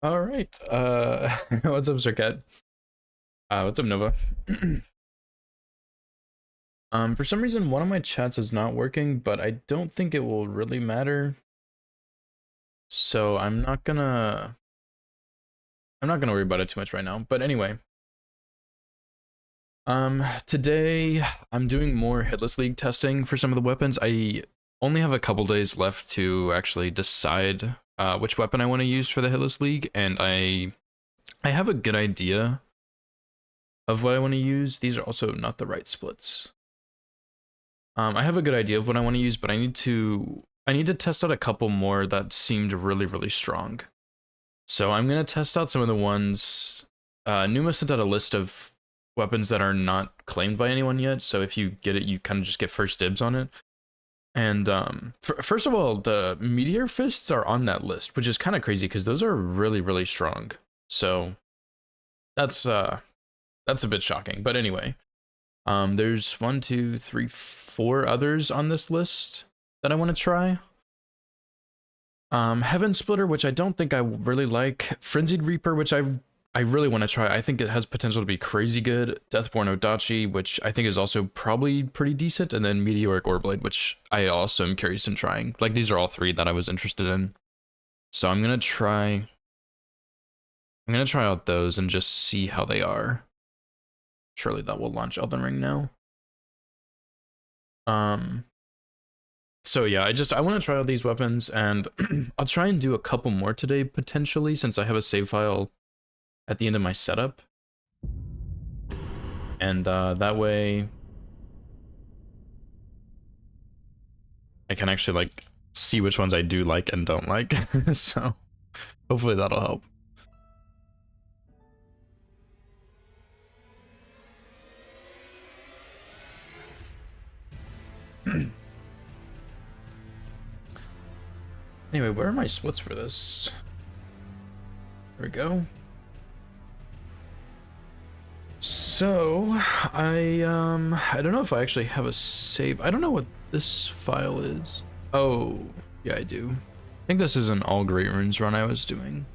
All right. What's up, Circuit? What's up, Nova? For some reason, one of my chats is not working, but I don't think it will really matter. So I'm not gonna worry about it too much right now. But anyway, today I'm doing more Hitless League testing for some of the weapons. I only have a couple days left to actually decide which weapon I want to use for the Hitless League, and I have a good idea of what I want to use. These are also not the right splits. I have a good idea of what I want to use, but I need to test out a couple more that seemed really strong. So I'm gonna test out some of the ones. Numa sent out a list of weapons that are not claimed by anyone yet. So if you get it, you kind of just get first dibs on it. And first of all, the meteor fists are on that list, which is kind of crazy because those are really strong. So that's a bit shocking. But anyway. There's 1, 2, 3, 4 others on this list that I want to try. Heaven Splitter, which I don't think I really like. Frenzied Reaper, which I really want to try. I think it has potential to be crazy good. Deathborn Odachi, which I think is also probably pretty decent. And then Meteoric Orblade, which I also am curious in trying. Like, these are all 3 that I was interested in. So I'm gonna try out those and just see how they are. Surely that will launch Elden Ring now. So yeah, I want to try out these weapons, and I'll try and do a couple more today potentially, since I have a save file at the end of my setup. And that way I can actually like see which ones I do like and don't like. So hopefully that'll help. Anyway, where are my splits for this? There we go. So, I don't know if I actually have a save. I don't know what this file is. Oh, yeah, I do. I think this is an All Great Runes run I was doing.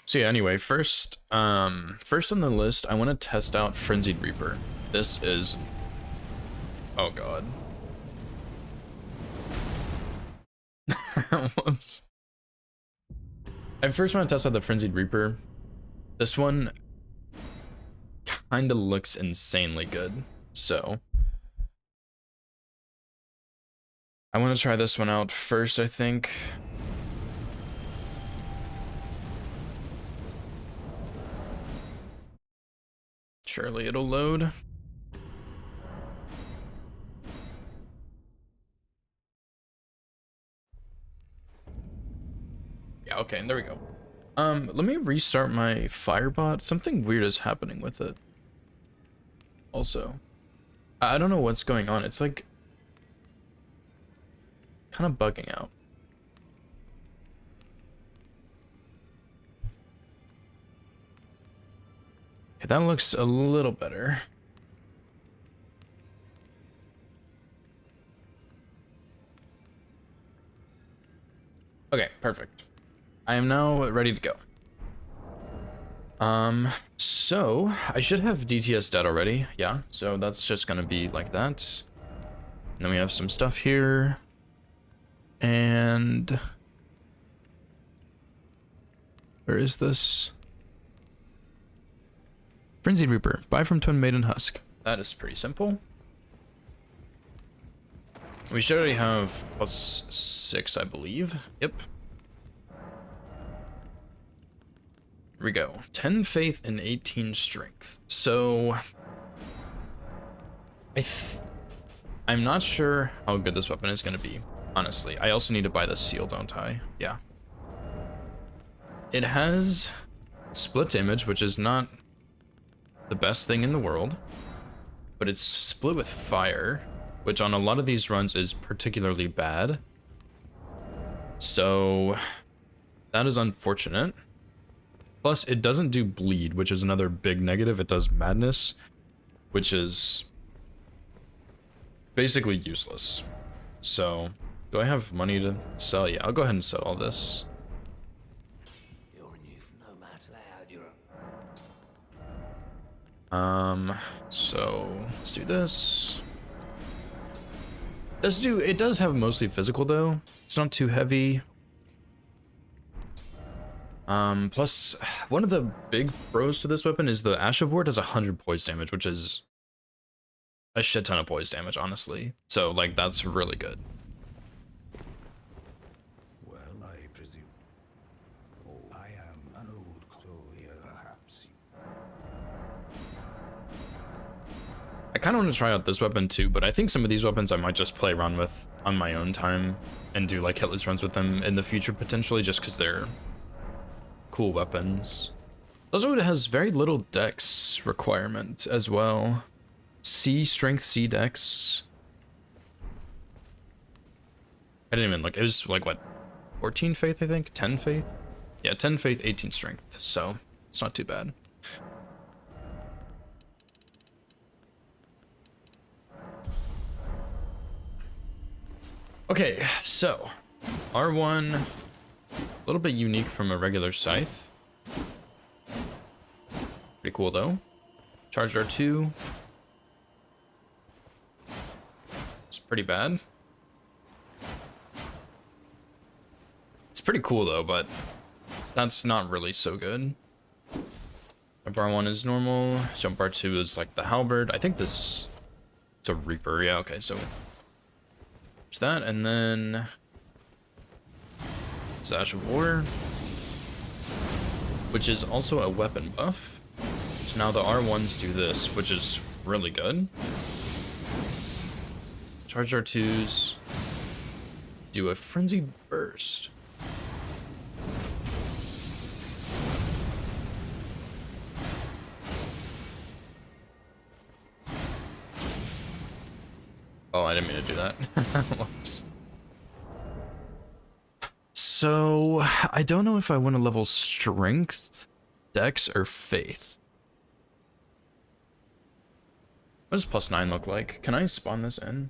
So yeah, anyway, first on the list, I want to test out Frenzied Reaper. This is, oh god. Whoops. I first want to test out the Frenzied Reaper. This one kind of looks insanely good, so I want to try this one out first, I think. Surely it'll load. Yeah, okay, there we go. Let me restart my Firebot. Something weird is happening with it. Also, I don't know what's going on. It's like kind of bugging out. Okay, that looks a little better. Okay, perfect. I am now ready to go. So I should have DTS dead already. Yeah, so that's just gonna be like that. And then we have some stuff here. And where is this? Frenzied Reaper. Buy from Twin Maiden Husk. That is pretty simple. We should already have +6, I believe. Yep. Here we go. 10 faith and 18 strength. So I'm not sure how good this weapon is going to be, honestly. I also need to buy the seal, don't I? Yeah. It has split damage, which is not the best thing in the world, but it's split with fire, which on a lot of these runs is particularly bad. So that is unfortunate. Plus, it doesn't do bleed, which is another big negative. It does madness, which is basically useless. So, do I have money to sell? Yeah, I'll go ahead and sell all this. So let's do this. It does have mostly physical though. It's not too heavy. Plus one of the big pros to this weapon is the Ash of War does 100 poise damage, which is a shit ton of poise damage, honestly. So like that's really good. Well, I presume. Oh, I am an old so here perhaps. I kind of want to try out this weapon too, but I think some of these weapons I might just play around with on my own time and do like hitless runs with them in the future potentially, just because they're cool weapons. Also, it has very little dex requirement as well. C strength, C dex. I didn't even look. It was like what, 14 faith I think, 10 faith. Yeah, 10 faith, 18 strength. So it's not too bad. Okay, so R1, a little bit unique from a regular scythe. Pretty cool though. Charged R2. It's pretty bad. It's pretty cool though, but that's not really so good. Jump R1 is normal. Jump R2 is like the halberd. I think this, it's a reaper. Yeah, okay, so that, and then Ash of War, which is also a weapon buff. So now the R1s do this, which is really good. Charge R2s do a frenzied burst. Oh, I didn't mean to do that. Whoops. So, I don't know if I want to level strength, dex, or faith. What does +9 look like? Can I spawn this in?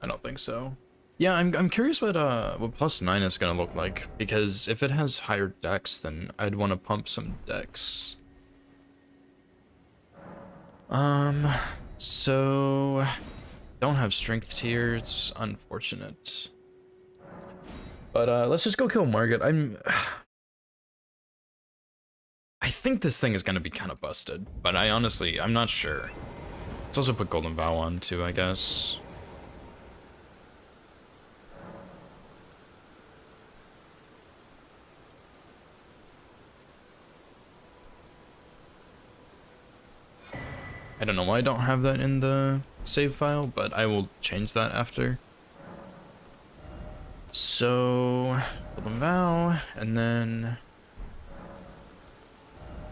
I don't think so. Yeah, I'm curious what +9 is gonna look like, because if it has higher dex, then I'd want to pump some dex. So don't have strength tier, it's unfortunate. But let's just go kill Margit. I think this thing is gonna be kind of busted, but I'm not sure. Let's also put Golden Vow on too, I guess. I don't know why I don't have that in the save file, but I will change that after. So, Golden Vow, and then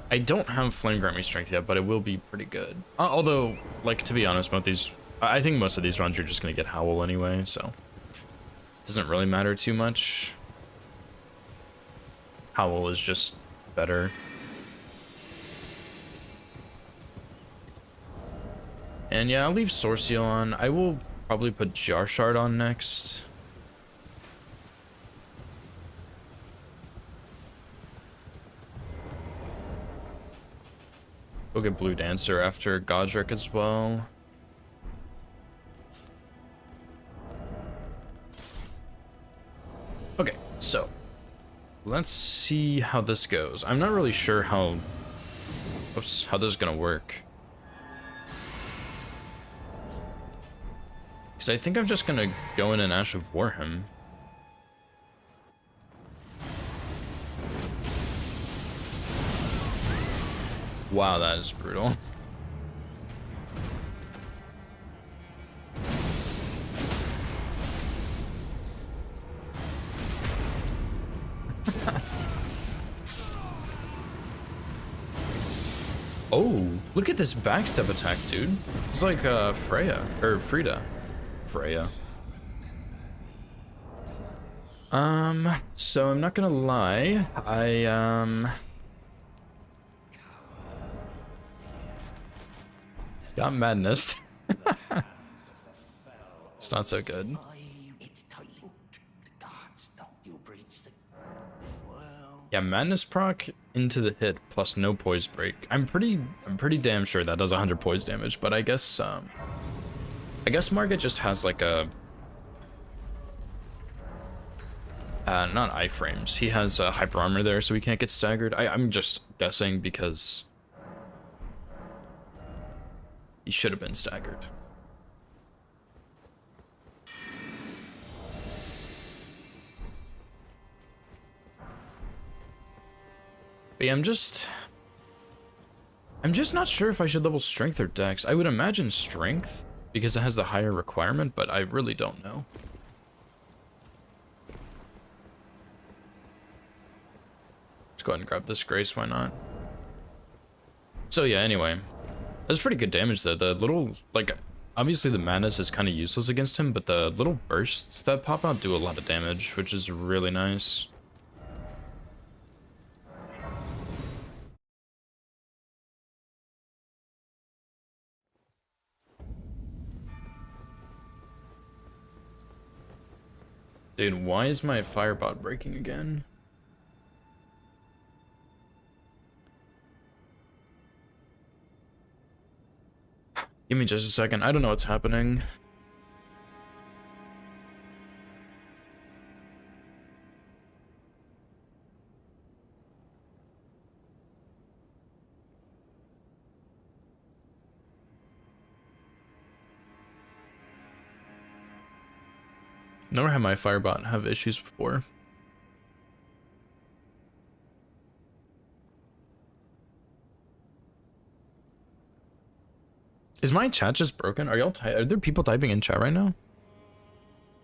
I don't have Flame Grant Me Strength yet, but it will be pretty good. Although, like, to be honest, I think most of these runs you're just gonna get Howl anyway, so it doesn't really matter too much. Howl is just better. And yeah, I'll leave Source Seal on. I will probably put Jar Shard on next. We'll get Blue Dancer after Godric as well. Okay, so let's see how this goes. I'm not really sure how this is gonna work. Because I think I'm just gonna go in and Ash of War him. Wow, that is brutal. Oh, look at this backstep attack, dude. It's like Freya, or Frida. Freya. So I'm not gonna lie, Got madness. It's not so good. It's tightly. The guards don't you breach the. Well. Yeah, madness proc into the hit plus no poise break. I'm pretty damn sure that does 100 poise damage, but I guess Margit just has like a not iframes. He has hyper armor there, so he can't get staggered. I'm just guessing because he should have been staggered. But yeah, I'm just not sure if I should level strength or dex. I would imagine strength because it has the higher requirement, but I really don't know. Let's go ahead and grab this grace, why not? So yeah, anyway. That's pretty good damage though. The little, like, obviously the madness is kind of useless against him, but the little bursts that pop out do a lot of damage, which is really nice. Dude, why is my firebot breaking again? Give me just a second. I don't know what's happening. Never had my firebot have issues before. Is my chat just broken? Are are there people typing in chat right now?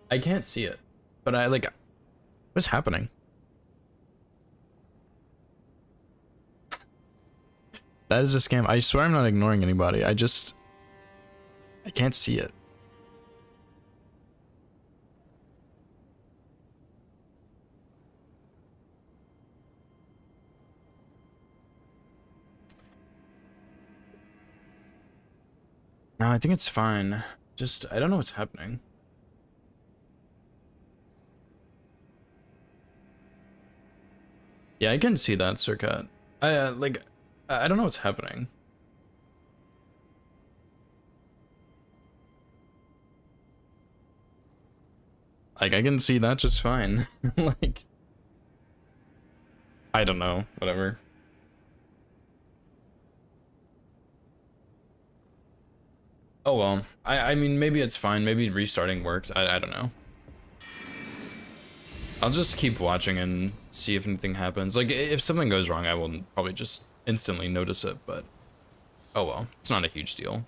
I can't see it, but what's happening? That is a scam. I swear I'm not ignoring anybody. I can't see it. No, I think it's fine. I don't know what's happening. Yeah, I can see that, Circuit. I don't know what's happening. Like, I can see that just fine. Like, I don't know, whatever. Oh well, I mean, maybe it's fine. Maybe restarting works. I don't know. I'll just keep watching and see if anything happens. Like, if something goes wrong, I will probably just instantly notice it, but oh well, it's not a huge deal.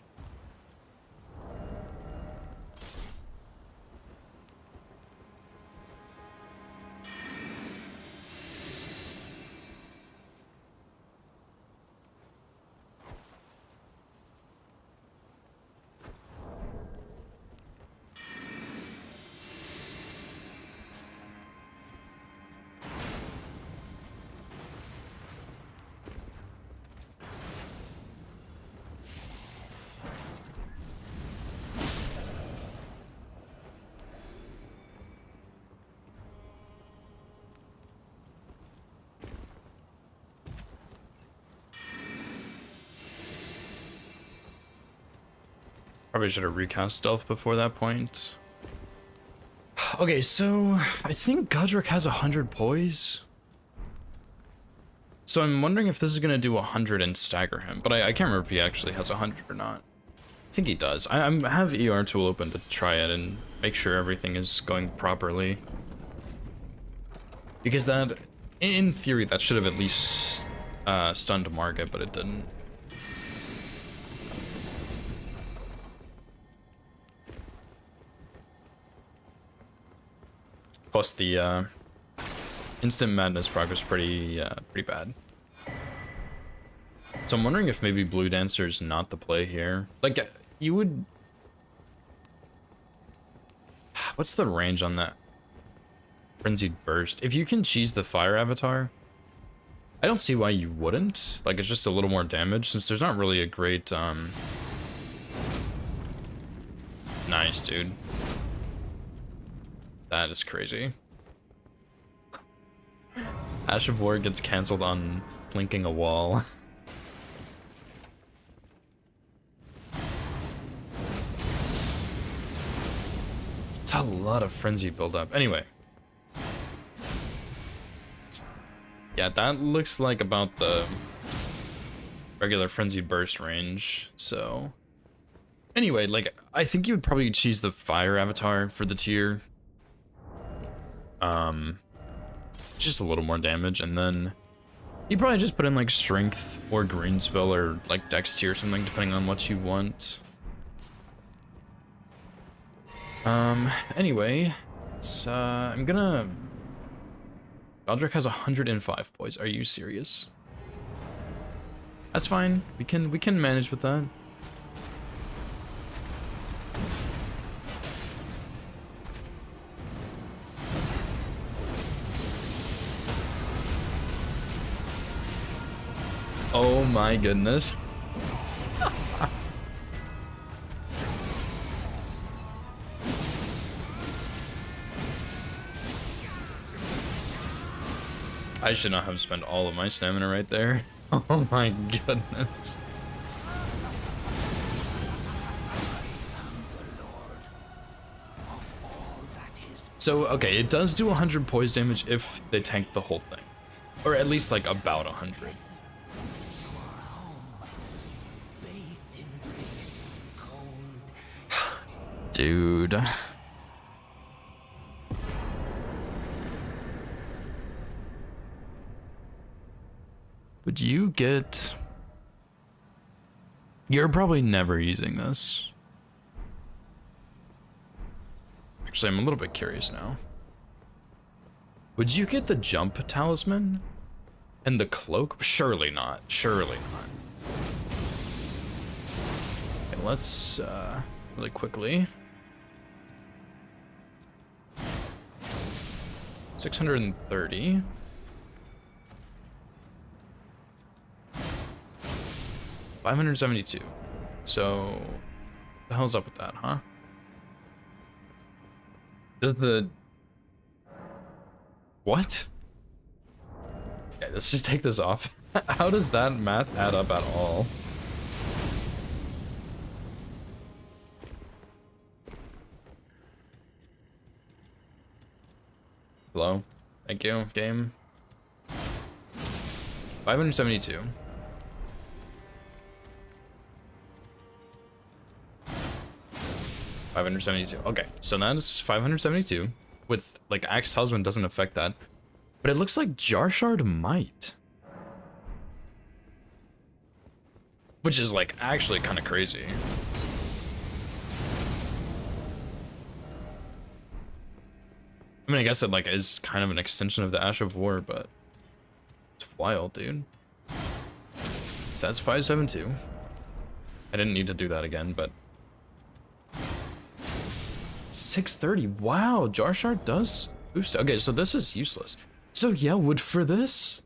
Probably should have recast stealth before that point. Okay, so I think Godric has 100 poise. So I'm wondering if this is gonna do 100 and stagger him, but I can't remember if he actually has 100 or not. I think he does. I have ER tool open to try it and make sure everything is going properly. Because that, in theory, that should have at least stunned Margit, but it didn't. Plus the instant madness proc was pretty bad. So I'm wondering if maybe Blue Dancer's not the play here. Like, you would... What's the range on that Frenzied Burst? If you can cheese the fire avatar, I don't see why you wouldn't. Like, it's just a little more damage, since there's not really a great Nice, dude. That is crazy. Ash of War gets cancelled on blinking a wall. It's a lot of frenzy buildup. Anyway. Yeah, that looks like about the regular frenzy burst range, so... Anyway, like, I think you would probably choose the fire avatar for the tier. Just a little more damage, and then you probably just put in like strength or green spell or like dex tier or something, depending on what you want. Anyway, it's, I'm gonna... Baldric has 105 poise. Are you serious? That's fine. We can manage with that. Oh my goodness. I should not have spent all of my stamina right there. Oh my goodness. So, okay, it does do 100 poise damage if they tank the whole thing. Or at least like about 100. Dude. Would you get... You're probably never using this. Actually, I'm a little bit curious now. Would you get the jump talisman? And the cloak? Surely not. Surely not. Okay, let's, really quickly. 630. $572. So, what the hell's up with that, huh? Does the... What? Yeah, let's just take this off. How does that math add up at all? Hello? Thank you, game. 572. Okay, so that's 572. With, like, Axe Talisman doesn't affect that. But it looks like Jar Shard might. Which is, like, actually kind of crazy. I mean, I guess it, like, is kind of an extension of the Ash of War, but... It's wild, dude. So that's 572. I didn't need to do that again, but... 630. Wow, Jar Shard does boost. Okay, so this is useless. So yeah, wood for this?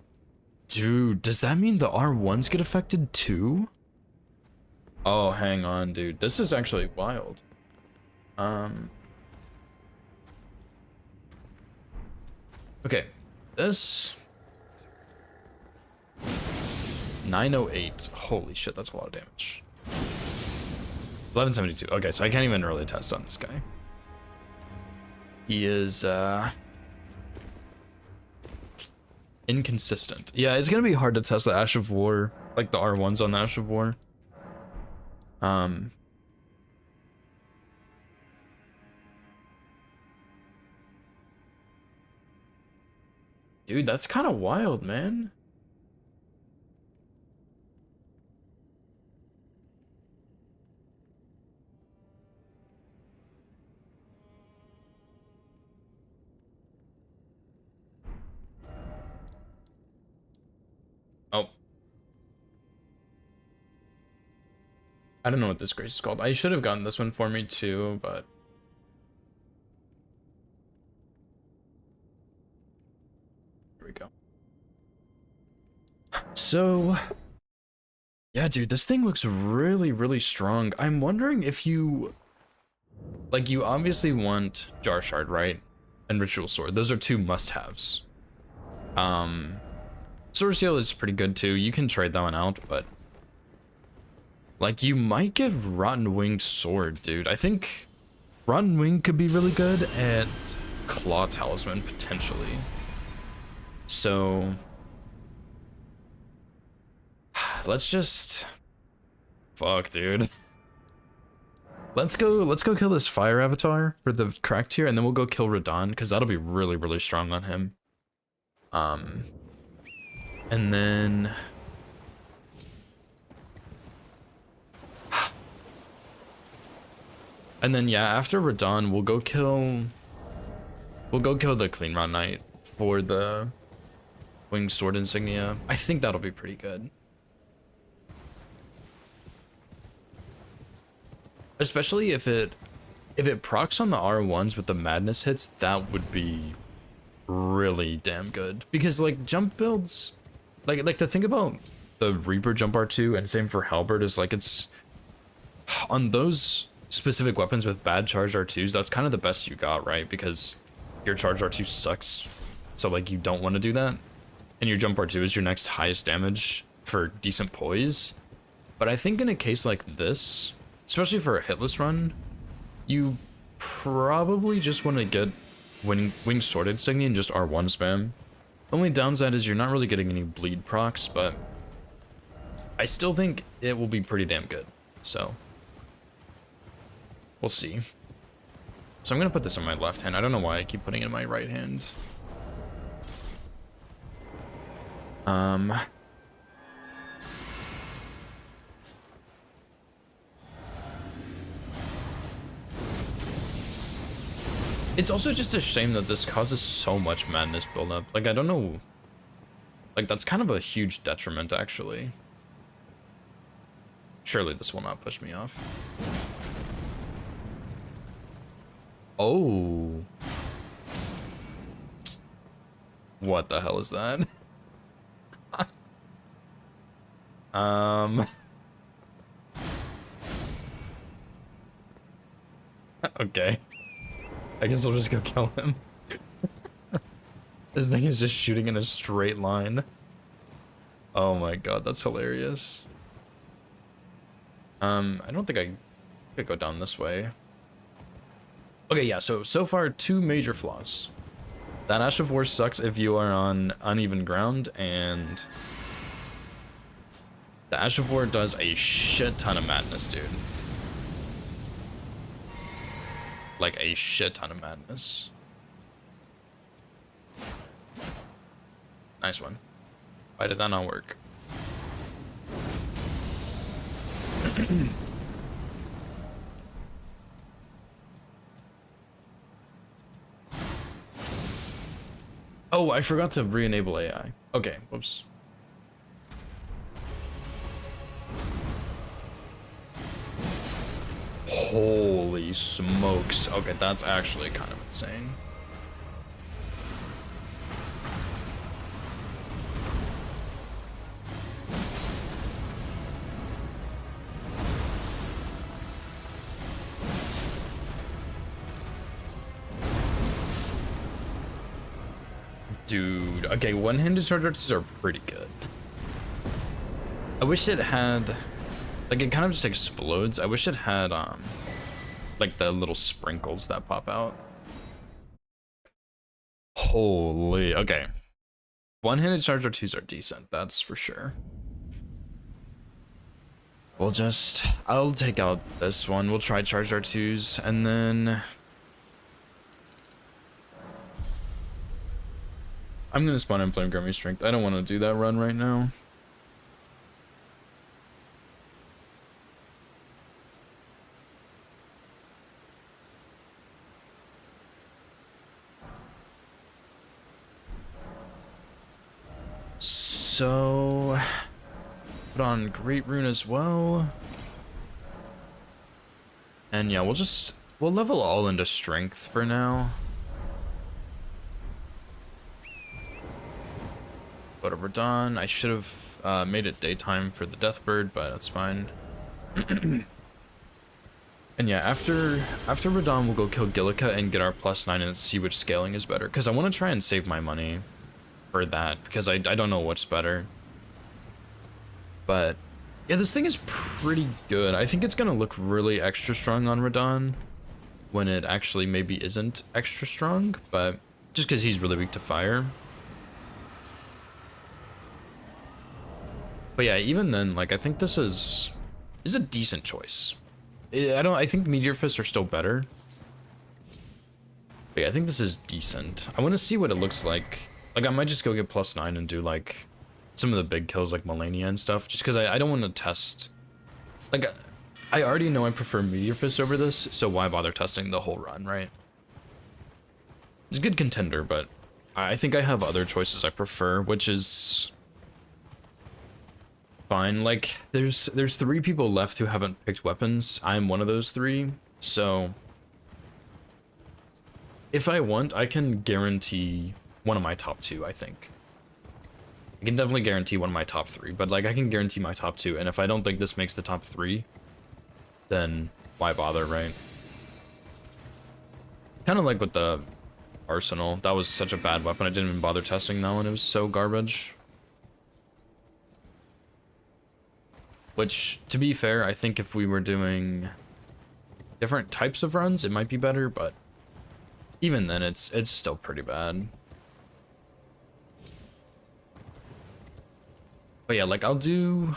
Dude, does that mean the R1s get affected too? Oh, hang on, dude. This is actually wild. Okay, this... 908. Holy shit, that's a lot of damage. 1172. Okay, so I can't even really test on this guy. He is, inconsistent. Yeah, it's gonna be hard to test the Ash of War, like the R1s on the Ash of War. Dude, that's kind of wild, man. Oh. I don't know what this grace is called. I should have gotten this one for me too, but... Here we go. So... Yeah, dude, this thing looks really, really strong. I'm wondering if you like you obviously want Jar Shard, right? And Ritual Sword. Those are two must-haves. Sword Seal is pretty good too. You can trade that one out, but like you might get Rotten Winged Sword, dude. I think Rotten Wing could be really good, and Claw Talisman potentially. So let's just fuck, dude. Let's go kill this fire avatar for the cracked tier, and then we'll go kill Radahn, because that'll be really, really strong on him. And then yeah, after Radahn, we'll go kill the Clean Rod Knight for the Winged Sword insignia. I think that'll be pretty good. Especially if it procs on the R1s with the madness hits, that would be really damn good. Because like jump builds, like the thing about the Reaper jump R2 and same for Halberd is like it's on those specific weapons with bad charge R2s, that's kind of the best you got, right? Because your charge R2 sucks, so like you don't want to do that, and your jump R2 is your next highest damage for decent poise. But I think in a case like this, especially for a hitless run, you probably just want to get Winged Sword insignia and just R1 spam. The only downside is you're not really getting any bleed procs, but I still think it will be pretty damn good, so we'll see. So I'm gonna put this in my left hand. I don't know why I keep putting it in my right hand. It's also just a shame that this causes so much madness buildup. Like, I don't know. Like, that's kind of a huge detriment, actually. Surely this will not push me off. Oh. What the hell is that? Okay. I guess I'll just go kill him. This thing is just shooting in a straight line. Oh my god, that's hilarious. I don't think I could go down this way. Okay, yeah, so far, two major flaws. That Ash of War sucks if you are on uneven ground, and the Ash of War does a shit ton of madness, dude. Like a shit ton of madness. Nice one. Why did that not work? Oh, I forgot to re-enable AI. Okay, whoops. Holy smokes. Okay, that's actually kind of insane. Dude, okay, one-handed charge artists are pretty good. I wish it had, like, it kind of just explodes. I wish it had, like the little sprinkles that pop out. Holy, okay. One-handed charge R2s are decent, that's for sure. We'll just, I'll take out this one. We'll try charge R2s, and then I'm gonna spawn in Flame Grammy Strength. I don't want to do that run right now. So, put on Great Rune as well. And yeah, we'll level all into Strength for now. Go to Radahn. I should have made it daytime for the Deathbird, but that's fine. And And yeah, after Radon, we'll go kill Gillica and get our +9 and see which scaling is better. Because I want to try and save my money for that, because I don't know what's better. But yeah, this thing is pretty good. I think it's gonna look really extra strong on Radon when it actually maybe isn't extra strong, but just because he's really weak to fire. But yeah, even then, like, I think this is a decent choice. I think Meteor Fists are still better. But yeah, I think this is decent. I want to see what it looks like. Like, I might just go get +9 and do, like, some of the big kills like Melania and stuff, just because I don't want to test. Like, I already know I prefer Meteor Fist over this, so why bother testing the whole run, right? It's a good contender, but I think I have other choices I prefer, which is fine. Like, there's 3 people left who haven't picked weapons. I'm one of those 3, so if I want, I can guarantee one of my top 2, I think. I can definitely guarantee one of my top 3, but like I can guarantee my top 2, and if I don't think this makes the top 3, then why bother, right? Kind of like with the Arsenal. That was such a bad weapon, I didn't even bother testing that one, it was so garbage. Which, to be fair, I think if we were doing different types of runs, it might be better, but even then, it's still pretty bad. But yeah, like I'll do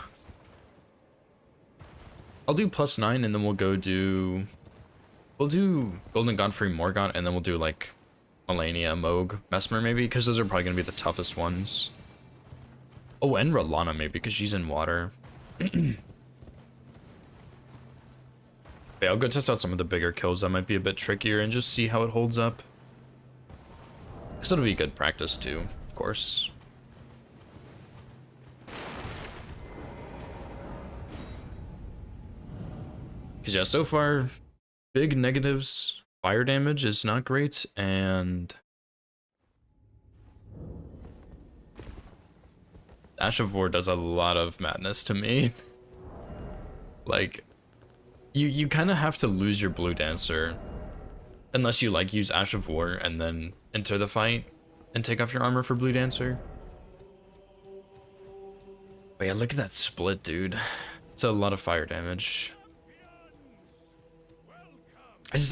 +9 and then we'll do Golden Godfrey Morgott and then we'll do like Melania, Moog, Mesmer maybe, because those are probably gonna be the toughest ones. Oh, and Rolana maybe, because she's in water. Yeah, I'll go test out some of the bigger kills that might be a bit trickier and just see how it holds up. Because it'll be good practice too, of course. Because yeah, so far, big negatives, fire damage is not great, and Ash of War does a lot of madness to me. Like, you kind of have to lose your Blue Dancer, unless you like use Ash of War and then enter the fight and take off your armor for Blue Dancer. But yeah, look at that split, dude. It's a lot of fire damage.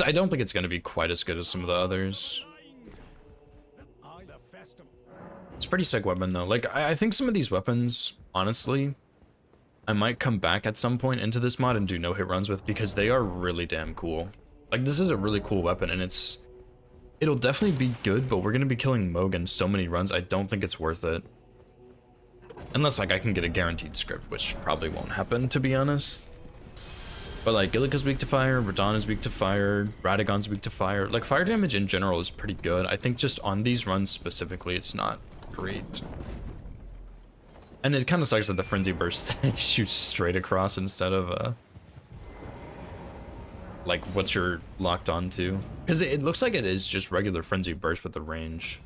I don't think it's going to be quite as good as some of the others. It's a pretty sick weapon though. Like, I think some of these weapons, honestly, I might come back at some point into this mod and do no-hit runs with, because they are really damn cool. Like, this is a really cool weapon, and it'll definitely be good, but we're going to be killing Moog in so many runs, I don't think it's worth it. Unless, like, I can get a guaranteed script, which probably won't happen, to be honest. But like, Gillica's weak to fire, Radon is weak to fire, Radagon's weak to fire. Like, fire damage in general is pretty good. I think just on these runs specifically, it's not great. And it kind of sucks that the Frenzy Burst shoots straight across instead of, like, what you're locked onto. Because it looks like it is just regular Frenzy Burst with the range.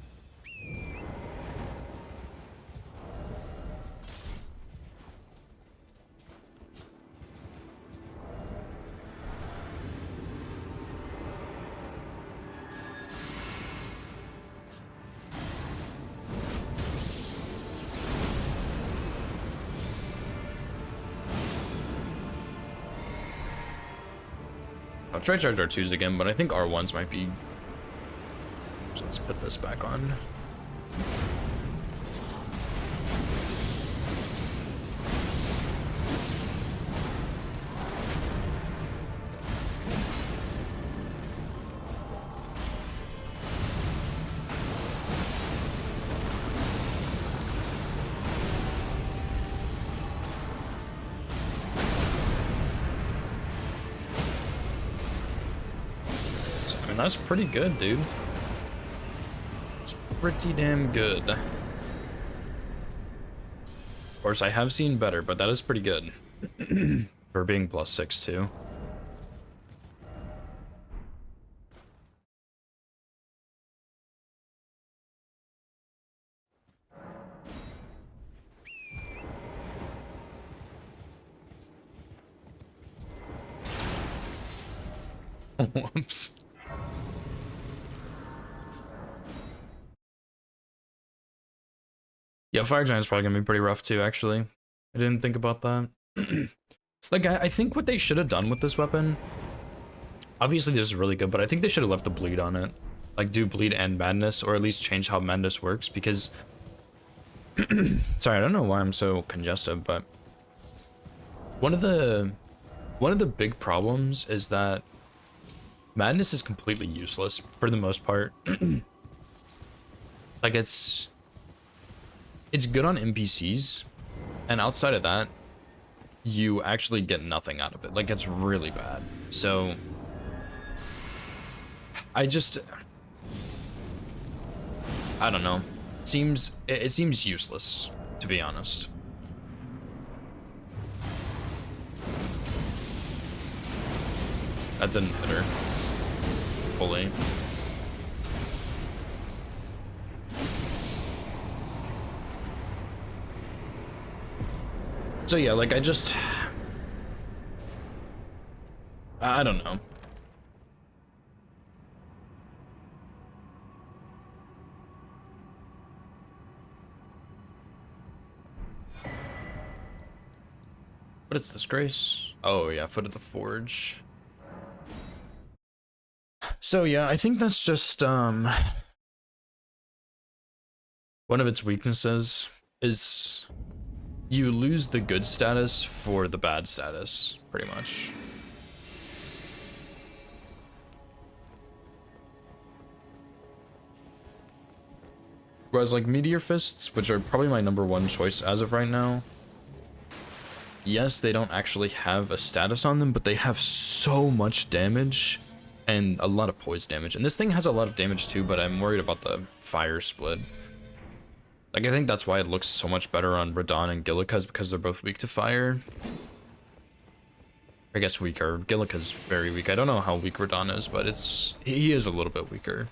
I'll try charge R2s again, but I think R1s might be... So let's put this back on. And that's pretty good, dude. It's pretty damn good. Of course, I have seen better, but that is pretty good. For being +6 too. Whoops. Yeah, Fire Giant's probably gonna be pretty rough too, actually. I didn't think about that. Like, I think what they should have done with this weapon, obviously this is really good, but I think they should have left the bleed on it. Like, do bleed and madness, or at least change how madness works, because... Sorry, I don't know why I'm so congested, but... One of the big problems is that madness is completely useless, for the most part. Like, it's good on NPCs, and outside of that, you actually get nothing out of it. Like, it's really bad. So, I don't know. It seems useless, to be honest. That didn't hit her fully. So yeah, like, I don't know. But it's disgrace. Oh yeah, Foot of the Forge. So yeah, I think that's just one of its weaknesses is you lose the good status for the bad status, pretty much. Whereas like Meteor Fists, which are probably my #1 choice as of right now, yes, they don't actually have a status on them, but they have so much damage and a lot of poise damage. And this thing has a lot of damage too, but I'm worried about the fire split. Like, I think that's why it looks so much better on Radahn and Gillica's, because they're both weak to fire. I guess weaker. Gillica's very weak. I don't know how weak Radahn is, but he is a little bit weaker.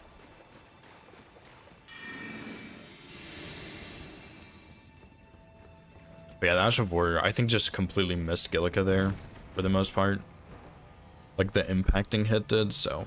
But yeah, the Ash of Warrior, I think, just completely missed Gillica there, for the most part. Like, the impacting hit did, so...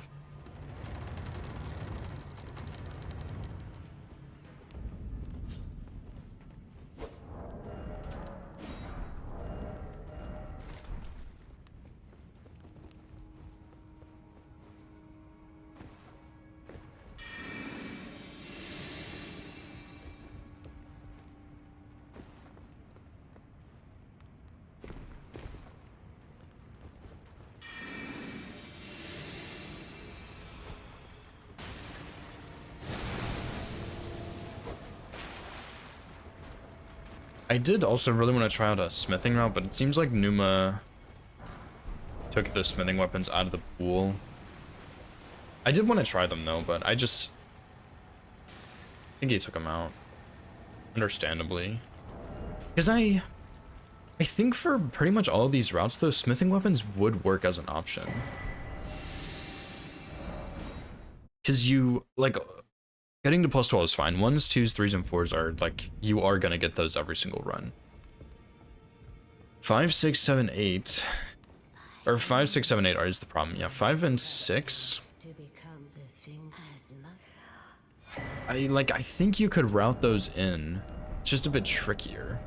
I did also really want to try out a smithing route, but it seems like Numa took the smithing weapons out of the pool. I did want to try them though, but I think he took them out. Understandably. Because I think for pretty much all of these routes, those smithing weapons would work as an option. Because you, like... Getting to +12 is fine. 1s, 2s, 3s, and 4s are, like, you are gonna get those every single run. 5, 6, 7, 8. Or 5, 6, 7, 8 is the problem. Yeah, 5 and 6. I think you could route those in. It's just a bit trickier.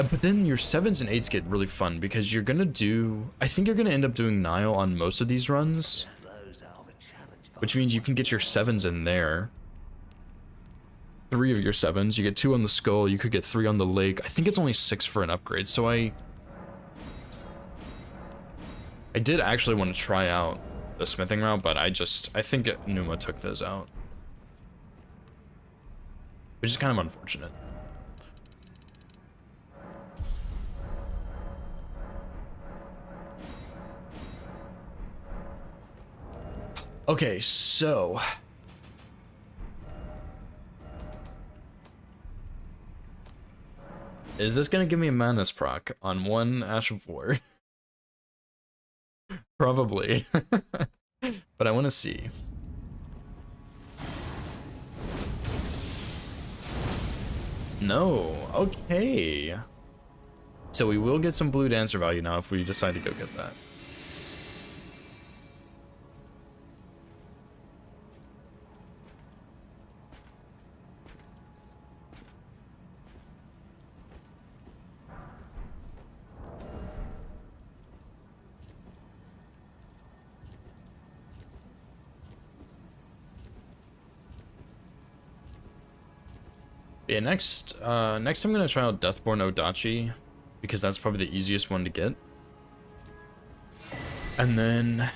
But then your 7s and 8s get really fun because you're gonna do... I think you're gonna end up doing Nile on most of these runs. Which means you can get your 7s in there. 3 of your 7s. You get 2 on the skull. You could get 3 on the lake. I think it's only 6 for an upgrade. So I did actually want to try out the smithing route, but I think Numa took those out. Which is kind of unfortunate. Okay, so... Is this gonna give me a madness proc on 1 Ash of War? Probably. But I want to see. No, okay. So we will get some blue dancer value now if we decide to go get that. Yeah, next I'm gonna try out Deathborn Odachi, because that's probably the easiest one to get. And then,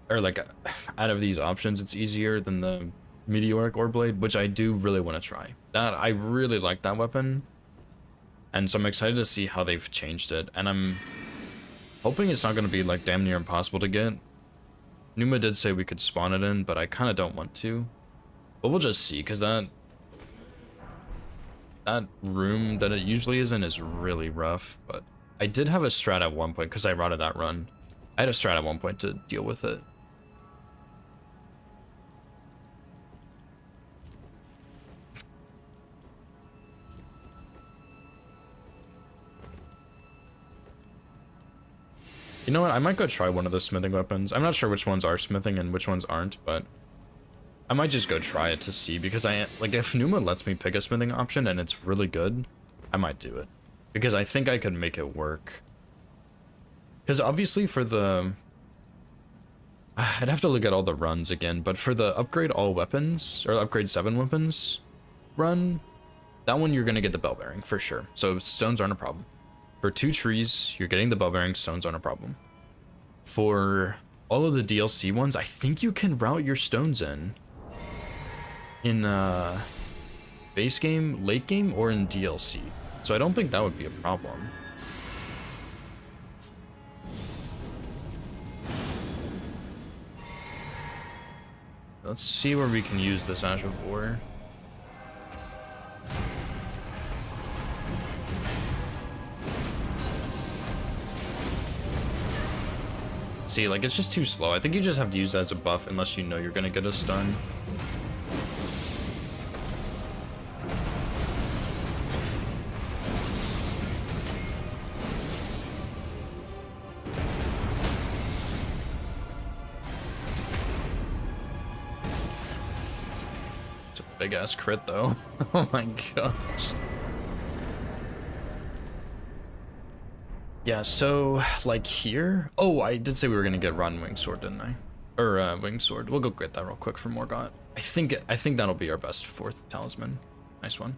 or like, out of these options, it's easier than the Meteoric Ore Blade, which I do really want to try. That, I really like that weapon, and so I'm excited to see how they've changed it, and I'm hoping it's not gonna be like damn near impossible to get. Numa did say we could spawn it in, but I kind of don't want to. But we'll just see, because that room that it usually is in is really rough. But I did have a strat at one point, because I routed that run. I had a strat at one point to deal with it. You know what? I might go try one of the smithing weapons. I'm not sure which ones are smithing and which ones aren't, but I might just go try it to see, because like, if Numa lets me pick a smithing option and it's really good, I might do it, because I think I could make it work. Because obviously for the, I'd have to look at all the runs again, but for the upgrade all weapons, or upgrade 7 weapons run, that one you're gonna get the bell bearing for sure, so stones aren't a problem. For 2 trees, you're getting the bell bearing, stones aren't a problem. For all of the DLC ones, I think you can route your stones in base game, late game, or in DLC. So I don't think that would be a problem. Let's see where we can use this Ash of War. See, like, it's just too slow. I think you just have to use that as a buff unless you know you're gonna get a stun. It's a big ass crit though. Oh my gosh. Yeah, so, like, here... Oh, I did say we were gonna get Rotten Wing Sword, didn't I? Or, Wing Sword. We'll go get that real quick for Morgott. I think that'll be our best 4th talisman. Nice one.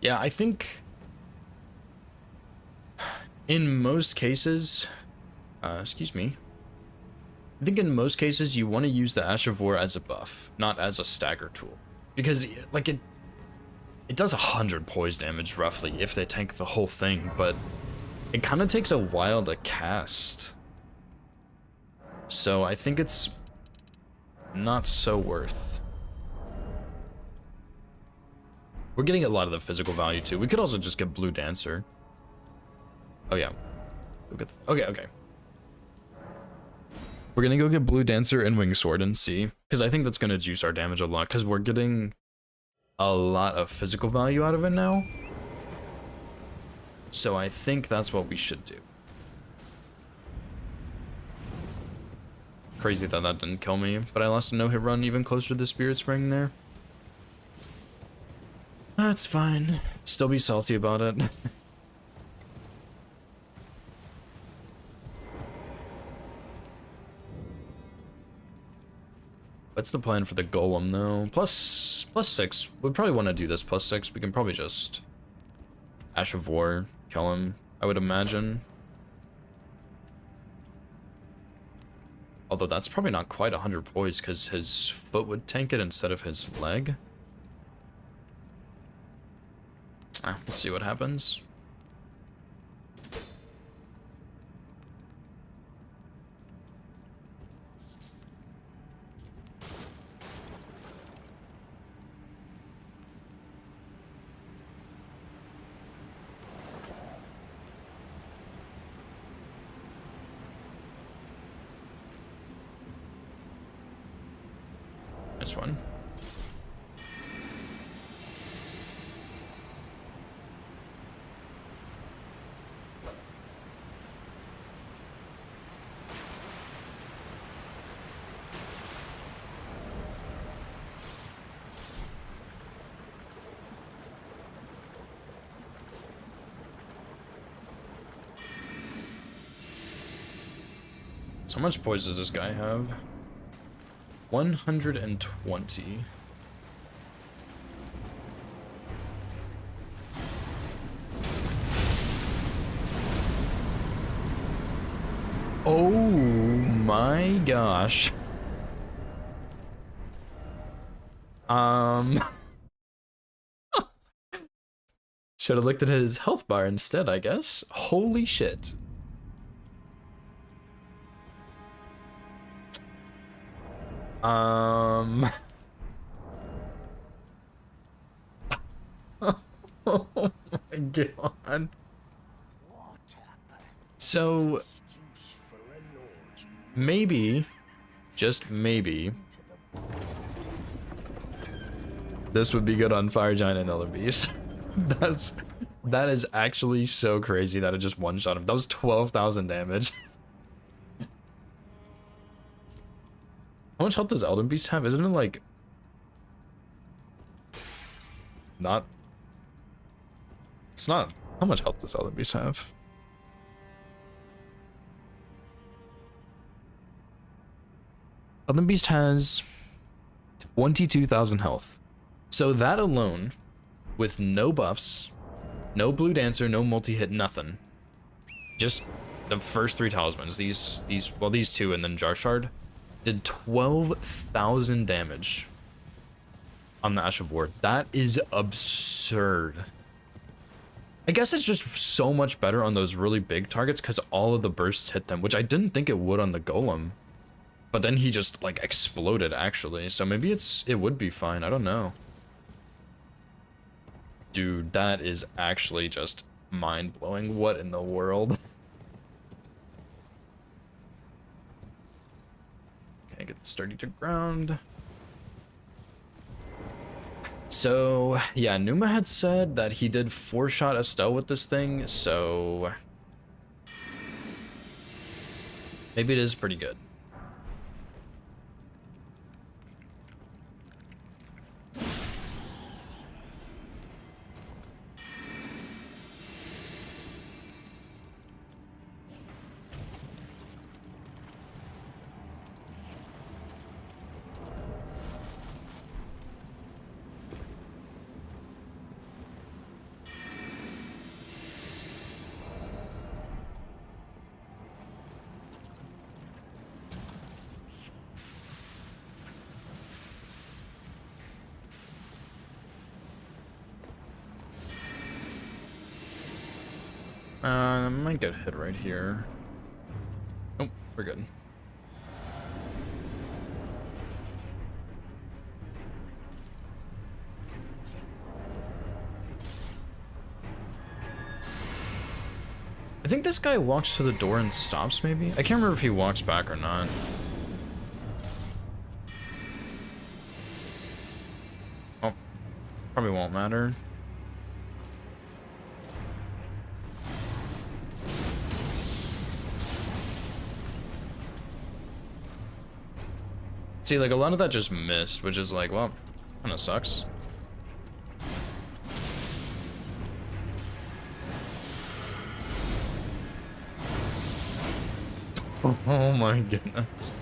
Yeah, I think in most cases, excuse me, I think in most cases you want to use the Ash of War as a buff, not as a stagger tool, because like it does 100 poise damage roughly if they tank the whole thing, but it kind of takes a while to cast, so I think it's not so worth. We're getting a lot of the physical value too. We could also just get Blue Dancer. Oh yeah. Okay. We're gonna go get Blue Dancer and Wing Sword and see, because I think that's gonna juice our damage a lot, because we're getting a lot of physical value out of it now. So I think that's what we should do. Crazy that that didn't kill me, but I lost a no-hit run even closer to the Spirit Spring there. That's fine. Still be salty about it. What's the plan for the golem though? Plus 6. We'd probably want to do this plus 6. We can probably just Ash of War, kill him, I would imagine. Although that's probably not quite 100 poise, because his foot would tank it instead of his leg. We'll see what happens. It's fine. So how much poise does this guy have? 120. Oh my gosh. Should have looked at his health bar instead, I guess. Holy shit. Oh my god. So maybe, just maybe, this would be good on Fire Giant and Elder Beast. That is actually so crazy that it just one-shot him. That was 12,000 damage. How much health does Elden Beast have? Isn't it like not? It's not. How much health does Elden Beast have? Elden Beast has 22,000 health. So that alone, with no buffs, no blue dancer, no multi-hit, nothing. Just the first 3 talismans, these two and then Jar Shard, did 12,000 damage on the Ash of War. That is absurd. I guess it's just so much better on those really big targets because all of the bursts hit them, which I didn't think it would on the Golem. But then he just like exploded actually, so maybe it would be fine, I don't know. Dude, that is actually just mind-blowing. What in the world? Okay, get the sturdy to ground. So, yeah, Numa had said that he did 4-shot Estelle with this thing, so maybe it is pretty good. I might get hit right here. Oh, we're good. I think this guy walks to the door and stops, maybe? I can't remember if he walks back or not. Oh, probably won't matter. See, like, a lot of that just missed, which is like, well, kinda sucks. Oh my goodness.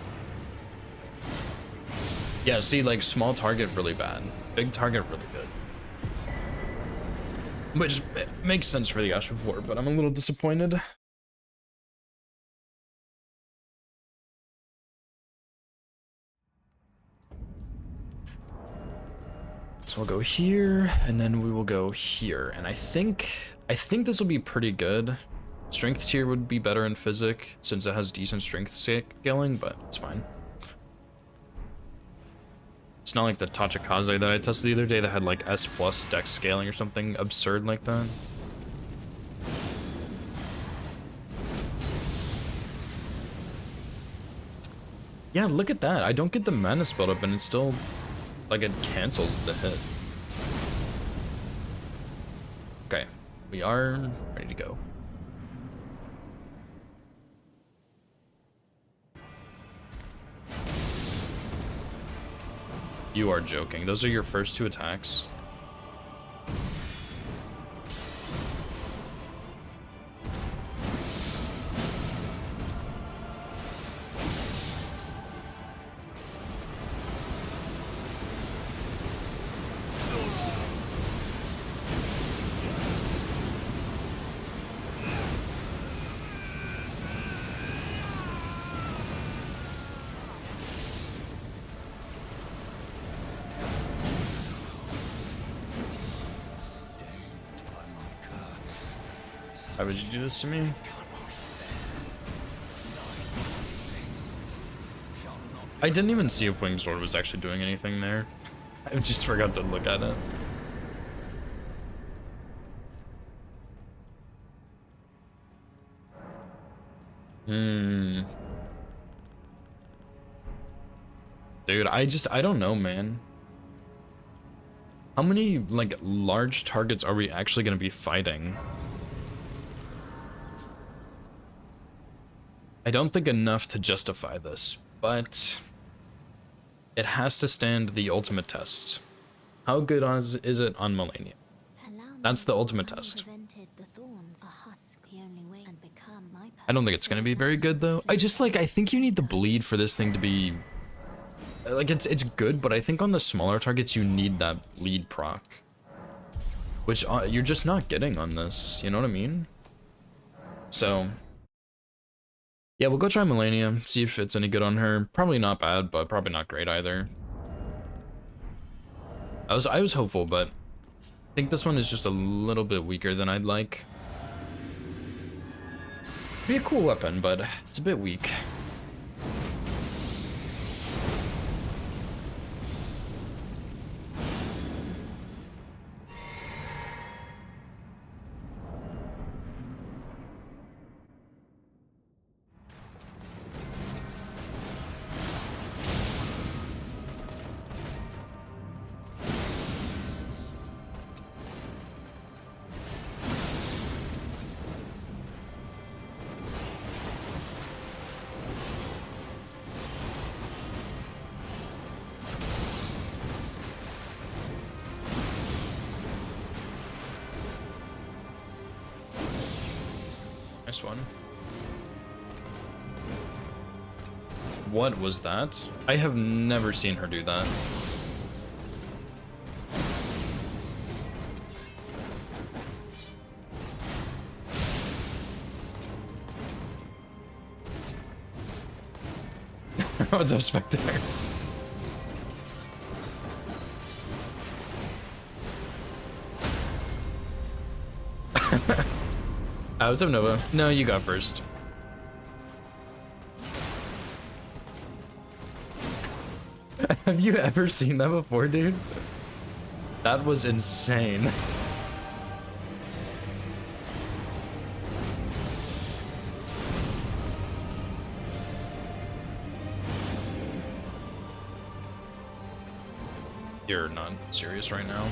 Yeah, see, like, small target really bad. Big target really good. Which makes sense for the Ash of War, but I'm a little disappointed. So we'll go here, and then we will go here. And I think this will be pretty good. Strength tier would be better in Physic, since it has decent strength scaling, but it's fine. It's not like the Tachikaze that I tested the other day that had like S+ dex scaling or something absurd like that. Yeah, look at that. I don't get the mana build up and it's still Like it cancels the hit. Okay, we are ready to go. You are joking. Those are your first 2 attacks. Why would you do this to me? I didn't even see if Winged Sword was actually doing anything there. I just forgot to look at it. Dude, I don't know, man. How many, like, large targets are we actually gonna be fighting? I don't think enough to justify this, but it has to stand the ultimate test. How good is it on Millennium? That's the ultimate test. I don't think it's gonna be very good though. I think you need the bleed for this thing to be like it's good, but I think on the smaller targets you need that bleed proc, which you're just not getting on this. You know what I mean? So yeah, we'll go try Millennium, see if it's any good on her. Probably not bad, but probably not great either. I was hopeful, but I think this one is just a little bit weaker than I'd like. Be a cool weapon, but it's a bit weak. Nice one. What was that? I have never seen her do that. What's up, Spectre? What's up, Nova? No, you got first. Have you ever seen that before, dude? That was insane. You're not serious right now.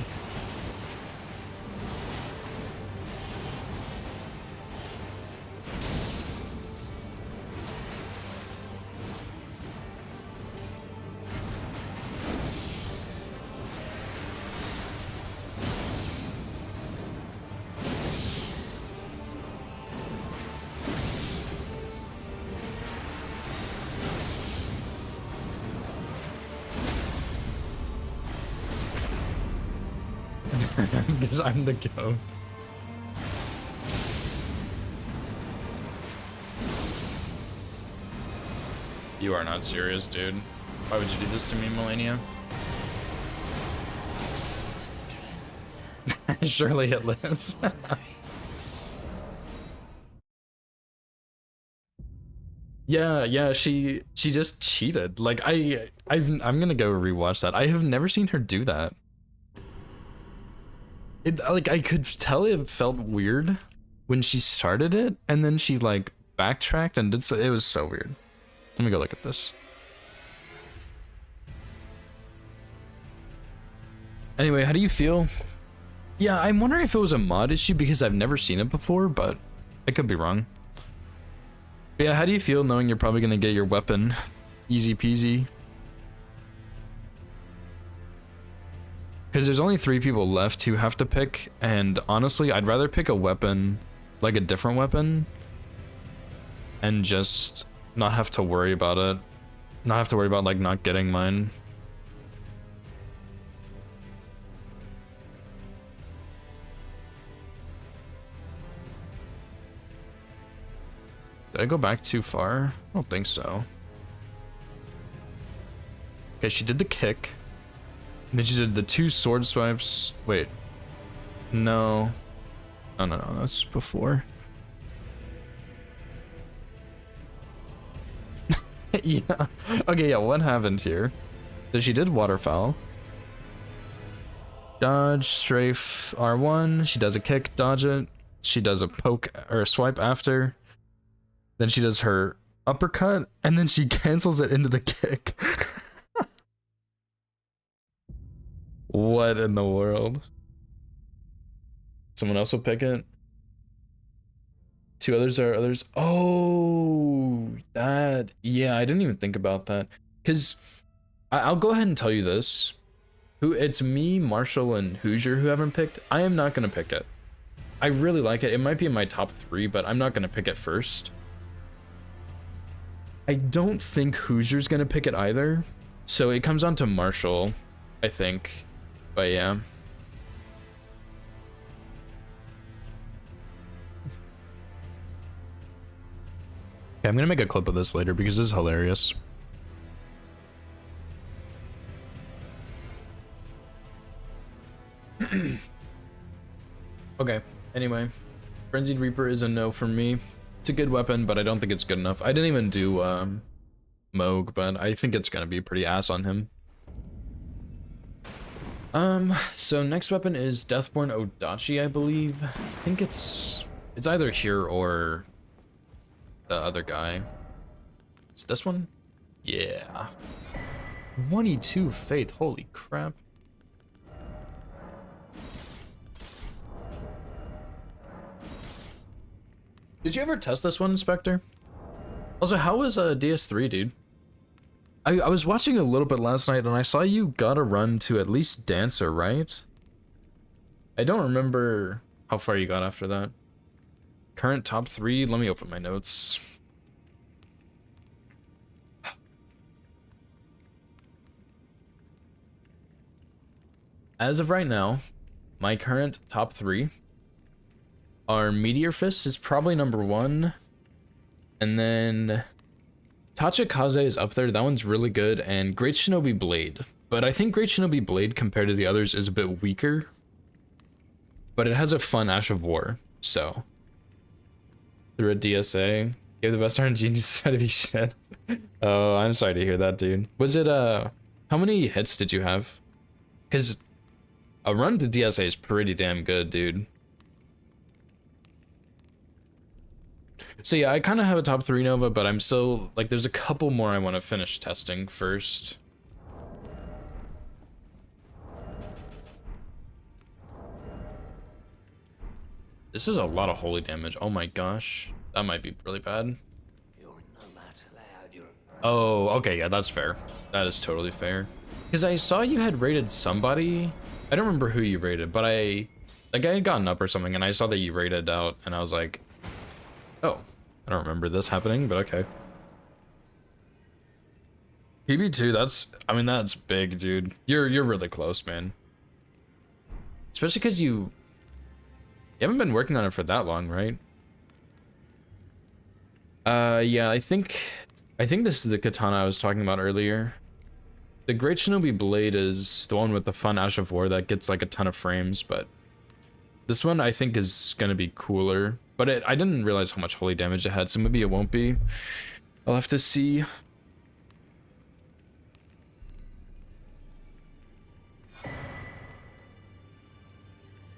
Because I'm the goat. You are not serious, dude. Why would you do this to me, Melania? Surely Hitless. Yeah, she just cheated. Like I'm gonna go rewatch that. I have never seen her do that. It, like, I could tell it felt weird when she started it, and then she, like, backtracked and did so. It was so weird. Let me go look at this. Anyway, how do you feel? Yeah, I'm wondering if it was a mod issue because I've never seen it before, but I could be wrong. But yeah, how do you feel knowing you're probably gonna get your weapon? Easy peasy. Because there's only 3 people left who have to pick, and honestly, I'd rather pick a weapon, like a different weapon, and just not have to worry about it. Not have to worry about like not getting mine. Did I go back too far? I don't think so. Okay, she did the kick. And then she did the 2 sword swipes. Wait. No. No, that's before. Yeah. Okay, yeah, what happened here? So she did waterfowl. Dodge, strafe, R1. She does a kick, dodge it. She does a poke or a swipe after. Then she does her uppercut, and then she cancels it into the kick. What in the world? Someone else will pick it. 2 others are others. Oh, that. Yeah, I didn't even think about that. Because I'll go ahead and tell you this. It's me, Marshall, and Hoosier who haven't picked. I am not going to pick it. I really like it. It might be in my top 3, but I'm not going to pick it first. I don't think Hoosier's going to pick it either. So it comes on to Marshall, I think. But yeah. Okay, I'm gonna make a clip of this later because this is hilarious. Okay, anyway. Frenzied Reaper is a no for me. It's a good weapon, but I don't think it's good enough. I didn't even do Moog, but I think it's gonna be pretty ass on him. So next weapon is Deathborn Odachi, I believe. I think it's either here or the other guy. Is this one? Yeah. 22 faith, holy crap. Did you ever test this one, Inspector? Also, how was DS3, dude? I was watching a little bit last night and I saw you got a run to at least Dancer, right? I don't remember how far you got after that. Current top 3, let me open my notes. As of right now, my current top 3 are Meteor Fist is probably number 1. And then Tachikaze is up there, that one's really good, and Great Shinobi Blade. But I think Great Shinobi Blade compared to the others is a bit weaker. But it has a fun Ash of War, so. Through a DSA, gave the best RNG and decided to be shit. Oh, I'm sorry to hear that, dude. Was it, how many hits did you have? Because a run to DSA is pretty damn good, dude. So yeah, I kind of have a top 3 Nova, but I'm still, like, there's a couple more I want to finish testing first. This is a lot of holy damage. Oh my gosh. That might be really bad. Oh, okay, yeah, that's fair. That is totally fair. Because I saw you had raided somebody. I don't remember who you raided, but I had gotten up or something, and I saw that you raided out, and I was like, oh, I don't remember this happening, but okay. PB2, that's big, dude. You're really close, man. Especially because you haven't been working on it for that long, right? Yeah, I think this is the katana I was talking about earlier. The Great Shinobi Blade is the one with the fun Ash of War that gets like a ton of frames, but this one I think is gonna be cooler. But I didn't realize how much holy damage it had, so maybe it won't be. I'll have to see.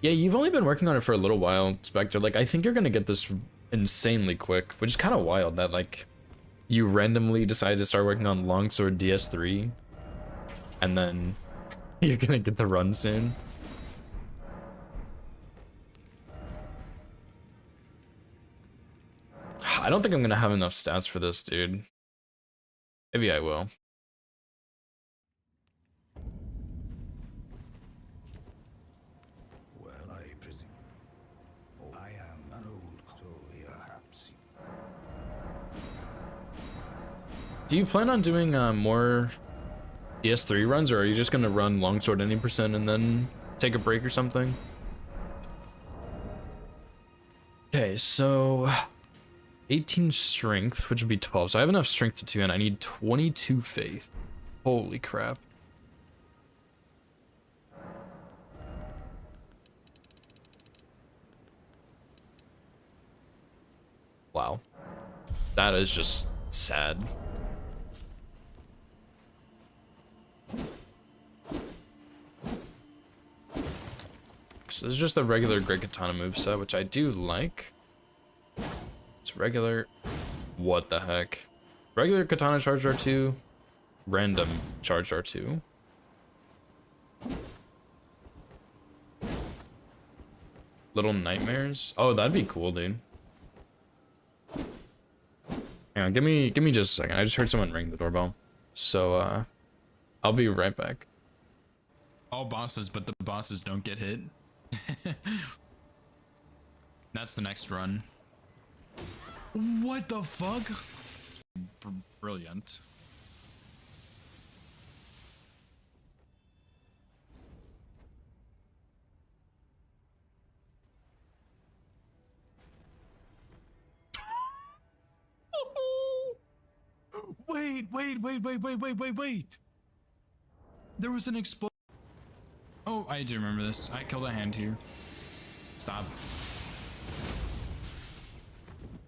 Yeah, you've only been working on it for a little while, Spectre. Like, I think you're gonna get this insanely quick, which is kind of wild that, like, you randomly decided to start working on Longsword DS3, and then You're gonna get the run soon. I don't think I'm gonna have enough stats for this, dude. Maybe I will. Well, I presume. Oh, I am an old so perhaps. Do you plan on doing more PS3 runs, or are you just gonna run longsword any percent and then take a break or something? Okay, so 18 strength, which would be 12. So I have enough strength to 2, and I need 22 faith. Holy crap. Wow. That is just sad. So this is just the regular Great Katana moveset, which I do like. It's regular. What the heck? Regular Katana charged R2, random charged R2. Little Nightmares. Oh, that'd be cool, dude. Hang on, give me just a second. I just heard someone ring the doorbell. So I'll be right back. All bosses, but the bosses don't get hit. That's the next run. What the fuck? Brilliant. Wait. There was an explosion. Oh, I do remember this. I killed a hand here. Stop.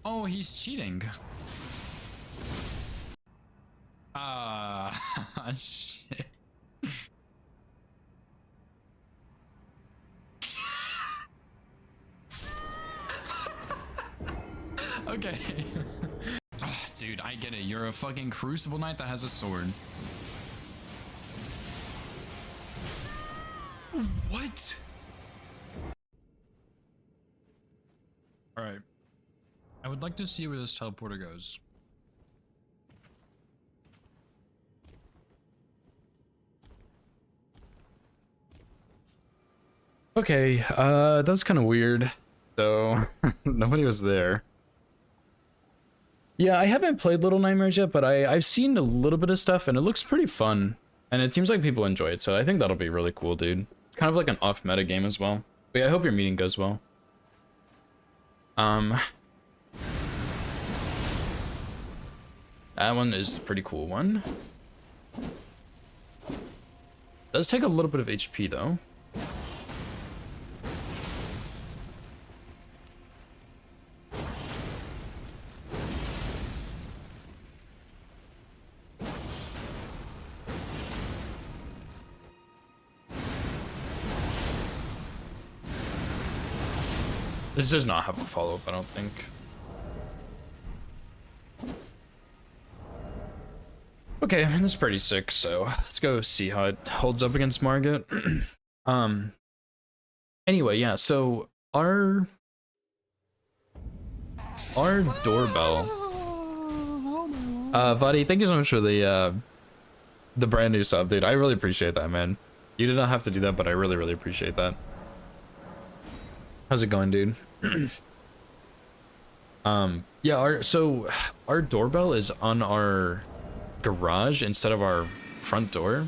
Oh, he's cheating. Ah, shit. Okay. Oh, dude, I get it. You're a fucking Crucible Knight that has a sword. What? Alright. I would like to see where this teleporter goes. Okay, that was kind of weird. So, nobody was there. Yeah, I haven't played Little Nightmares yet, but I've seen a little bit of stuff, and it looks pretty fun. And it seems like people enjoy it, so I think that'll be really cool, dude. It's kind of like an off-meta game as well. But yeah, I hope your meeting goes well. That one is a pretty cool one. Does take a little bit of HP, though. This does not have a follow-up, I don't think. Okay, I mean, this is pretty sick, so let's go see how it holds up against Margit. Anyway, yeah, so our doorbell. Vadi, thank you so much for the brand new sub, dude. I really appreciate that, man. You did not have to do that, but I really, really appreciate that. How's it going, dude? Yeah, our doorbell is on our garage instead of our front door,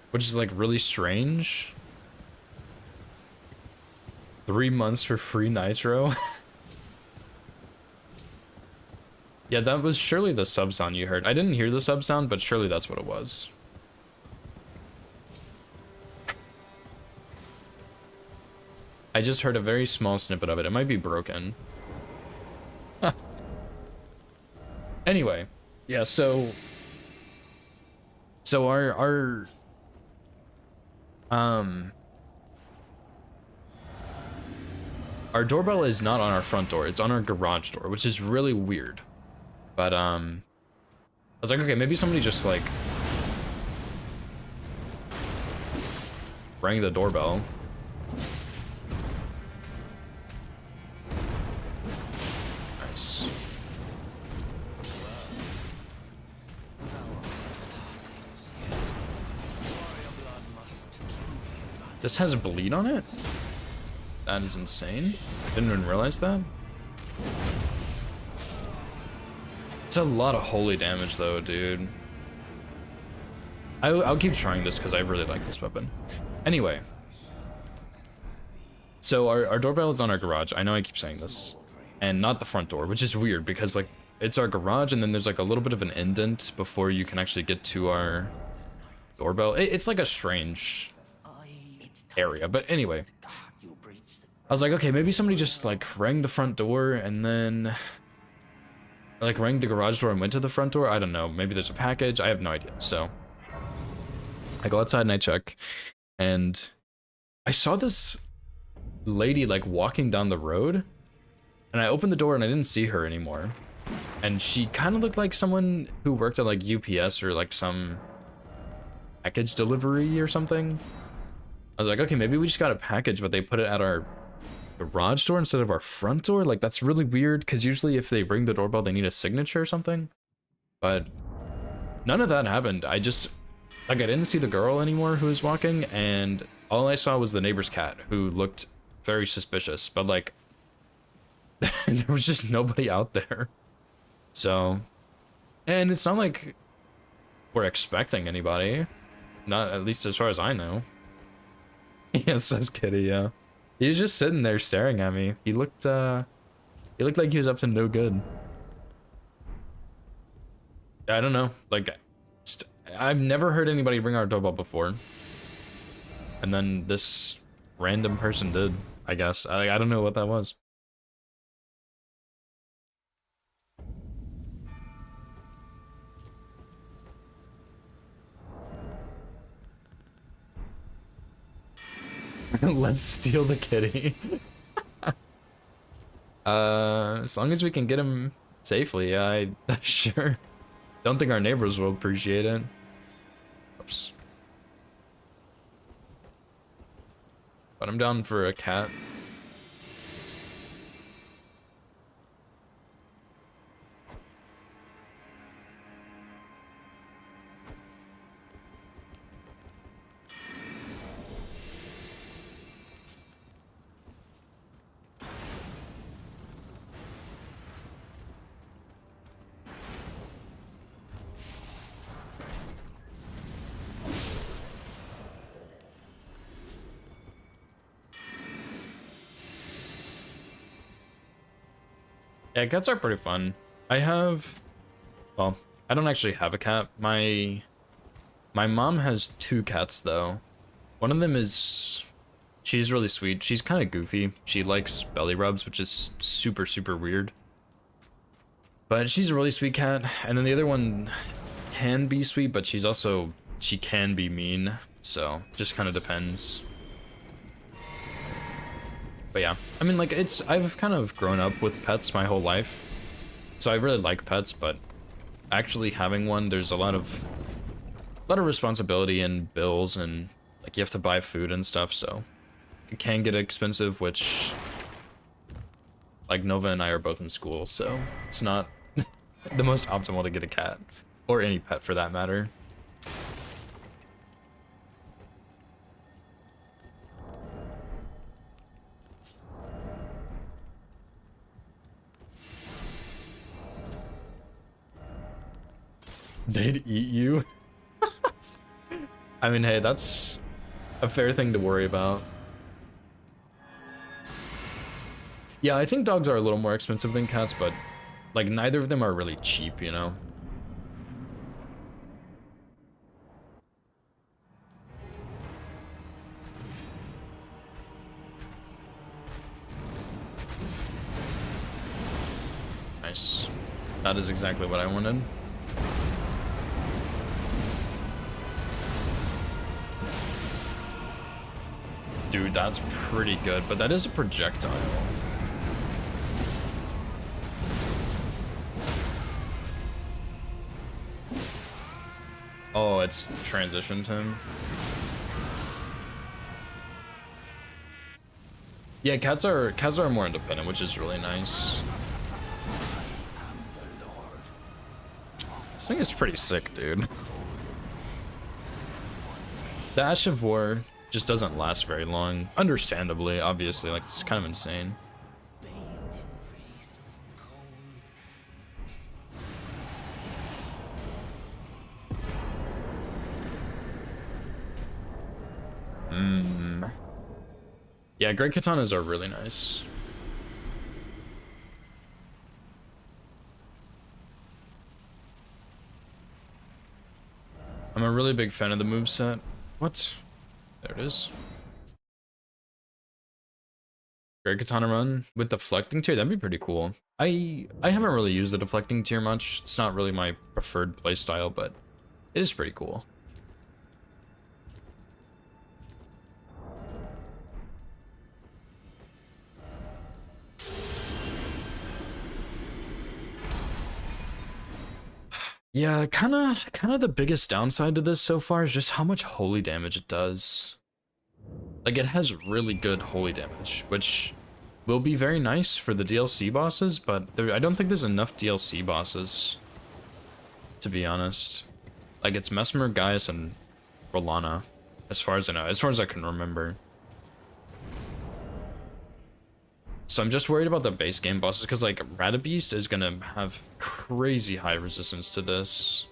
which is like really strange. 3 months for free nitro. Yeah, that was surely the sub sound you heard. I didn't hear the sub sound, but surely that's what it was. I just heard a very small snippet of it. It might be broken. Anyway, yeah, so our doorbell is not on our front door. It's on our garage door, which is really weird. But was like, okay, maybe somebody just like rang the doorbell. Nice. This has bleed on it? That is insane. Didn't even realize that. It's a lot of holy damage though, dude. I'll keep trying this because I really like this weapon. Anyway. So our doorbell is on our garage. I know I keep saying this. And not the front door, which is weird because like it's our garage and then there's like a little bit of an indent before you can actually get to our doorbell. It's like a strange area, but anyway. I was like, okay, maybe somebody just like rang the front door and then like rang the garage door and went to the front door. I don't know. Maybe there's a package. I have no idea. So I go outside and I check and I saw this lady like walking down the road and I opened the door and I didn't see her anymore. And she kind of looked like someone who worked at like UPS or like some package delivery or something. I was like, okay, maybe we just got a package, but they put it at our garage door instead of our front door. Like, that's really weird, because usually if they ring the doorbell, they need a signature or something. But none of that happened. I just, like, I didn't see the girl anymore who was walking, and all I saw was the neighbor's cat, who looked very suspicious, but, like, there was just nobody out there. So, and it's not like we're expecting anybody. Not, at least as far as I know. Yes, says Kitty, yeah. He was just sitting there staring at me. He looked like he was up to no good. I don't know, like, I've never heard anybody ring our doorbell before. And then this random person did, I guess. I don't know what that was. Let's steal the kitty. As long as we can get him safely, yeah, I sure. Don't think our neighbors will appreciate it. Oops. But I'm down for a cat. Yeah, cats are pretty fun. Well, I don't actually have a cat. My mom has 2 cats though. One of them is, she's really sweet. She's kind of goofy. She likes belly rubs, which is super, super weird. But she's a really sweet cat. And then the other one can be sweet, but she can be mean. So just kind of depends. But yeah, I mean, like, I've kind of grown up with pets my whole life, so I really like pets, but actually having one, there's a lot of responsibility and bills, and, like, you have to buy food and stuff, so it can get expensive, which, like, Nova and I are both in school, so it's not the most optimal to get a cat, or any pet for that matter. They'd eat you? I mean, hey, that's a fair thing to worry about. Yeah, I think dogs are a little more expensive than cats, but, like, neither of them are really cheap, you know? Nice. That is exactly what I wanted. Dude, that's pretty good, but that is a projectile. Oh, it's transitioned him. Yeah, cats are more independent, which is really nice. This thing is pretty sick, dude. The Ash of War just doesn't last very long. Understandably, obviously, like it's kind of insane. Yeah, great katanas are really nice. I'm a really big fan of the moveset. What? There it is. Great katana run with deflecting tier, that'd be pretty cool. I haven't really used the deflecting tier much. It's not really my preferred playstyle, but it is pretty cool. Yeah, kind of the biggest downside to this so far is just how much holy damage it does. Like, it has really good holy damage, which will be very nice for the DLC bosses, but I don't think there's enough DLC bosses, to be honest. Like, it's Mesmer, Gaius, and Rolana, as far as I know, as far as I can remember. So I'm just worried about the base game bosses, because, like, Radabeast is gonna have crazy high resistance to this.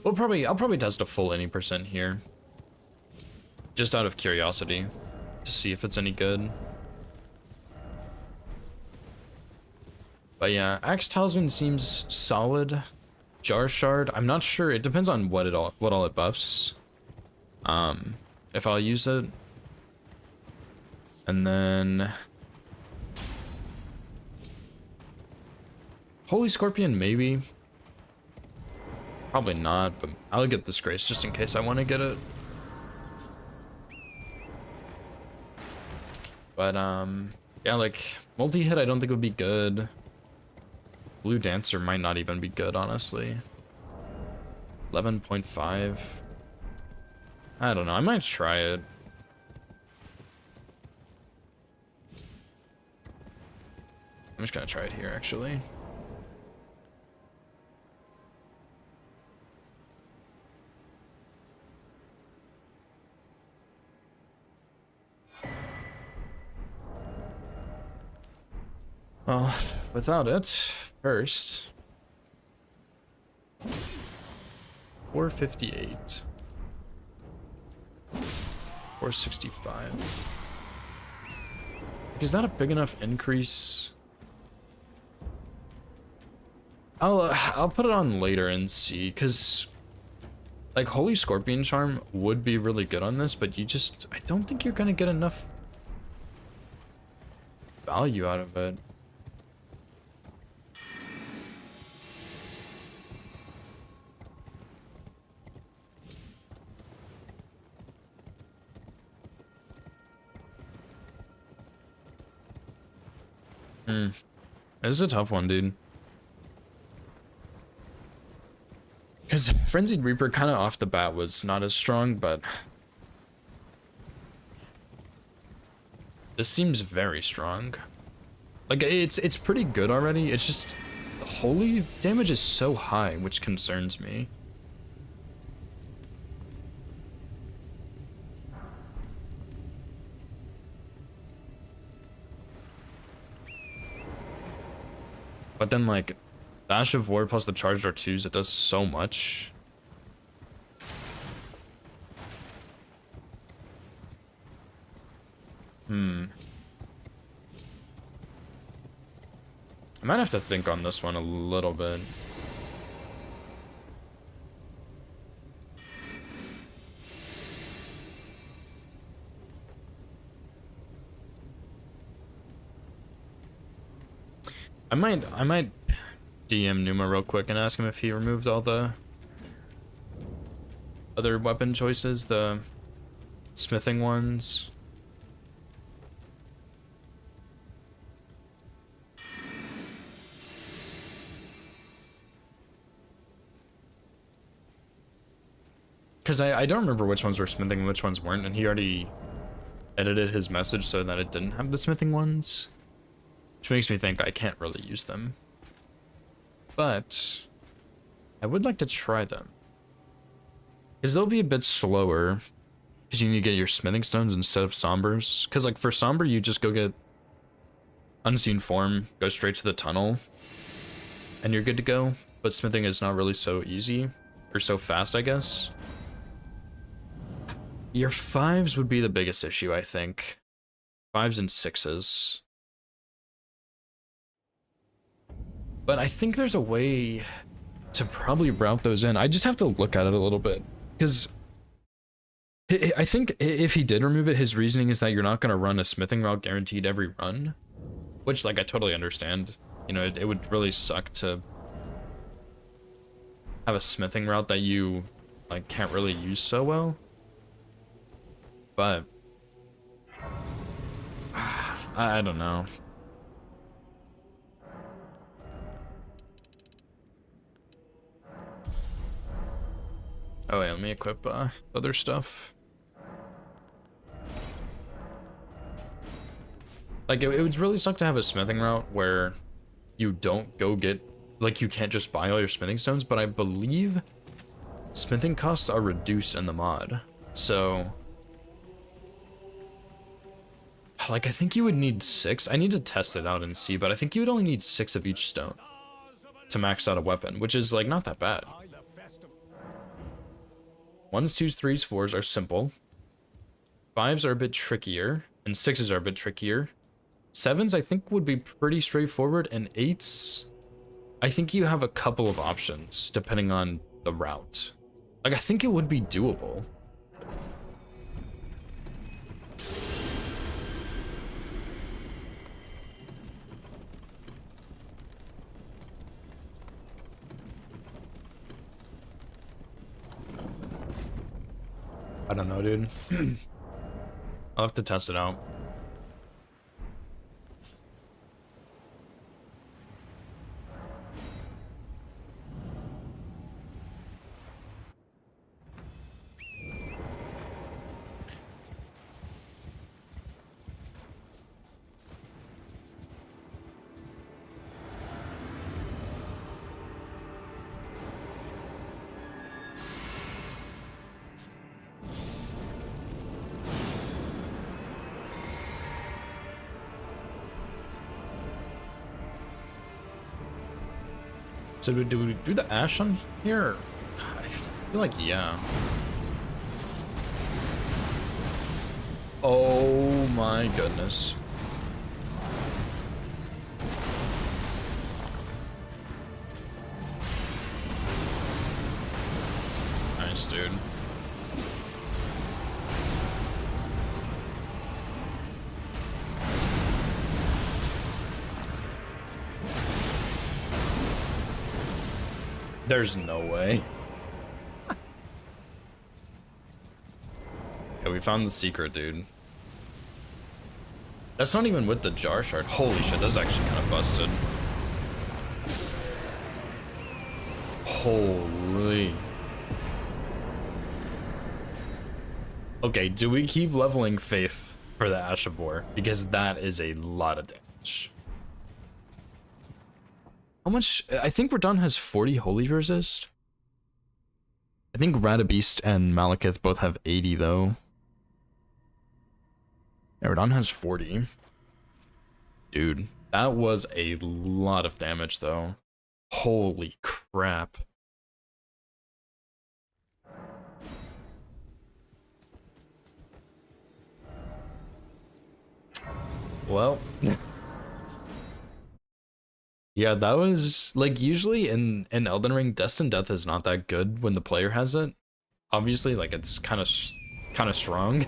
I'll probably test a full any percent here. Just out of curiosity, to see if it's any good. But yeah, Axe Talisman seems solid. Jar Shard, I'm not sure. It depends on what all it buffs. If I'll use it. And then Holy Scorpion, maybe. Probably not, but I'll get this Grace just in case I want to get it. But yeah, like multi-hit I don't think would be good. Blue Dancer might not even be good, honestly. 11.5. I don't know, I might try it. I'm just gonna try it here, actually. Well, without it, first. 458. 465. Is that a big enough increase? I'll put it on later and see, because like Holy Scorpion Charm would be really good on this, but I don't think you're gonna get enough value out of it. This is a tough one, dude. Because Frenzied Reaper kind of off the bat was not as strong, but this seems very strong. Like, it's pretty good already. It's just holy damage is so high, which concerns me. But then, like, the Ash of War plus the Charged R2s, it does so much. I might have to think on this one a little bit. I might DM Numa real quick and ask him if he removed all the other weapon choices, the smithing ones. Because I don't remember which ones were smithing and which ones weren't, and he already edited his message so that it didn't have the smithing ones. Which makes me think I can't really use them. But I would like to try them. Because they'll be a bit slower. Because you need to get your smithing stones instead of sombers. Because like for somber, you just go get unseen form, go straight to the tunnel, and you're good to go. But smithing is not really so easy, or so fast, I guess. Your 5s would be the biggest issue, I think. 5s and 6s. But I think there's a way to probably route those in. I just have to look at it a little bit. Because I think if he did remove it, his reasoning is that you're not going to run a smithing route guaranteed every run. Which, like, I totally understand. You know, it would really suck to have a smithing route that you, like, can't really use so well. But I don't know. Oh wait, let me equip other stuff. Like, it would really suck to have a smithing route where you don't go get, like, you can't just buy all your smithing stones, but I believe smithing costs are reduced in the mod. So, like, I think you would need 6. I need to test it out and see, but I think you would only need 6 of each stone to max out a weapon, which is, like, not that bad. 1s, 2s, 3s, 4s are simple. 5s are a bit trickier, and 6s are a bit trickier. 7s, I think, would be pretty straightforward, and 8s, I think you have a couple of options, depending on the route. Like, I think it would be doable. I don't know, dude. I'll have to test it out. So do we do the ash on here? I feel like, yeah. Oh my goodness. Nice, dude. There's no way. Yeah, we found the secret, dude. That's not even with the jar shard. Holy shit, that's actually kind of busted. Holy. Okay, do we keep leveling Faith for the Ash of War? Because that is a lot of damage. How much? I think Radon has 40 holy resist. I think Radabeast and Malekith both have 80 though. Yeah, Radon has 40. Dude, that was a lot of damage though. Holy crap. Well. Yeah, that was, like, usually in Elden Ring, Destined Death is not that good when the player has it. Obviously, like, it's kind of strong.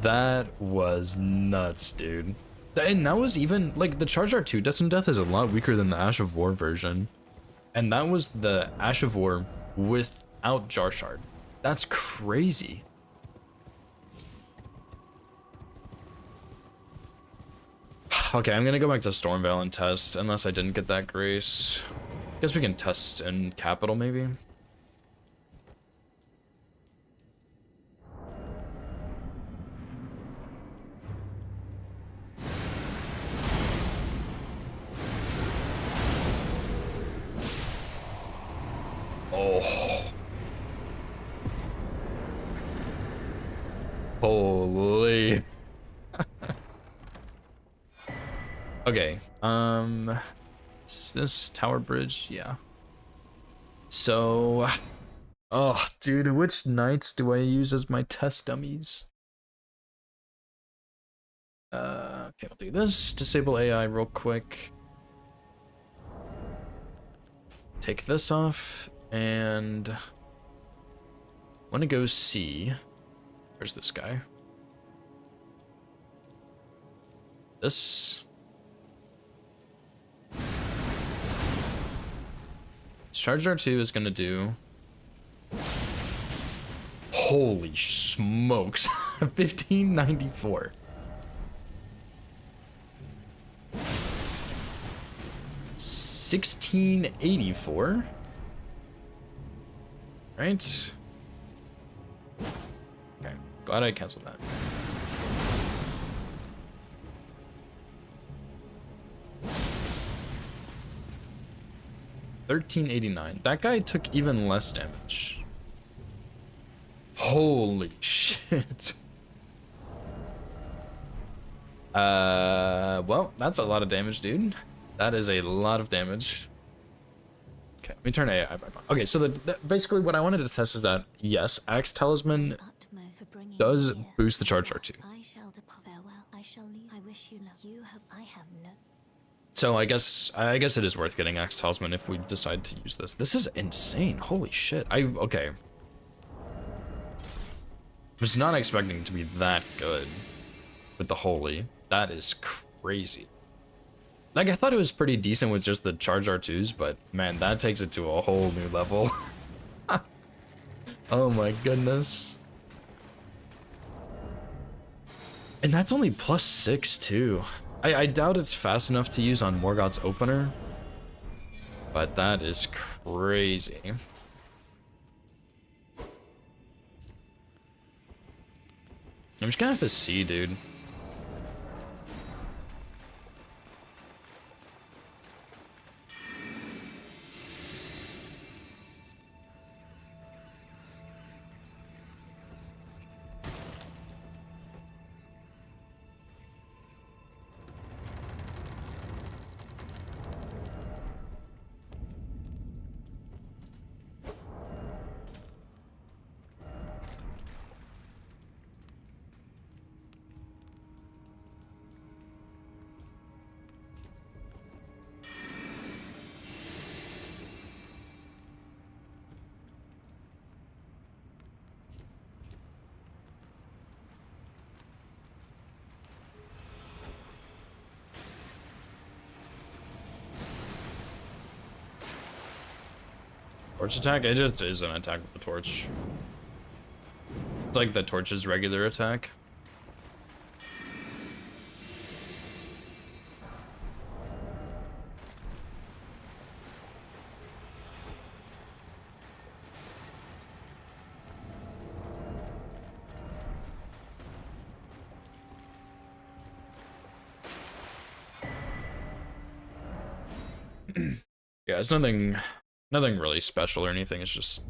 That was nuts, dude. And that was even, like, the Charge R2 Destined Death is a lot weaker than the Ash of War version. And that was the Ash of War without Jar Shard. That's crazy. Okay, I'm gonna go back to Stormvale and test, unless I didn't get that grace. Guess we can test in Capital, maybe? Holy. Okay, is this tower bridge? Yeah. So, oh, dude, which knights do I use as my test dummies? Okay, I'll do this. Disable AI real quick. Take this off, and I want to go C. Where's this guy? This. Charge R2 is gonna do. Holy smokes. 1594. $16.84. Right? Okay, glad I canceled that. $13.89. That guy took even less damage. Holy shit. Well, that's a lot of damage, dude. That is a lot of damage. Okay, let me turn AI back on. Okay, so basically what I wanted to test is that, yes, Axe Talisman does boost the charge R2. So I guess it is worth getting Axe Talisman if we decide to use this. This is insane. Holy shit. Okay. Was not expecting it to be that good with the Holy. That is crazy. Like, I thought it was pretty decent with just the charge R2s, but man, that takes it to a whole new level. Oh my goodness. And that's only +6 too. I doubt it's fast enough to use on Morgoth's opener, but that is crazy. I'm just gonna have to see, dude. Torch attack? It just is an attack with the torch. It's like the torch's regular attack. Yeah, it's nothing really special or anything. It's just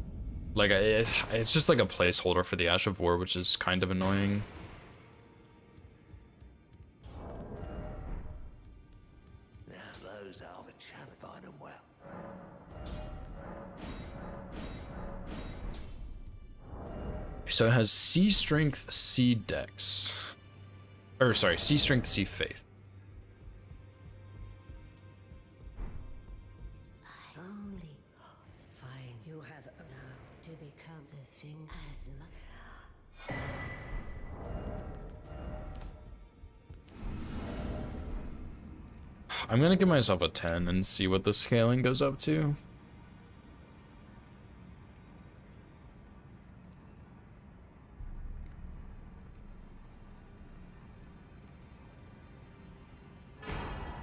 like it's just like a placeholder for the Ash of War, which is kind of annoying. Now those are the channifying them well. So it has C Strength, C Dex. Or sorry, C Strength, C Faith. I'm gonna give myself a 10 and see what the scaling goes up to.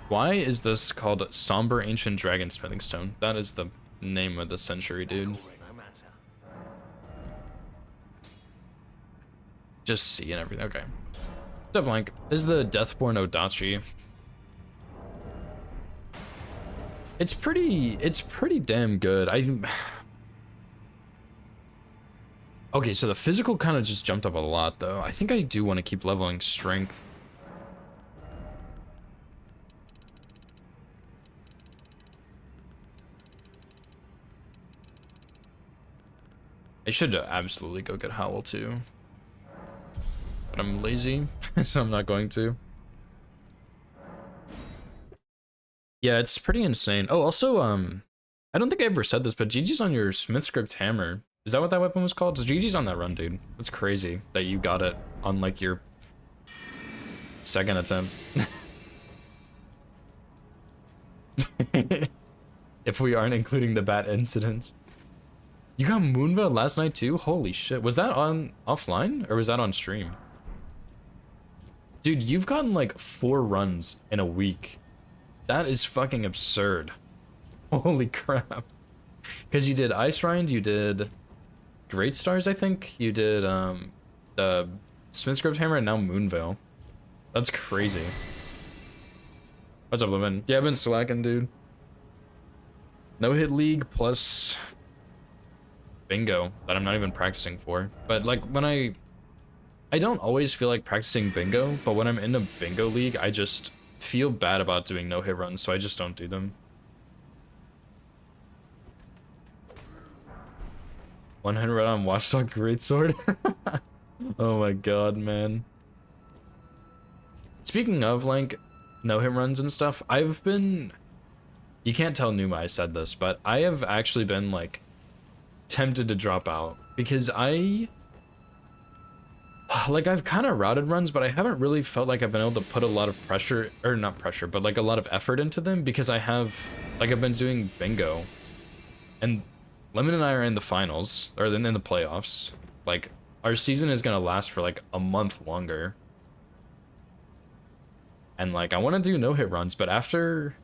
Why is this called Somber Ancient Dragon Smithing Stone? That is the name of the century, dude. Just C and everything. Okay. Step blank. This is the Deathborn Odachi. It's pretty damn good. Okay, so the physical kind of just jumped up a lot, though. I think I do want to keep leveling strength. I should absolutely go get Howl, too. But I'm lazy, so I'm not going to. Yeah, it's pretty insane. Oh, also, I don't think I ever said this, but GG's on your Smith script hammer. Is that what that weapon was called? GG's on that run, dude. That's crazy that you got it on, like, your second attempt. If we aren't including the bat incidents. You got Moonvale last night, too? Holy shit. Was that on offline, or was that on stream? Dude, you've gotten, like, 4 runs in a week. That is fucking absurd. Holy crap. Because you did Ice Rind, you did Great Stars, I think. You did the Smith Script Hammer, and now Moonvale. That's crazy. What's up, Lemon? Yeah, I've been slacking, dude. No hit league plus bingo that I'm not even practicing for. But like when I don't always feel like practicing bingo, but when I'm in a bingo league, I just feel bad about doing no hit runs, so I just don't do them. 100 on Watchdog Greatsword. Oh my god, man. Speaking of like no hit runs and stuff, I've been, you can't tell Numa I said this, but I have actually been like tempted to drop out because I've kind of routed runs, but I haven't really felt like I've been able to put a lot of pressure, or not pressure, but like a lot of effort into them because I've been doing bingo, and Lemon and I are in the finals, or in the playoffs. Like, our season is gonna last for like a month longer. And like, I want to do no hit runs, but after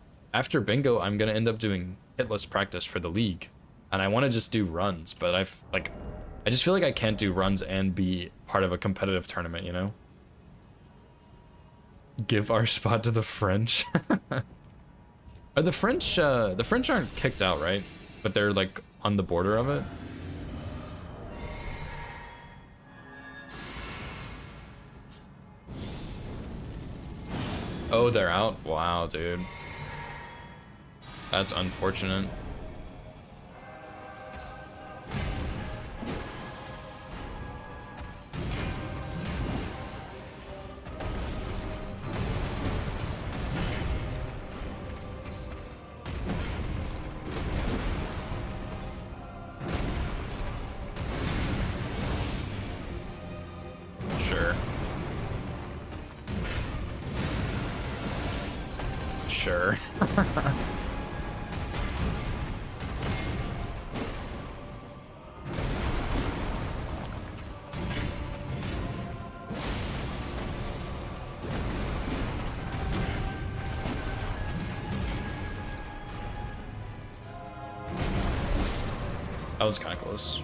bingo, I'm gonna end up doing hitless practice for the league. And I want to just do runs, but I just feel like I can't do runs and be part of a competitive tournament, you know? Give our spot to the French. Are the French aren't kicked out, right? But they're like on the border of it. Oh, they're out? Wow, dude. That's unfortunate. Sure. Sure. That was kind of close.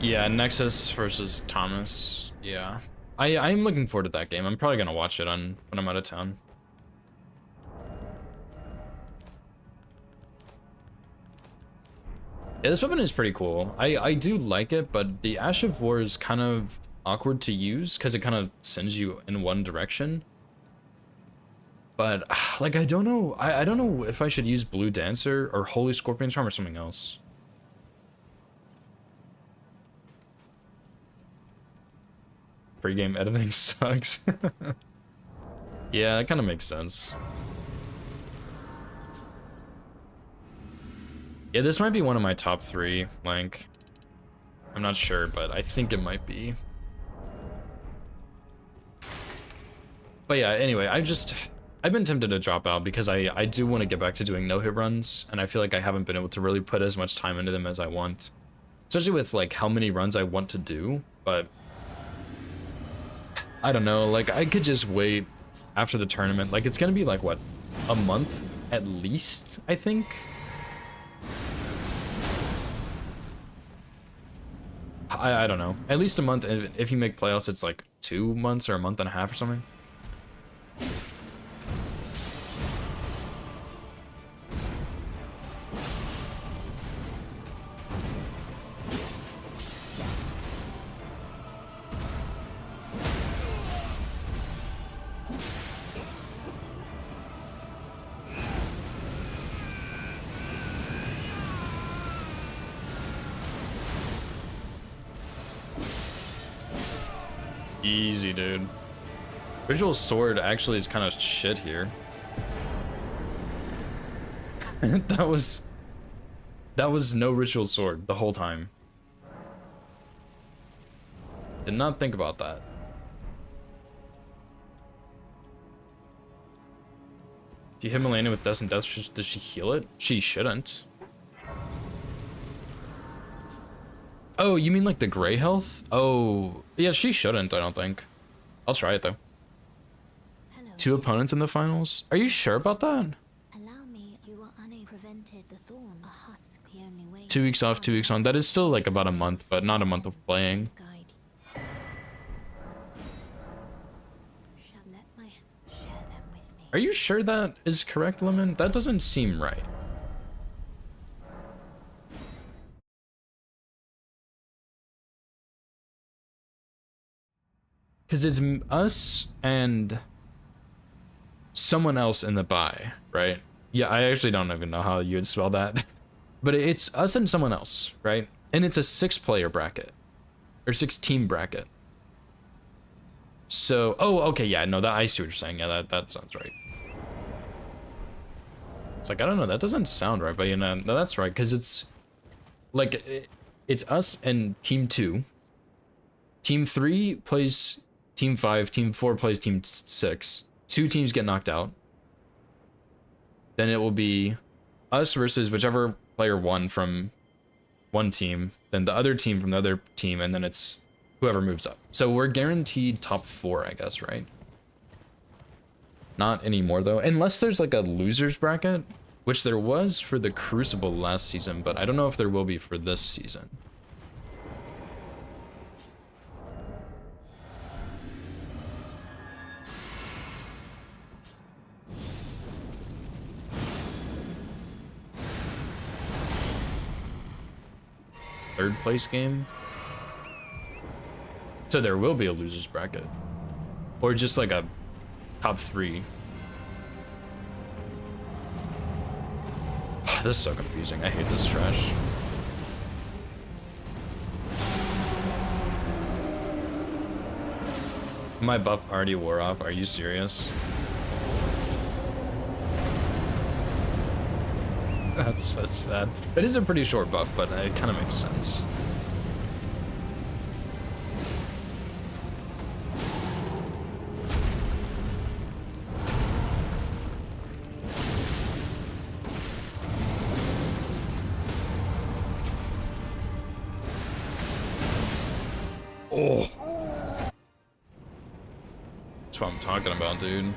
Yeah, Nexus versus Thomas. Yeah. I'm looking forward to that game. I'm probably gonna watch it when I'm out of town. Yeah, this weapon is pretty cool. I do like it, but the Ash of War is kind of awkward to use because it kind of sends you in one direction. But like, I don't know. I don't know if I should use Blue Dancer or Holy Scorpion Charm or something else. Pre-game editing sucks. Yeah, that kind of makes sense. Yeah, this might be one of my top 3, like, I'm not sure, but I think it might be. But yeah, anyway, I've been tempted to drop out because I do want to get back to doing no-hit runs, and I feel like I haven't been able to really put as much time into them as I want. Especially with, like, how many runs I want to do, but I don't know, like, I could just wait after the tournament. Like, it's gonna be, like, what, a month at least, I think? I don't know. At least a month. If you make playoffs, it's, like, 2 months or a month and a half or something. Easy, dude. Ritual sword actually is kind of shit here. that was no ritual sword the whole time. Did not think about that. If you hit Melania with Death and Death, does she heal it? She shouldn't. Oh, you mean like the gray health? Oh, yeah, she shouldn't, I don't think. I'll try it though. Hello. 2 opponents in the finals? Are you sure about that? Allow me. You are unable prevented the thorn. A husk. The only way. 2 weeks off, 2 weeks on. That is still like about a month, but not a month of playing. Guide. Shall let my share them with me. Are you sure that is correct, Lemon? That doesn't seem right. Because it's us and someone else in the buy, right? Yeah, I actually don't even know how you would spell that. But it's us and someone else, right? And it's a 6-player bracket. Or 6-team bracket. So, oh, okay, yeah, no, that I see what you're saying. Yeah, that sounds right. It's like, I don't know, that doesn't sound right, but you know, no, that's right, because it's like, it's us and team 2. Team 3 plays team 5, team 4 plays team 6. 2 teams get knocked out. Then it will be us versus whichever player won from one team, then the other team from the other team, and then it's whoever moves up. So we're guaranteed top 4, I guess, right? Not anymore though, unless there's like a losers bracket, which there was for the Crucible last season, but I don't know if there will be for this season. Third place game. So there will be a losers bracket. Or just like a top 3. This is so confusing. I hate this trash. My buff already wore off. Are you serious? That's so sad. It is a pretty short buff, but it kind of makes sense. Oh. That's what I'm talking about, dude.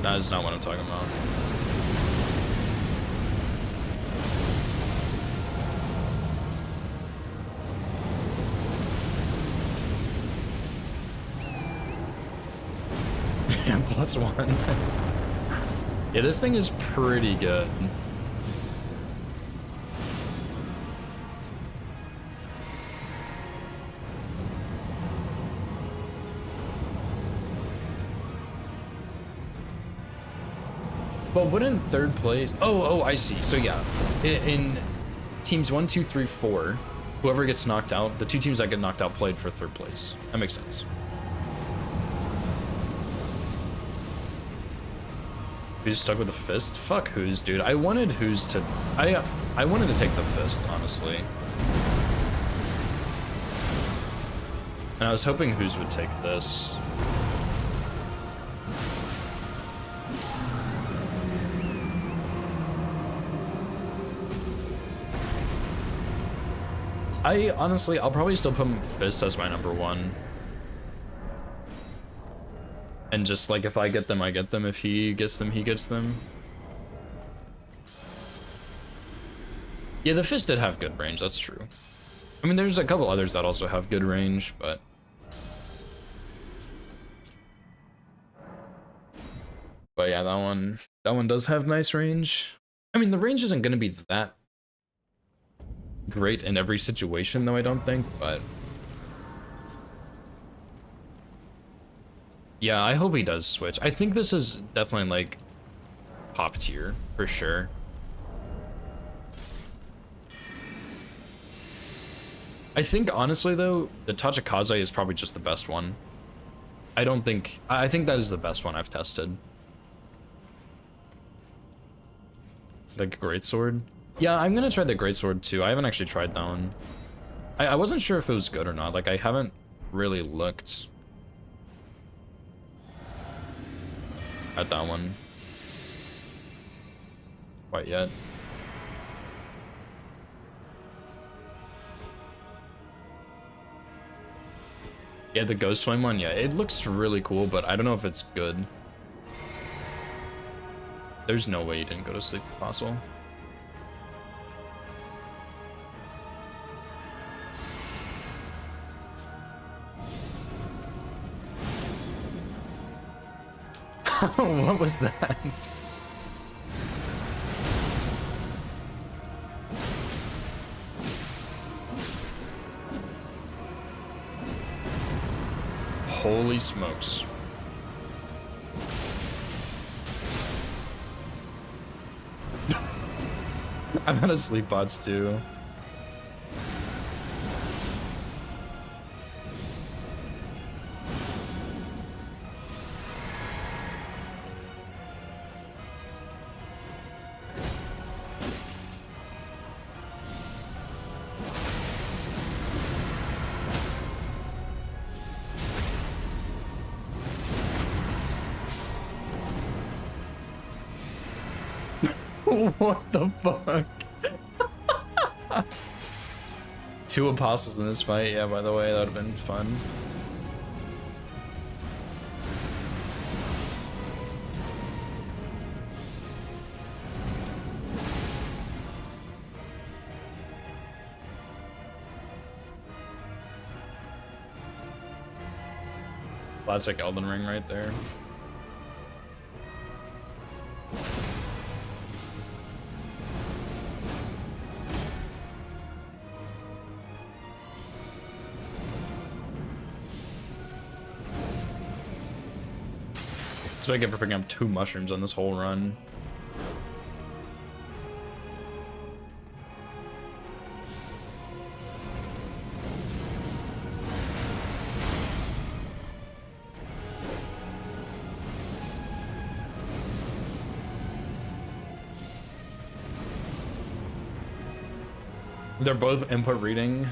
That is not what I'm talking about. Yeah, +1. Yeah, this thing is pretty good. But wouldn't third place? Oh, I see. So yeah, in teams 1, 2, 3, 4, whoever gets knocked out, the 2 teams that get knocked out played for third place. That makes sense. Who's stuck with the fist? Fuck Who's, dude. I wanted Who's to... I wanted to take the fist, honestly. And I was hoping Who's would take this. Honestly, I'll probably still put Fist as my number 1. And just like, if I get them, I get them. If he gets them, he gets them. Yeah, the Fist did have good range, that's true. I mean, there's a couple others that also have good range, but... But yeah, that one does have nice range. I mean, the range isn't gonna be that great in every situation though, I don't think, but yeah, I hope he does switch. I think this is definitely like top tier for sure. I think honestly though, the Tachikaze is probably just the best one. I think that is the best one I've tested. The greatsword? Yeah, I'm gonna try the greatsword too. I haven't actually tried that one. I wasn't sure if it was good or not. Like, I haven't really looked at that one quite yet. Yeah, the ghost flame one, yeah, it looks really cool, but I don't know if it's good. There's no way you didn't go to sleep, Apostle. What was that? Holy smokes. I'm out of sleep bots too. What the fuck? Two apostles in this fight, yeah, by the way, that would have been fun. Classic Elden Ring right there. So I get for picking up 2 mushrooms on this whole run. They're both input reading.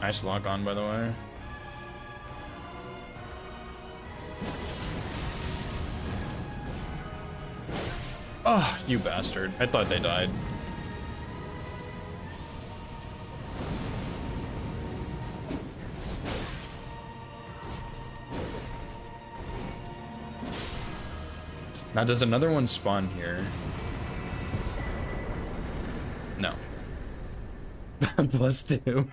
Nice lock on, by the way. Oh, you bastard. I thought they died. Now, does another one spawn here? No. +2.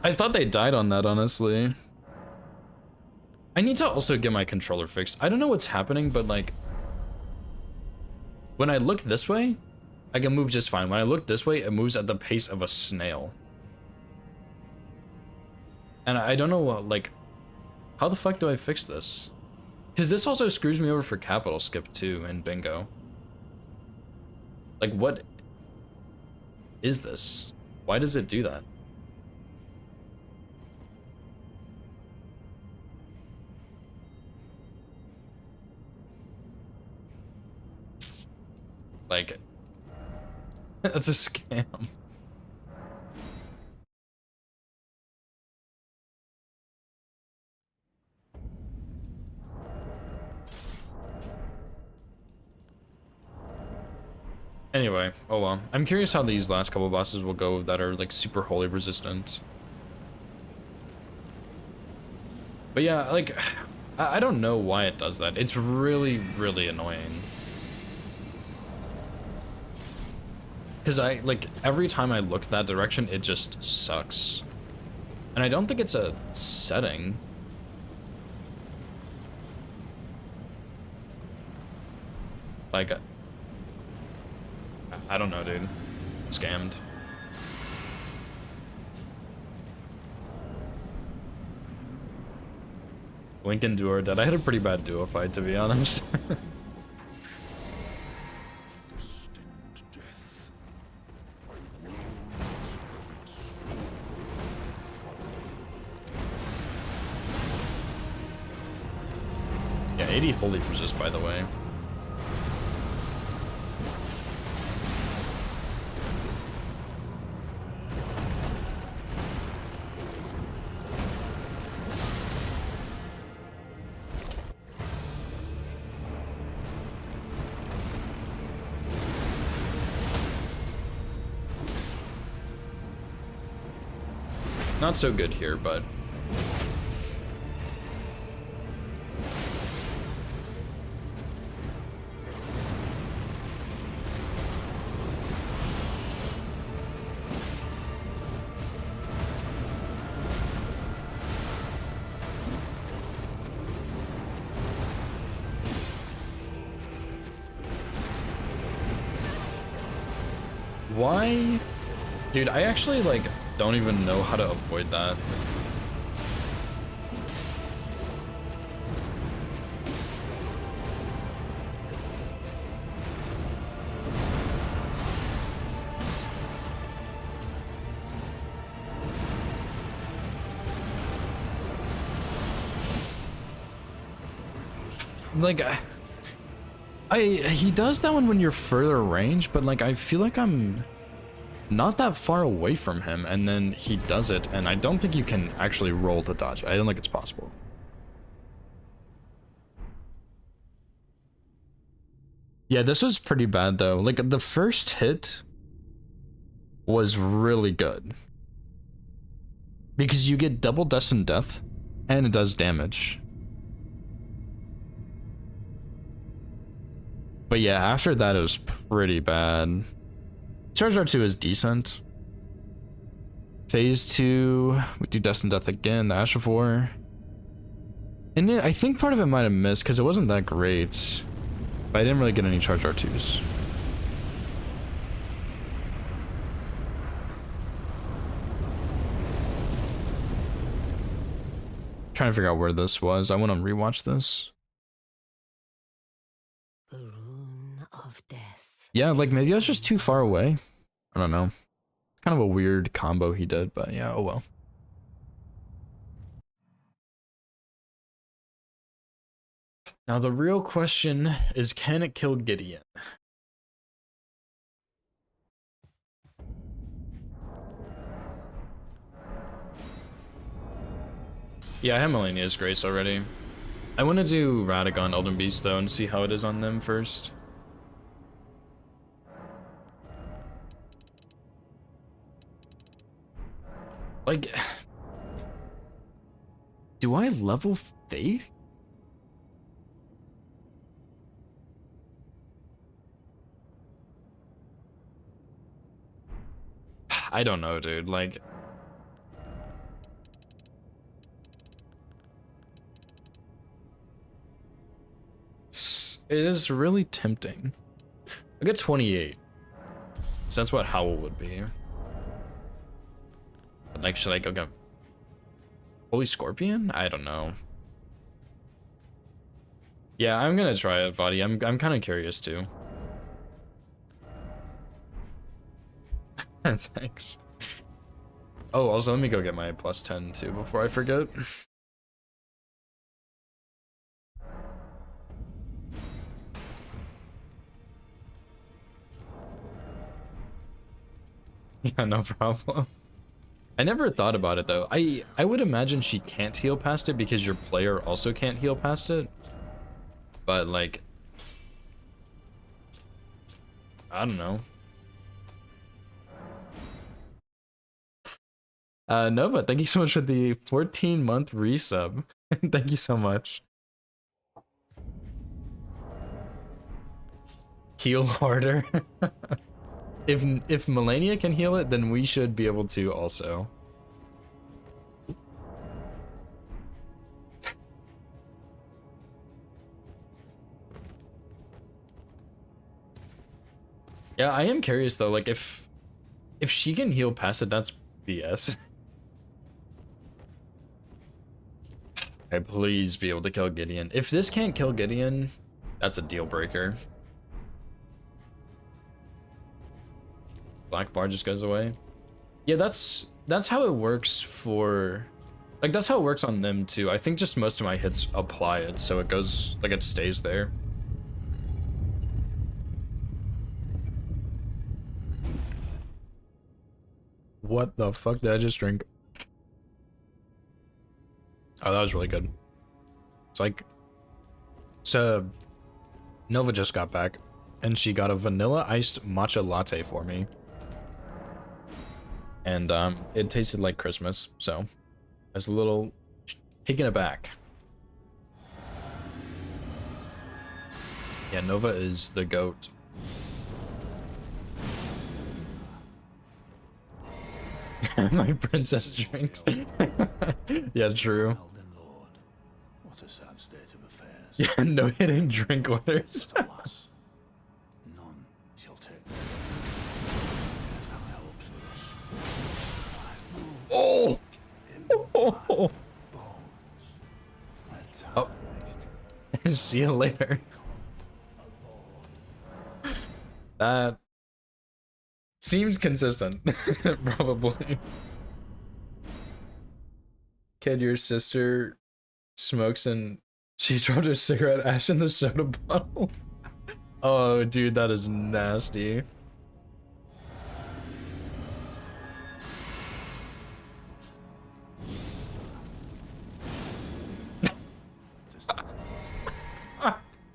I thought they died on that, honestly. I need to also get my controller fixed. I don't know what's happening, but like, when I look this way, I can move just fine. When I look this way, it moves at the pace of a snail. And I don't know, like, how the fuck do I fix this? Because this also screws me over for capital skip too in bingo. Like, what is this? Why does it do that? Like, that's a scam. Anyway, oh well. I'm curious how these last couple bosses will go that are like super holy resistant. But yeah, like, I don't know why it does that. It's really, really annoying. Because like, every time I look that direction, it just sucks. And I don't think it's a setting. Like, I don't know, dude. Scammed. Lincoln duo or dead. I had a pretty bad duo fight, to be honest. Distant death. Yeah, 80 holy resist, by the way. Not so good here, but why? Dude, I actually, like, don't even know how to avoid that. Like, he does that one when you're further range, but like I feel like I'm not that far away from him, and then he does it, and I don't think you can actually roll to dodge. I don't think it's possible. Yeah, this was pretty bad though. Like the first hit was really good because you get double destined death, and it does damage. But yeah, after that it was pretty bad. Charge R2 is decent. Phase 2, we do Destined Death again, the Ash of War. And I think part of it might have missed because it wasn't that great. But I didn't really get any Charge R2s. Trying to figure out where this was. I want to rewatch this. The rune of death. Yeah, like maybe I was just too far away. I don't know. Kind of a weird combo he did, but yeah, oh well. Now the real question is, can it kill Gideon? Yeah, I have Melania's Grace already. I want to do Radagon Elden Beast though and see how it is on them first. Like, do I level Faith? I don't know, dude. Like, it is really tempting. I get 28. So that's what Howl would be. But like, should I go get Holy Scorpion? I don't know. Yeah, I'm gonna try it, buddy. I'm kind of curious too. Thanks. Oh, also let me go get my plus 10 too before I forget. Yeah, no problem. I never thought about it though. I would imagine she can't heal past it because your player also can't heal past it. But like, I don't know. Nova, thank you so much for the 14-month resub. Thank you so much. Heal harder. If Melania can heal it, then we should be able to also. Yeah, I am curious though, like if she can heal past it, that's BS. Okay, please be able to kill Gideon. If this can't kill Gideon, that's a deal breaker. Black bar just goes away. Yeah, that's how it works for, like, that's how it works on them too. I think just most of my hits apply it, so it goes, like, it stays there. What the fuck did I just drink? Oh, that was really good. It's like, so Nova just got back and she got a vanilla iced matcha latte for me. And it tasted like Christmas, so I was a little taken aback. Yeah, Nova is the GOAT. My princess drinks. Yeah, true. Elden Lord. What a sad state of affairs. Yeah, no hitting drink orders. But alas, none shall take them. As thou helps us. Oh! Oh! Bones. Let's Oh. See you later. That seems consistent. Probably. Kid, your sister smokes and she dropped her cigarette ash in the soda bottle. Oh, dude, that is nasty.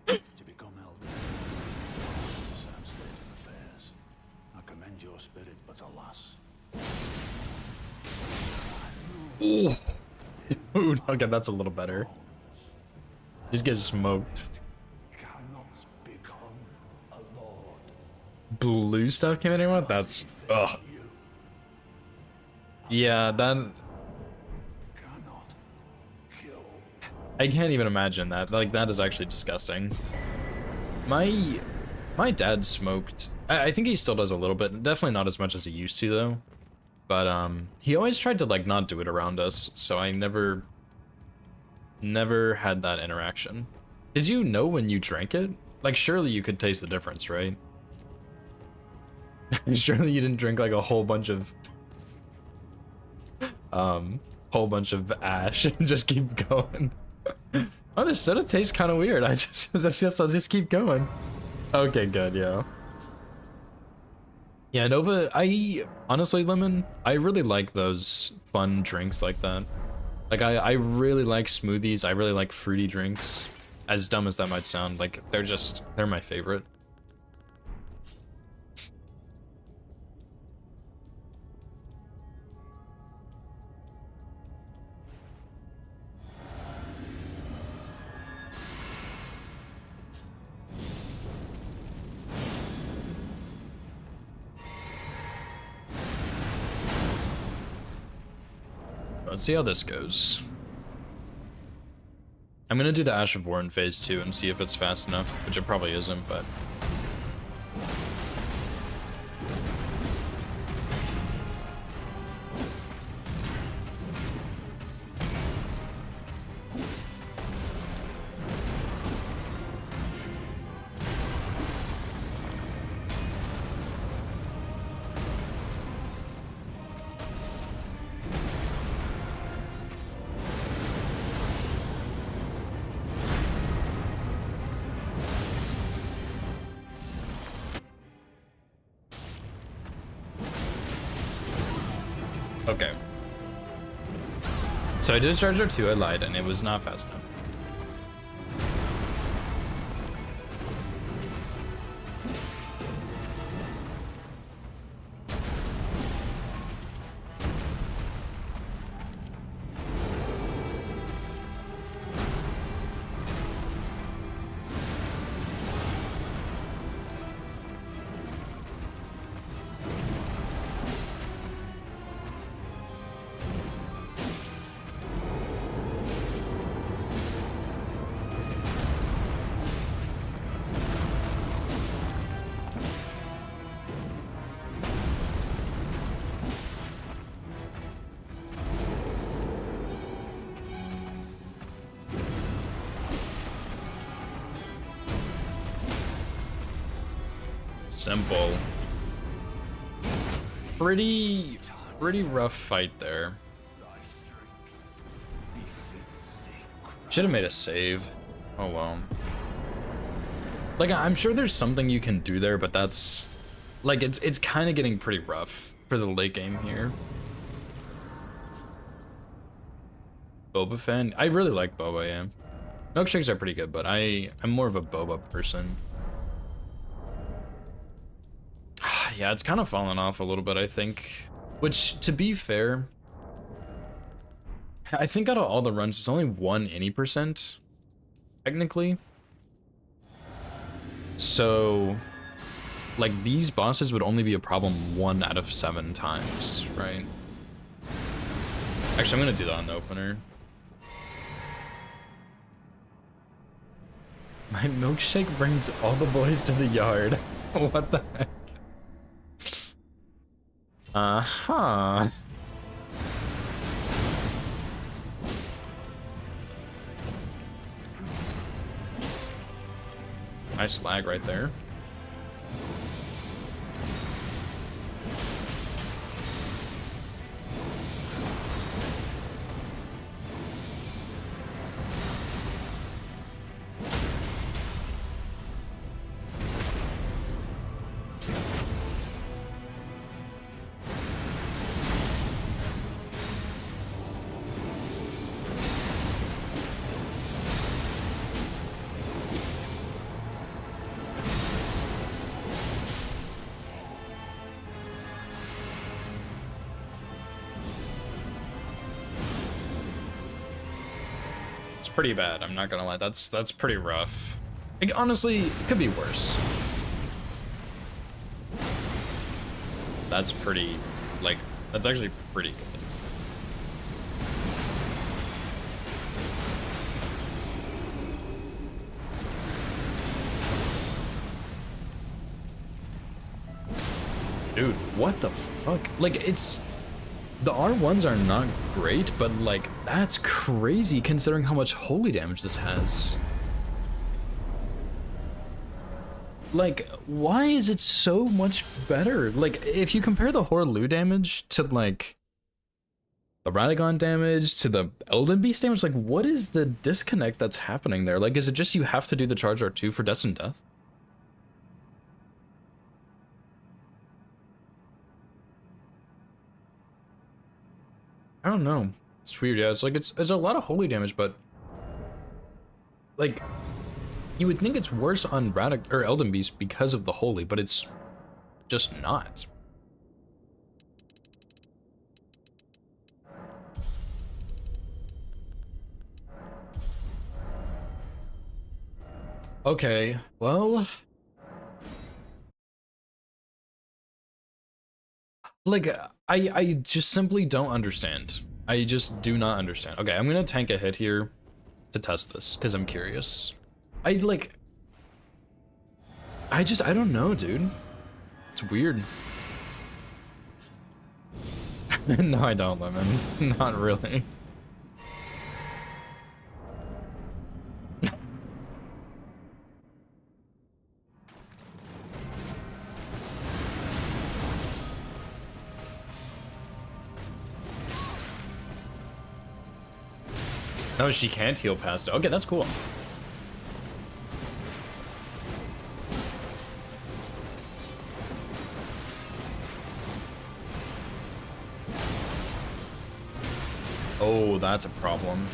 To become elder. It's a sad state of affairs. I commend your spirit, but alas. Ooh. Dude, okay, that's a little better. Just get smoked. Cannot become a lord. Blue stuff came in anyone? That's ugh. You Yeah, that cannot kill. I can't even imagine that. Like, that is actually disgusting. My dad smoked. I think he still does a little bit. Definitely not as much as he used to though. But he always tried to like not do it around us, so I never had that interaction. Did you know when you drank it? Like, surely you could taste the difference, right? Surely you didn't drink like a whole bunch of ash and just keep going. Oh, this soda tastes kind of weird. I guess I'll just keep going. Okay, good, yeah. Yeah, Nova, I honestly, Lemon, I really like those fun drinks like that. Like, I really like smoothies. I really like fruity drinks. As dumb as that might sound, like, they're my favorite. Let's see how this goes. I'm gonna do the Ash of War in phase 2 and see if it's fast enough, which it probably isn't, but... Okay. So I did Charger 2, I lied, and it was not fast enough. Simple. Pretty rough fight there. Should have made a save. Oh well. Like, I'm sure there's something you can do there, but that's like it's kind of getting pretty rough for the late game here. Boba fan? I really like boba, yeah. Milkshakes are pretty good, but I'm more of a boba person. Yeah, it's kind of fallen off a little bit, I think. Which, to be fair, I think out of all the runs, it's only one any percent, technically. So, like, these bosses would only be a problem 1 out of 7 times, right? Actually, I'm gonna do that on the opener. My milkshake brings all the boys to the yard. What the heck? Uh-huh. Nice lag right there. Pretty bad, I'm not gonna lie. That's pretty rough. Like, honestly, it could be worse. That's pretty, like, that's actually pretty good. Dude, what the fuck? Like, it's... The R1s are not great, but like, that's crazy considering how much holy damage this has. Like, why is it so much better? Like, if you compare the Horlu damage to like the Radagon damage to the Elden Beast damage, like, what is the disconnect that's happening there? Like, is it just you have to do the Charge R2 for Death and Death? I don't know. It's weird, yeah. It's like it's a lot of holy damage, but like you would think it's worse on Radic or Elden Beast because of the holy, but it's just not. Okay, well, like, I just simply don't understand. I just do not understand. Okay, I'm gonna tank a hit here to test this, because I'm curious. I don't know, dude. It's weird. No, I don't, Lemon. Not really. No, she can't heal past it. Okay, that's cool. Oh, that's a problem.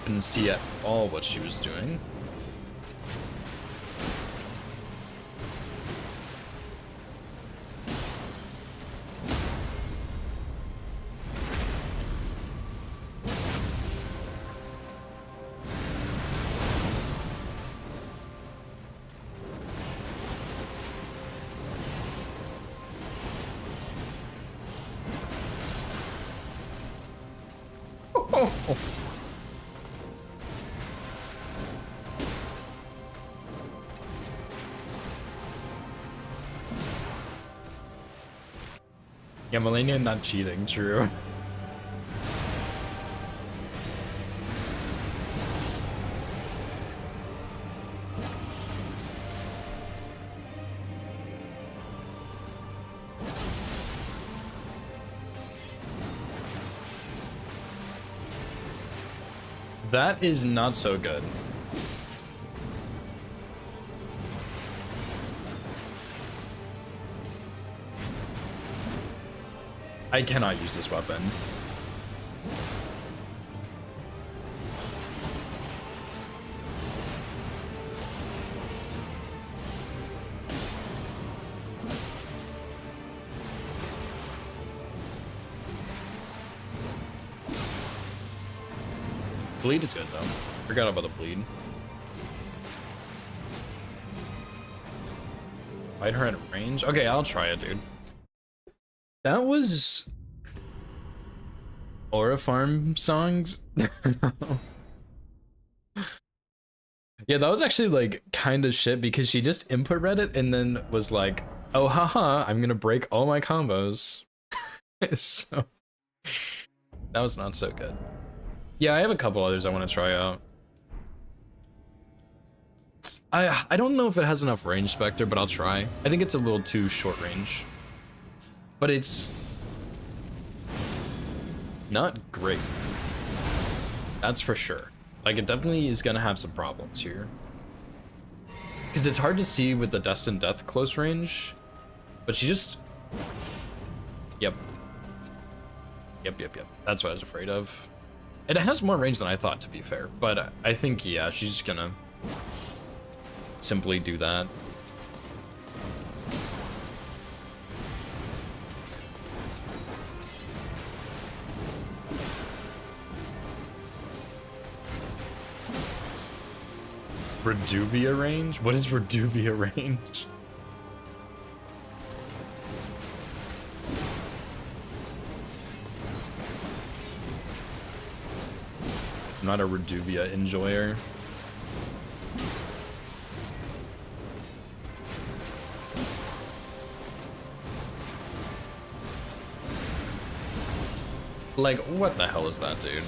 Couldn't see at all what she was doing. Yeah, Melania not cheating, true. That is not so good. I cannot use this weapon. Bleed is good though. Forgot about the bleed. Fight her at range? Okay, I'll try it, dude. That was Aura Farm songs. Yeah, that was actually like kind of shit because she just input read it and then was like, oh haha, I'm gonna break all my combos. So that was not so good. Yeah, I have a couple others I want to try out. I don't know if it has enough range Spectre, but I'll try. I think it's a little too short range. But it's not great. That's for sure. Like, it definitely is gonna have some problems here. Because it's hard to see with the Destined Death close range. But she just... Yep. Yep. That's what I was afraid of. And it has more range than I thought, to be fair. But I think, yeah, she's just gonna simply do that. Reduvia range? What is Reduvia range? I'm not a Reduvia enjoyer. Like, what the hell is that, dude?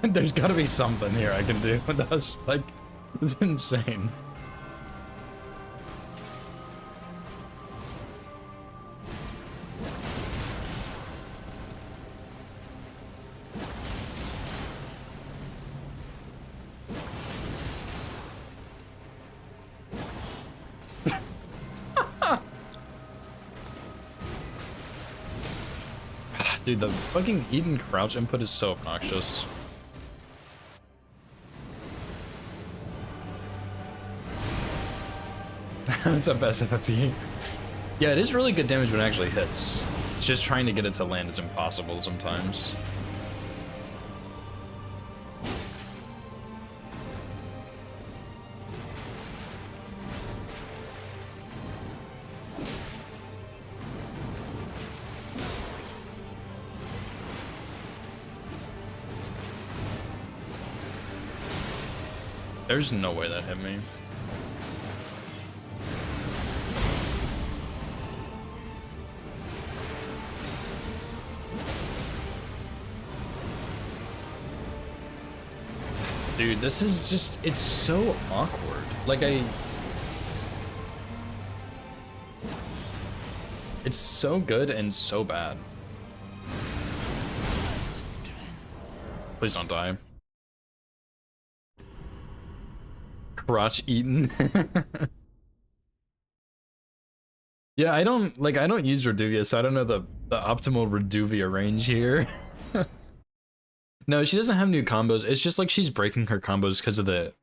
There's gotta be something here I can do. That's like, it's insane. Dude, the fucking Eden crouch input is so obnoxious. That's a best FFP. Yeah, it is really good damage when it actually hits. It's just trying to get it to land is impossible sometimes. There's no way that hit me. Dude, this is just, it's so awkward. Like, it's so good and so bad. Please don't die. Crotch eaten. Yeah, I don't use Reduvia, so I don't know the optimal Reduvia range here. No, she doesn't have new combos. It's just like she's breaking her combos because of the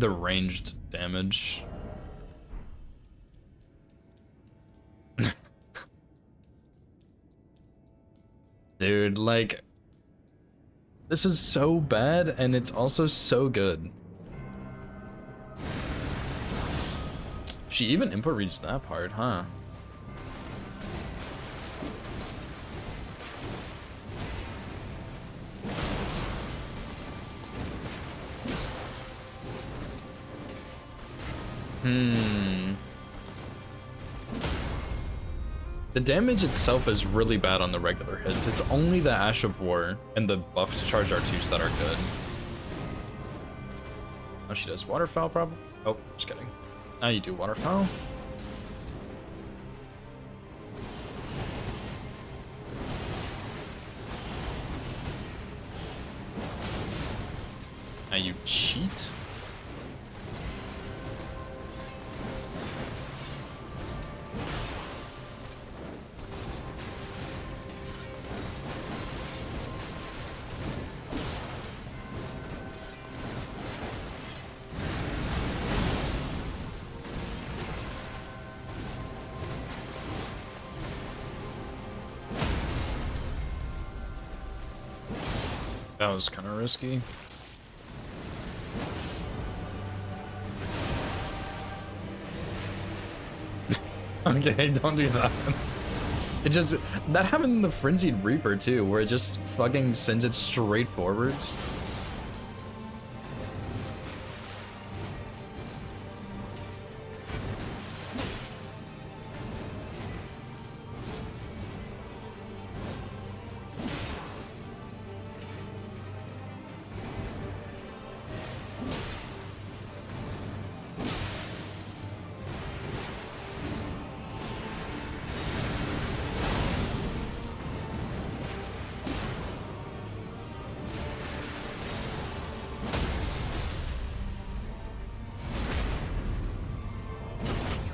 ranged damage. Dude, like, this is so bad and it's also so good. She even input reads that part, huh? Hmm. The damage itself is really bad on the regular hits. It's only the Ash of War and the buffed charged R2s that are good. Oh, she does Waterfowl, probably? Oh, just kidding. Now you do Waterfowl. Now you cheat. That was kind of risky. Okay, don't do that. It just, that happened in the Frenzied Reaper too, where it just fucking sends it straight forwards.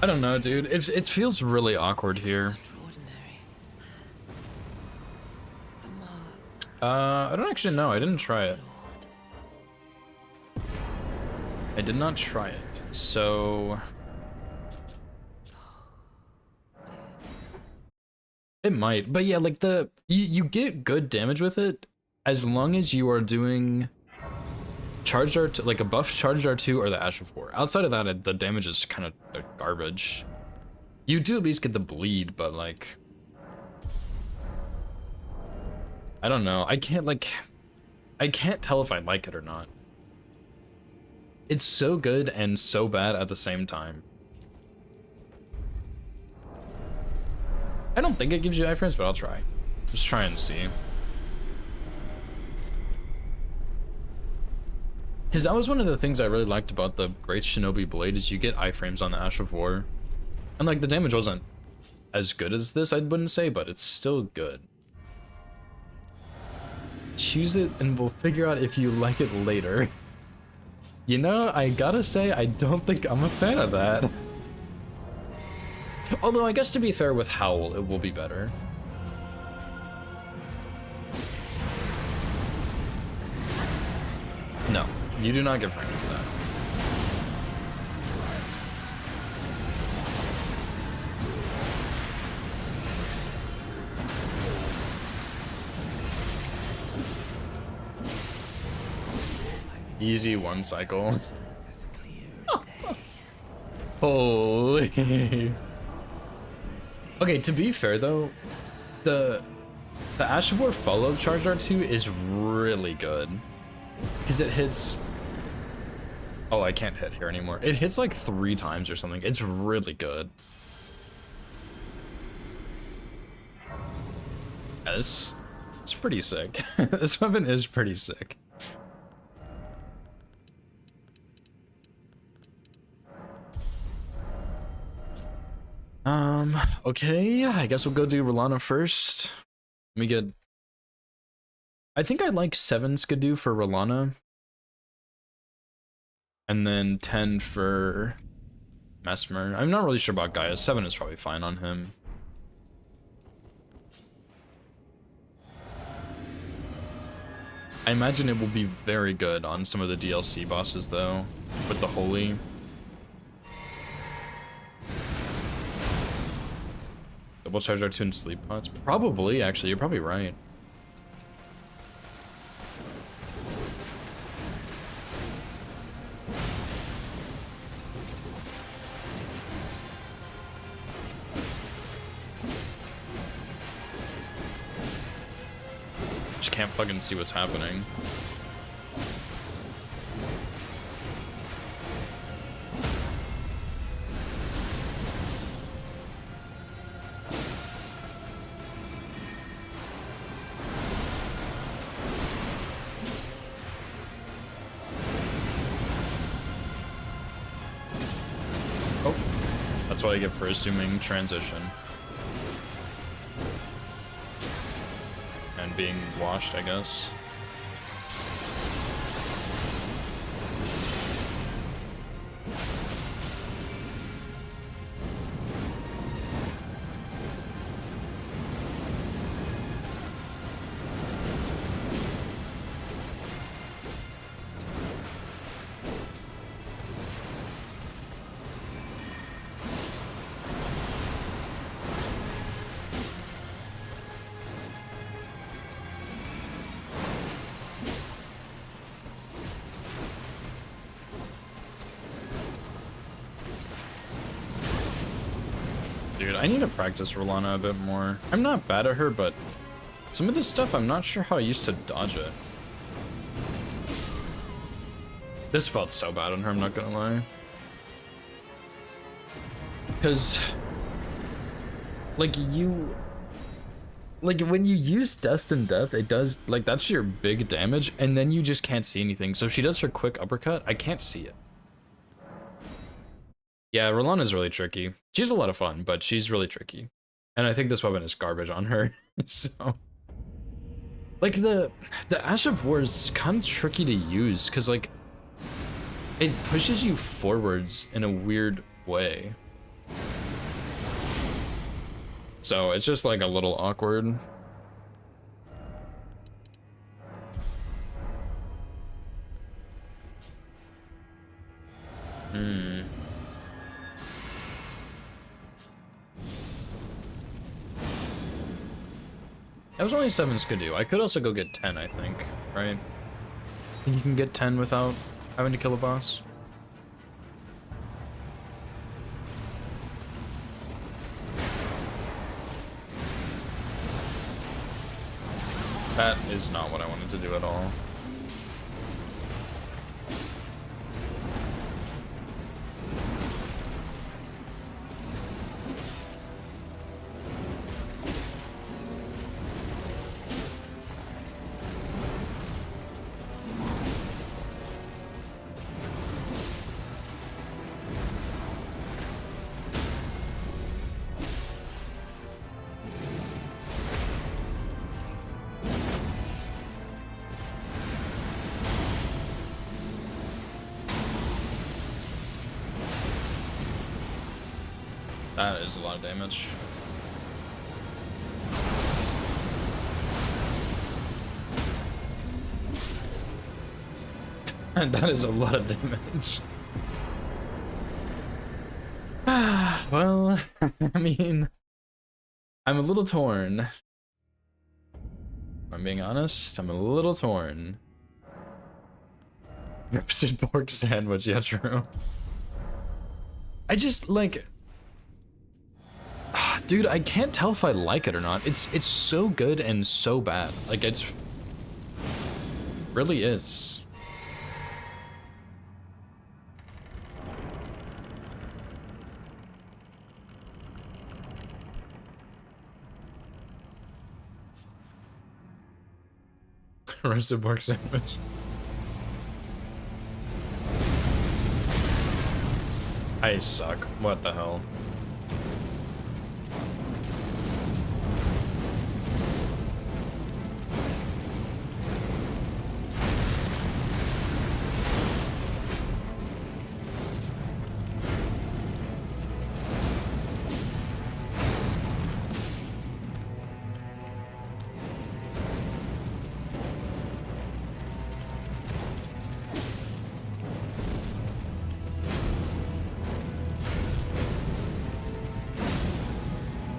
I don't know, dude. It feels really awkward here. I don't actually know. I didn't try it. I did not try it. So it might. But yeah, like you get good damage with it as long as you are doing charged R2, like a buff charged R2 or the Ash of War. Outside of that, the damage is kind of garbage. You do at least get the bleed, but like, I don't know. I can't tell if I like it or not. It's so good and so bad at the same time. I don't think it gives you iframes, but I'll try. Just try and see. Because that was one of the things I really liked about the Great Shinobi Blade is you get iframes on the Ash of War. And like the damage wasn't as good as this, I wouldn't say, but it's still good. Choose it and we'll figure out if you like it later. You know, I gotta say, I don't think I'm a fan of that. Although I guess to be fair with Howl, it will be better. No. You do not get framed for that. Easy one cycle. Holy. Okay, to be fair though, the Ash of War follow charge R2 is really good. Because it hits... Oh, I can't hit here anymore. It hits like 3 times or something. It's really good. Yeah, it's pretty sick. This weapon is pretty sick. Okay, I guess we'll go do Rolana first. Let me get... I think I like 7 Skidoo for Rolana. And then 10 for Mesmer. I'm not really sure about Gaia. 7 is probably fine on him. I imagine it will be very good on some of the DLC bosses though, with the Holy. Double charge R2 and sleep pots? Probably, actually, you're probably right. Just can't fucking see what's happening. That's what I get for assuming transition. And being washed, I guess. Dude, I need to practice Rolana a bit more. I'm not bad at her, but some of this stuff, I'm not sure how I used to dodge it. This felt so bad on her, I'm not gonna lie. Because, like, when you use Dust and Death, it does, like, that's your big damage, and then you just can't see anything. So if she does her quick uppercut, I can't see it. Yeah, Rolana's really tricky. She's a lot of fun, but she's really tricky. And I think this weapon is garbage on her, so... Like, the Ash of War is kind of tricky to use, because, like, it pushes you forwards in a weird way. So, it's just, like, a little awkward. That was only 7 Skidoo. I could also go get 10, I think, right? I think you can get 10 without having to kill a boss. That is not what I wanted to do at all. That is a lot of damage. And that is a lot of damage. Well, I mean, I'm a little torn. If I'm being honest, I'm a little torn. Roasted pork sandwich, yeah, true. I just, like... Dude, I can't tell if I like it or not. It's so good and so bad. Like, it's... really is. Roasted pork sandwich. I suck. What the hell?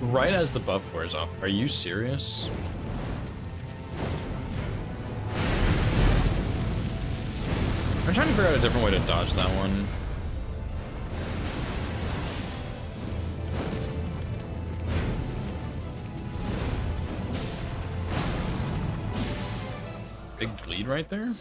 Right as the buff wears off. Are you serious? I'm trying to figure out a different way to dodge that one. Big bleed right there?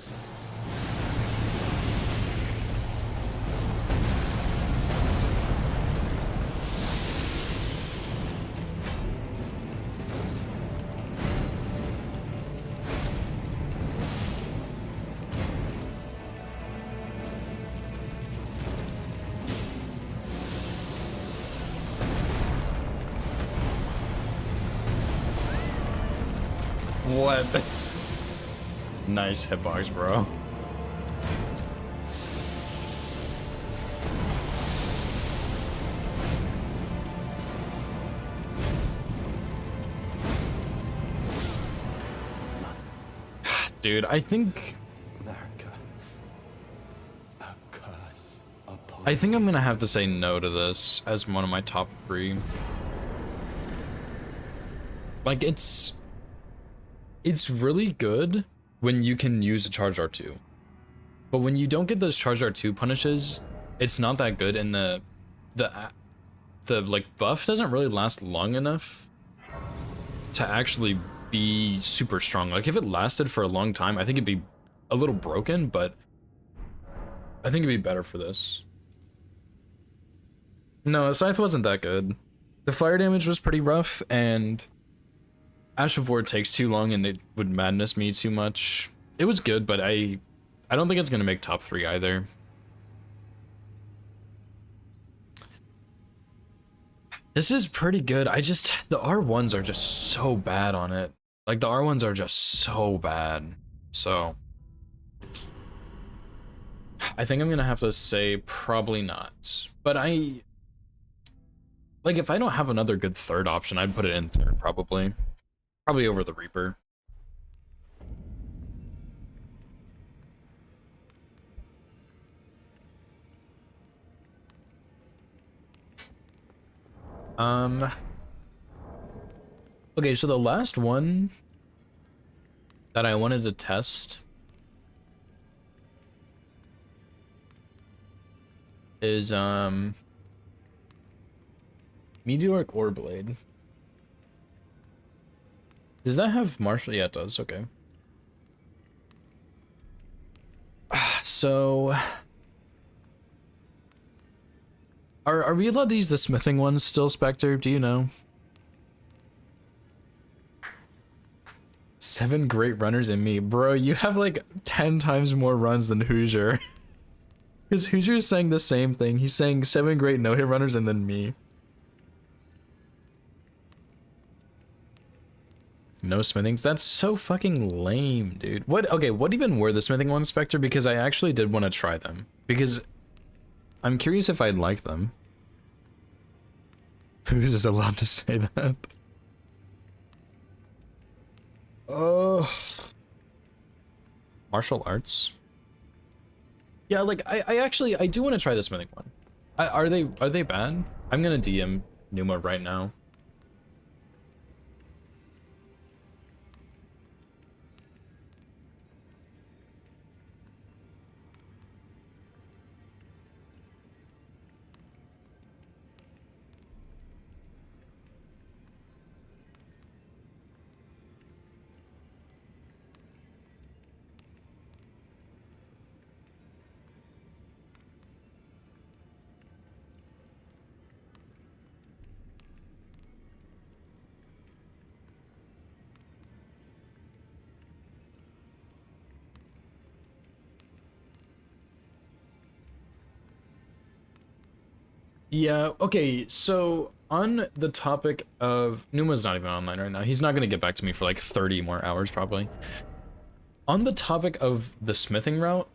What? Nice hitbox, bro. Dude, I think I'm gonna have to say no to this as one of my top 3. Like, it's really good when you can use a charge R2. But when you don't get those charge R2 punishes, it's not that good, and the like buff doesn't really last long enough to actually be super strong. Like, if it lasted for a long time, I think it'd be a little broken, but I think it'd be better for this. No, Scythe wasn't that good. The fire damage was pretty rough, and Ash of War takes too long, and it would madness me too much. It was good, but I don't think it's gonna make top 3 either. This is pretty good. The R1s are just so bad on it. Like, the R1s are just so bad. So I think I'm gonna have to say probably not. But like, if I don't have another good third option, I'd put it in third, probably. Probably over the Reaper. Okay, so the last one that I wanted to test is Meteoric Ore Blade. Does that have martial? Yeah, it does. Okay. So are we allowed to use the smithing ones still, Spectre? Do you know? 7 great runners in me. Bro, you have like 10 times more runs than Hoosier. Because Hoosier is saying the same thing. He's saying 7 great no-hit runners and then me. No smithings? That's so fucking lame, dude. Okay, what even were the smithing ones, Spectre? Because I actually did want to try them. Because I'm curious if I'd like them. Who's just allowed to say that? Oh. Martial arts? Yeah, like, I do want to try the smithing one. Are they bad? I'm gonna DM Numa right now. Yeah, okay, so on the topic of... Numa's not even online right now. He's not gonna get back to me for like 30 more hours, probably. On the topic of the smithing route,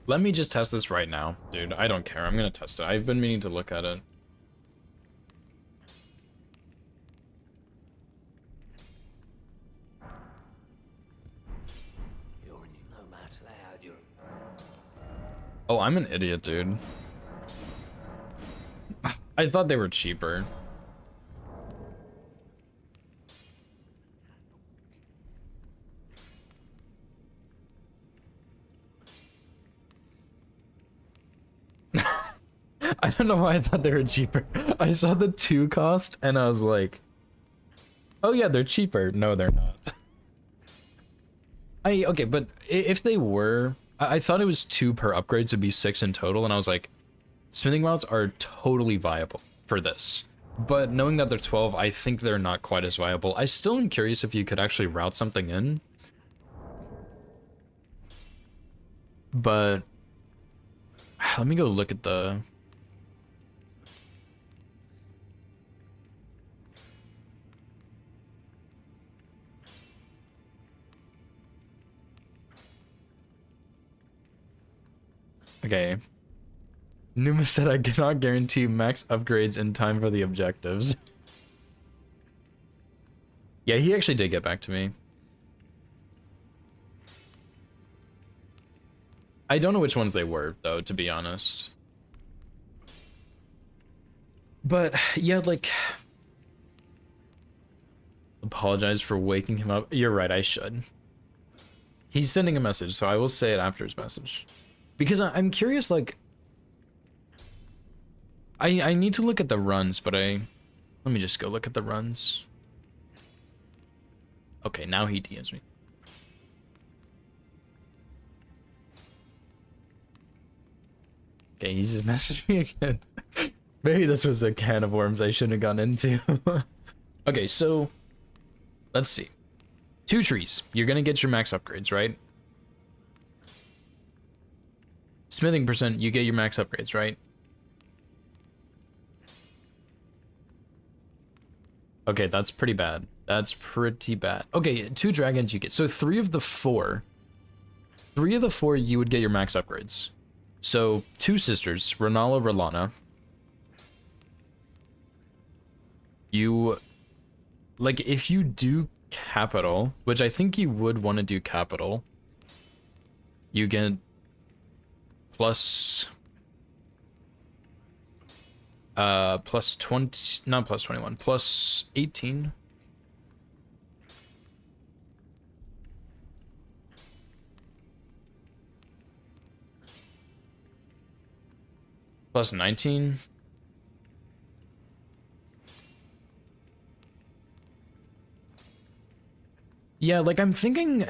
let me just test this right now, dude. I don't care. I'm gonna test it. I've been meaning to look at it. Oh, I'm an idiot, dude. I thought they were cheaper. I don't know why I thought they were cheaper. I saw the 2 cost and I was like, oh yeah, they're cheaper. No, they're not. Okay, but if they were, I thought it was 2 per upgrade, so it'd be 6 in total, and I was like, smithing routes are totally viable for this. But knowing that they're 12, I think they're not quite as viable. I still am curious if you could actually route something in. But let me go look at the... Okay. Numa said I cannot guarantee max upgrades in time for the objectives. Yeah, he actually did get back to me. I don't know which ones they were, though, to be honest. But, yeah, like... Apologize for waking him up. You're right, I should. He's sending a message, so I will say it after his message. Because I'm curious, like... I need to look at the runs, but let me just go look at the runs. Okay, now he DMs me. Okay, he's just messaged me again. Maybe this was a can of worms I shouldn't have gone into. Okay, so... Let's see. 2 trees. You're gonna get your max upgrades, right? Smithing percent, you get your max upgrades, right? Okay, that's pretty bad. That's pretty bad. Okay, 2 dragons you get. So 3 of the 4 you would get your max upgrades. So 2 sisters, Renala, Rolana. You, like, if you do capital, which I think you would want to do capital, you get plus 20, not plus 21, plus 18. Plus 19. Yeah, like I'm thinking...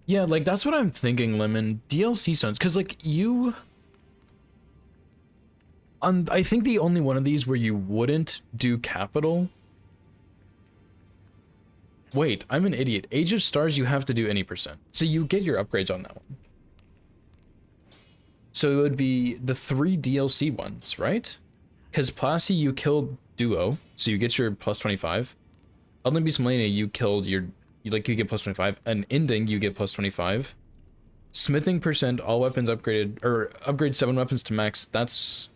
Yeah, like that's what I'm thinking, Lemon. DLC stones, because like you... I think the only one of these where you wouldn't do capital... Wait, I'm an idiot. Age of Stars, you have to do any percent. So you get your upgrades on that one. So it would be the 3 DLC ones, right? Because Plasty, you killed Duo, so you get your plus 25. Elden Beast Millennia, you killed your... Like, you get plus 25. And Ending, you get plus 25. Smithing percent, all weapons upgraded... Or upgrade 7 weapons to max, that's...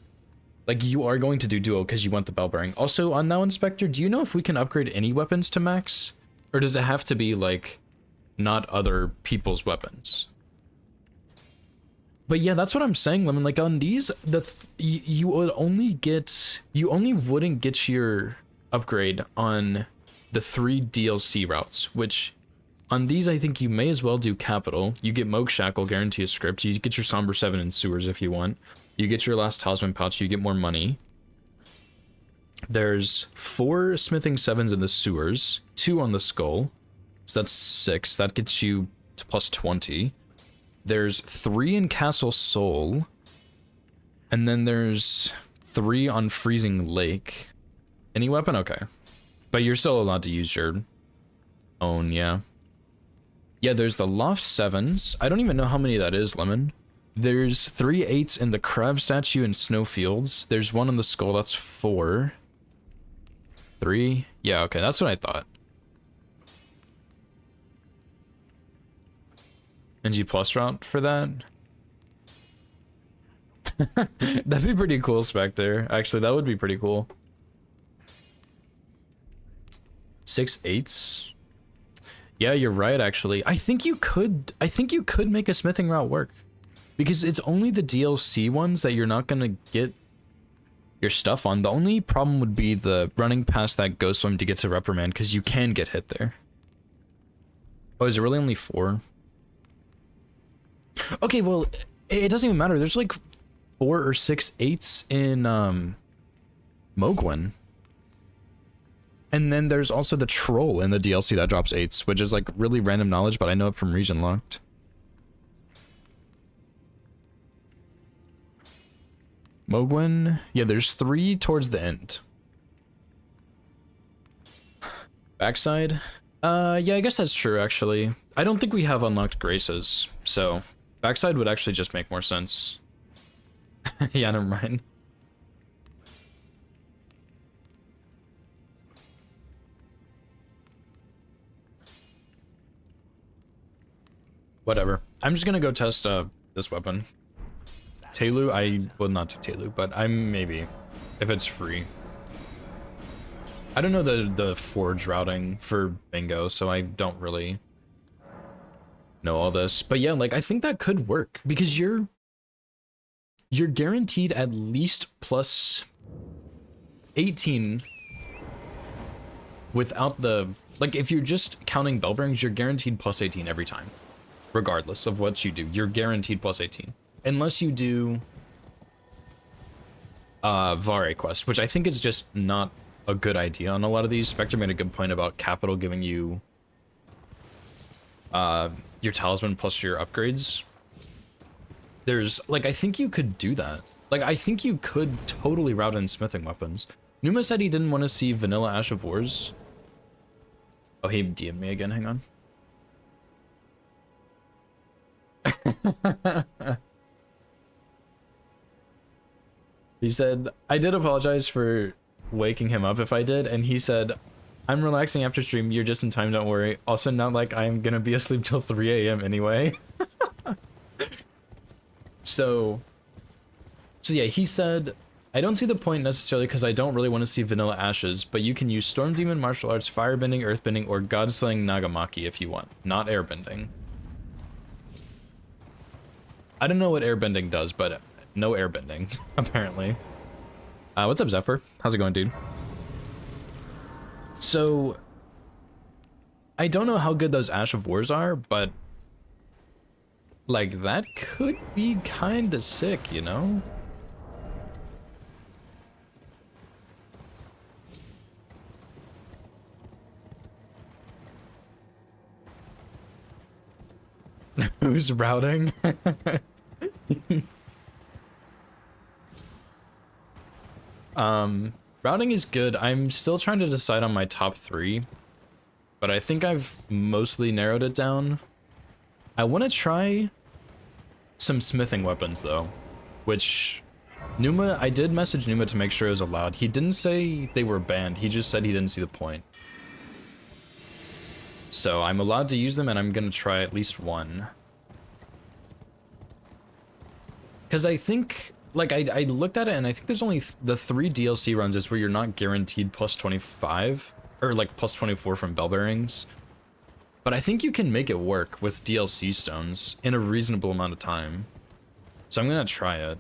Like, you are going to do Duo because you want the bell bearing. Also, on Now Inspector, do you know if we can upgrade any weapons to max? Or does it have to be, like, not other people's weapons? But yeah, that's what I'm saying, Lemon. Like, on these, you would only get... You only wouldn't get your upgrade on the 3 DLC routes, which... On these, I think you may as well do capital. You get Moog Shackle, guarantee a script. You get your Somber 7 in sewers if you want. You get your last Talisman pouch, you get more money. There's 4 smithing 7s in the sewers, 2 on the skull. So that's 6. That gets you to plus 20. There's 3 in Castle Soul. And then there's 3 on Freezing Lake. Any weapon? Okay. But you're still allowed to use your own, yeah. Yeah, there's the Loft 7s. I don't even know how many that is, Lemon. There's 3 8s in the Crab Statue in Snowfields. There's 1 on the Skull, that's 4. 3? Yeah, okay, that's what I thought. NG plus route for that? That'd be pretty cool, Spectre. Actually, that would be pretty cool. 6 8s? Yeah, you're right, actually. I think you could make a smithing route work. Because it's only the DLC ones that you're not gonna get your stuff on. The only problem would be the running past that ghost swim to get to Reprimand, because you can get hit there. Oh, is it really only 4? Okay, well, it doesn't even matter. There's like 4 or 6 8s in Mogwin. And then there's also the troll in the DLC that drops 8s, which is like really random knowledge, but I know it from region locked. Mogwin, yeah, there's 3 towards the end. Backside, Yeah, I guess that's true, actually. I don't think we have unlocked graces, so backside would actually just make more sense. Yeah, never mind. Whatever. I'm just gonna go test this weapon. Telu, I will not do Telu, but I'm maybe if it's free. I don't know the forge routing for bingo, so I don't really know all this. But yeah, like I think that could work because you're guaranteed at least plus 18 without the like if you're just counting bell bearings, you're guaranteed plus 18 every time. Regardless of what you do, you're guaranteed plus 18. Unless you do Vare quest, which I think is just not a good idea on a lot of these. Spectre made a good point about capital giving you your talisman plus your upgrades. There's like I think you could do that. Like I think you could totally route in smithing weapons. Numa said he didn't want to see Vanilla Ash of Wars. Oh, he DM'd me again, hang on. He said, I did apologize for waking him up if I did, and he said, I'm relaxing after stream, you're just in time, don't worry. Also, not like I'm gonna be asleep till 3 a.m. anyway. So yeah, he said, I don't see the point necessarily because I don't really want to see Vanilla Ashes, but you can use Storm Demon, Martial Arts, Firebending, Earthbending, or God-Slaying Nagamaki if you want, not Airbending. I don't know what airbending does, but no airbending, apparently. What's up, Zephyr? How's it going, dude? So, I don't know how good those Ash of Wars are, but like, that could be kinda sick, you know? Who's routing? Routing is good. I'm still trying to decide on my top 3, but I think I've mostly narrowed it down. I want to try some smithing weapons though, which Numa, I did message Numa to make sure it was allowed. He didn't say they were banned, he just said he didn't see the point. So I'm allowed to use them and I'm gonna try at least one. Because I think, like, I looked at it and I think there's only the 3 DLC runs is where you're not guaranteed plus 25, or like plus 24 from bell bearings. But I think you can make it work with DLC stones in a reasonable amount of time. So I'm gonna try it.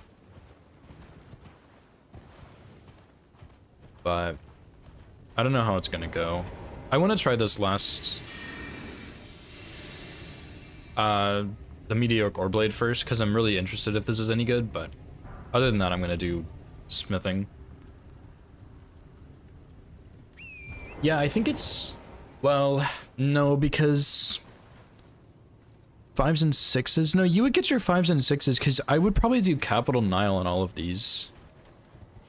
But I don't know how it's gonna go. I want to try this last the mediocre ore blade first because I'm really interested if this is any good, but other than that I'm gonna do smithing. Yeah, I think it's, well, no, because 5s and 6s, no, you would get your 5s and 6s because I would probably do Capital Nile on all of these.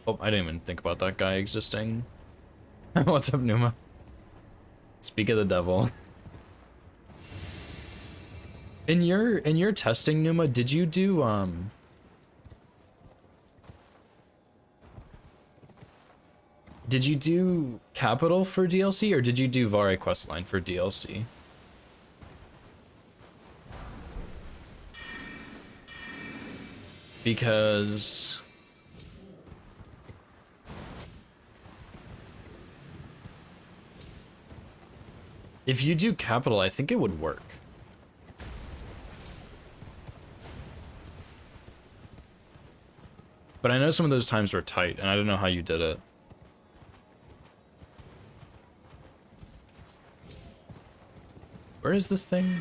Oh, I didn't even think about that guy existing. What's up, Numa? Speak of the devil. In your testing, Numa, did you do did you do Capital for DLC or did you do Vare questline for DLC? Because if you do Capital, I think it would work. But I know some of those times were tight, and I don't know how you did it. Where is this thing?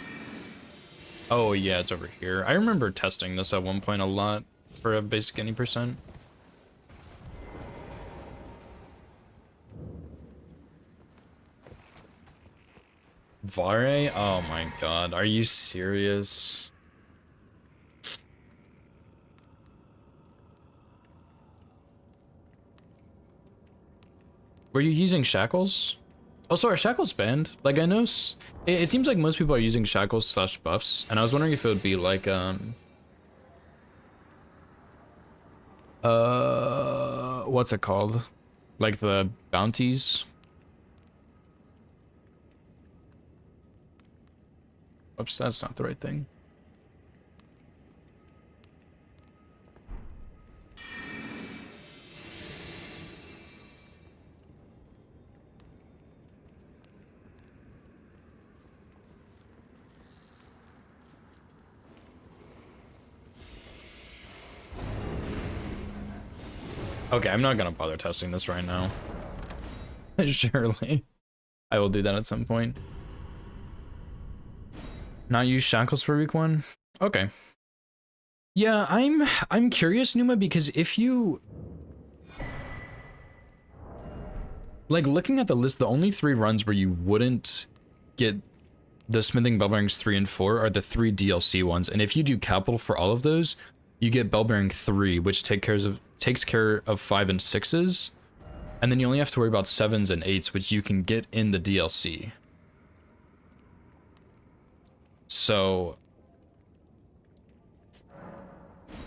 Oh yeah, it's over here. I remember testing this at one point a lot for a basic any percent. Vare? Oh my god, are you serious? Were you using shackles? Also, are shackles banned? Like, I know it seems like most people are using shackles slash buffs, and I was wondering if it would be like, what's it called? Like the bounties? Oops, that's not the right thing. Okay, I'm not gonna bother testing this right now. Surely. I will do that at some point. Not use shackles for week 1? Okay. Yeah, I'm curious, Numa, because if you like looking at the list, the only 3 runs where you wouldn't get the smithing bell bearings 3 and 4 are the 3 DLC ones, and if you do capital for all of those, you get bell bearing 3, which takes care of 5 and 6s, and then you only have to worry about 7s and 8s, which you can get in the DLC. So,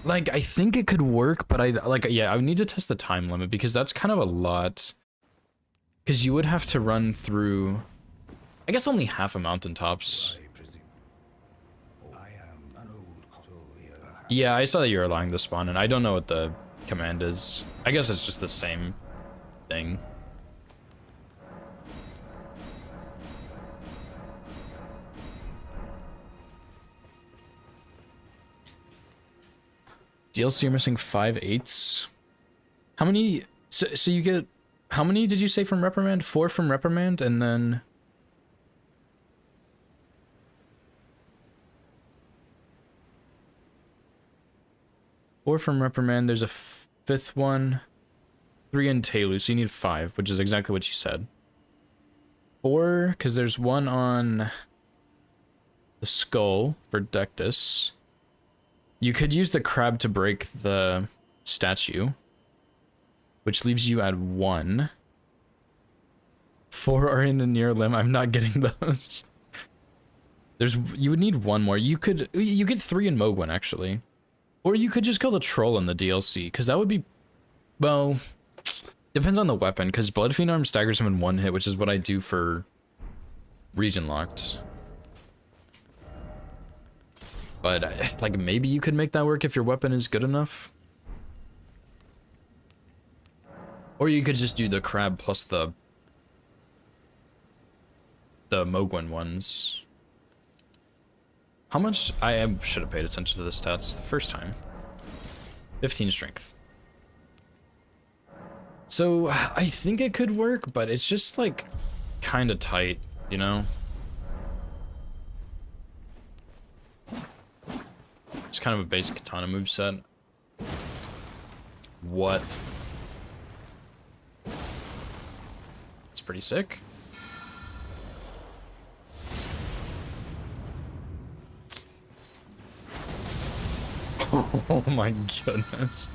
like, I think it could work, but yeah, I would need to test the time limit, because that's kind of a lot. Because you would have to run through, I guess, only half of mountaintops. Yeah, I saw that you were allowing the spawn, and I don't know what the command is. I guess it's just the same thing. DLC, you're missing 5 8s. How many? So you get, how many did you say from reprimand? 4 from reprimand, and then 4 from reprimand. There's a 5th one. 3 in Telu, so you need 5, which is exactly what you said. 4, because there's one on the skull for Dectus. You could use the crab to break the statue, which leaves you at 1. 4 are in the near limb. I'm not getting those. You would need 1 more. You get 3 in Mogwin, actually. Or you could just kill the troll in the DLC, because that would be, well, depends on the weapon, because Blood Fiend Arm staggers him in 1 hit, which is what I do for region locked. But, like, maybe you could make that work if your weapon is good enough. Or you could just do the crab plus the Mogwin ones. How much? I should have paid attention to the stats the first time. 15 strength. So, I think it could work, but it's just, like, kind of tight, you know? It's kind of a basic katana moveset. What? It's pretty sick. Oh my goodness.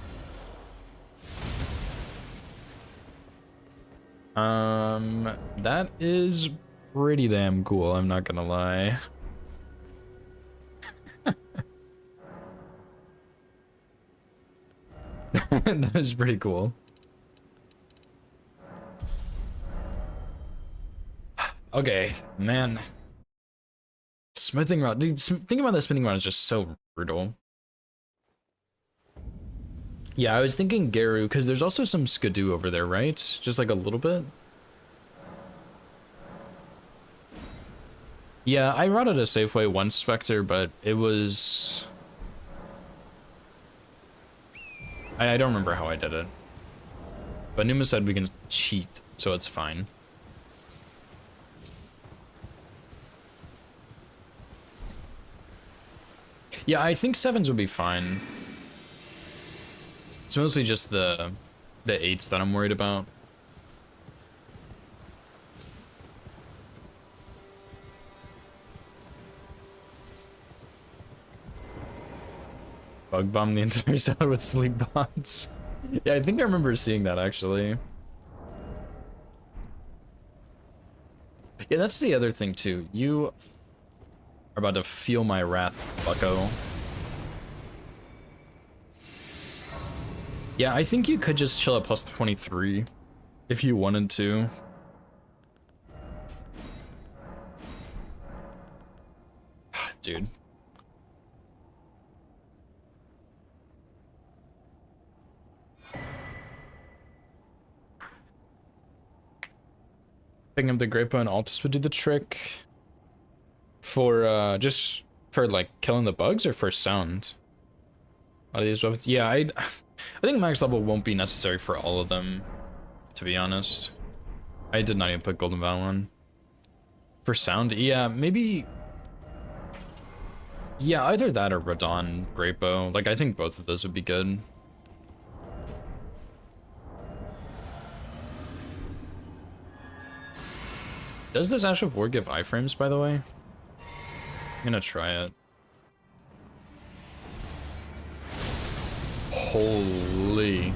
That is pretty damn cool, I'm not gonna lie. That is pretty cool. Okay, man. Smithing rod, dude, thinking about the smithing rod is just so brutal. Yeah, I was thinking Garu, because there's also some Skidoo over there, right? Just like a little bit. Yeah, I routed a Safeway once, Spectre, but it was... I don't remember how I did it. But Numa said we can cheat, so it's fine. Yeah, I think 7s would be fine. It's mostly just the 8s that I'm worried about. Bug bomb the entire cellar with sleep bots. Yeah, I think I remember seeing that actually. Yeah, that's the other thing too. You are about to feel my wrath, bucko. Yeah, I think you could just chill at plus 23 if you wanted to. Dude. Picking up the Great Bow and Altus would do the trick. For, just for, like, killing the bugs or for sound? A lot of these weapons? Yeah, I think max level won't be necessary for all of them, to be honest. I did not even put Golden Vow on. For sound, yeah, maybe... Yeah, either that or Radon Great Bow. Like, I think both of those would be good. Does this Ash of War give iframes, by the way? I'm gonna try it. Holy.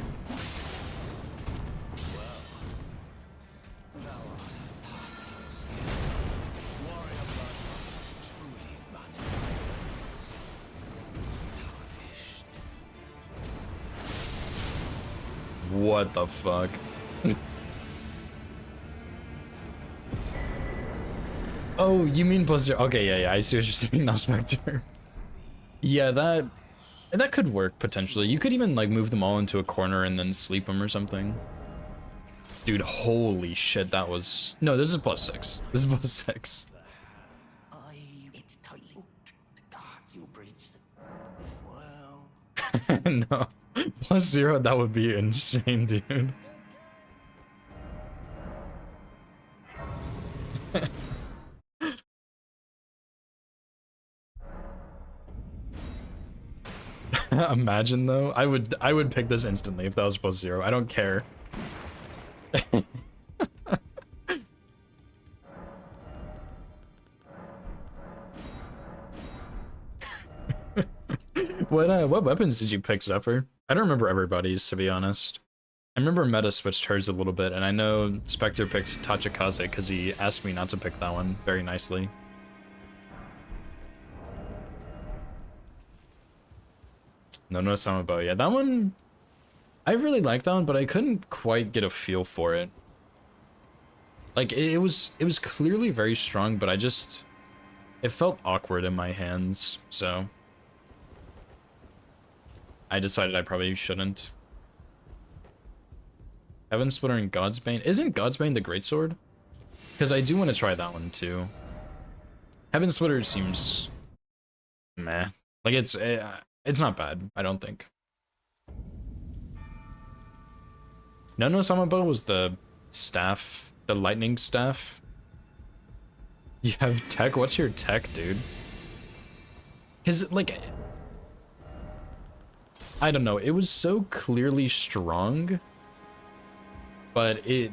What the fuck? Oh, you mean plus zero? Okay, yeah, I see what you're saying now, Spectre. Yeah, that could work potentially. You could even like move them all into a corner and then sleep them or something. Dude, holy shit, that was... No, this is plus 6. This is plus 6. It's tightly. God, you breached the... Well... No. Plus 0, that would be insane, dude. Imagine though, I would pick this instantly if that was plus 0. I don't care. What weapons did you pick, Zephyr? I don't remember everybody's, to be honest. I remember Meta switched hers a little bit, and I know Spectre picked Tachikaze because he asked me not to pick that one very nicely. No Samabo. Yeah, that one, I really like that one, but I couldn't quite get a feel for it. Like, it was clearly very strong, but it felt awkward in my hands, so I decided I probably shouldn't. Heaven Splitter and Godsbane. Isn't Godsbane the greatsword? Because I do want to try that one too. Heaven Splitter seems meh. Like it's not bad, I don't think. No Samabo was the staff, the lightning staff. You have tech? What's your tech, dude? Cause like, I don't know, it was so clearly strong, but it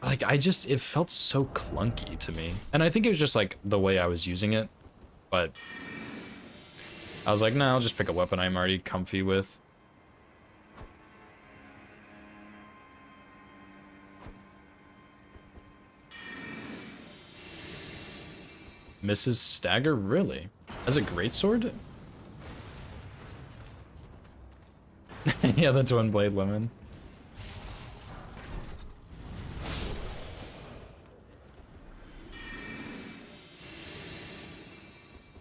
felt so clunky to me. And I think it was just like the way I was using it, but I was like, nah, I'll just pick a weapon I'm already comfy with. Mrs. Stagger, really? As a greatsword? Yeah, the Twin Blade women.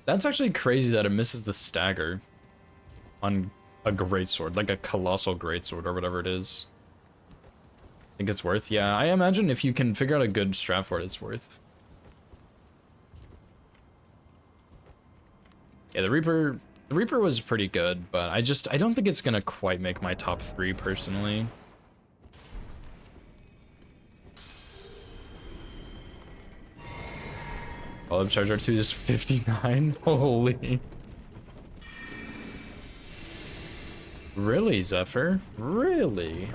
That's actually crazy that it misses the stagger on a greatsword, like a colossal greatsword or whatever it is. I think it's worth. Yeah, I imagine if you can figure out a good strat for it, it's worth. Yeah, the Reaper was pretty good, but I don't think it's gonna quite make my top 3 personally. Olive Charger 2 is 59? Holy. Really, Zephyr? Really?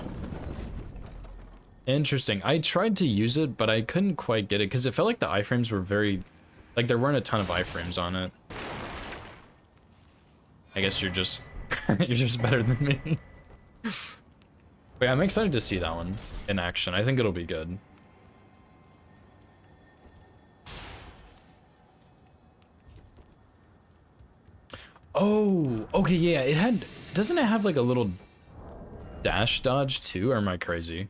Interesting. I tried to use it, but I couldn't quite get it because it felt like the iframes were very... Like, there weren't a ton of iframes on it. I guess you're just... you're just better than me. But yeah, I'm excited to see that one in action. I think it'll be good. Oh, okay, yeah, it had... Doesn't it have like a little dash dodge too, or am I crazy?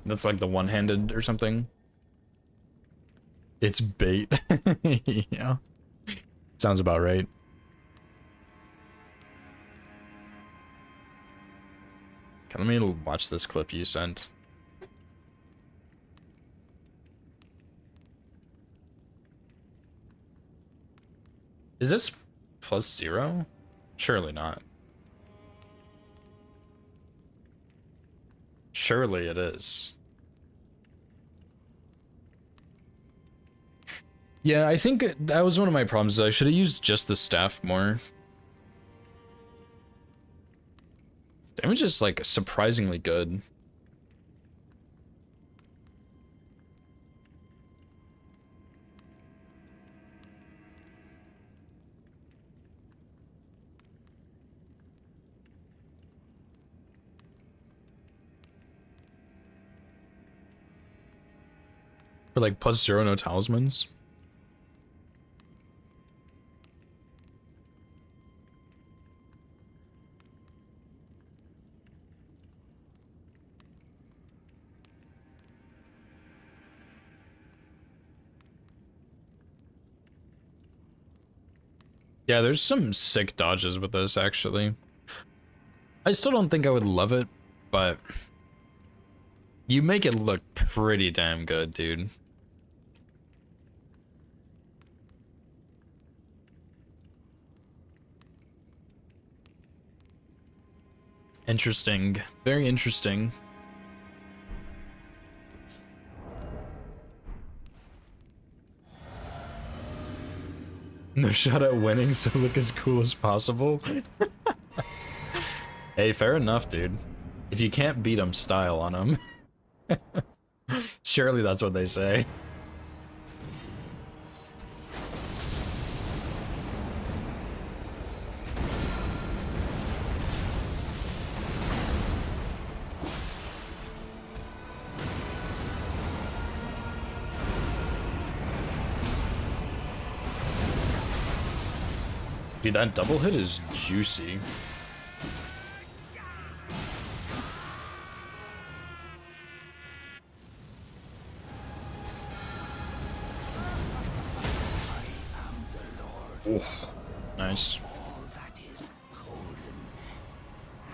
That's like the one-handed or something. It's bait. Yeah. Sounds about right. Okay, let me watch this clip you sent. Is this +0? Surely not. Surely it is. Yeah, I think that was one of my problems. I should have used just the staff more. Damage is like surprisingly good. For like +0 no talismans. Yeah, there's some sick dodges with this, actually. I still don't think I would love it, but you make it look pretty damn good, dude. Interesting. Very interesting. No shot at winning, so look as cool as possible. Hey, fair enough, dude. If you can't beat them, style on them. Surely that's what they say. Dude, that double hit is juicy. Oof. Nice.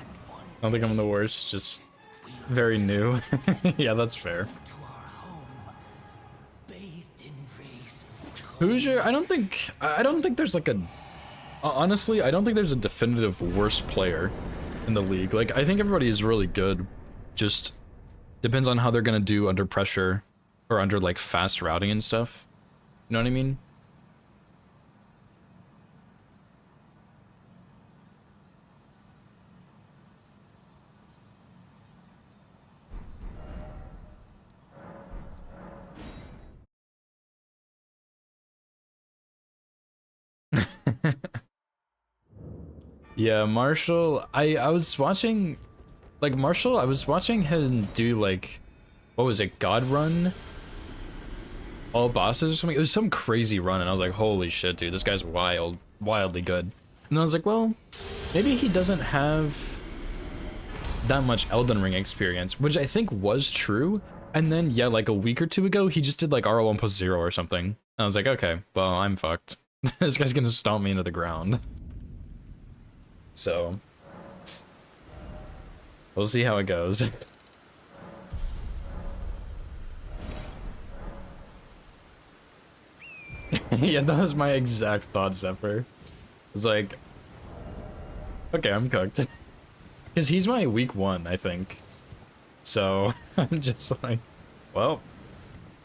I don't think I'm the worst, just very new. Yeah, that's fair. Who's your... I don't think there's like a... Honestly, I don't think there's a definitive worst player in the league. Like, I think everybody is really good. Just depends on how they're gonna do under pressure or under like fast routing and stuff. You know what I mean? Yeah, Marshall, I was watching, like, Marshall, I was watching him do, like, what was it, God Run? All bosses or something? It was some crazy run, and I was like, holy shit, dude, this guy's wildly good. And then I was like, well, maybe he doesn't have that much Elden Ring experience, which I think was true. And then, yeah, like a week or two ago, he just did, like, RL1+0 or something. And I was like, okay, well, I'm fucked. This guy's gonna stomp me into the ground. So, we'll see how it goes. Yeah, that was my exact thought, Zephyr. It's like, okay, I'm cooked. Because he's my week 1, I think. So, I'm just like, well,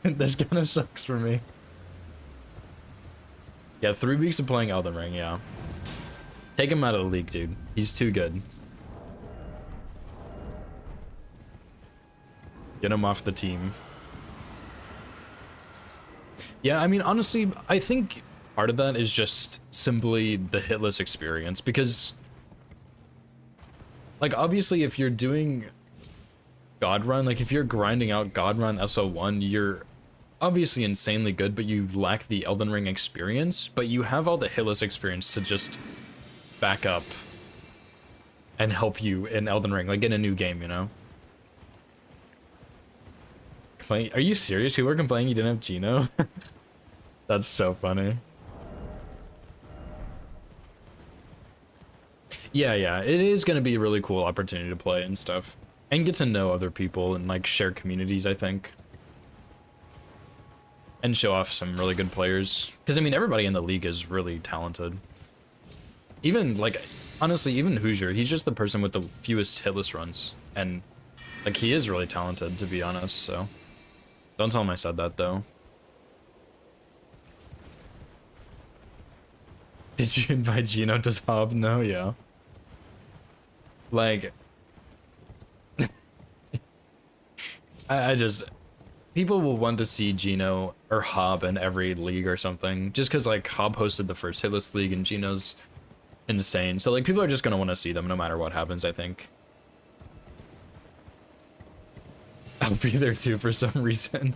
this kind of sucks for me. Yeah, 3 weeks of playing Elden Ring, yeah. Take him out of the league, dude. He's too good. Get him off the team. Yeah, I mean, honestly, I think part of that is just simply the Hitless experience, because, like, obviously, if you're doing God Run, like, if you're grinding out God Run SO1, you're obviously insanely good, but you lack the Elden Ring experience, but you have all the Hitless experience to just back up and help you in Elden Ring, like in a new game, you know? Are you serious? You were complaining you didn't have Gino? That's so funny. Yeah, yeah, it is going to be a really cool opportunity to play and stuff. And get to know other people and like share communities, I think. And show off some really good players. Because I mean, everybody in the league is really talented. Even like, honestly, even Hoosier, he's just the person with the fewest hitless runs. And like, he is really talented, to be honest, so. Don't tell him I said that, though. Did you invite Gino to Hob? No, yeah. Like, I just, people will want to see Gino or Hob in every league or something, just because like Hob hosted the first Hitless League and Gino's insane. So like people are just gonna want to see them no matter what happens, I think. I'll be there too for some reason.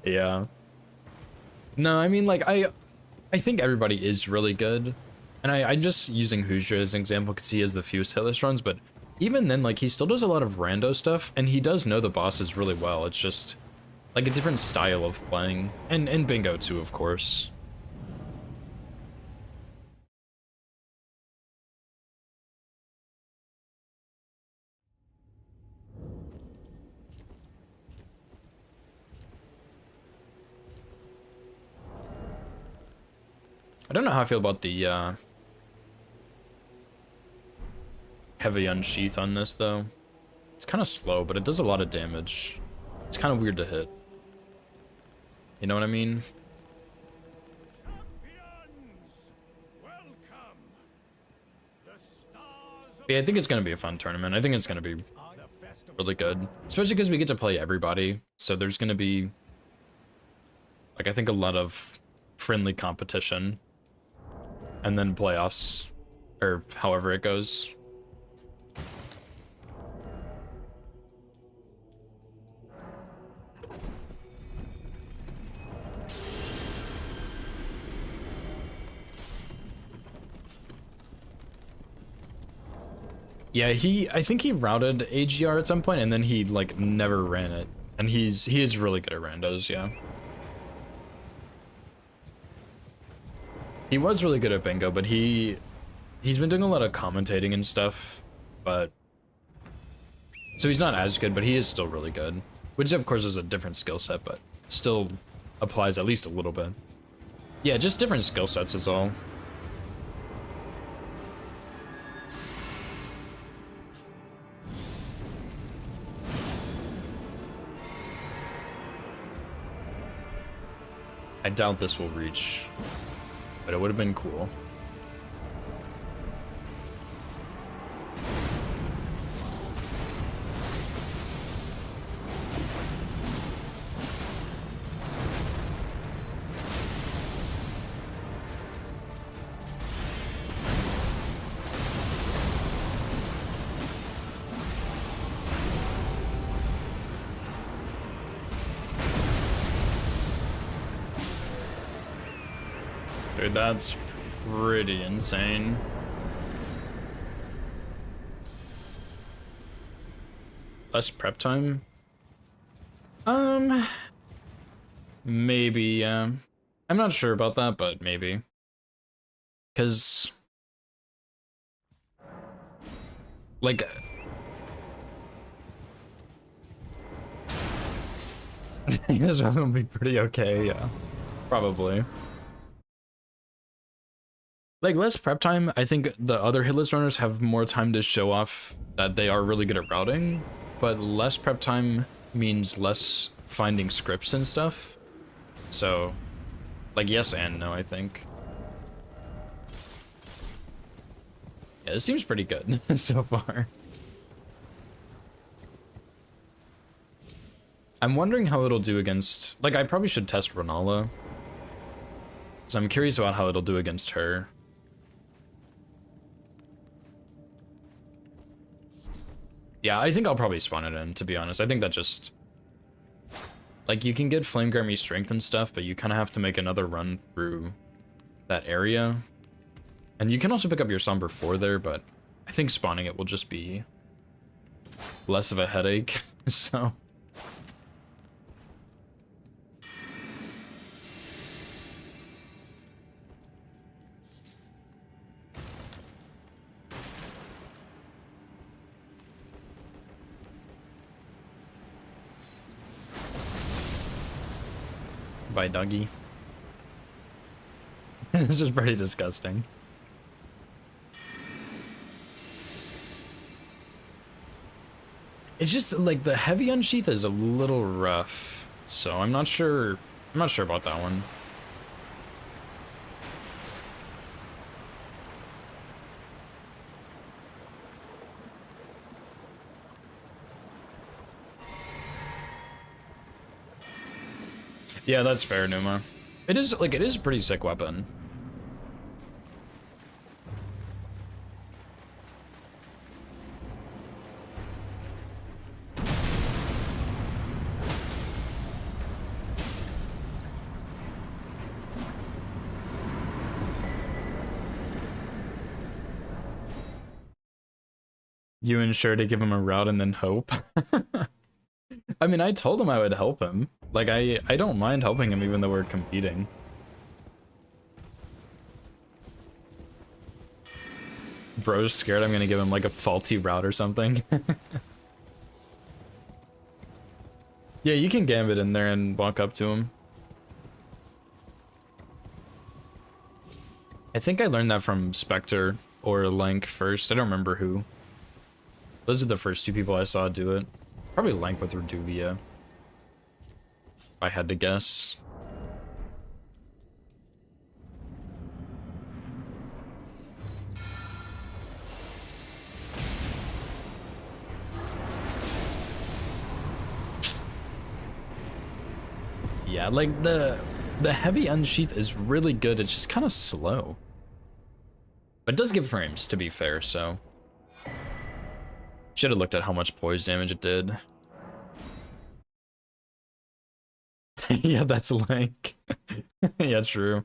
Yeah. No, I mean like I think everybody is really good. And I'm just using Hoosier as an example because he has the fewest hitless runs, but even then, like, he still does a lot of rando stuff, and he does know the bosses really well. It's just, like, a different style of playing. And bingo, too, of course. I don't know how I feel about the, heavy unsheath on this, though. It's kind of slow, but it does a lot of damage. It's kind of weird to hit. You know what I mean? Yeah, I think it's going to be a fun tournament. I think it's going to be really good. Especially because we get to play everybody. So there's going to be, like, I think a lot of friendly competition. And then playoffs. Or however it goes. Yeah, I think he routed AGR at some point, and then he, like, never ran it. And he is really good at randos, yeah. He was really good at bingo, but he's been doing a lot of commentating and stuff, but... So he's not as good, but he is still really good. Which, of course, is a different skill set, but still applies at least a little bit. Yeah, just different skill sets is all. I doubt this will reach, but it would have been cool. Dude, that's pretty insane. Less prep time? Maybe, I'm not sure about that, but maybe. Because... Like... You guys are gonna be pretty okay, yeah. Probably. Like, less prep time, I think the other hitless runners have more time to show off that they are really good at routing, but less prep time means less finding scripts and stuff. So, like, yes and no, I think. Yeah, this seems pretty good so far. I'm wondering how it'll do against... Like, I probably should test Renala. Because I'm curious about how it'll do against her. Yeah, I think I'll probably spawn it in, to be honest. I think that just... Like, you can get Flame Grammy strength and stuff, but you kind of have to make another run through that area. And you can also pick up your Somber 4 there, but I think spawning it will just be less of a headache, so... By Dougie. This is pretty disgusting. It's just like the heavy unsheath is a little rough, so I'm not sure about that one. Yeah, that's fair, Numa. It is a pretty sick weapon. You ensure to give him a route and then hope. I mean, I told him I would help him. Like, I don't mind helping him even though we're competing. Bro's scared I'm gonna give him like a faulty route or something. Yeah, you can gambit in there and walk up to him. I think I learned that from Spectre or Lank first. I don't remember who. Those are the first two people I saw do it. Probably Lank with Reduvia, if I had to guess. Yeah, like the heavy unsheath is really good. It's just kind of slow. But it does give frames, to be fair, so... Should have looked at how much poise damage it did. Yeah, that's Lank. Yeah, true.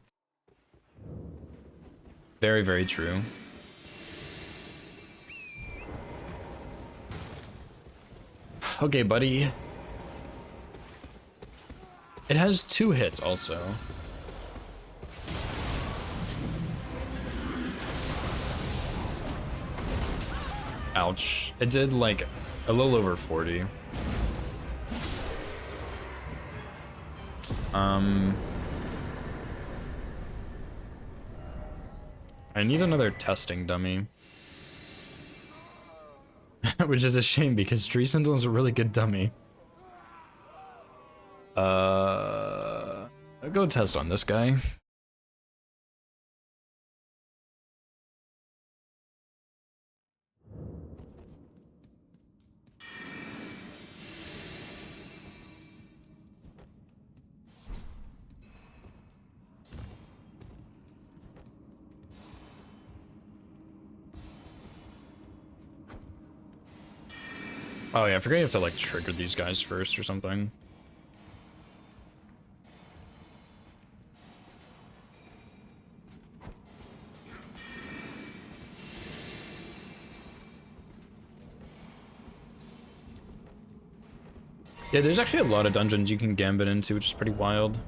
Very, very true. Okay, buddy. It has 2 hits also. Ouch. It did like a little over 40. I need another testing dummy. Which is a shame because Tree Sentinel is a really good dummy. I'll go test on this guy. Oh yeah, I forgot you have to like trigger these guys first or something. Yeah, there's actually a lot of dungeons you can gambit into, which is pretty wild.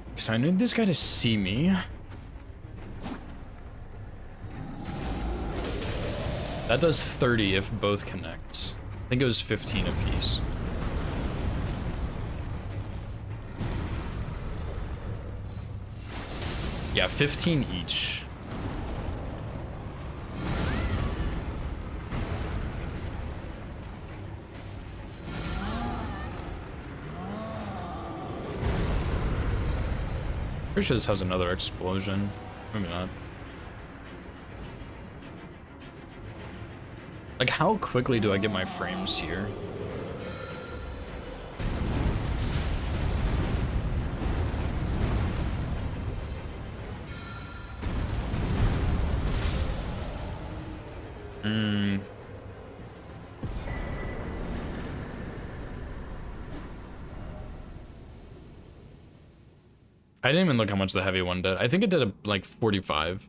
Because I need this guy to see me. That does 30 if both connect. I think it was 15 apiece. Yeah, 15 each. Pretty sure this has another explosion. Maybe not. Like, how quickly do I get my frames here? I didn't even look how much the heavy one did. I think it did like 45.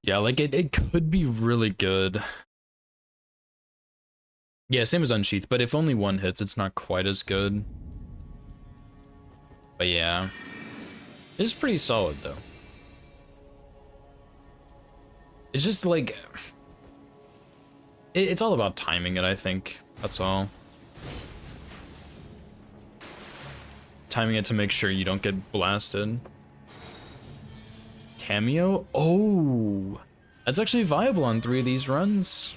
Yeah, like it could be really good. Yeah, same as Unsheath, but if only one hits, it's not quite as good. But yeah, it's pretty solid though. It's just like, it's all about timing it, I think. That's all. Timing it to make sure you don't get blasted. Cameo? Oh, that's actually viable on 3 of these runs.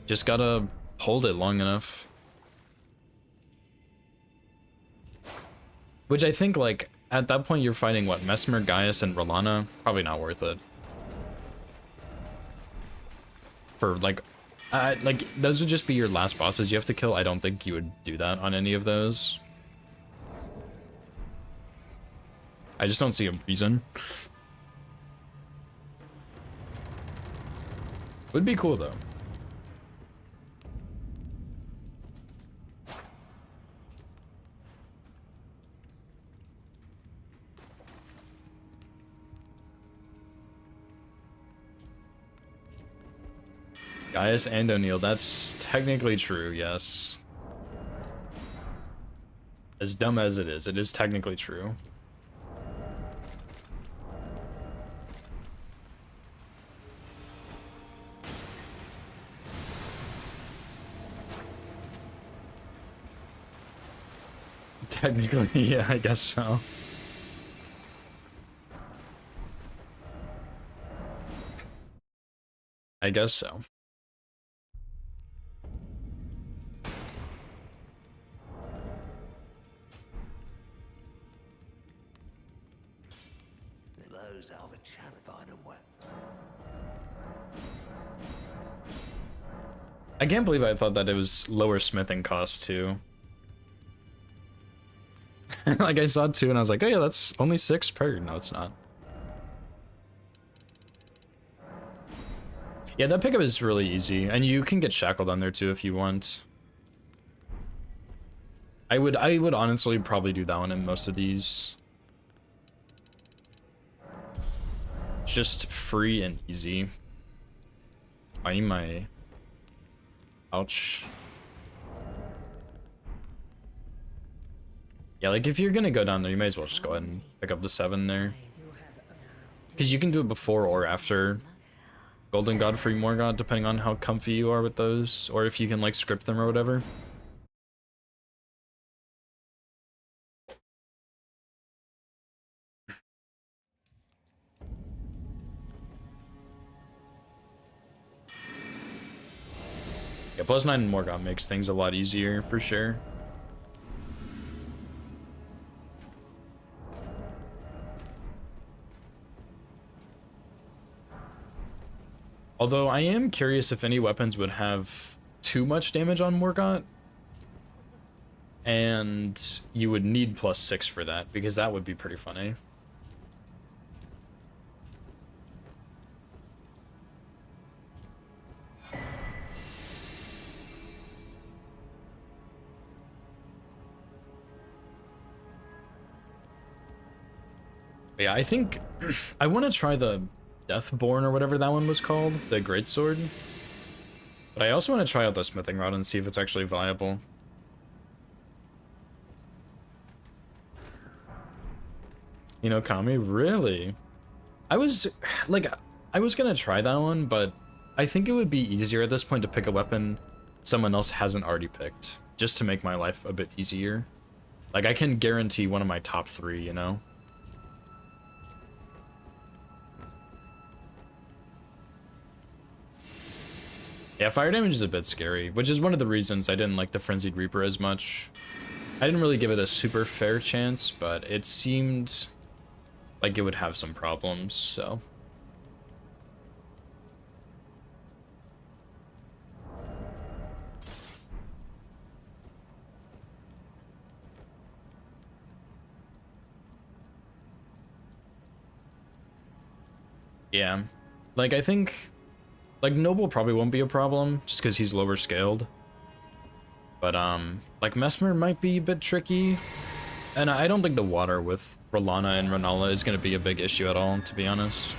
Just gotta hold it long enough. Which I think, like, at that point you're fighting, what, Mesmer, Gaius, and Rolana? Probably not worth it. For, like, those would just be your last bosses you have to kill. I don't think you would do that on any of those. I just don't see a reason. Would be cool, though. Gaius and O'Neill, that's technically true, yes. As dumb as it is technically true. Technically, yeah, I guess so. I guess so. Those are the chatterfine and what? I can't believe I thought that it was lower smithing cost too. Like I saw 2 and I was like, oh yeah, that's only 6 per. No, it's not. Yeah, that pickup is really easy, and you can get shackled on there too if you want. I would honestly probably do that one in most of these. It's just free and easy. I need my... Ouch. Yeah, like if you're gonna go down there, you may as well just go ahead and pick up the 7 there. Because you can do it before or after Golden Godfrey Morgott, depending on how comfy you are with those, or if you can like script them or whatever. Yeah, +9 Morgott makes things a lot easier for sure. Although I am curious if any weapons would have too much damage on Morgott. And you would need +6 for that, because that would be pretty funny. But yeah, I think I want to try the Deathborn or whatever that one was called, the Greatsword. But I also want to try out the smithing rod and see if it's actually viable. You know, Kami, really? I was gonna try that one, but I think it would be easier at this point to pick a weapon someone else hasn't already picked, just to make my life a bit easier. Like, I can guarantee one of my top 3, you know? Yeah, fire damage is a bit scary, which is one of the reasons I didn't like the Frenzied Reaper as much. I didn't really give it a super fair chance, but it seemed like it would have some problems, so. Yeah, like I think, like Noble probably won't be a problem, just because he's lower scaled. But like Mesmer might be a bit tricky. And I don't think the water with Rolana and Renala is going to be a big issue at all, to be honest.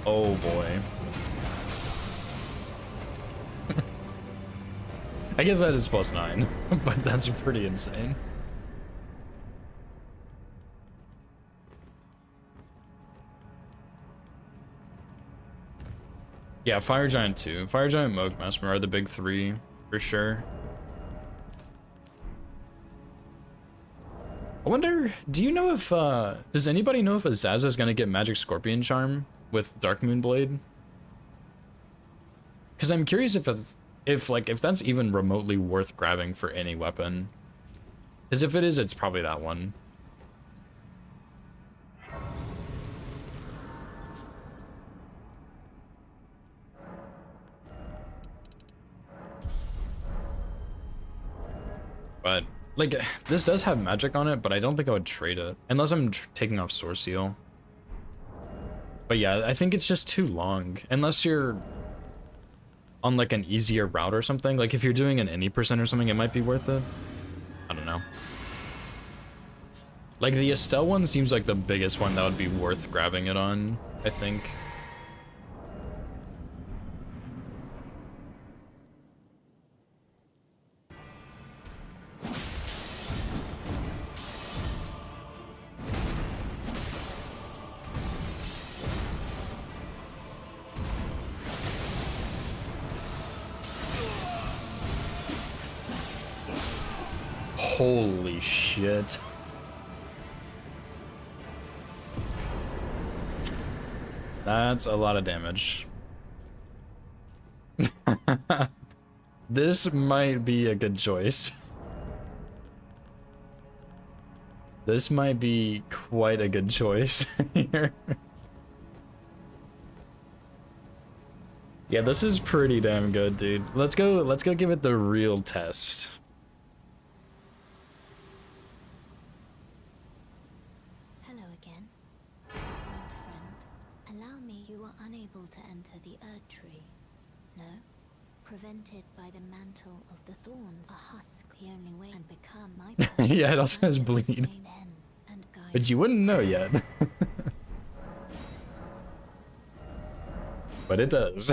Oh boy. I guess that is +9, but that's pretty insane. Yeah, Fire Giant 2. Fire Giant, Moog, Mesmer are the big three, for sure. I wonder, do you know if, does anybody know if Azaza is gonna get Magic Scorpion Charm with Dark Moon Blade? Because I'm curious if that's even remotely worth grabbing for any weapon. Because if it is, it's probably that one. But, like, this does have magic on it, but I don't think I would trade it. Unless I'm taking off Source Seal. But yeah, I think it's just too long. Unless you're on, like, an easier route or something. Like, if you're doing an any percent or something, it might be worth it. I don't know. Like, the Estelle one seems like the biggest one that would be worth grabbing it on, I think. Holy shit. That's a lot of damage. This might be a good choice. This might be quite a good choice here. Yeah, this is pretty damn good, dude. Let's go give it the real test. Hello again, old friend. Allow me, you are unable to enter the Erd Tree. No? Prevented by the mantle of the thorns. A husk, the only way, and become my Yeah, it also has bleed. But you wouldn't know yet. But it does.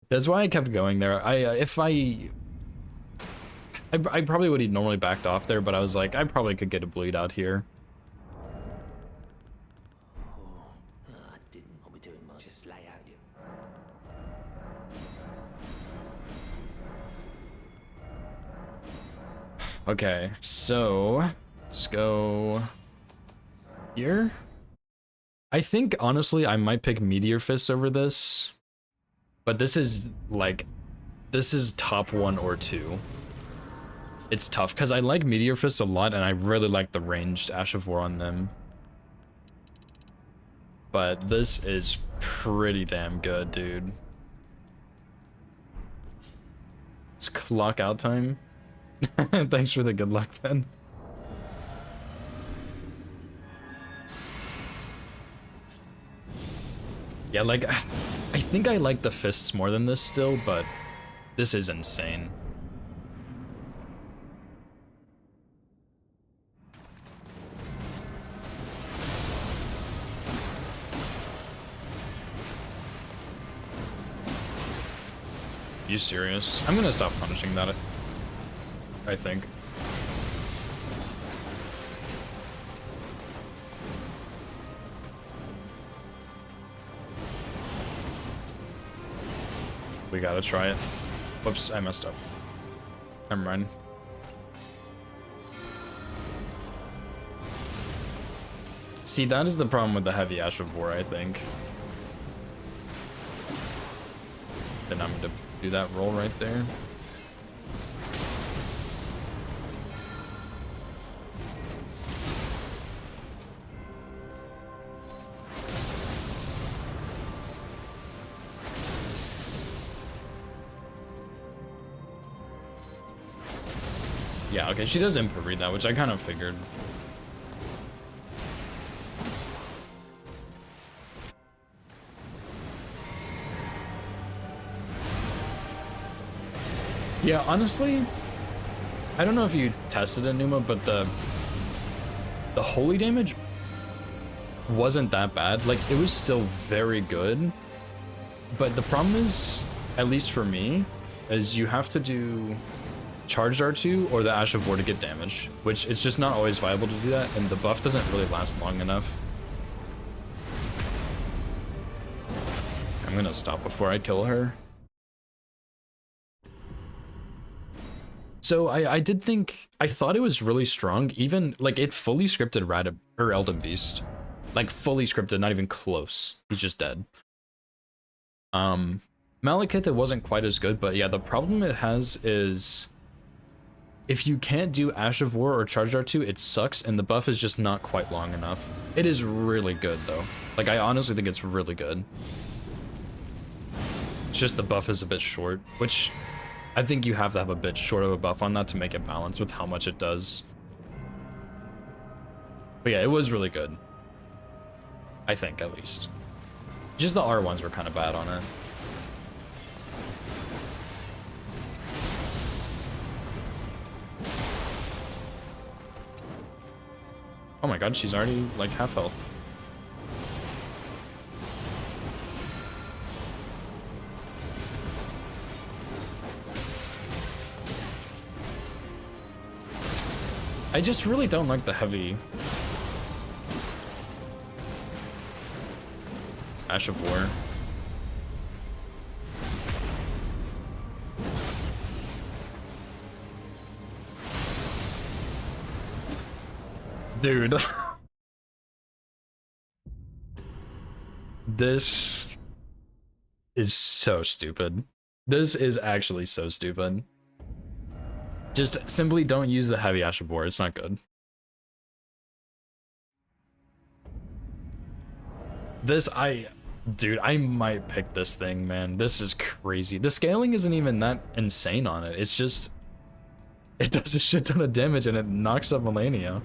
That's why I kept going there. I probably would have normally backed off there, but I was like, I probably could get a bleed out here. I didn't want me doing much. Just lay out you. Okay, so let's go here. I think honestly I might pick Meteor Fist over this, but this is top 1 or 2. It's tough because I like Meteor Fist a lot and I really like the ranged Ash of War on them. But this is pretty damn good, dude. It's clock out time. Thanks for the good luck, Ben. Yeah, like, I think I like the fists more than this still, but this is insane. You serious? I'm gonna stop punishing that, I think. We gotta try it. Whoops, I messed up. Never mind. See, that is the problem with the heavy Ash of War, I think. Then I'm gonna do that roll right there. Yeah, okay, she does input read that, which I kind of figured. Yeah, honestly, I don't know if you tested it, Numa, but the holy damage wasn't that bad. Like, it was still very good, but the problem is, at least for me, is you have to do charged R2 or the Ash of War to get damage, which it's just not always viable to do that, and the buff doesn't really last long enough. I'm gonna stop before I kill her. So I did think, I thought it was really strong, even, like, it fully scripted Elden Beast. Like, fully scripted, not even close. He's just dead. Malekith, it wasn't quite as good, but yeah, the problem it has is if you can't do Ash of War or Charged R2, it sucks, and the buff is just not quite long enough. It is really good, though. Like, I honestly think it's really good. It's just the buff is a bit short, which I think you have to have a bit short of a buff on that to make it balance with how much it does. But yeah, it was really good. I think, at least. Just the R ones were kind of bad on it. Oh my god, she's already, like, half health. I just really don't like the heavy Ash of War. Dude. This is so stupid. This is actually so stupid. Just simply don't use the heavy Ash of War. It's not good. Dude, I might pick this thing, man. This is crazy. The scaling isn't even that insane on it. It's just, it does a shit ton of damage and it knocks up Melania.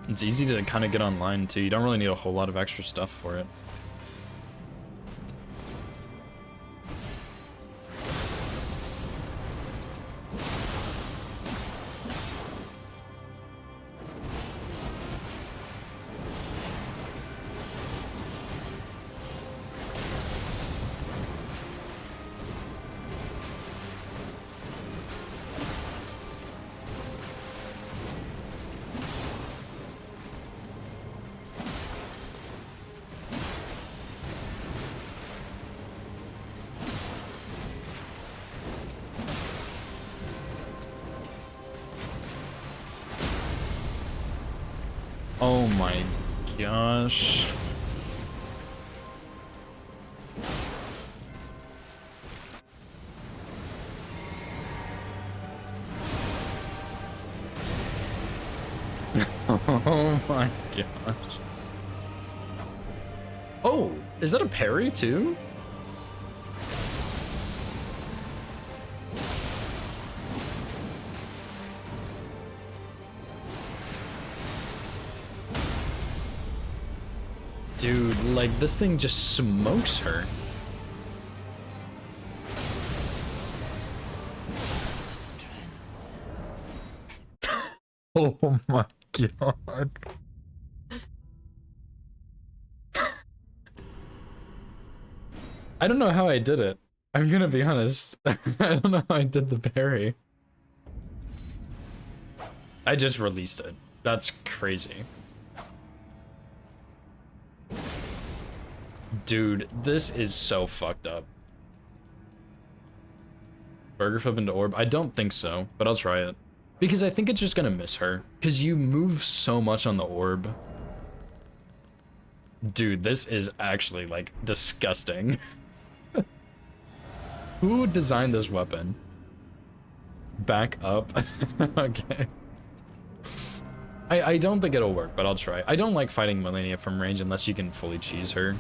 It's easy to kind of get online too. You don't really need a whole lot of extra stuff for it. Oh my gosh. Oh my gosh. Oh, is that a parry too? Dude, like, this thing just smokes her. Oh my god. I don't know how I did it. I'm gonna be honest. I don't know how I did the parry. I just released it. That's crazy. Dude, this is so fucked up. Burger flip into orb? I don't think so, but I'll try it. Because I think it's just gonna miss her. Because you move so much on the orb. Dude, this is actually, like, disgusting. Who designed this weapon? Back up? Okay. I don't think it'll work, but I'll try. I don't like fighting Melania from range unless you can fully cheese her.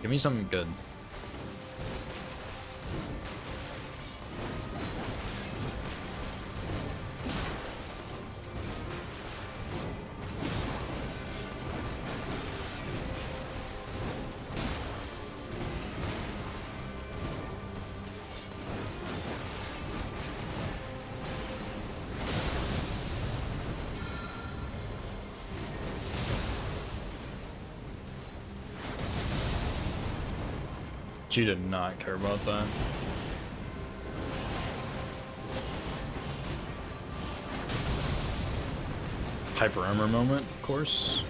Give me something good. She did not care about that. Hyper armor moment, of course.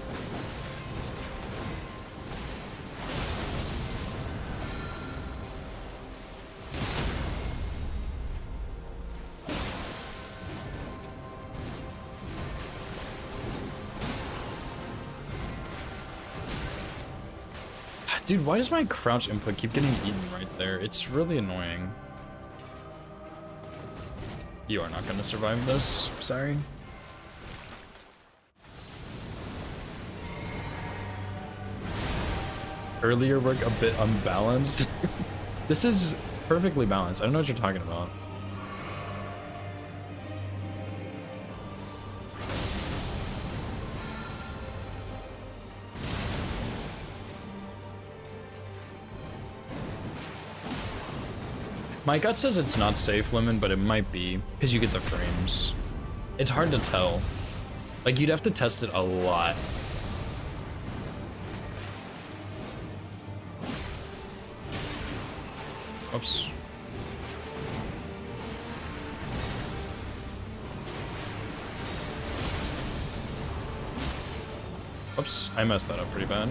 Dude, why does my crouch input keep getting eaten right there? It's really annoying. You are not gonna survive this. Sorry. Earlier work a bit unbalanced. This is perfectly balanced. I don't know what you're talking about. My gut says it's not safe, Lemon, but it might be, because you get the frames. It's hard to tell. Like, you'd have to test it a lot. Oops. Oops, I messed that up pretty bad.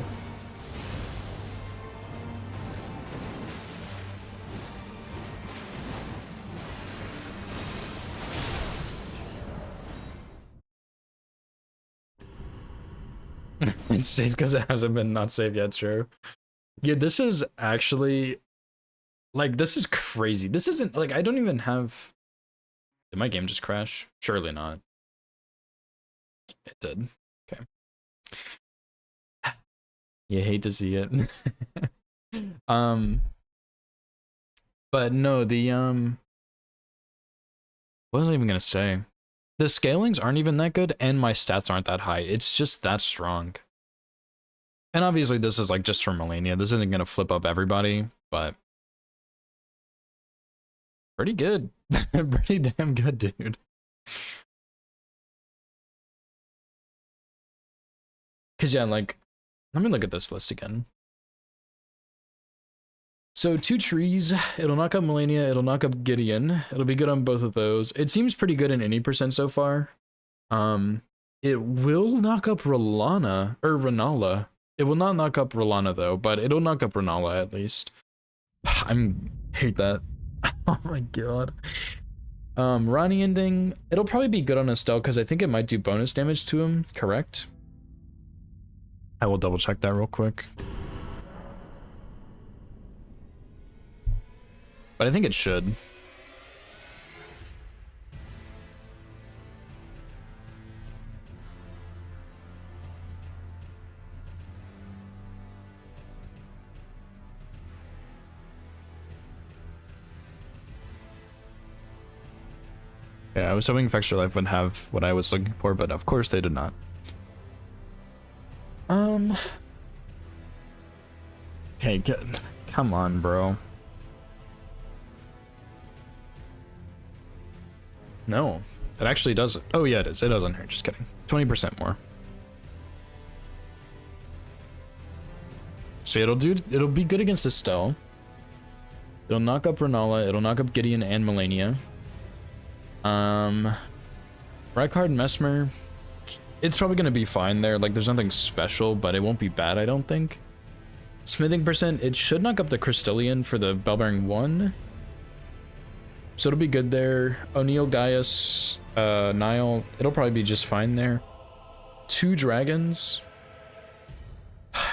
It's safe because it hasn't been not safe yet, true. Yeah, this is actually, like, this is crazy. This isn't, like, I don't even have... Did my game just crash? Surely not. It did. Okay. You hate to see it. But no, the, what was I even gonna say? The scalings aren't even that good, and my stats aren't that high. It's just that strong. And obviously this is like just for Melania. This isn't gonna flip up everybody, but pretty good. Pretty damn good, dude. Cause yeah, like, let me look at this list again. So 2 trees, it'll knock up Melania, it'll knock up Gideon. It'll be good on both of those. It seems pretty good in any percent so far. It will knock up Rolana, or Renala. It will not knock up Rolana though, but it'll knock up Renala at least. Hate that. Oh my god. Ronnie ending, it'll probably be good on Estelle because I think it might do bonus damage to him, correct? I will double check that real quick. But I think it should. Yeah, I was hoping Fexture Life would have what I was looking for, but of course they did not. Okay, good. Come on, bro. No, it actually does. Oh yeah, it is. It does on here. Just kidding. 20% more. So it'll be good against Estelle. It'll knock up Renala. It'll knock up Gideon and Melania. Rykard and Mesmer. It's probably gonna be fine there. Like, there's nothing special, but it won't be bad, I don't think. Smithing percent, it should knock up the Crystallian for the Bellbearing 1. So it'll be good there. O'Neal, Gaius, Nile, it'll probably be just fine there. 2 dragons.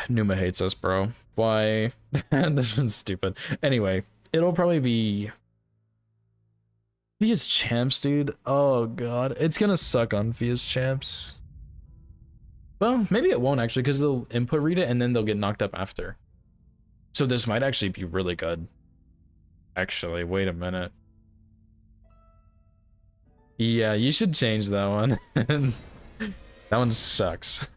Numa hates us, bro. Why? This one's stupid. Anyway, it'll probably be... Fia's champs, dude. Oh god. It's gonna suck on Fia's champs. Well, maybe it won't actually, because they'll input read it and then they'll get knocked up after. So this might actually be really good. Actually, wait a minute. Yeah, you should change that one. That one sucks.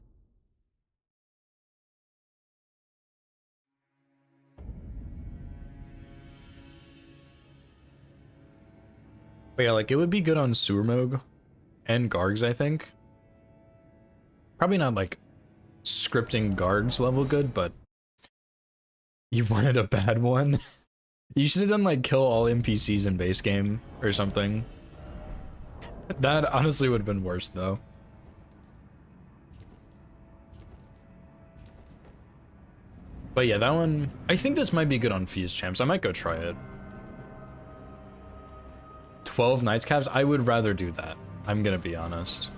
But yeah, like it would be good on Surmog and Gargs, I think. Probably not like scripting Gargs level good, but you wanted a bad one. You should have done like kill all NPCs in base game or something. That honestly would have been worse though. But yeah, that one, I think this might be good on Fuse Champs. I might go try it. 12 Knights Caps? I would rather do that. I'm gonna be honest.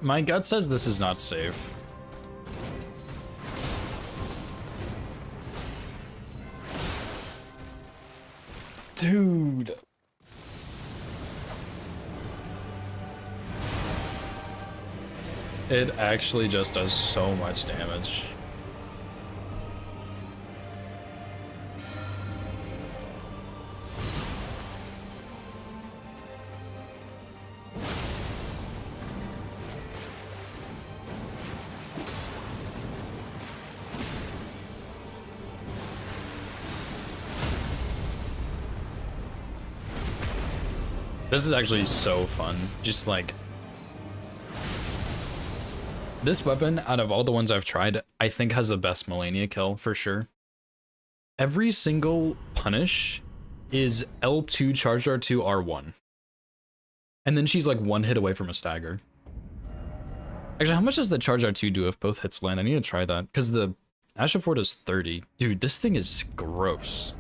My gut says this is not safe. Dude. It actually just does so much damage. This is actually so fun. Just like... This weapon, out of all the ones I've tried, I think has the best Melania kill, for sure. Every single punish is L2 charge R2 R1. And then she's like one hit away from a stagger. Actually, how much does the charge R2 do if both hits land? I need to try that, because the Ash of War does 30. Dude, this thing is gross.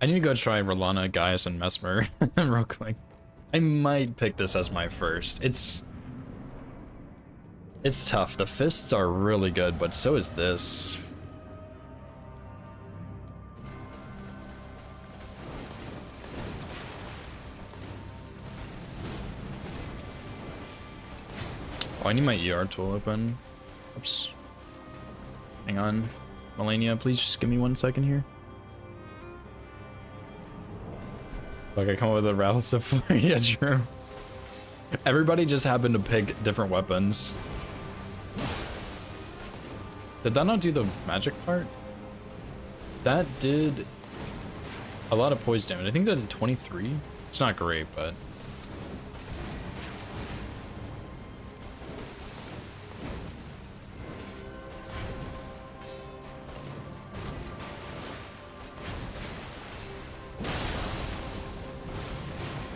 I need to go try Rolana, Gaius, and Mesmer real quick. I might pick this as my first. It's tough. The fists are really good, but so is this. Oh, I need my ER tool open. Oops. Hang on. Melania, please just give me 1 second here. Like I come up with a rattle safari. Yeah, true. Everybody just happened to pick different weapons. Did that not do the magic part? That did a lot of poise damage. I think that did 23. It's not great, but...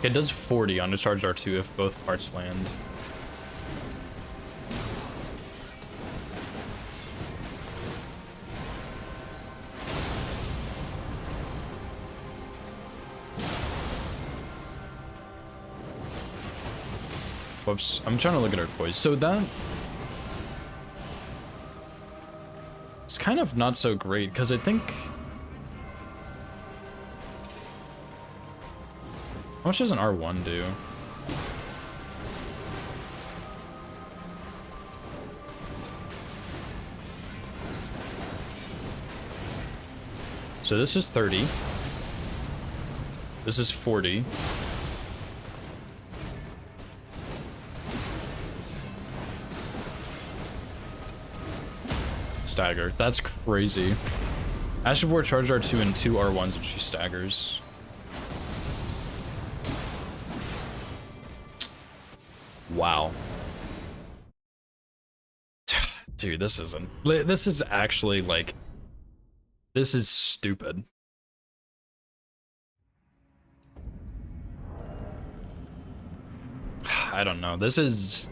It does 40 on a charge R2 if both parts land. Whoops, I'm trying to look at her poise. So that... It's kind of not so great, because I think... How much does an R1 do? So this is 30. This is 40. Stagger. That's crazy. Ash of War charged R2 and 2 R1s and she staggers. Wow. Dude, this isn't. This is actually like. This is stupid. I don't know. This is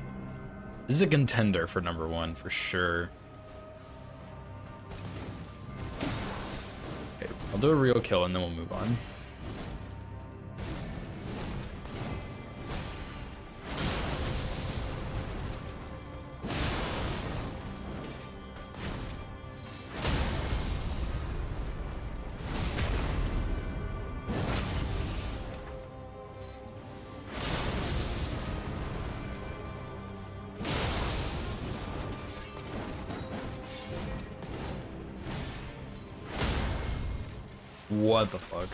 a contender for #1 for sure. Okay, I'll do a real kill and then we'll move on. What the fuck?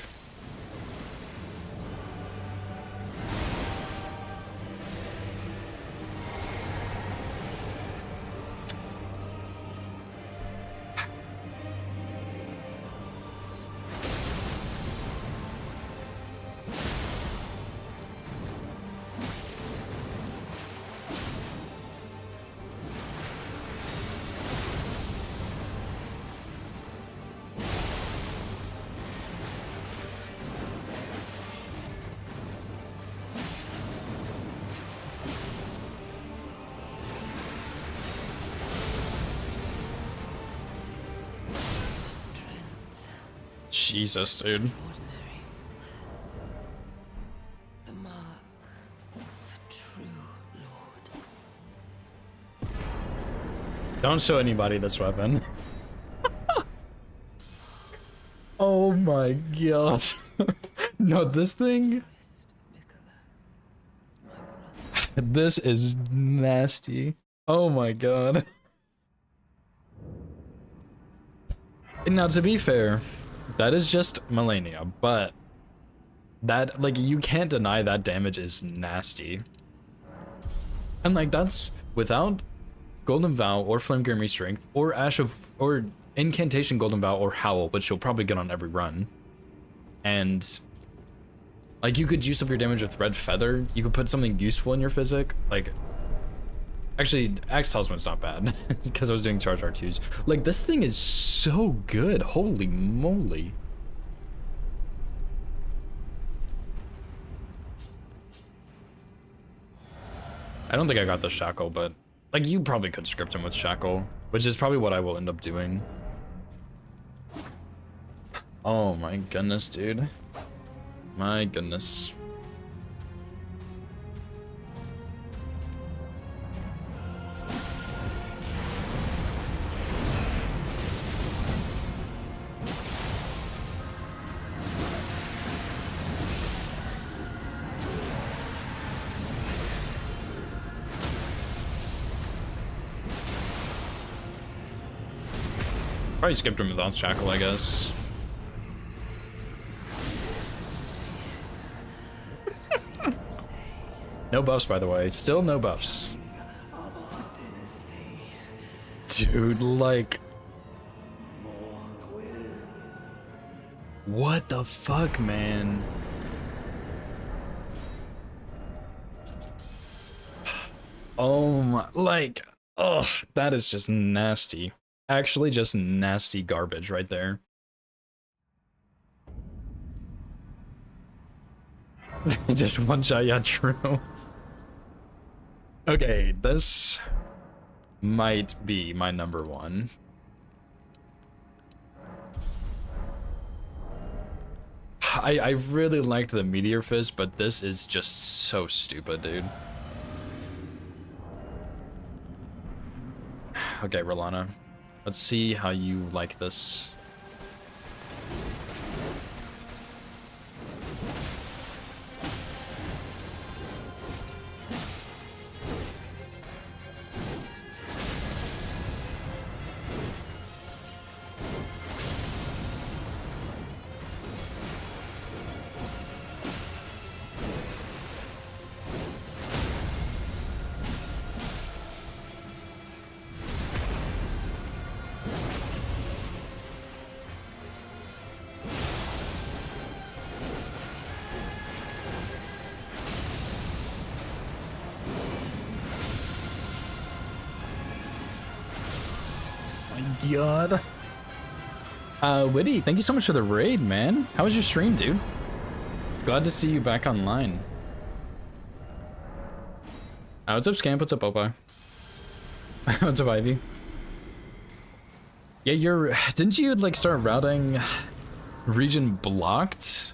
Jesus, dude. Ordinary. The mark of a true lord. Don't show anybody this weapon. Oh my gosh. No, this thing. This is nasty. Oh my god. Now, to be fair, that is just Melania, but that, like, you can't deny that damage is nasty. And, like, that's without Golden Vow or Flame Grimmy Strength or Ash of, or Incantation Golden Vow or Howl, which you'll probably get on every run. And, like, you could use up your damage with Red Feather. You could put something useful in your physic. Like, actually, Axe Talisman's not bad because I was doing Charge R2s. Like, this thing is so good. Holy moly. I don't think I got the Shackle, but, like, you probably could script him with Shackle, which is probably what I will end up doing. Oh my goodness, dude. My goodness. Probably skipped him without Shackle, I guess. No buffs, by the way. Still no buffs. Dude, like... What the fuck, man? Oh my... Like... Ugh, that is just nasty. Actually, just nasty garbage right there. Just one shot, yeah, true. Okay, this might be my #1. I really liked the Meteor Fist, but this is just so stupid, dude. Okay, Rolana. Let's see how you like this. my god. Witty, thank you so much for the raid, man. How was your stream, dude? Glad to see you back online. What's up, Scamp? What's up, Popeye? What's up, Ivy? Yeah, didn't you like start routing region blocked?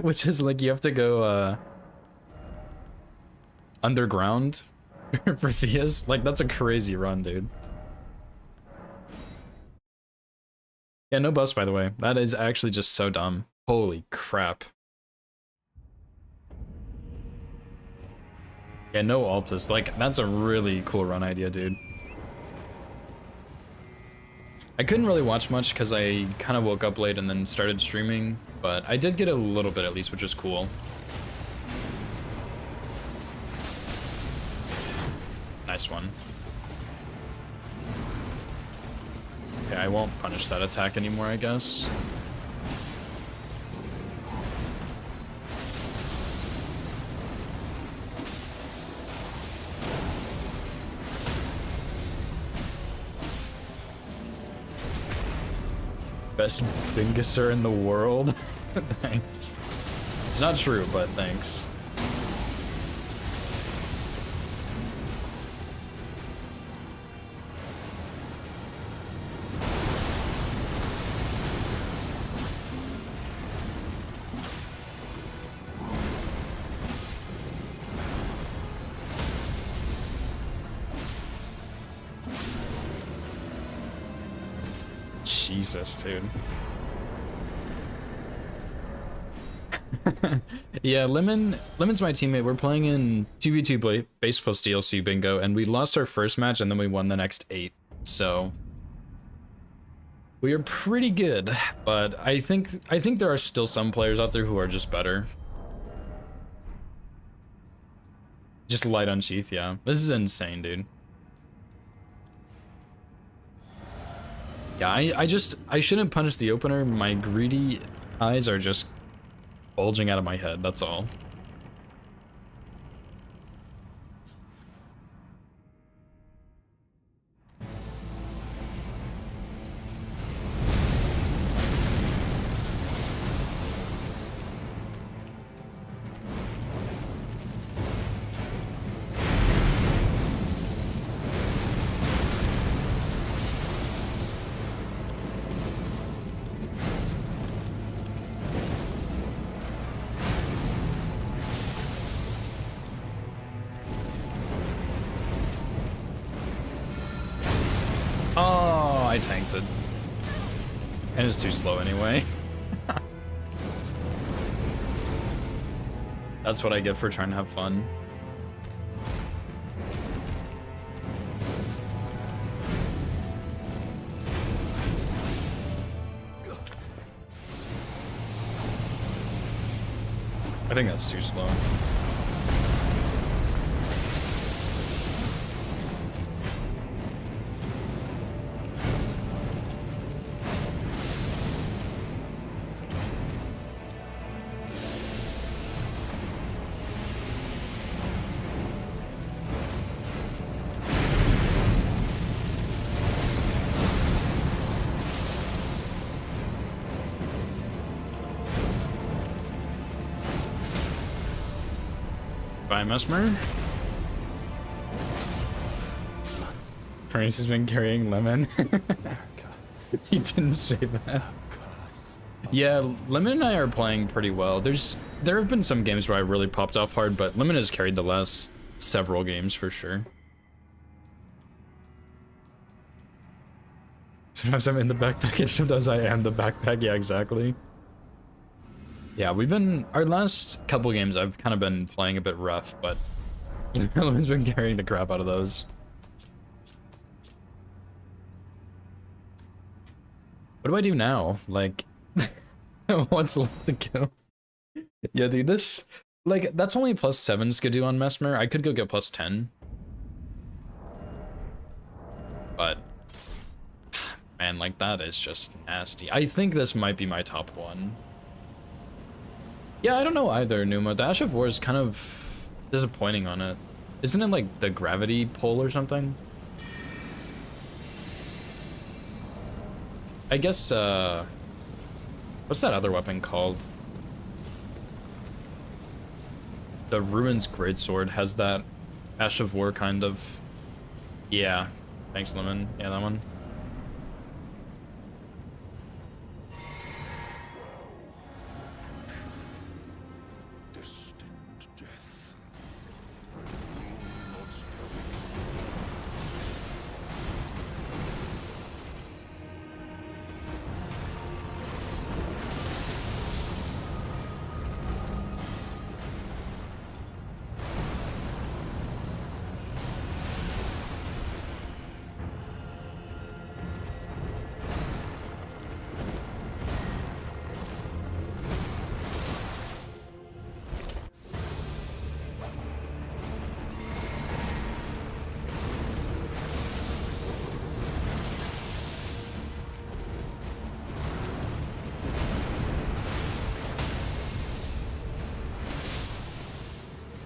Which is like you have to go underground for Theas? Like that's a crazy run, dude. Yeah, no bus, by the way. That is actually just so dumb. Holy crap. Yeah, no Altus. Like, that's a really cool run idea, dude. I couldn't really watch much because I kind of woke up late and then started streaming, but I did get a little bit at least, which is cool. Nice one. Okay, I won't punish that attack anymore, I guess. Best Binguser in the world? Thanks. It's not true, but thanks. Jesus, dude. Yeah, Lemon's my teammate. We're playing in 2v2 base plus DLC bingo, and we lost our first match, and then we won the next 8. So we are pretty good, but I think there are still some players out there who are just better. Just light on Sheath, yeah. This is insane, dude. Yeah, I shouldn't punish the opener. My greedy eyes are just bulging out of my head, that's all. Oh, I tanked it. And it's too slow anyway. That's what I get for trying to have fun. I think that's too slow. Bye, Mesmer. Prince has been carrying Lemon. He didn't say that. Yeah, Lemon and I are playing pretty well. There have been some games where I really popped off hard, but Lemon has carried the last several games for sure. Sometimes I'm in the backpack and sometimes I am the backpack. Yeah, exactly. Yeah, our last couple games I've kind of been playing a bit rough, but Lemon's been carrying the crap out of those. What do I do now? Like, what's left to kill? Yeah, dude, this, like, that's only +7 Skidoo on Mesmer. I could go get +10. But, man, like, that is just nasty. I think this might be my top one. Yeah, I don't know either, Numa. The Ash of War is kind of disappointing on it. Isn't it like the gravity pull or something? I guess, what's that other weapon called? The Ruins Greatsword has that Ash of War kind of... Yeah. Thanks, Lemon. Yeah, that one. Distant death.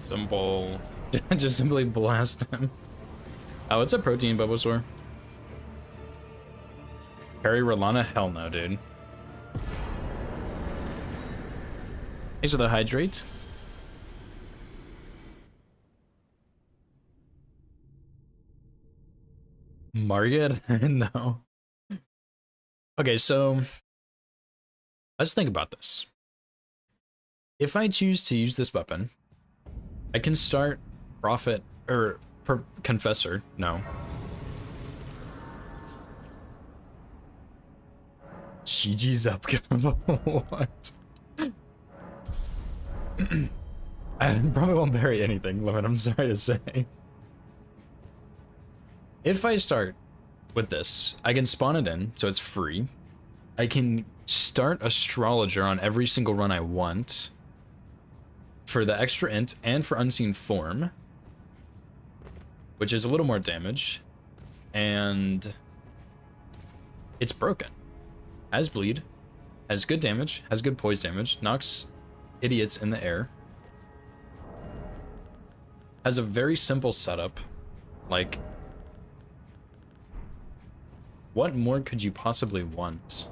Simple. Just simply blast him. Oh, it's a protein Bulbasaur. Harry Rolana? Hell no, dude. These are the hydrate. Margit? No. Okay, so let's think about this. If I choose to use this weapon, I can start Prophet or Confessor. No. GG's up. What? I probably won't bury anything, Lemon. I'm sorry to say. If I start with this, I can spawn it in, so it's free. I can start Astrologer on every single run I want for the extra int and for Unseen Form, which is a little more damage, and it's broken. Has bleed, has good damage, has good poise damage, knocks idiots in the air, has a very simple setup. Like, what more could you possibly want?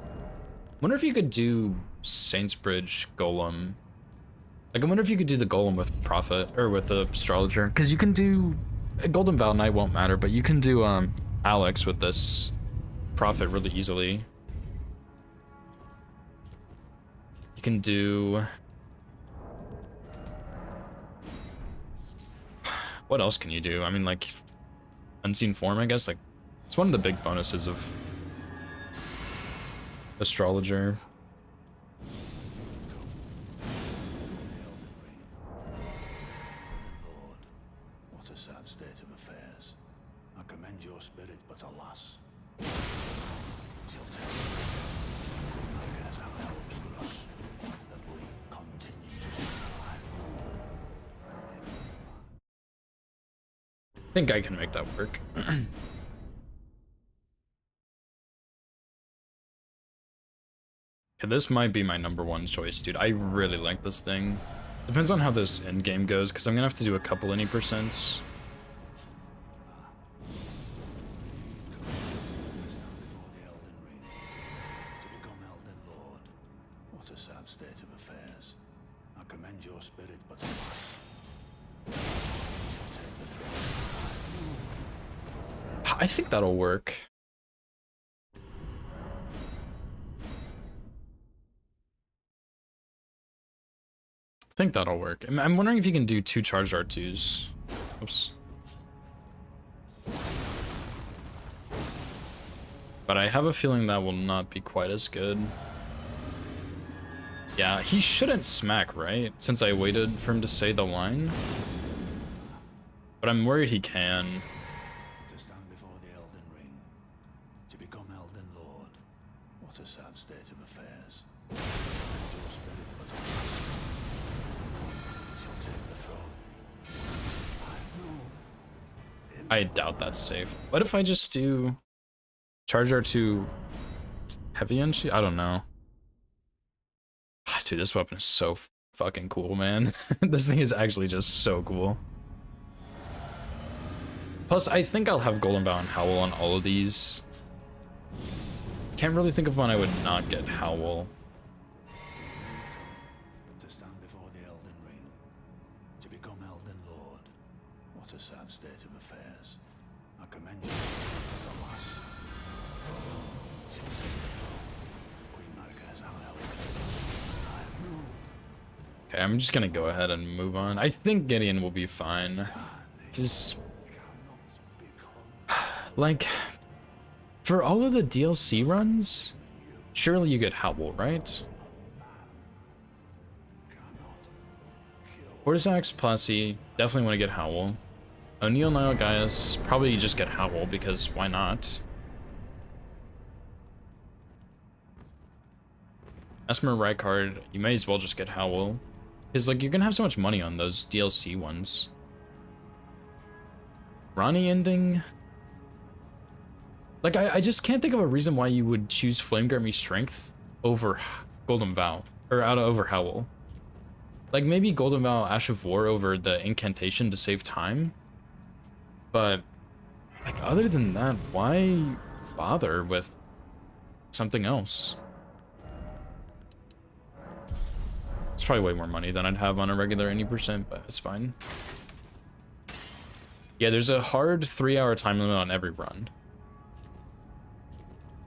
Wonder if you could do Saints Bridge Golem. Like, I wonder if you could do the Golem with Prophet, or with the Astrologer, because you can do Golden Val Knight won't matter, but you can do Alex with this Prophet really easily. You can do... What else can you do? I mean, like, Unseen Form, I guess. Like, it's one of the big bonuses of Astrologer. Lord, what a sad state of affairs. I commend your spirit, but alas, she'll take I guess how helps for us that we continue to survive. I think I can make that work. Okay, this might be my #1 choice, dude. I really like this thing. Depends on how this end game goes, because I'm gonna have to do a couple any percents. To stand before the Elden Ring, to become Elden Lord. What a sad state of affairs. I commend your spirit, but alas, she'll take the throne. I think that'll work. I think that'll work. I'm wondering if you can do 2 charged R2s. Oops. But I have a feeling that will not be quite as good. Yeah, he shouldn't smack, right? Since I waited for him to say the line. But I'm worried he can. To stand before the Elden Ring, to become Elden Lord. What a sad state of affairs. Your spirit, but alas, she'll take the throne. I know. I doubt that's safe. What if I just do charge R2 heavy entry? I don't know. Dude, this weapon is so fucking cool, man. This thing is actually just so cool. Plus, I think I'll have Golden Bow and Howl on all of these. can't really think of one I would not get Howl. To stand before the Elden Ring, to become Elden Lord. What a sad state of affairs. I commend you, but alas. Queen Marika has upheld I rule. Okay, I'm just gonna go ahead and move on. I think Gideon will be fine. Just like for all of the DLC runs, surely you get Howl, right? Cordyceps, Plessy, definitely want to get Howl. O'Neal, Nile, Gaius, probably just get Howl because why not? Esmer, Rykard, you may as well just get Howl. Because like you're gonna have so much money on those DLC ones. Ronnie ending. Like I just can't think of a reason why you would choose Flame Grant Me Strength over Golden Vow. Or over Howl. Like maybe Golden Vow Ash of War over the incantation to save time. But like other than that, why bother with something else? It's probably way more money than I'd have on a regular 80%, but it's fine. Yeah, there's a hard 3-hour time limit on every run.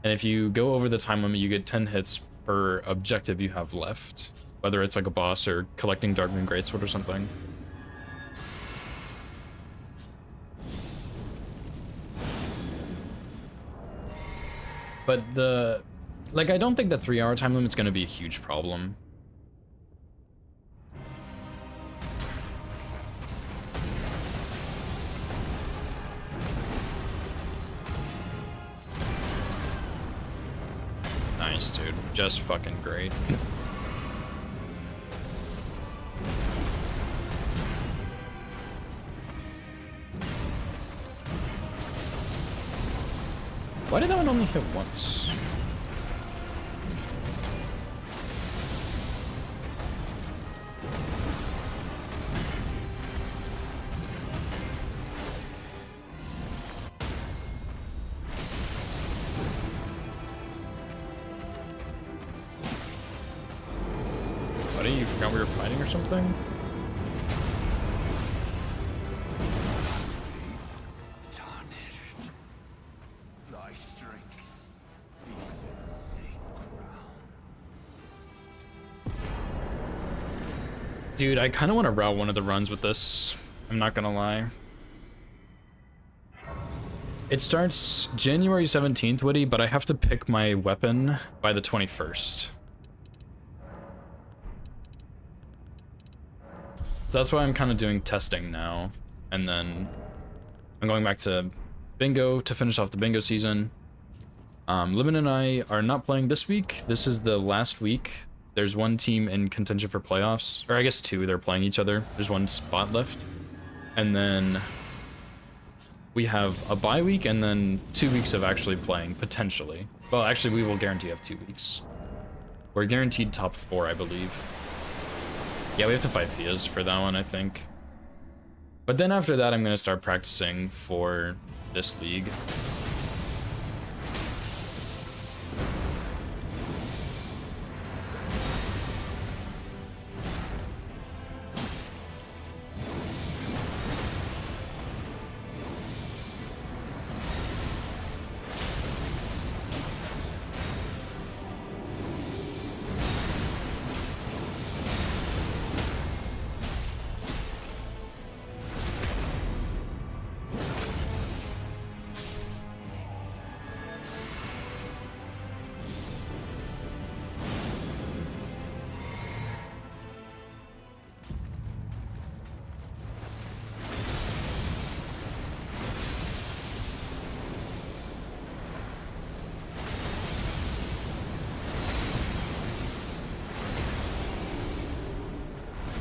And if you go over the time limit, you get 10 hits per objective you have left. Whether it's like a boss or collecting Darkmoon Greatsword or something. But like, I don't think the 3-hour time limit's gonna be a huge problem. Nice, dude. Just fucking great. Why did that one only hit once? Buddy, you forgot we were fighting or something? Dude, I kind of want to route one of the runs with this. I'm not gonna lie. It starts January 17th, Witty, but I have to pick my weapon by the 21st. So that's why I'm kind of doing testing now. And then I'm going back to bingo to finish off the bingo season. Limit and I are not playing this week. This is the last week. There's one team in contention for playoffs, or I guess two, they're playing each other. There's one spot left. And then we have a bye week and then 2 weeks of actually playing, potentially. Well, actually, we will guarantee have 2 weeks. We're guaranteed top 4, I believe. Yeah, we have to fight Fias for that one, I think. But then after that, I'm going to start practicing for this league.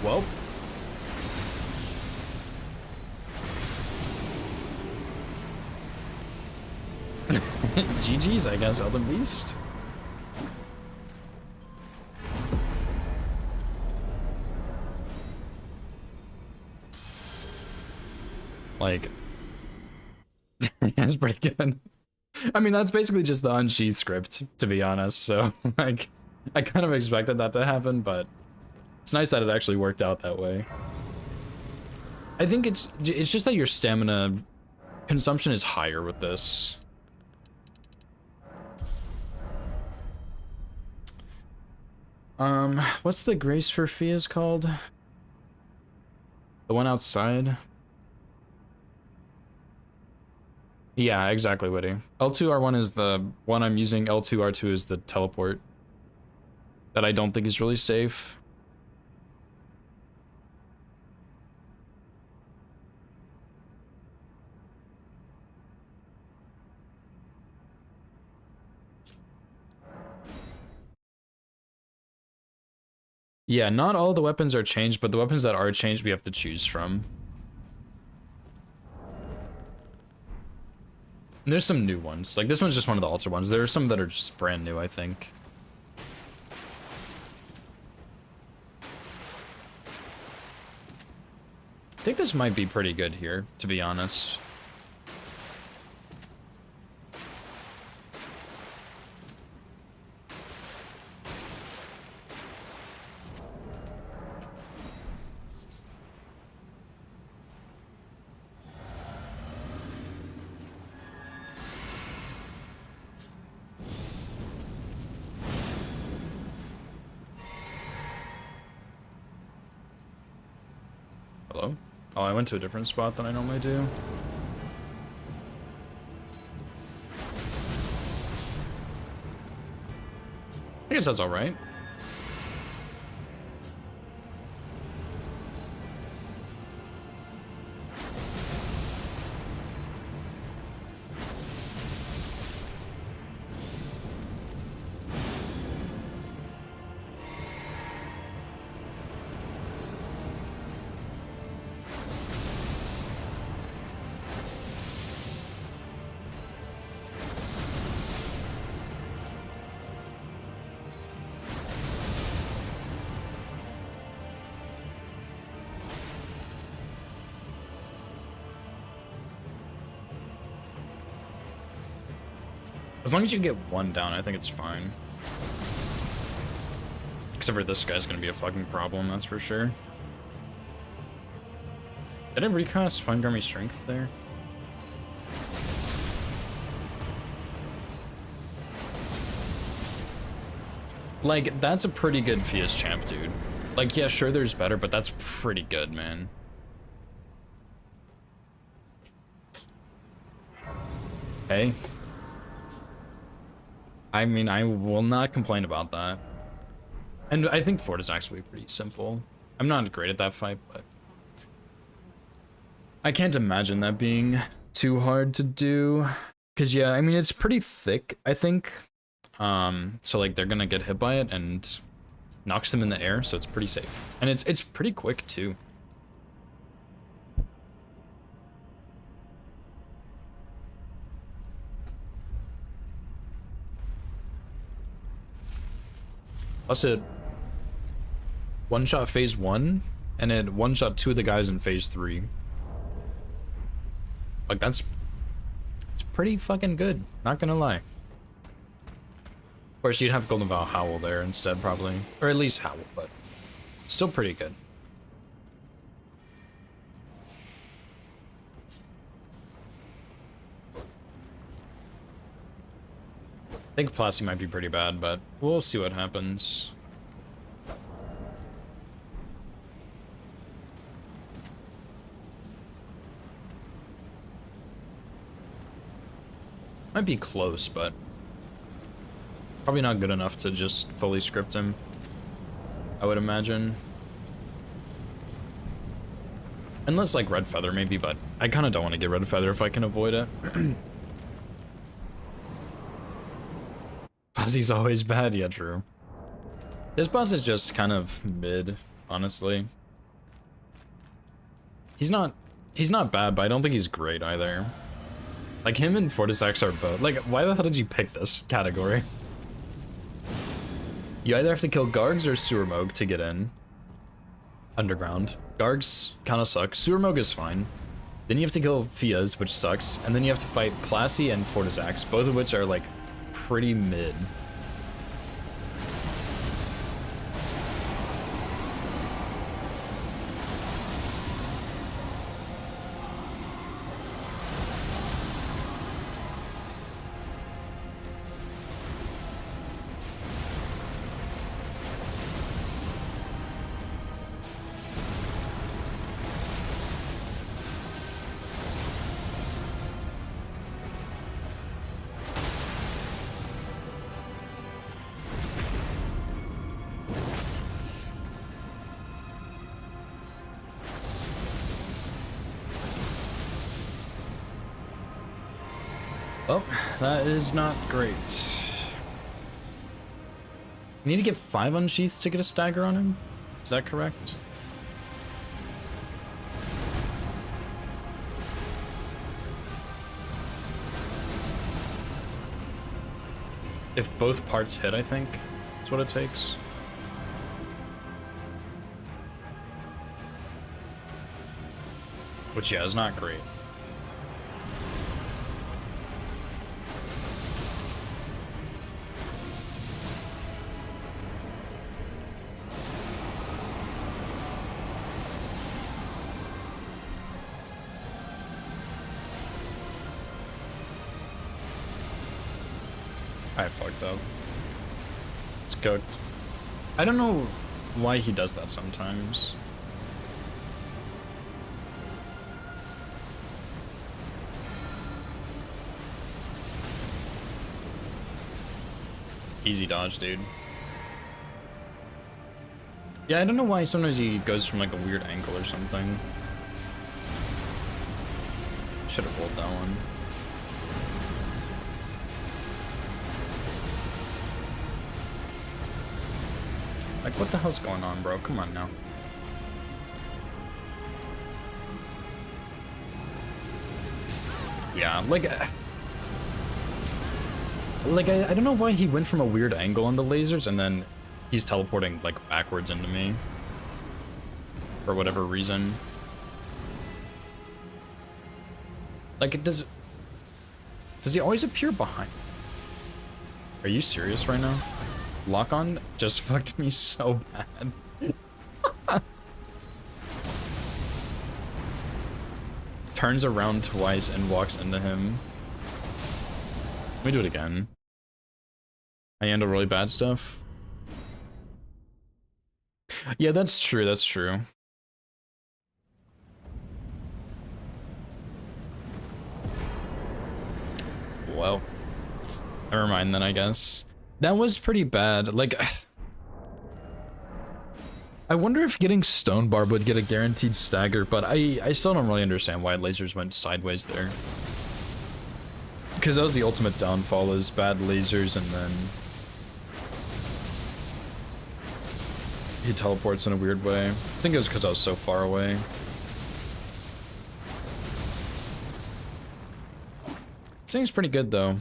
Well. GG's, I guess, Elden Beast. Like, that's pretty good. I mean, that's basically just the unsheath script, to be honest. So, like, I kind of expected that to happen, but it's nice that it actually worked out that way. I think it's just that your stamina consumption is higher with this. What's the Grace for Fia's called? The one outside? Yeah, exactly, Witty. L2R1 is the one I'm using, L2R2 is the teleport. That I don't think is really safe. Yeah, not all the weapons are changed, but the weapons that are changed we have to choose from. And there's some new ones. Like, this one's just one of the altar ones. There are some that are just brand new, I think. I think this might be pretty good here, to be honest. Hello? Oh, I went to a different spot than I normally do. I guess that's alright. As long as you get one down, I think it's fine. Except for this guy's gonna be a fucking problem, that's for sure. Did I recast Fine Gummy Strength there? Like, that's a pretty good Fia's champ, dude. Like, yeah, sure there's better, but that's pretty good, man. Hey. I mean, I will not complain about that. And I think Fort is actually pretty simple. I'm not great at that fight, but I can't imagine that being too hard to do. Cause yeah, I mean, it's pretty thick, I think. So like they're gonna get hit by it and knocks them in the air, so it's pretty safe. And it's pretty quick too. Plus it one-shot phase 1, and it one-shot 2 of the guys in phase 3. Like, it's pretty fucking good, not gonna lie. Of course, you'd have Golden Vow Howl there instead, probably. Or at least Howl, but still pretty good. I think Plasty might be pretty bad, but we'll see what happens. Might be close, but probably not good enough to just fully script him, I would imagine. Unless like Red Feather maybe, but I kind of don't want to get Red Feather if I can avoid it. Plasty's always bad, yeah, true. This boss is just kind of mid, honestly. He's not bad, but I don't think he's great either. Like, him and Fortisax are both. Like, why the hell did you pick this category? You either have to kill Gargs or Surmog to get in. Underground. Gargs kind of suck. Surmog is fine. Then you have to kill Fias, which sucks, and then you have to fight Plassey and Fortizax, both of which are like pretty mid. Well, that is not great. You need to get 5 unsheaths to get a stagger on him? Is that correct? If both parts hit, I think that's what it takes. Which, yeah, is not great. I fucked up. It's cooked. I don't know why he does that sometimes. Easy dodge, dude. Yeah, I don't know why sometimes he goes from like a weird angle or something. Should have rolled that one. Like, what the hell's going on, bro? Come on now. Yeah, I don't know why he went from a weird angle on the lasers and then he's teleporting, like, backwards into me. For whatever reason. Like, does he always appear behind? Are you serious right now? Lock-on just fucked me so bad. Turns around twice and walks into him. Let me do it again. I handle really bad stuff. Yeah, that's true, that's true. Well, never mind then, I guess. That was pretty bad. Like, I wonder if getting Stone Barb would get a guaranteed stagger, but I still don't really understand why lasers went sideways there. Because that was the ultimate downfall, is bad lasers and then he teleports in a weird way. I think it was because I was so far away. This thing's pretty good though.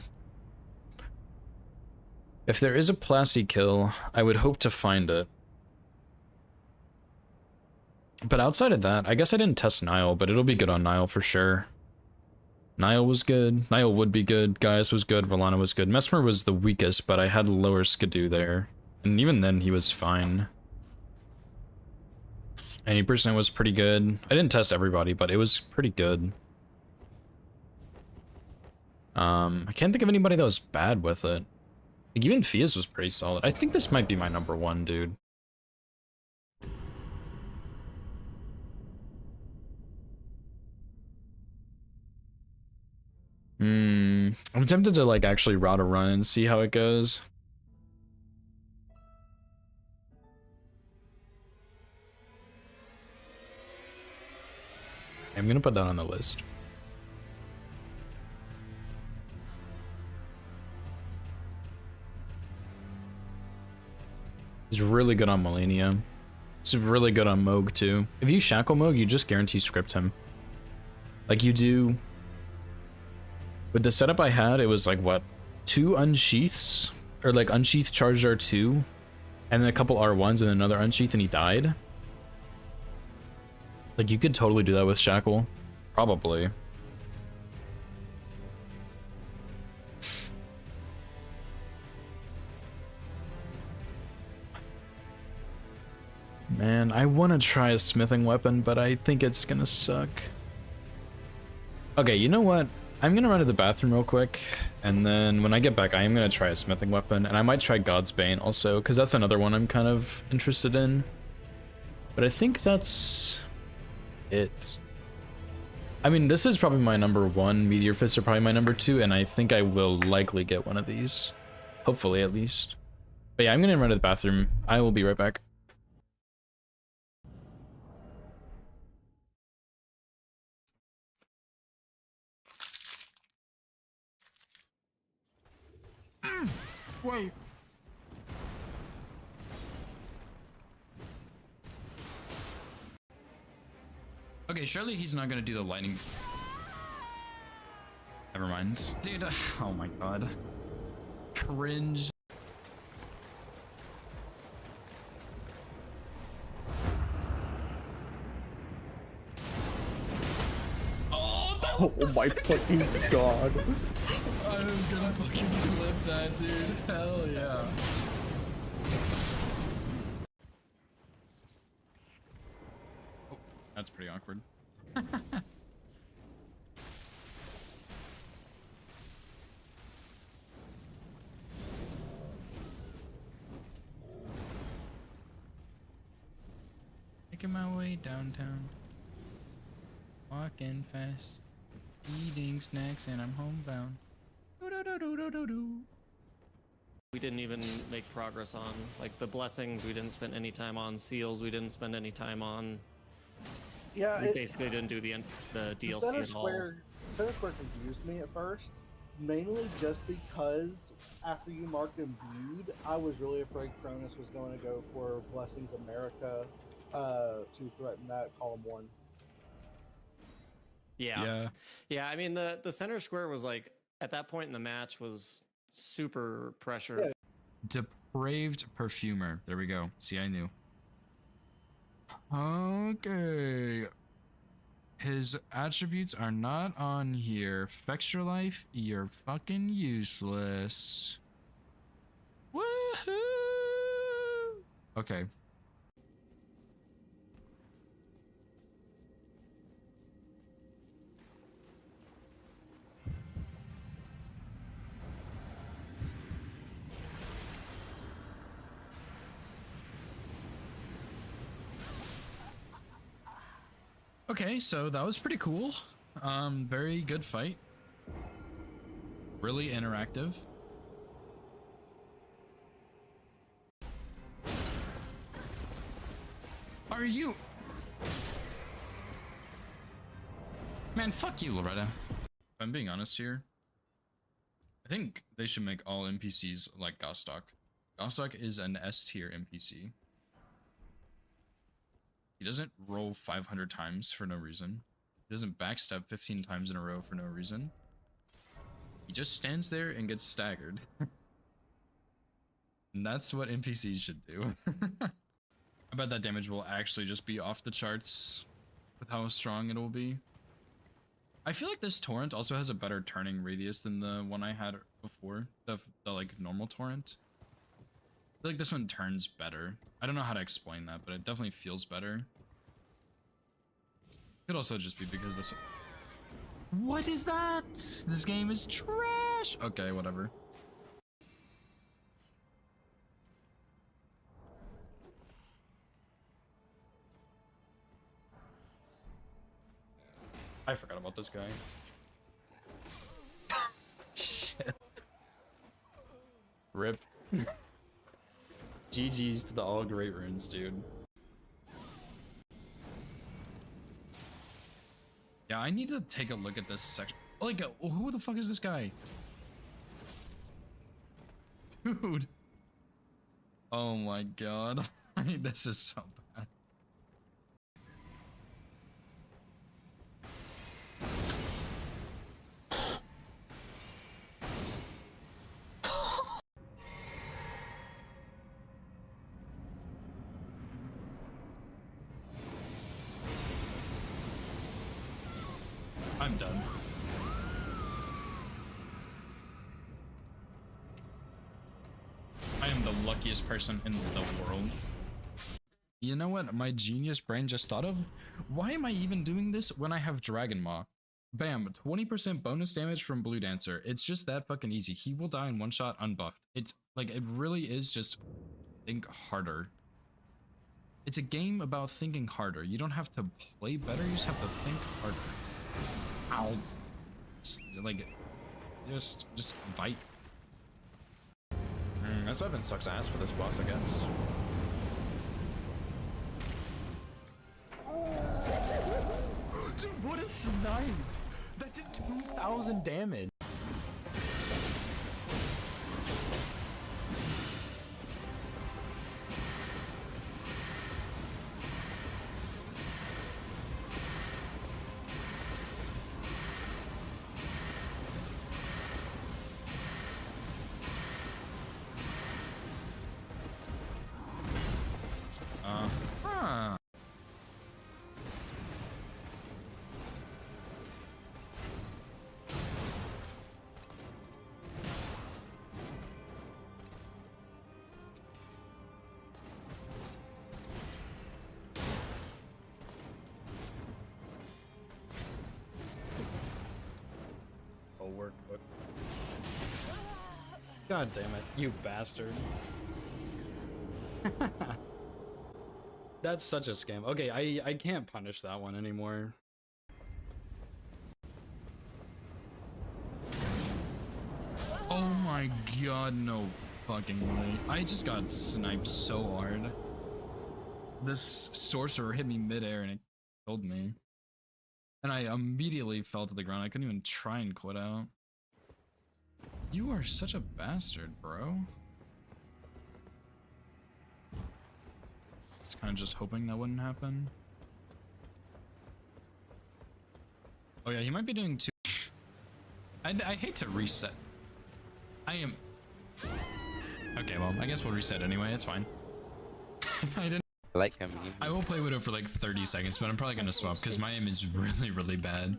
If there is a Plassey kill, I would hope to find it. But outside of that, I guess I didn't test Nile, but it'll be good on Nile for sure. Nile was good. Nile would be good. Gaius was good. Verlana was good. Mesmer was the weakest, but I had lower Skidoo there. And even then, he was fine. 80% was pretty good. I didn't test everybody, but it was pretty good. I can't think of anybody that was bad with it. Like, even Fias was pretty solid. I think this might be my #1, dude. I'm tempted to, like, actually route a run and see how it goes. I'm gonna put that on the list. He's really good on Millennia. He's really good on Moog too. If you shackle Moog, you just guarantee script him. Like you do. With the setup I had, it was like what? 2 unsheaths? Or like unsheath charged R2, and then a couple R1s and another unsheath and he died. Like you could totally do that with Shackle. Probably. Man, I want to try a smithing weapon, but I think it's gonna suck. Okay, you know what? I'm gonna run to the bathroom real quick, and then when I get back, I am gonna try a smithing weapon, and I might try God's Bane also, because that's another one I'm kind of interested in. But I think that's it. I mean, this is probably my number 1. Meteor Fists are probably my number 2, and I think I will likely get one of these. Hopefully, at least. But yeah, I'm gonna run to the bathroom. I will be right back. Wait. Okay, surely he's not gonna do the lightning. Never mind. Dude, oh my god. Cringe. Oh my fucking god. I'm gonna fucking flip that, dude. Hell yeah. Oh, that's pretty awkward. Making my way downtown. Walking fast. Eating snacks and I'm homebound. We didn't even make progress on. Like the blessings, we didn't spend any time on. Seals, we didn't spend any time on. Yeah, We basically didn't do the DLC Center at all. Square confused me at first, mainly just because after you marked imbued, I was really afraid Cronus was going to go for Blessings America to threaten that column 1. Yeah. I mean, the center square was like at that point in the match was super pressured. Yeah. Depraved perfumer. There we go. See, I knew. Okay. His attributes are not on here. Fextra life, you're fucking useless. Woohoo! Okay. Okay, so that was pretty cool. Very good fight. Really interactive. Are you? Man, fuck you, Loretta. If I'm being honest here, I think they should make all NPCs like Gostok. Gostok is an S tier NPC. He doesn't roll 500 times for no reason. He doesn't backstab 15 times in a row for no reason. He just stands there and gets staggered. And that's what NPCs should do. I bet that damage will actually just be off the charts with how strong it will be. I feel like this torrent also has a better turning radius than the one I had before, the like normal torrent. I feel like this one turns better. I don't know how to explain that, but it definitely feels better. Could also just be because this... What is that? This game is trash! Okay, whatever. I forgot about this guy. Shit. Rip. GG's to the all great runes, dude. Yeah, I need to take a look at this section. Like, who the fuck is this guy? Dude. Oh my god. This is so bad. I'm done. I am the luckiest person in the world. You know what my genius brain just thought of? Why am I even doing this when I have Dragon Maw? Bam, 20% bonus damage from Blue Dancer. It's just that fucking easy. He will die in one shot unbuffed. It's like, it really is just think harder. It's a game about thinking harder. You don't have to play better, you just have to think harder. Ow. Like, just bite. This weapon sucks ass for this boss, I guess. Dude, what a snipe! That did 2,000 damage. Huh. Oh, work. God damn it, you bastard. That's such a scam. Okay, I can't punish that one anymore. Oh my god, no fucking way. I just got sniped so hard. This sorcerer hit me midair and it killed me. And I immediately fell to the ground. I couldn't even try and quit out. You are such a bastard, bro. I was kind of just hoping that wouldn't happen. Oh yeah, he might be doing two. I hate to reset. I am... Okay, well, I guess we'll reset anyway. It's fine. I didn't... Like him. I will play Widow for like 30 seconds, but I'm probably gonna swap because my aim is really, really bad.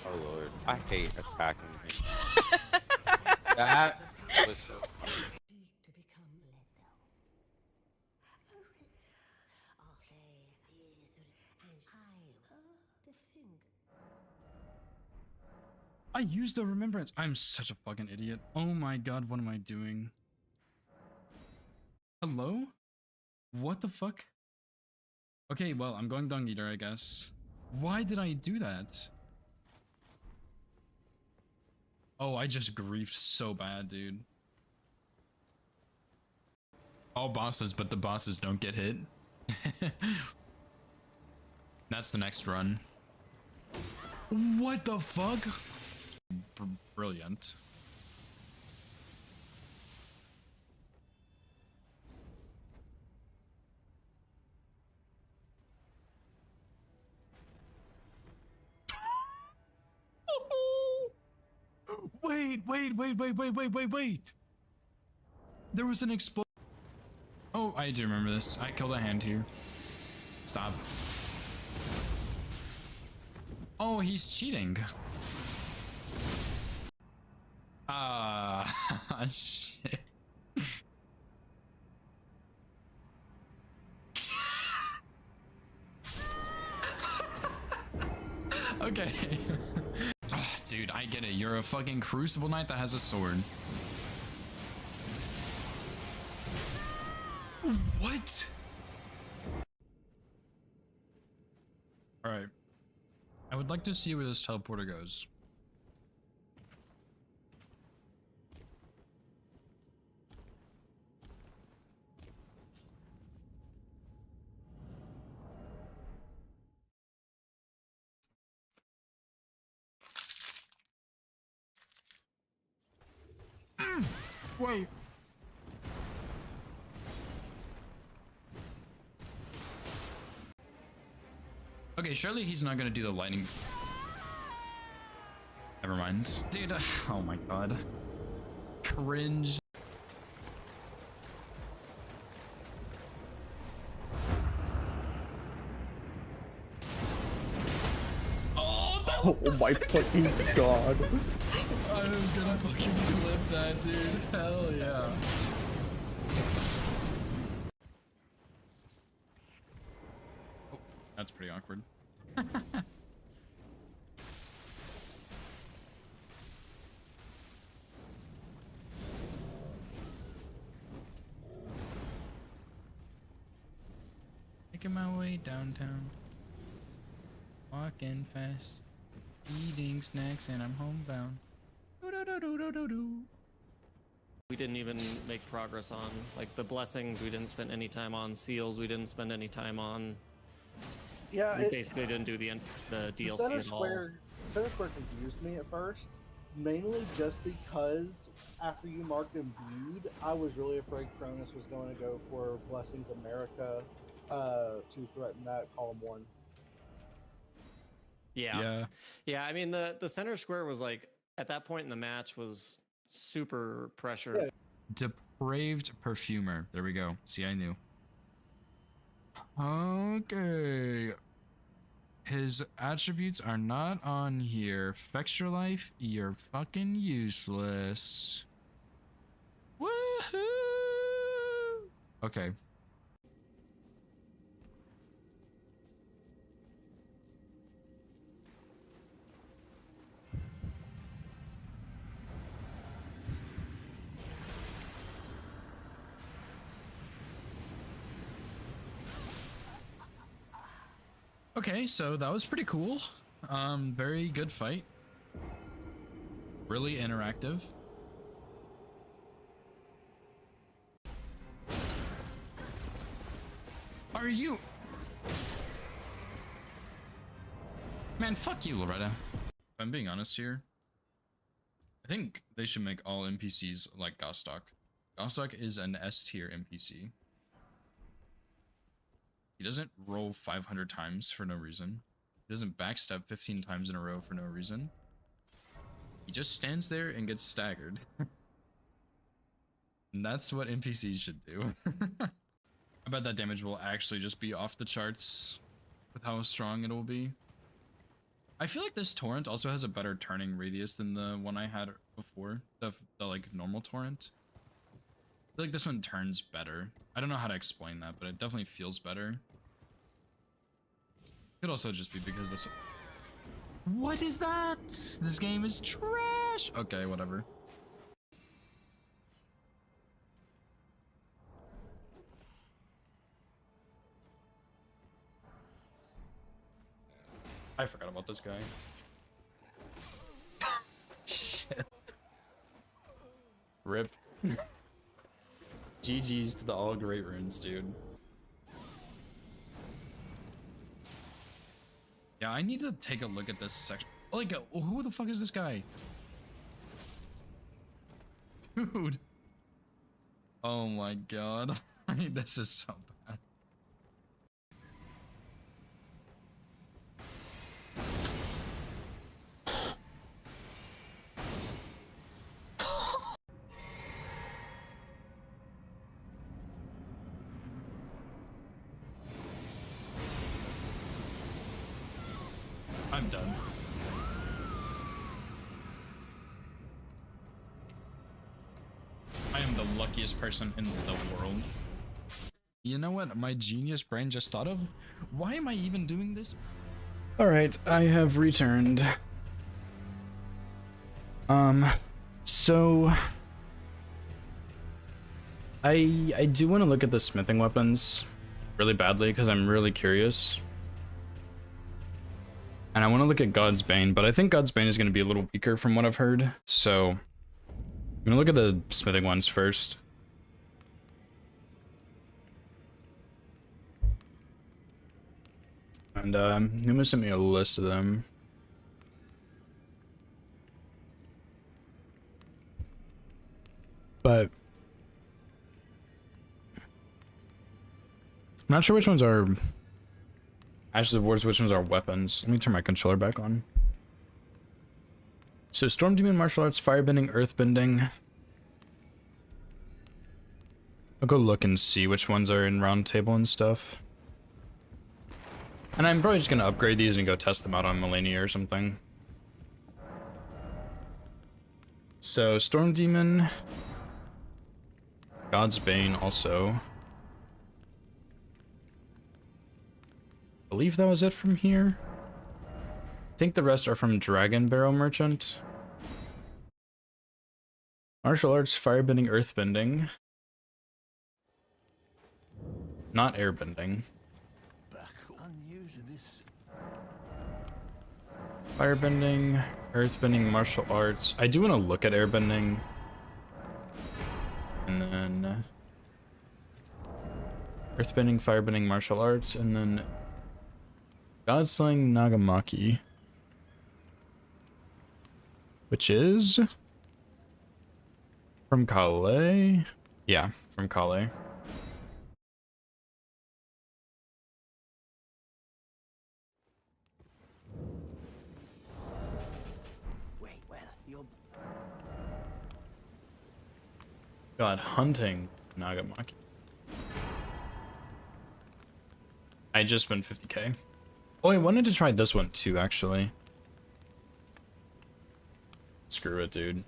Oh lord, I hate attacking him. That was so funny. I used the remembrance. I'm such a fucking idiot. Oh my god, what am I doing? Hello? What the fuck? Okay, well, I'm going Dung Eater, I guess. Why did I do that? Oh, I just griefed so bad, dude. All bosses, but the bosses don't get hit. That's the next run. What the fuck? Brilliant. Wait. There was an explosion. Oh, I do remember this. I killed a hand here. Stop. Oh, he's cheating. Ah, shit. Okay. Oh, dude, I get it. You're a fucking Crucible Knight that has a sword. What? Alright. I would like to see where this teleporter goes. Wait. Okay, surely he's not gonna do the lightning. Never mind. Dude, oh my god. Cringe. Oh my fucking god. I'm gonna fucking clip that, dude. Hell yeah. Oh, that's pretty awkward. Making my way downtown. Walking fast. Eating snacks and I'm homebound. We didn't even make progress on. Like the blessings, we didn't spend any time on. Seals, we didn't spend any time on. Yeah, We basically didn't do the DLC Center at all. Square confused me at first, mainly just because after you marked imbued, I was really afraid Cronus was going to go for Blessings America to threaten that column 1. Yeah. I mean, the center square was like at that point in the match was super pressured. Yeah. Depraved perfumer. There we go. See, I knew. Okay. His attributes are not on here. Fextra life, you're fucking useless. Woohoo! Okay. Okay, so that was pretty cool. Very good fight. Really interactive. Are you? Man, fuck you, Loretta. If I'm being honest here, I think they should make all NPCs like Gostok. Gostok is an S tier NPC. He doesn't roll 500 times for no reason. He doesn't backstab 15 times in a row for no reason. He just stands there and gets staggered. And that's what NPCs should do. I bet that damage will actually just be off the charts with how strong it will be. I feel like this torrent also has a better turning radius than the one I had before, the like normal torrent. I feel like this one turns better. I don't know how to explain that, but it definitely feels better. Could also just be because this... What is that? This game is trash! Okay, whatever. I forgot about this guy. Shit. Rip. GG's to the all great runes, dude. Yeah, I need to take a look at this section. Like, who the fuck is this guy? Dude. Oh my god. This is so bad. I'm done. I am the luckiest person in the world. You know what my genius brain just thought of? Why am I even doing this? Alright, I have returned. So... I do want to look at the smithing weapons really badly because I'm really curious. And I want to look at God's Bane, but I think God's Bane is going to be a little weaker from what I've heard. So, I'm going to look at the smithing ones first. And Numa sent me a list of them. But I'm not sure which ones are Ashes of Wars, which ones are weapons. Let me turn my controller back on. So Storm Demon Martial Arts, Firebending, Earthbending. I'll go look and see which ones are in Round Table and stuff. And I'm probably just gonna upgrade these and go test them out on Melania or something. So, Storm Demon. God's Bane also. I believe that was it from here. I think the rest are from Dragon Barrel Merchant. Martial Arts, Firebending, Earthbending. Not Airbending. Back unused to this. Firebending, Earthbending, Martial Arts. I do want to look at Airbending. And then... Earthbending, Firebending, Martial Arts, and then... Godslaying Nagamaki. Which is... From Calais? Yeah, from Calais. Wait, well, you're God, hunting Nagamaki. I just spent 50k. Oh, I wanted to try this one too, actually. Screw it, dude.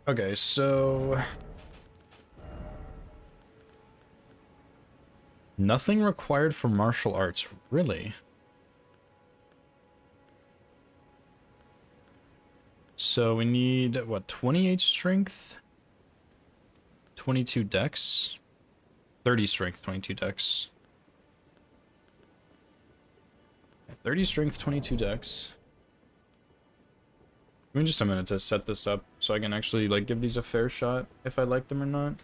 Okay, so... Nothing required for martial arts, really? So we need, what, 28 strength? 22 dex? 30 strength, 22 dex. 30 strength, 22 dex. Give me just a minute to set this up so I can actually, like, give these a fair shot if I like them or not.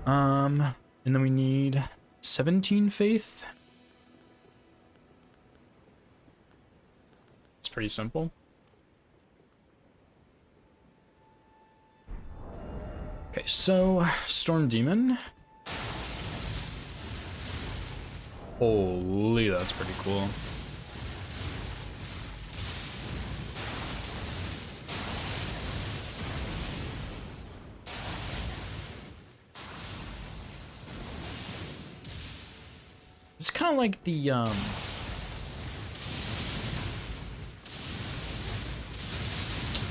And then we need 17 faith. It's pretty simple. Okay, so Storm Demon. Holy, that's pretty cool. It's kind of like the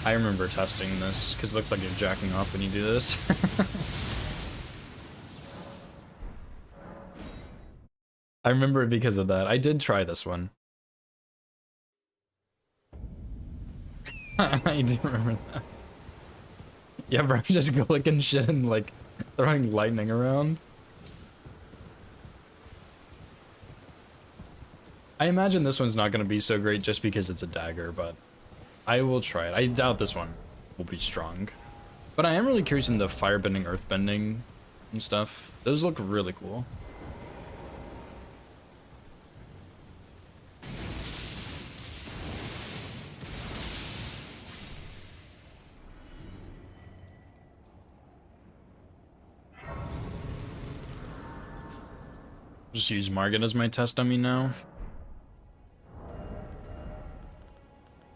I remember testing this because it looks like you're jacking off when you do this. I remember it because of that. I did try this one. I do remember that. Yeah, bro, just clicking shit and like throwing lightning around. I imagine this one's not going to be so great just because it's a dagger, but I will try it. I doubt this one will be strong. But I am really curious in the firebending, earthbending, and stuff. Those look really cool. Just use Margit as my test dummy now.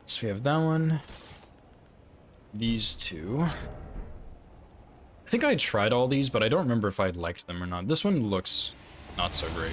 So we have that one. These two. I think I tried all these, but I don't remember if I liked them or not. This one looks not so great.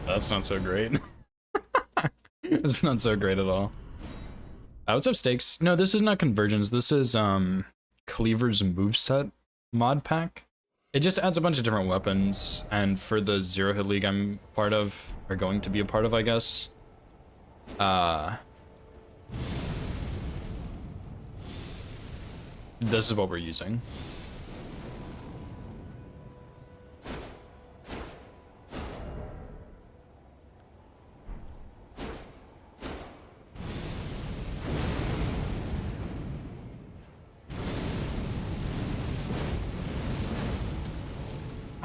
That's not so great. It's not so great at all. What's up, Stakes? No, this is not Convergence. This is Cleaver's moveset mod pack. It just adds a bunch of different weapons, and for the Zero Hit League I'm part of, or going to be a part of, I guess. This is what we're using.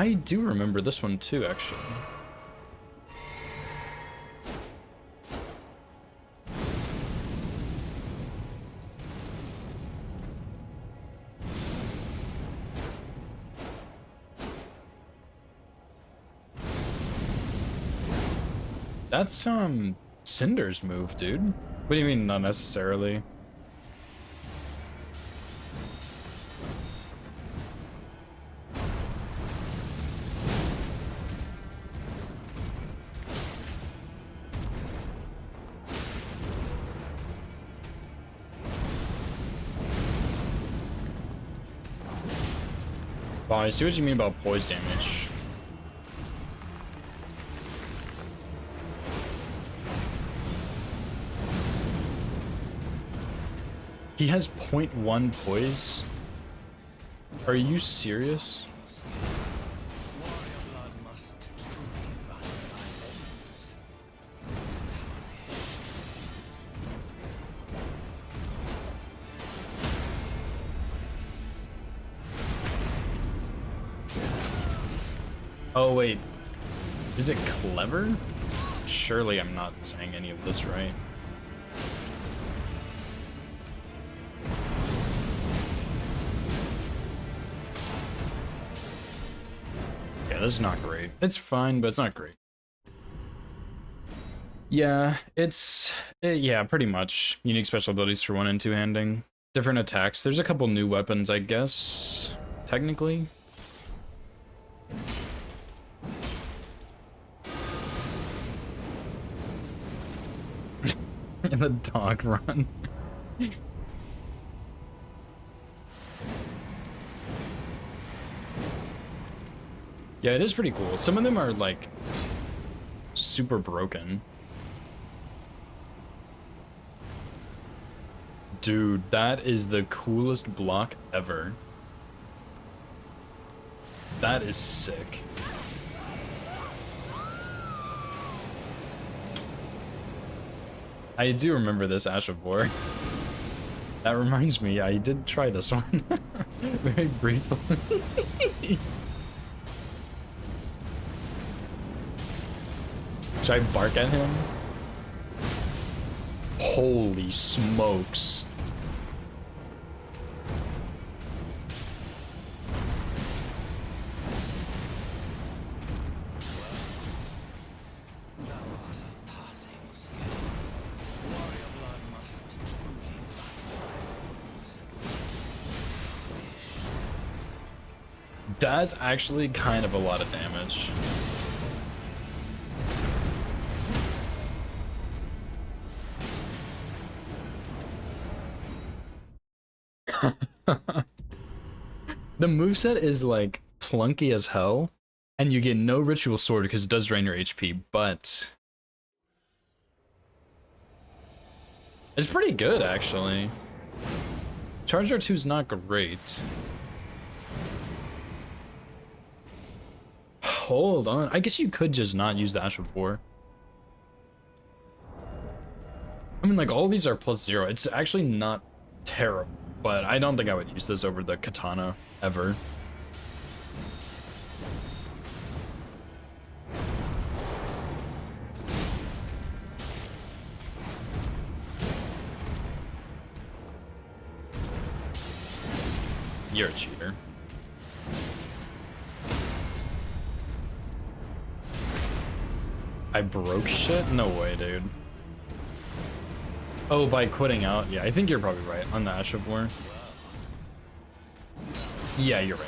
I do remember this one too, actually. That's Cinder's move, dude. What do you mean not necessarily? Oh, I see what you mean about poise damage. He has 0.1 poise? Are you serious? Oh wait, is it clever? Surely I'm not saying any of this right. Yeah, this is not great. It's fine, but it's not great. Yeah, yeah, pretty much. Unique special abilities for one and two handing. Different attacks. There's a couple new weapons, I guess, technically. In the dog run. Yeah, it is pretty cool. Some of them are like super broken. Dude, that is the coolest block ever. That is sick. I do remember this Ash of War. That reminds me, I did try this one. Very briefly. Should I bark at him? Holy smokes. That's actually kind of a lot of damage. The moveset is like plunky as hell, and you get no ritual sword because it does drain your HP, but it's pretty good actually. Charge R2 is not great. Hold on, I guess you could just not use the Ash of War. I mean, like, all these are +0. It's actually not terrible, but I don't think I would use this over the katana ever. You're a cheater. I broke shit? No way, dude. Oh, by quitting out? Yeah, I think you're probably right on the Ash of War. Yeah, you're right.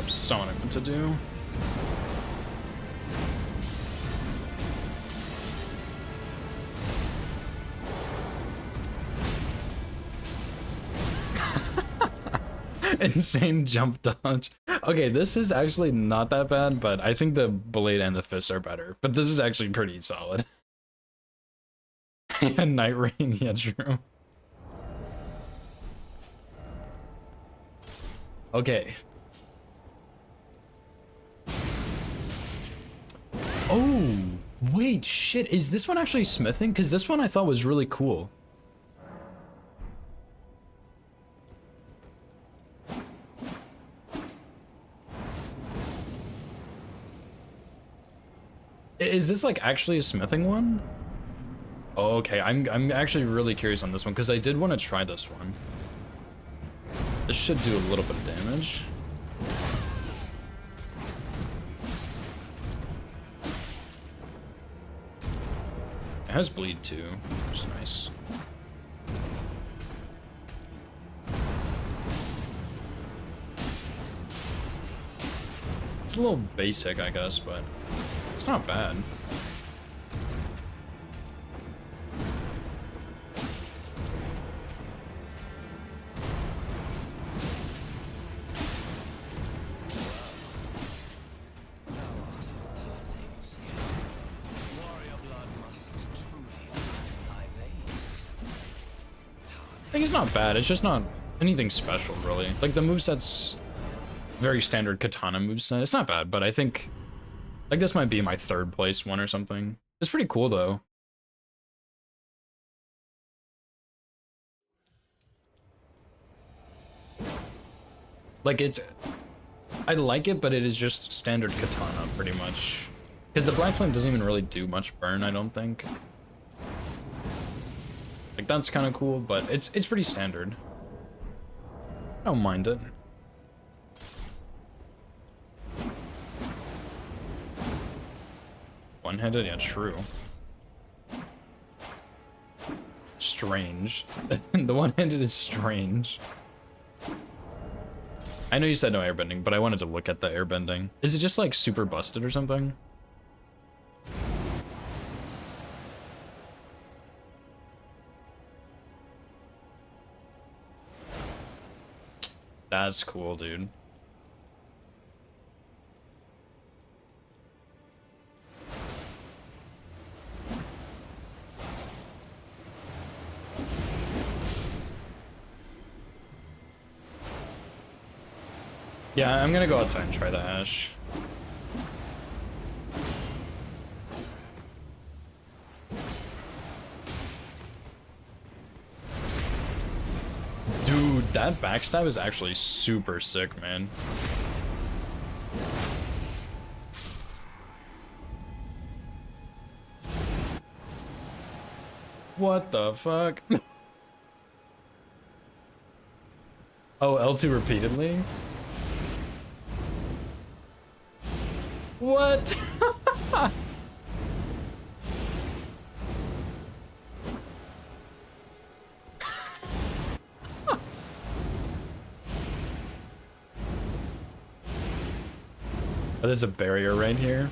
Sonic what to do. Insane jump dodge. Okay, this is actually not that bad, but I think the blade and the fist are better. But this is actually pretty solid. And Night Rain, yeah, true. Okay. Oh, wait, shit. Is this one actually smithing? Because this one I thought was really cool. Is this like actually a smithing one? Oh, okay, I'm actually really curious on this one because I did want to try this one. This should do a little bit of damage. It has bleed too, which is nice. It's a little basic, I guess, but it's not bad. I think it's not bad, it's just not anything special, really. Like, the moveset's very standard katana moveset. It's not bad, but I think, like, this might be my third place one or something. It's pretty cool, though. Like, I like it, but it is just standard katana, pretty much. Because the Black Flame doesn't even really do much burn, I don't think. Like, that's kind of cool, but it's pretty standard. I don't mind it. One-handed? Yeah, true. Strange. The one-handed is strange. I know you said no airbending, but I wanted to look at the airbending. Is it just like super busted or something? That's cool, dude. Yeah, I'm gonna go outside and try the Ash. Dude, that backstab is actually super sick, man. What the fuck? Oh, L2 repeatedly? What? Oh, there's a barrier right here.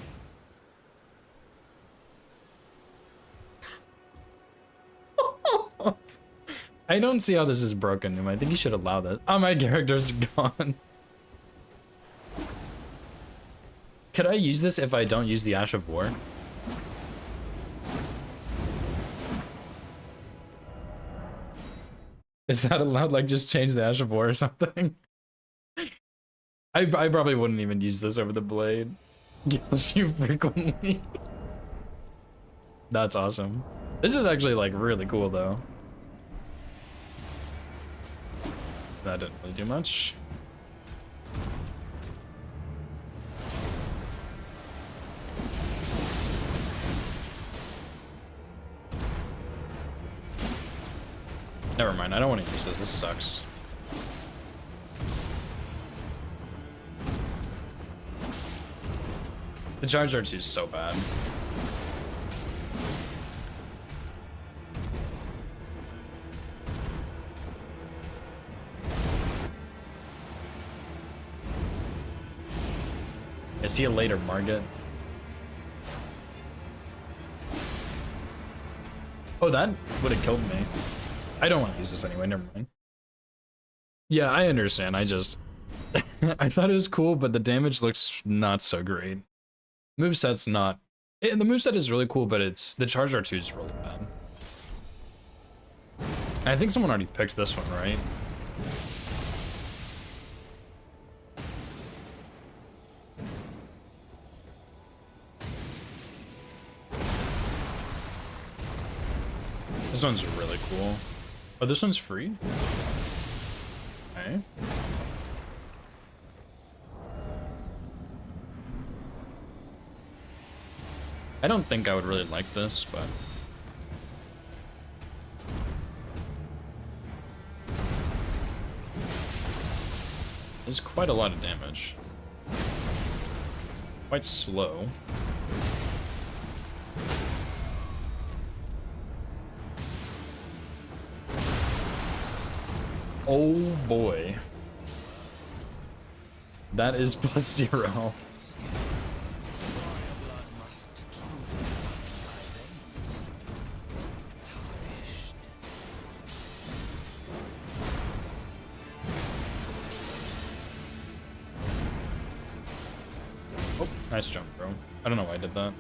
I don't see how this is broken. I think you should allow that. Oh, my character's gone. Could I use this if I don't use the Ash of War? Is that allowed? Like, just change the Ash of War or something? I probably wouldn't even use this over the blade. Kills you frequently. That's awesome. This is actually, like, really cool, though. That didn't really do much. Never mind, I don't want to use this. This sucks. The charge dart is so bad. I see you later, Margit. Oh, that would have killed me. I don't want to use this anyway, never mind. Yeah, I understand, I just... I thought it was cool, but the damage looks not so great. Moveset's not... the moveset is really cool, but the charge R2 is really bad. I think someone already picked this one, right? This one's really cool. Oh, this one's free? Okay. I don't think I would really like this, but... It's quite a lot of damage. Quite slow. Oh boy. That is +0. Oh, nice jump, bro. I don't know why I did that.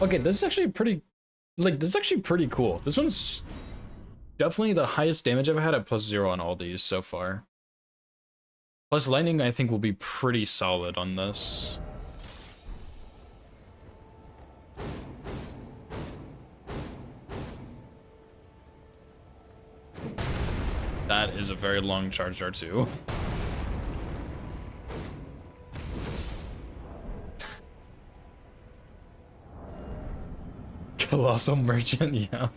Okay, this is actually pretty, this is actually pretty cool. This one's definitely the highest damage I've had at +0 on all these so far. Plus lightning, I think, will be pretty solid on this. That is a very long charge R2. Colossal Merchant, yeah.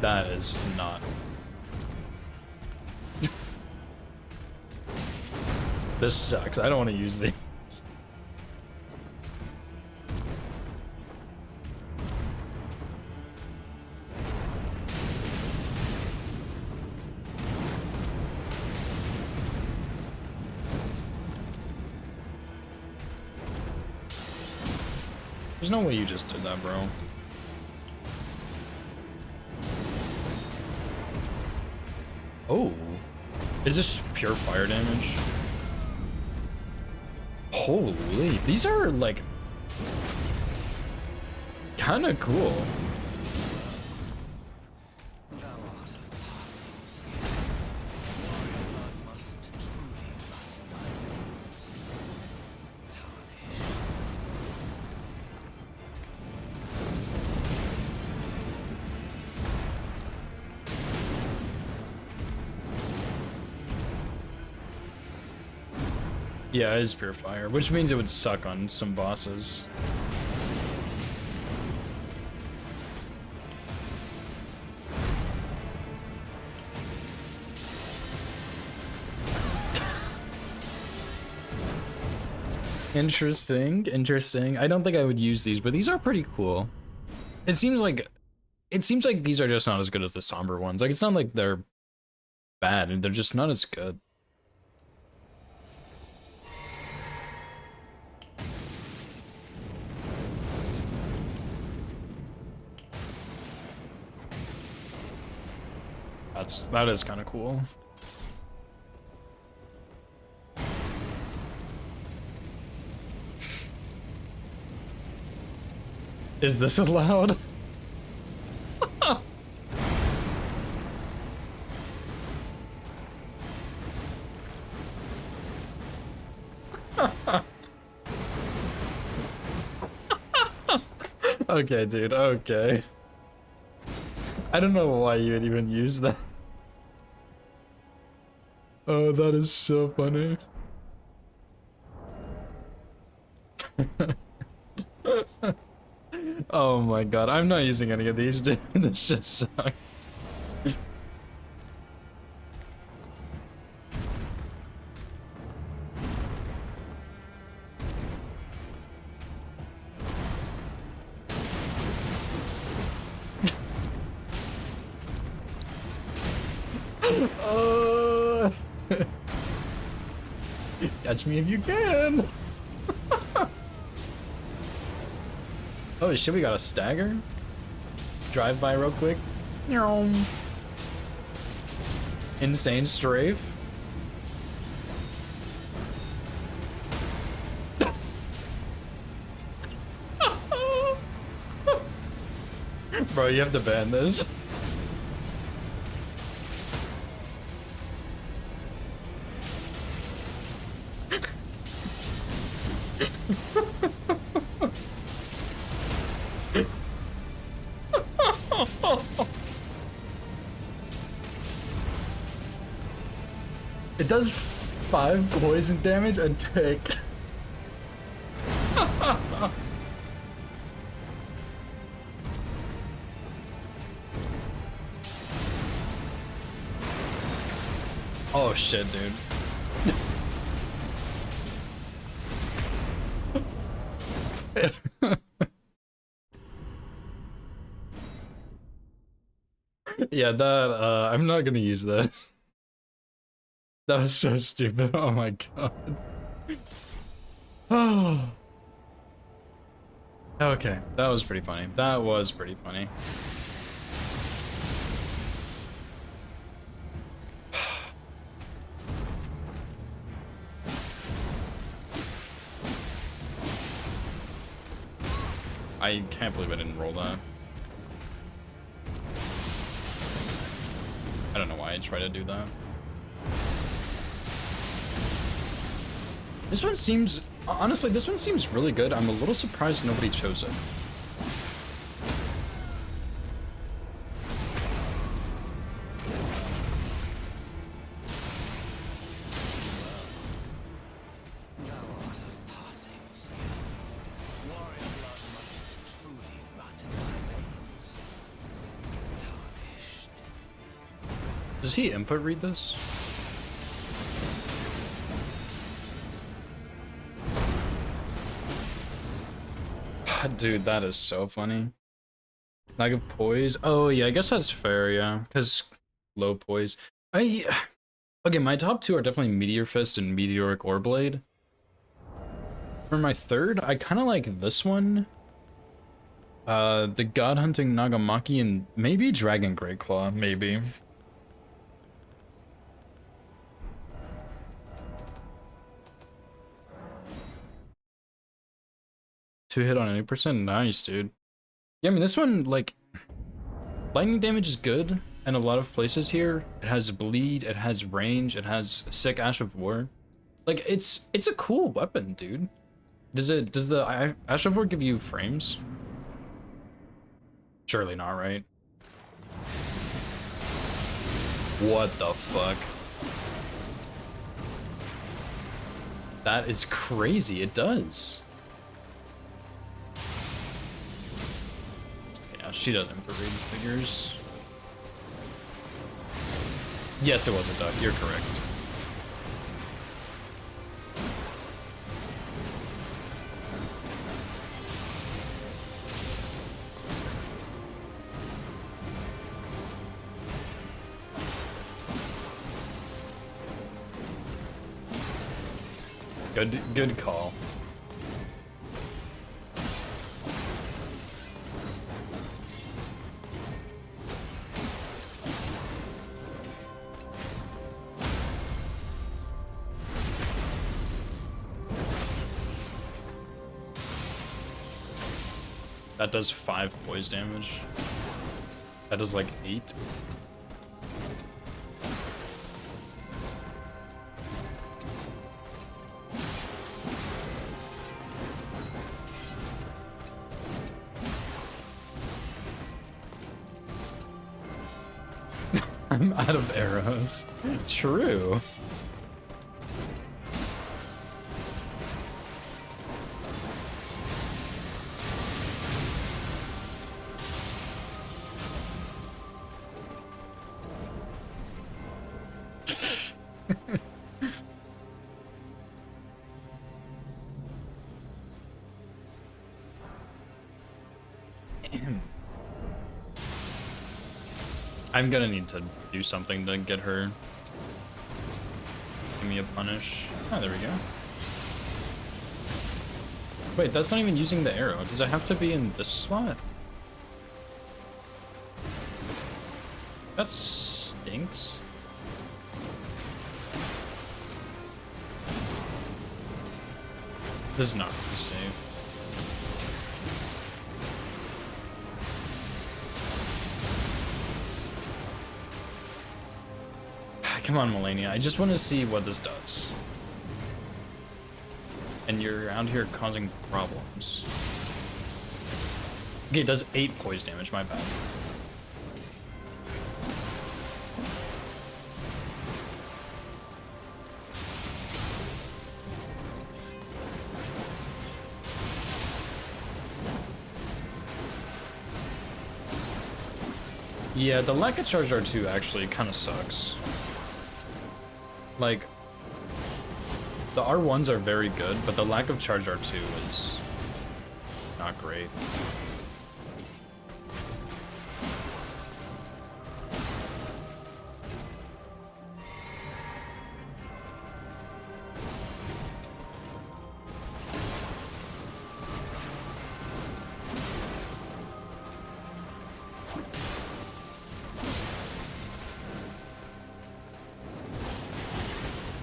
That is not... This sucks. I don't want to use these. There's no way you just did that, bro. Oh. Is this pure fire damage? Holy, these are like kind of cool. Yeah, it is pure fire, which means it would suck on some bosses. Interesting, interesting. I don't think I would use these, but these are pretty cool. It seems like these are just not as good as the somber ones. Like, it's not like they're bad, they're just not as good. That is kind of cool. Is this allowed? Okay, dude, okay. I don't know why you would even use that. Oh, that is so funny. Oh my god, I'm not using any of these, dude. This shit sucks. Catch me if you can. Oh shit, we got a stagger. Drive by real quick. Insane strafe. Bro, you have to ban this. It does 5 poison damage a tick. Oh shit, dude. Yeah, that I'm not gonna use that. That was so stupid. Oh my god. Oh. Okay, that was pretty funny. That was pretty funny. I can't believe I didn't roll that. I don't know why I tried to do that. This one seems, honestly, this one seems really good. I'm a little surprised nobody chose it. Does he input read this? Dude, that is so funny. Lack of poise. Oh yeah, I guess that's fair, yeah. Because low poise. Okay, my top 2 are definitely Meteor Fist and Meteoric Oreblade. For my third, I kind of like this one. The God Hunting Nagamaki and maybe Dragon Great Claw, maybe. Two hit on any percent? Nice, dude. Yeah, I mean, this one, like, lightning damage is good in a lot of places here. It has bleed, it has range, it has sick Ash of War. Like, it's a cool weapon, dude. Does the Ash of War give you frames? Surely not, right? What the fuck? That is crazy, it does. Yeah, she doesn't read figures. Yes, it was a duck, you're correct. Good call. That does 5 poise damage. That does like 8. I'm out of arrows. True. I'm gonna need to do something to get her. Give me a punish. Oh, there we go. Wait, that's not even using the arrow. Does it have to be in this slot? That stinks. This is not really safe. Come on, Melania. I just want to see what this does. And you're out here causing problems. Okay, it does 8 poise damage, my bad. Yeah, the lack of charge R2 actually kind of sucks. Like, the R1s are very good, but the lack of charge R2 is not great.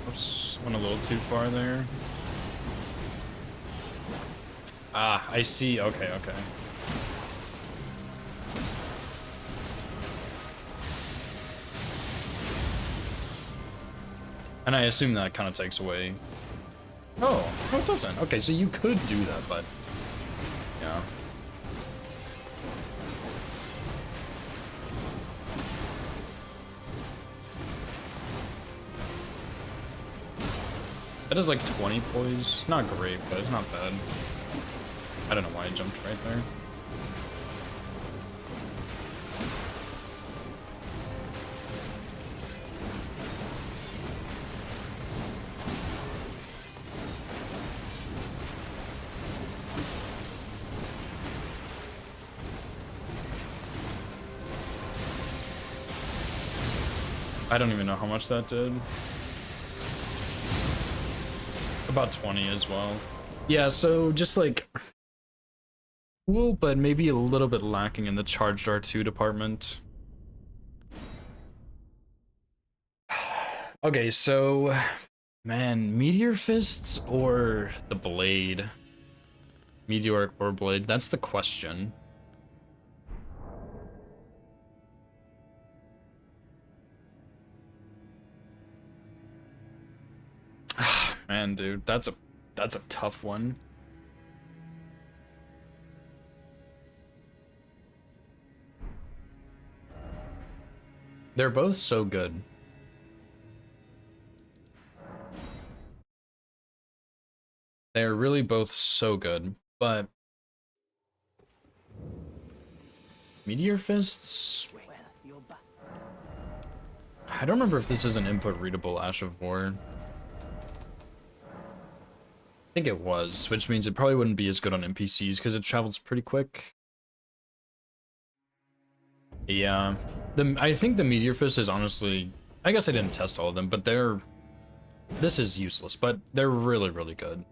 Oops, went a little too far there. Ah, I see. Okay, okay. And I assume that kind of takes away... Oh, no it doesn't. Okay, so you could do that, but... Yeah. That is like 20 poise. Not great, but it's not bad. I don't know why I jumped right there. I don't even know how much that did. About 20 as well. Yeah, so just like cool, but maybe a little bit lacking in the charged R2 department. Okay, so man, Meteor Fists or the Blade? Meteoric or Blade? That's the question. Man, dude, that's a tough one. They're both so good. They're really both so good, but Meteor Fists? I don't remember if this is an input readable Ash of War. I think it was, which means it probably wouldn't be as good on NPCs because it travels pretty quick. Yeah, I think the Meteor Fist is honestly, I guess I didn't test all of them, but this is useless, but they're really, really good.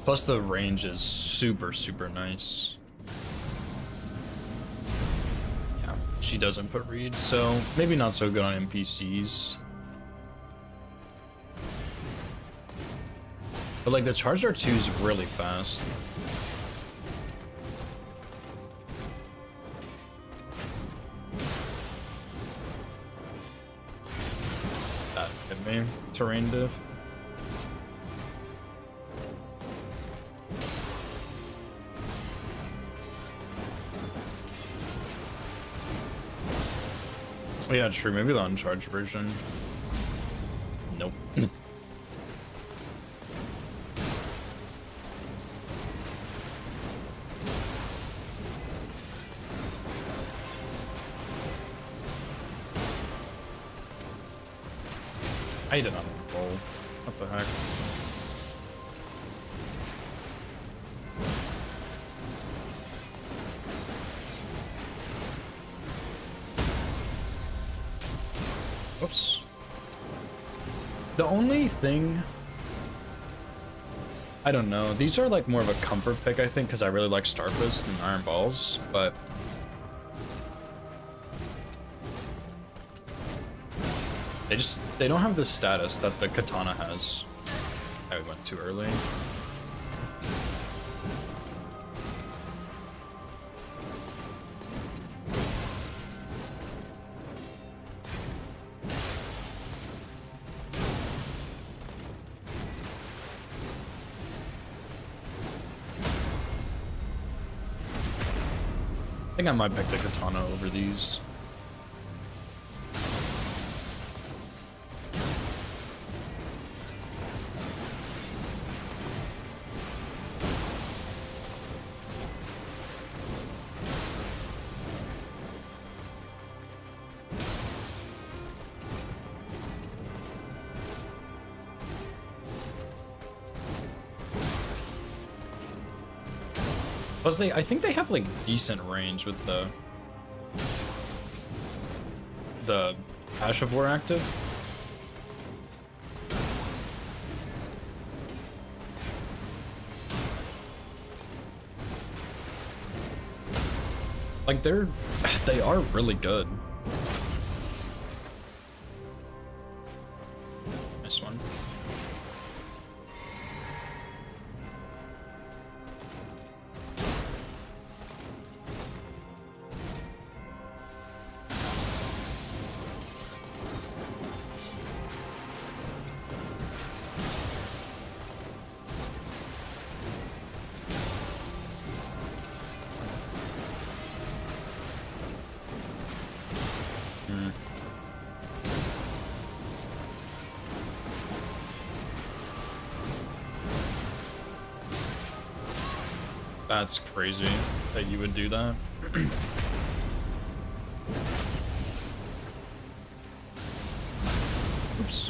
Plus the range is super, super nice. Yeah, she does input read, so maybe not so good on NPCs. But like the charge R2 is really fast. That hit me. Terrain diff. Oh yeah, true. Maybe the uncharged version. Nope. I did not roll. What the heck? The only thing, I don't know. These are like more of a comfort pick, I think, because I really like Starfist and Iron Balls, but they don't have the status that the katana has. I went too early. I think I might pick the katana over these. Plus, I think they have like decent range with the Ash of War active. Like they are really good. Nice one. That's crazy that you would do that. Oops.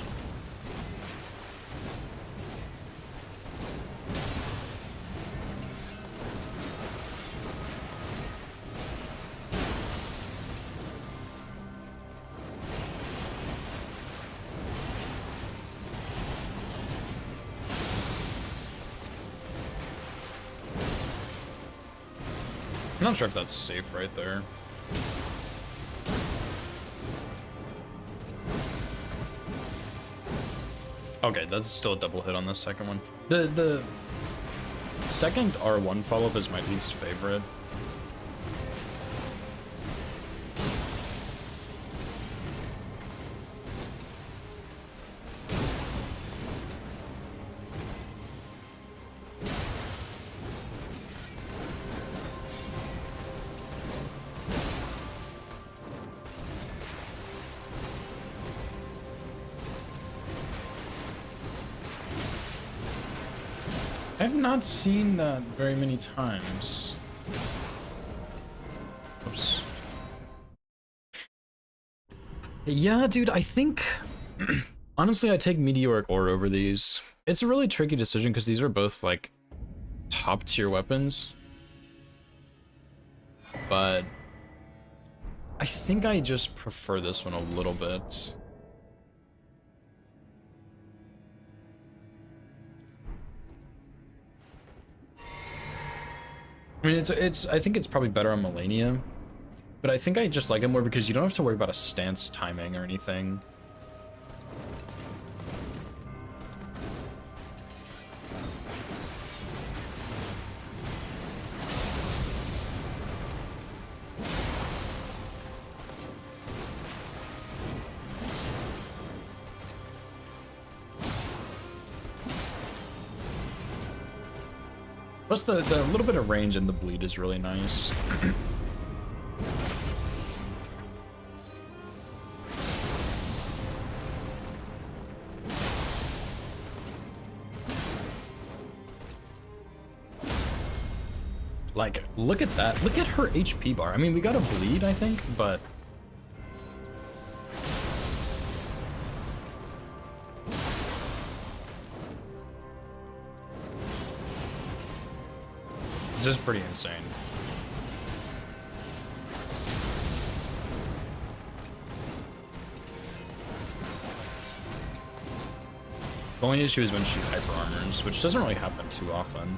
I'm not sure if that's safe right there. Okay, that's still a double hit on the second one. The second R1 follow-up is my least favorite. I've not seen that very many times. Oops. Yeah, dude, I think... honestly, I take Meteoric Ore over these. It's a really tricky decision because these are both, like, top-tier weapons. But... I think I just prefer this one a little bit. I mean, I think it's probably better on Melania, but I think I just like it more because you don't have to worry about a stance timing or anything. Plus, the little bit of range in the bleed is really nice. Like, look at that. Look at her HP bar. I mean, we got a bleed, I think, but... this is pretty insane. The only issue is when she hyper armors, which doesn't really happen too often.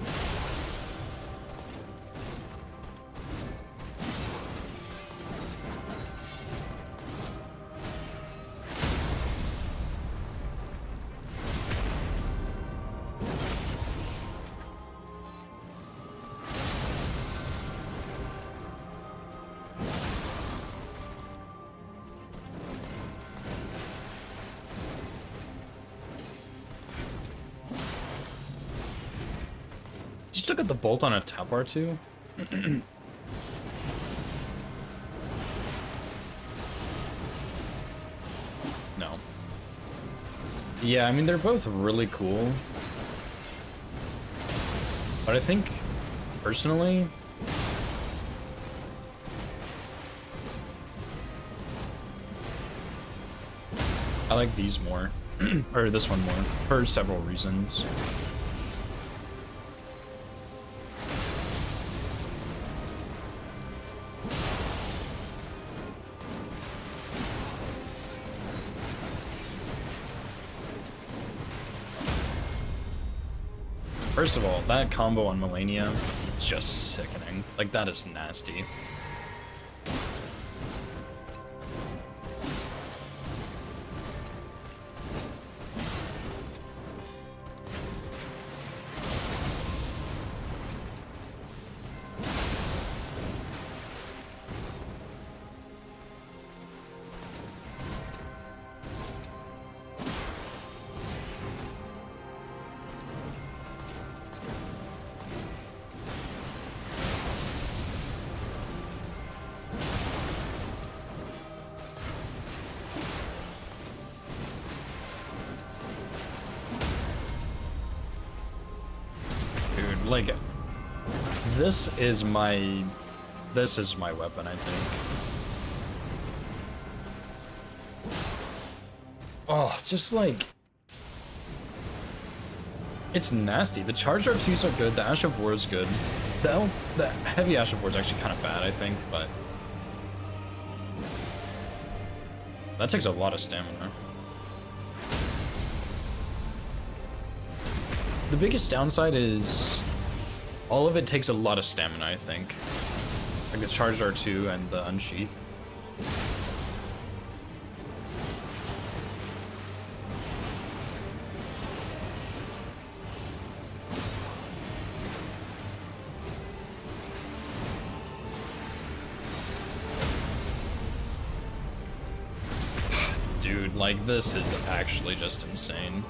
Did you look at the bolt on a tap bar too? No. Yeah, I mean, they're both really cool. But I think, personally, I like these more. Or this one more, for several reasons. First of all, that combo on Melania is just sickening. Like, that is nasty. Like, this is my weapon, I think. Oh, it's just like, it's nasty. The charged R2s are good, the Ash of War is good. The heavy Ash of War is actually kind of bad, I think, but that takes a lot of stamina. The biggest downside is all of it takes a lot of stamina, I think. Like the charged R2 and the unsheath. Dude, like, this is actually just insane.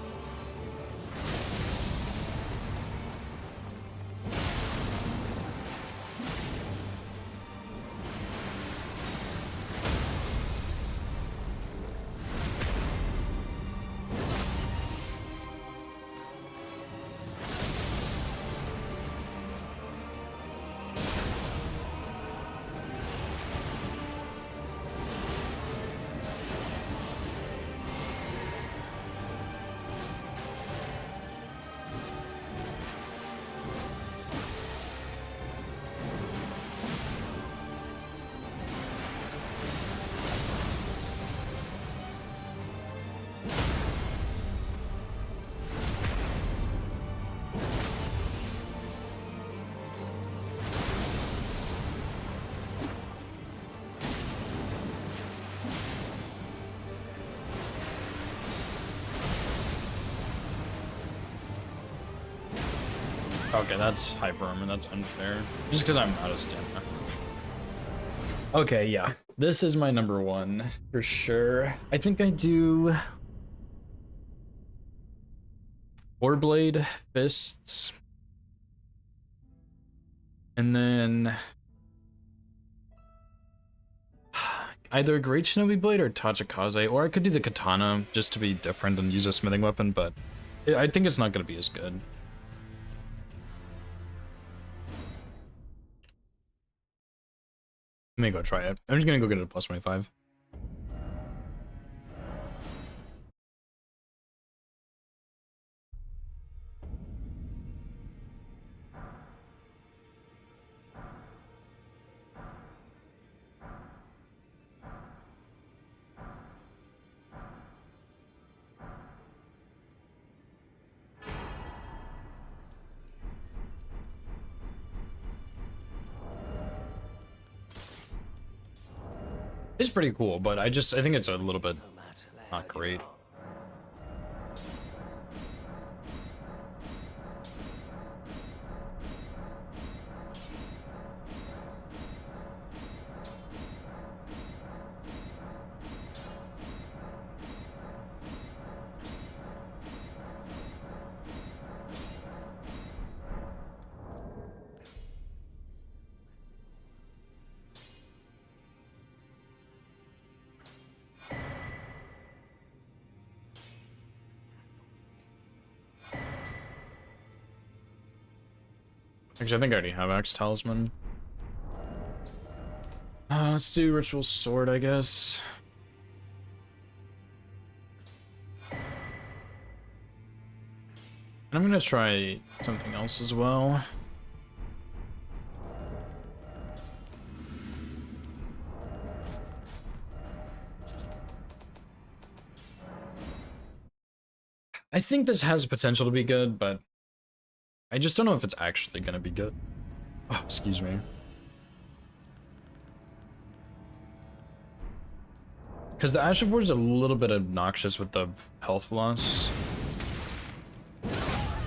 Okay, that's hyper armor, that's unfair. Just because I'm out of stamina. Okay, yeah. This is my number one, for sure. I think I do... Warblade, Fists. And then... either a Great Shinobi Blade or Tachikaze, or I could do the Katana, just to be different and use a smithing weapon, but I think it's not going to be as good. Let me go try it. I'm just gonna go get it at plus 25. It's pretty cool, but I think it's a little bit No matter not great. Actually, I think I already have Axe Talisman. Let's do Ritual Sword, I guess. And I'm gonna try something else as well. I think this has potential to be good, but I just don't know if it's actually gonna be good. Oh, excuse me. Because the Ash of War is a little bit obnoxious with the health loss.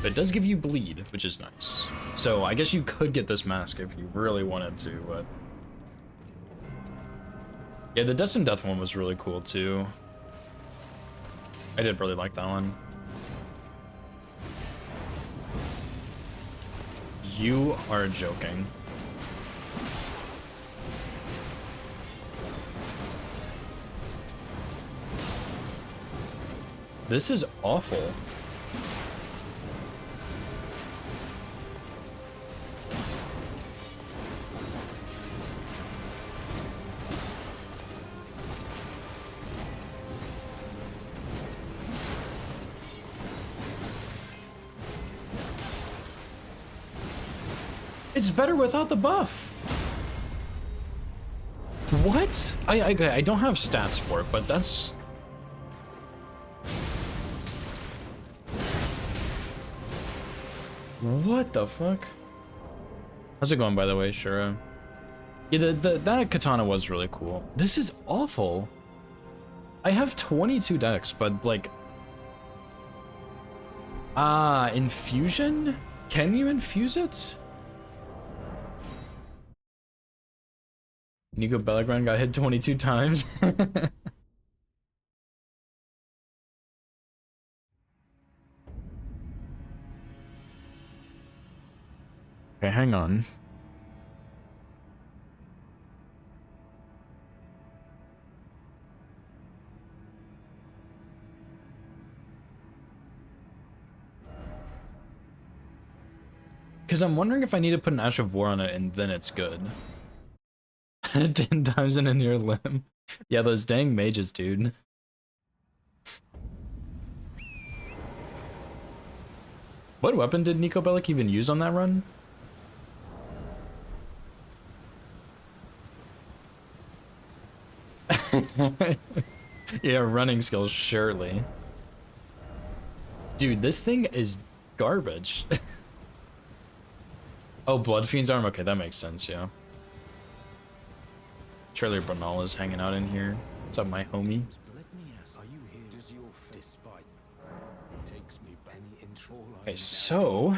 But it does give you bleed, which is nice. So I guess you could get this mask if you really wanted to, but... Yeah, the Destined Death one was really cool too. I did really like that one. You are joking. This is awful. It's better without the buff. What? I don't have stats for it, but that's... What the fuck? How's it going, by the way, Shura? Yeah, that katana was really cool. This is awful. I have 22 decks, but like... Infusion? Can you infuse it? Nico Bellegrin got hit 22 times. Okay, hang on. Because I'm wondering if I need to put an Ash of War on it and then it's good. 10 times in a near limb. Yeah, those dang mages, dude. What weapon did Nico Bellic even use on that run? Yeah, running skills, surely. Dude, this thing is garbage. Oh, Blood Fiend's arm? Okay, that makes sense, yeah. Charlie Bernal is hanging out in here. What's up, my homie? Okay, so...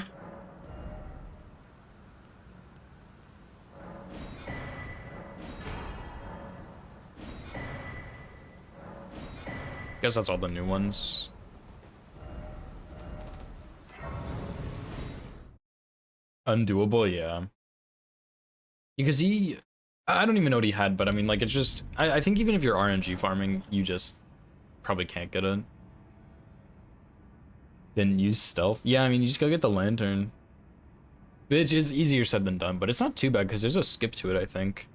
Guess that's all the new ones. Undoable, yeah. Because he... I don't even know what he had, but I mean, like, it's just... I think even if you're RNG farming, you just probably can't get it. Then use stealth. Yeah, I mean, you just go get the lantern. Which is easier said than done, but it's not too bad, because there's a skip to it, I think.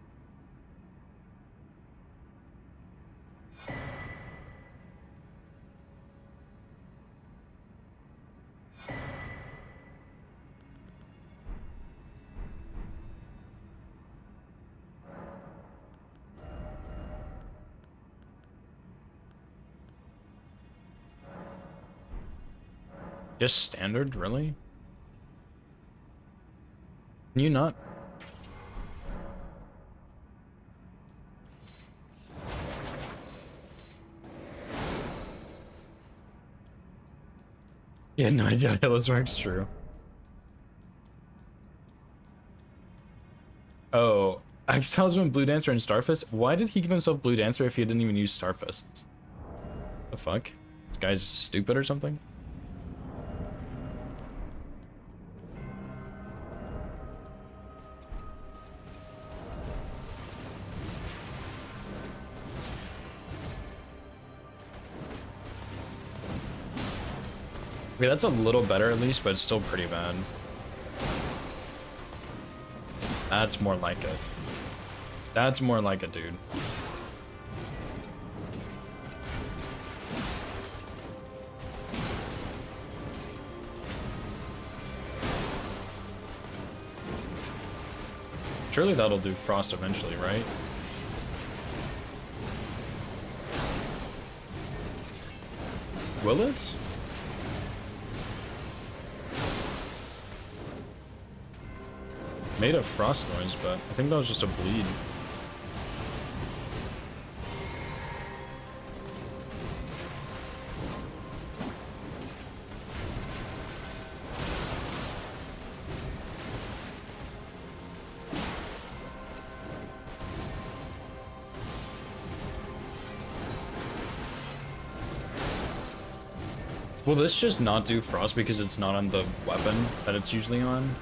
Just standard, really? Can you not? Yeah, no idea how Hitless works, true. Oh, Axe Talisman, Blue Dancer, and Starfist? Why did he give himself Blue Dancer if he didn't even use Starfists? The fuck? This guy's stupid or something? Okay, that's a little better at least, but it's still pretty bad. That's more like it. That's more like it, dude. Surely that'll do Frost eventually, right? Will it? Made a frost noise, but I think that was just a bleed. Will this just not do frost because it's not on the weapon that it's usually on?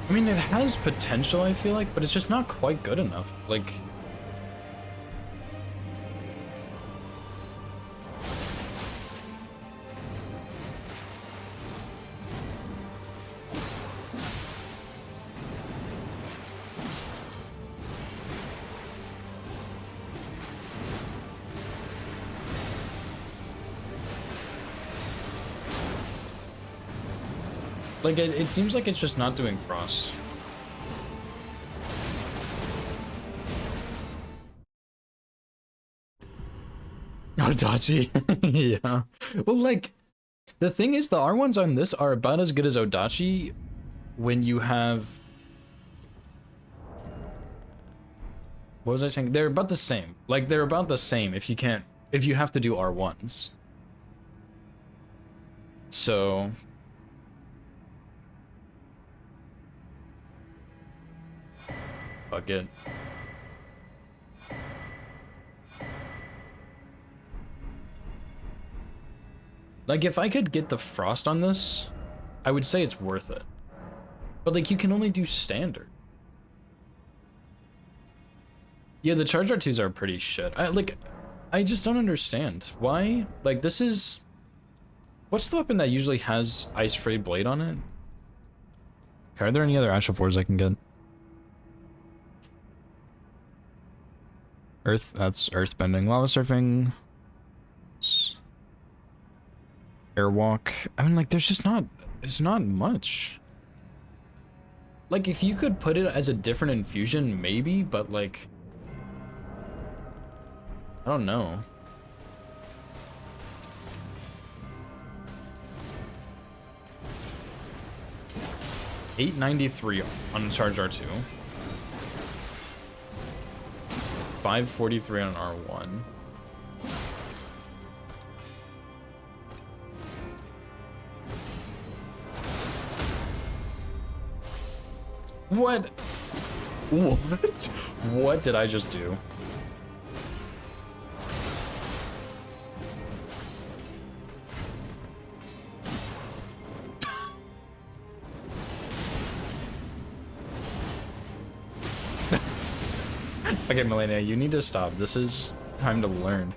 I mean, it has potential, I feel like, but it's just not quite good enough. Like... Like, it seems like it's just not doing frost. Odachi. Yeah. Well, like, the thing is, the R1s on this are about as good as Odachi when you have... What was I saying? They're about the same. Like, they're about the same if you can't... If you have to do R1s. So... Fuck it. Like, if I could get the frost on this, I would say it's worth it. But, like, you can only do standard. Yeah, the Charge R2s are pretty shit. I just don't understand. Why? Like, this is... What's the weapon that usually has Ice Frayed Blade on it? Okay, are there any other Astral 4s I can get? Earth, that's earthbending, lava surfing, airwalk. I mean, like, there's just not, it's not much. Like, if you could put it as a different infusion, maybe, but like, I don't know. $893 on Charge R2. 543 on R1. What? What? What did I just do? Okay, Melania, you need to stop. This is time to learn.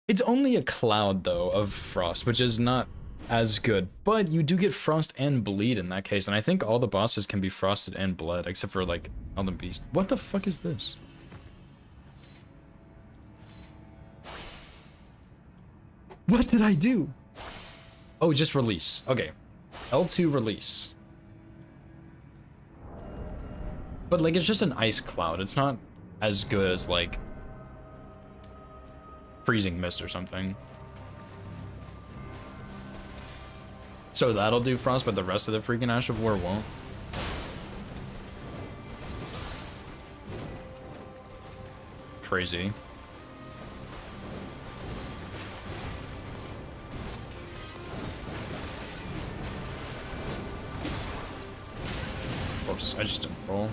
It's only a cloud, though, of frost, which is not as good. But you do get frost and bleed in that case, and I think all the bosses can be frosted and bled, except for, like, Elden Beast. What the fuck is this? What did I do? Oh, just release. Okay. L2 release. But like, it's just an ice cloud. It's not as good as like freezing mist or something. So that'll do frost, but the rest of the freaking Ash of War won't. Crazy. Oops, I just didn't roll.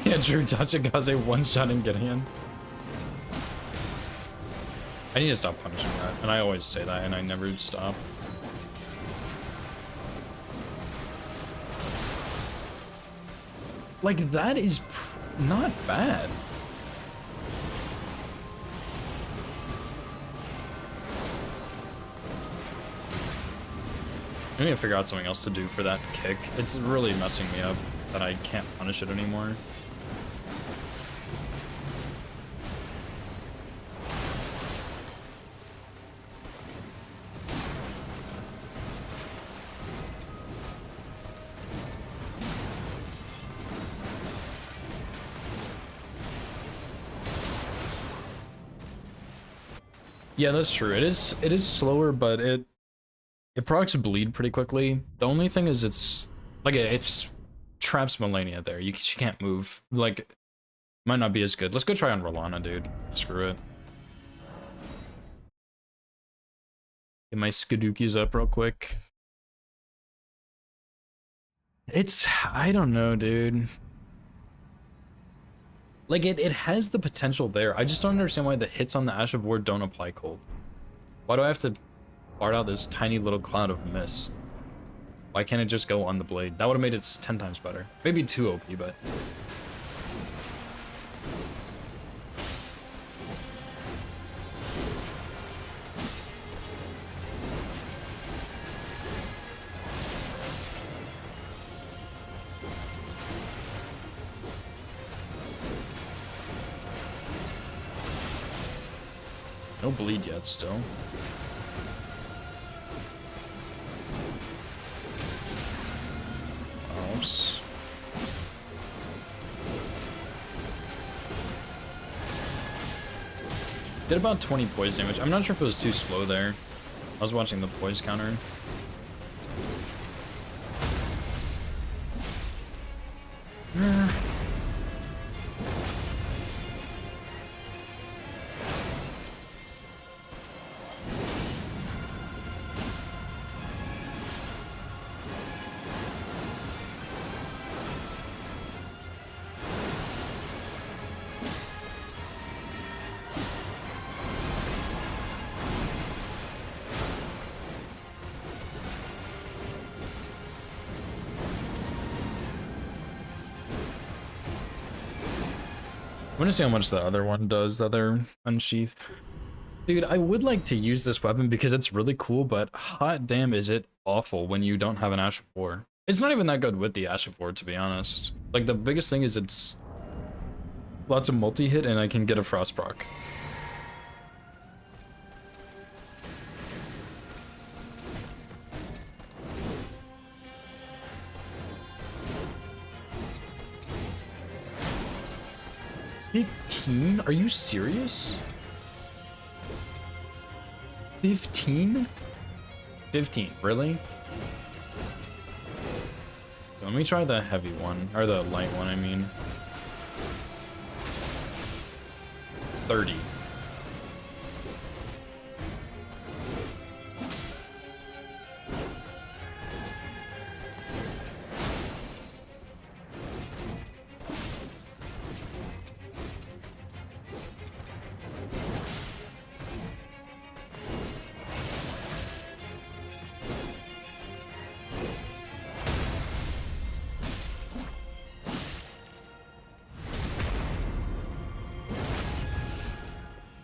Yeah, Drew Tachikaze one-shotting Gideon. I need to stop punishing that, and I always say that, and I never stop. Like, that is not bad. I need to figure out something else to do for that kick. It's really messing me up that I can't punish it anymore. Yeah, that's true. It is slower, but it procs bleed pretty quickly. The only thing is it's like it's traps Melania there. She can't move. Like, might not be as good. Let's go try on Rolana, dude. Screw it. Get my Skadookies up real quick. I don't know, dude. Like, it has the potential there. I just don't understand why the hits on the Ash of War don't apply cold. Why do I have to fart out this tiny little cloud of mist? Why can't it just go on the blade? That would have made it 10 times better. Maybe too OP, but... No bleed yet, still. Oops. Did about 20 poise damage. I'm not sure if it was too slow there. I was watching the poise counter. I want to see how much the other one does, the other unsheath. Dude, I would like to use this weapon because it's really cool, but hot damn is it awful when you don't have an Ash of War. It's not even that good with the Ash of War, to be honest. Like, the biggest thing is it's lots of multi-hit and I can get a Frost proc. $15? Are you serious? 15? 15, really? Let me try the heavy one, or the light one, I mean. 30.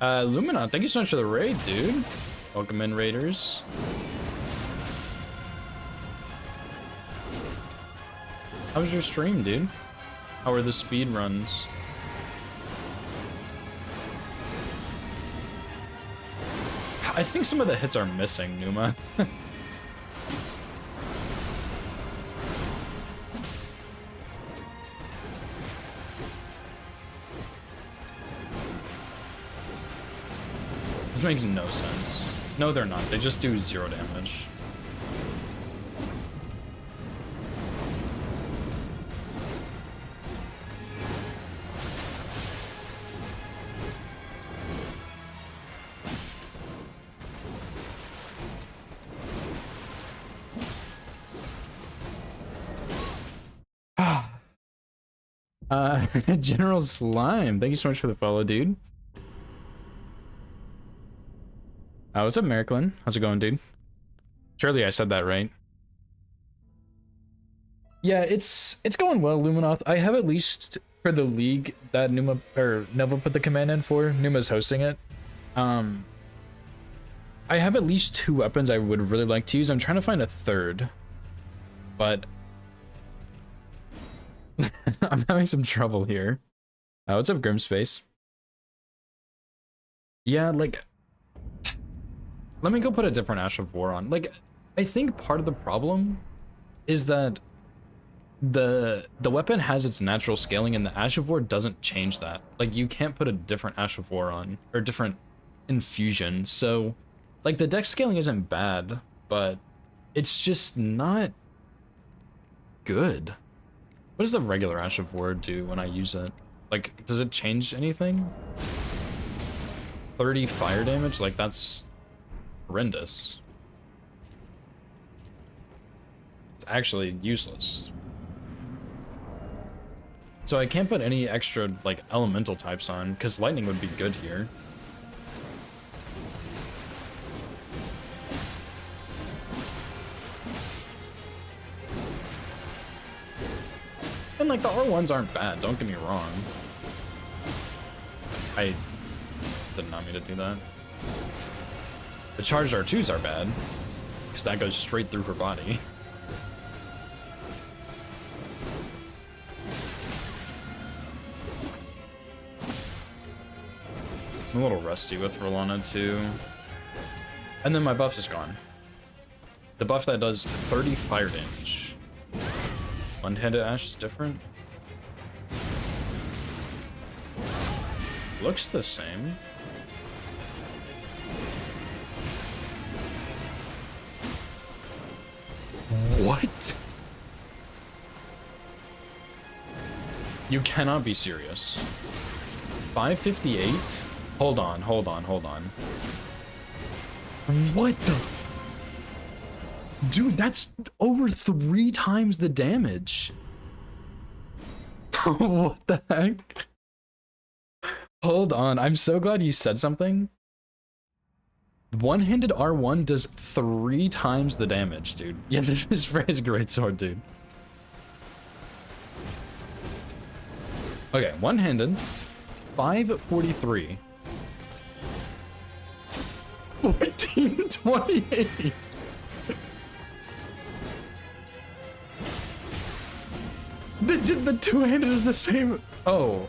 Lumina, thank you so much for the raid, dude. Welcome in, raiders. How was your stream, dude? How are the speed runs? I think some of the hits are missing, Numa. This makes no sense. No, they're not. They just do 0 damage. General Slime, thank you so much for the follow, dude. What's up, Mericlin? How's it going, dude? Surely I said that right. Yeah, it's going well, Luminoth. I have at least for the league that Nova put the command in for. Numa's hosting it. I have at least 2 weapons I would really like to use. I'm trying to find a third, but I'm having some trouble here. What's up, Grimspace? Yeah, like, let me go put a different Ash of War on. Like, I think part of the problem is that the weapon has its natural scaling and the Ash of War doesn't change that. Like, you can't put a different Ash of War on, or different infusion. So, like, the dex scaling isn't bad, but it's just not good. What does the regular Ash of War do when I use it? Like, does it change anything? 30 fire damage? Like, that's horrendous. It's actually useless. So I can't put any extra, like, elemental types on, because lightning would be good here. And, like, the R1s aren't bad, don't get me wrong. I did not mean to do that. The charged R2s are bad, because that goes straight through her body. I'm a little rusty with Rolana too. And then my buff is gone. The buff that does 30 fire damage. One-handed Ash is different. Looks the same. What? You cannot be serious. 558? Hold on. What the? Dude, that's over 3 times the damage. What the heck? Hold on, I'm so glad you said something. One-handed R1 does 3 times the damage, dude. Yeah, this is Frey's greatsword, dude. Okay, one-handed, 543. 1428. The two-handed is the same. Oh.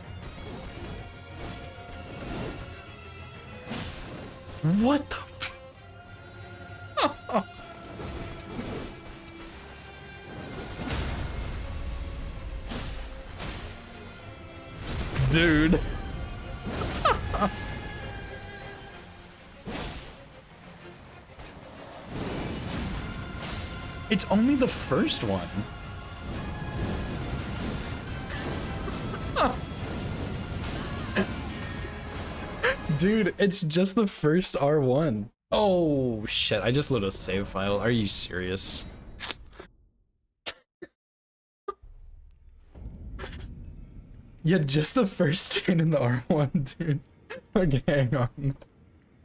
What the? Dude. It's only the first one. Dude, it's just the first R1. Oh shit, I just loaded a save file. Are you serious? Yeah, just the first chain in the R1, dude. Okay, hang on.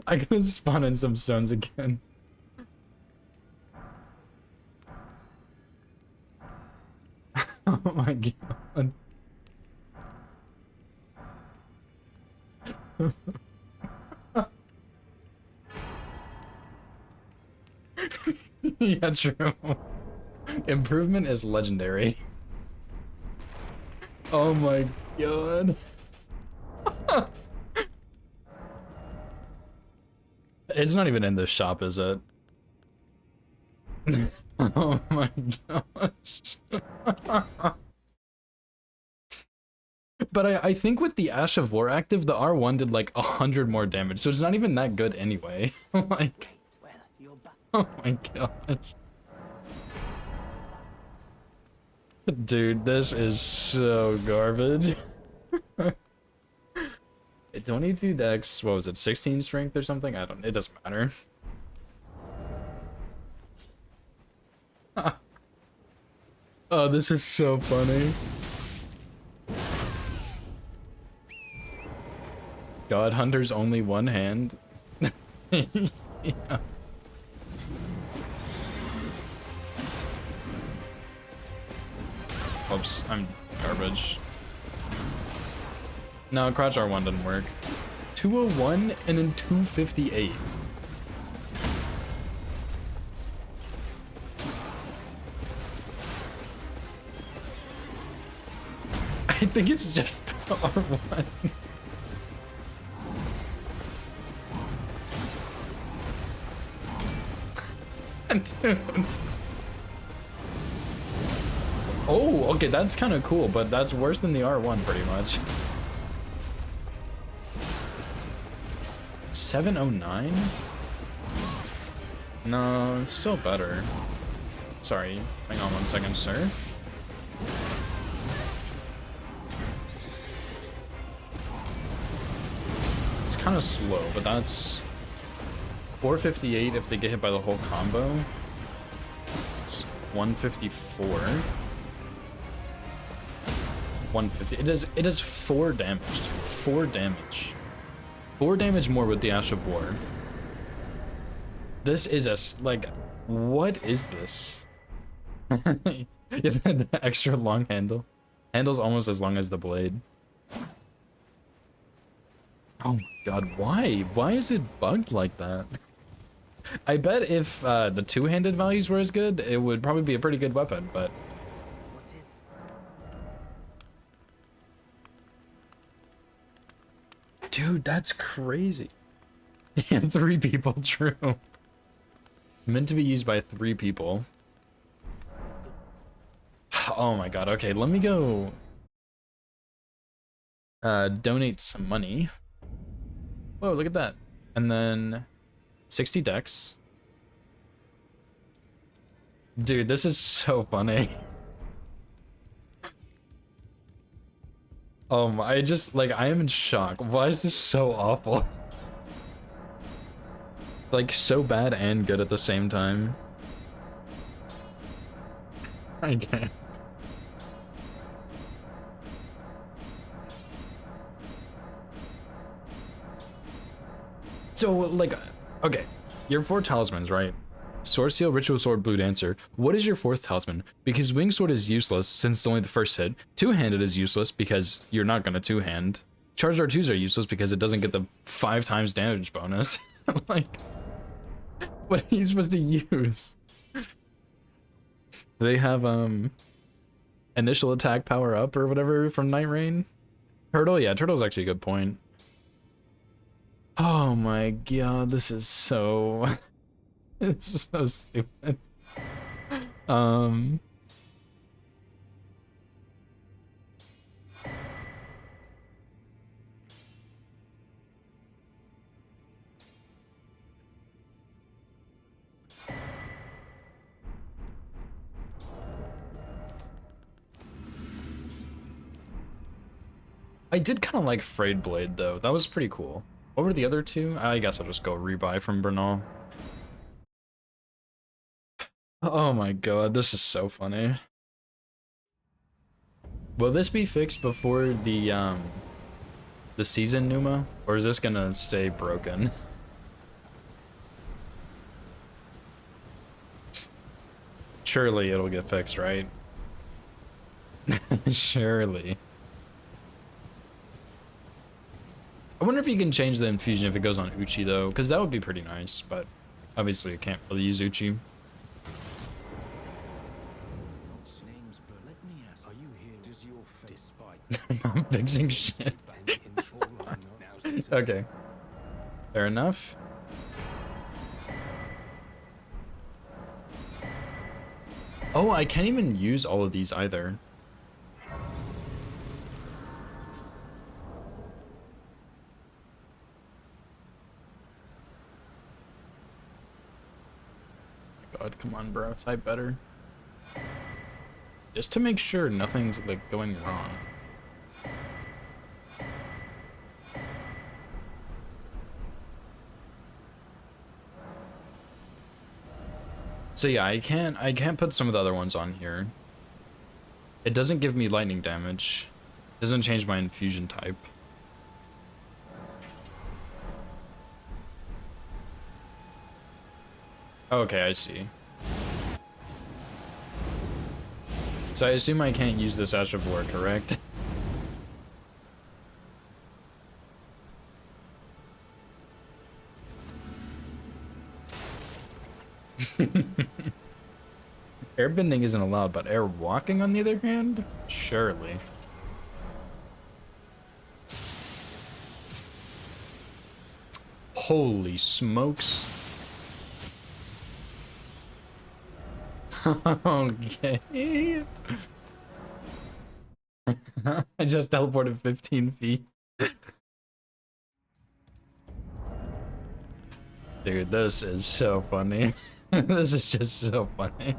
I gotta spawn in some stones again. Oh my god. Yeah, true. Improvement is legendary. Oh my god. It's not even in this shop, is it? Oh my gosh. But I think with the Ash of War active, the R1 did like 100 more damage, so it's not even that good anyway. Like, Well, you're back. oh my gosh. Dude, this is so garbage. 22 dex, what was it, 16 strength or something? I don't, it doesn't matter. Oh, this is so funny. God Hunter's only one hand. Yeah. Oops, I'm garbage. No, Crouch R1 didn't work. 201 and then 258. I think it's just R1. Dude. Oh, okay, that's kind of cool, but that's worse than the R1 pretty much. 709? No, it's still better. Sorry, hang on 1 second, sir. It's kind of slow, but that's 458 if they get hit by the whole combo. It's 154. 150. It does 4 damage. 4 damage. 4 damage more with the Ash of War. This is like, what is this? Yeah, the extra long handle. Handle's almost as long as the blade. Oh my god, why? Why is it bugged like that? I bet if the two-handed values were as good, it would probably be a pretty good weapon, but... What is it? Dude, that's crazy. Yeah, 3 people, true. Meant to be used by 3 people. Oh my god, okay, let me go... donate some money. Whoa, look at that. And then... 60 dex. Dude, this is so funny. I just, like, I am in shock. Why is this so awful? Like, so bad and good at the same time. I can't. So, like, okay, your 4 talismans, right? Sword Seal, Ritual Sword, Blue Dancer. What is your 4th talisman? Because Winged Sword is useless since it's only the first hit. Two-handed is useless because you're not gonna two-hand. Charged R2s are useless because it doesn't get the 5 times damage bonus. Like, what are you supposed to use? They have, initial attack power up or whatever from Night Rain? Turtle? Yeah, Turtle's actually a good point. Oh my god, this is so... It's so stupid. I did kind of like Frayed Blade though. That was pretty cool. What were the other 2? I guess I'll just go rebuy from Bernal. Oh my god, this is so funny. Will this be fixed before the season, Numa? Or is this gonna stay broken? Surely it'll get fixed, right? Surely. I wonder if you can change the infusion if it goes on Uchi though, because that would be pretty nice, but Obviously, I can't really use Uchi. What's names, but let me ask, are you here? Does your despite I'm fixing shit. Okay. Fair enough. Oh, I can't even use all of these either. God, come on, bro. Type better. Just to make sure nothing's, like, going wrong. So yeah, I can't put some of the other ones on here. It doesn't give me lightning damage. It doesn't change my infusion type. Okay, I see. So I assume I can't use this Ash of War, correct? Airbending isn't allowed, but air walking on the other hand? Surely. Holy smokes. Okay. I just teleported 15 feet. Dude, this is so funny. This is just so funny.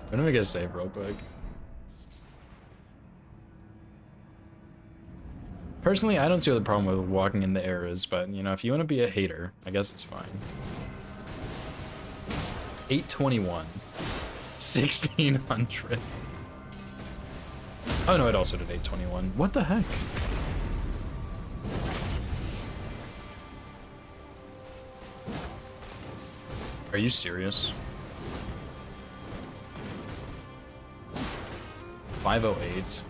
I'm gonna make a save real quick. Personally, I don't see what the problem with walking in the air is, but, you know, if you want to be a hater, I guess it's fine. 821. 1600. Oh no, it also did 821. What the heck? Are you serious? 508.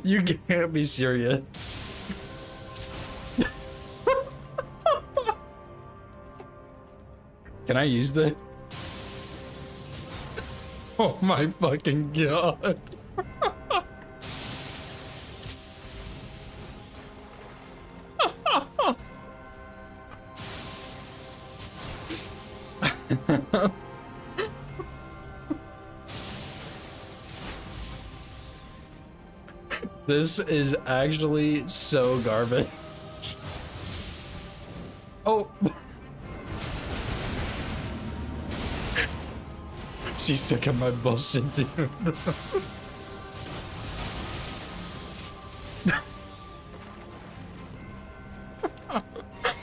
You can't be serious. Can I use this? Oh my fucking god. This is actually so garbage. Oh. She's sick of my bullshit, dude.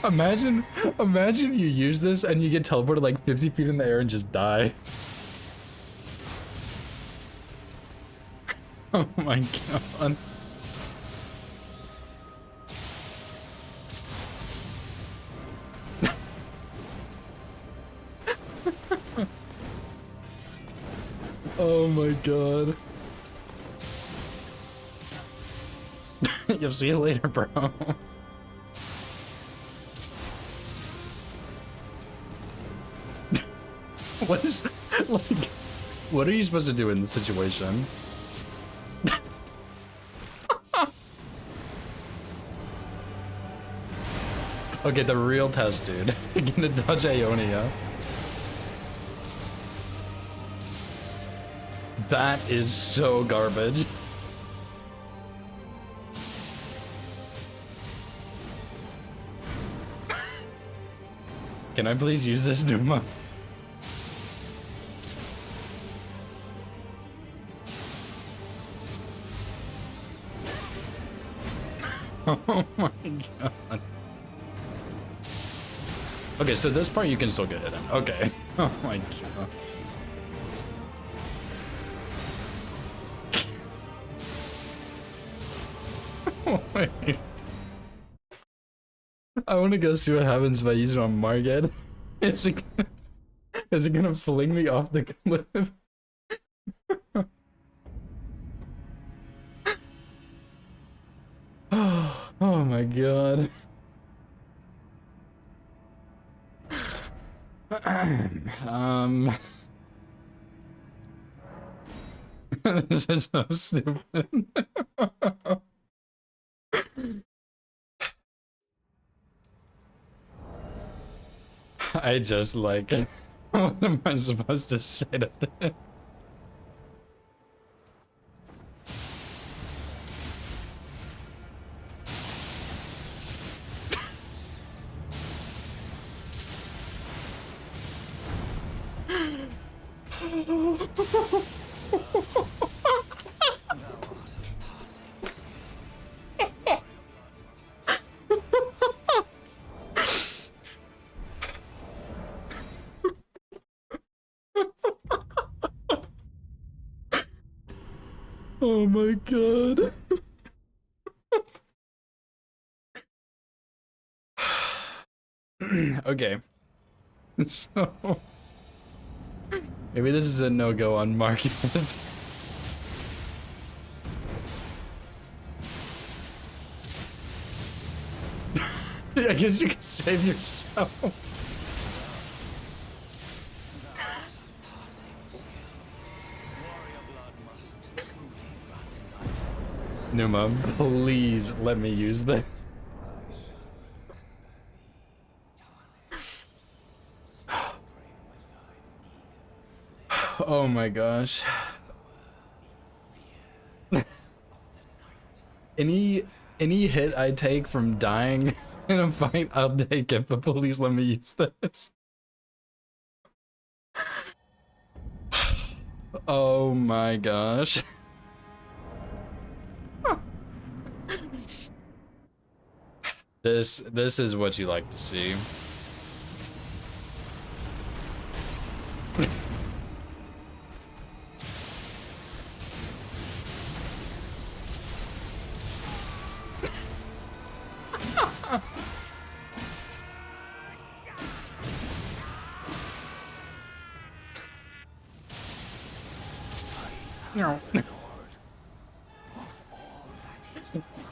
Imagine you use this and you get teleported like 50 feet in the air and just die. Oh my god. Oh my god. You'll see you later, bro. What is, like, what are you supposed to do in this situation? Okay, the real test, dude. Gonna dodge Ionia. That is so garbage. Can I please use this, Numa? Oh my god. Okay, so this part you can still get hit in. Okay. Oh my god. Wait. I want to go see what happens if I use it on Margit. Is it gonna fling me off the cliff? Oh my god. This is so stupid. I just like it. What am I supposed to say to this? Oh my god. Okay. So maybe this is a no-go on Market. I guess you can save yourself. Numa, please let me use this. Oh my gosh. Any hit I take from dying in a fight, I'll take it, but please let me use this. Oh my gosh. This is what you like to see.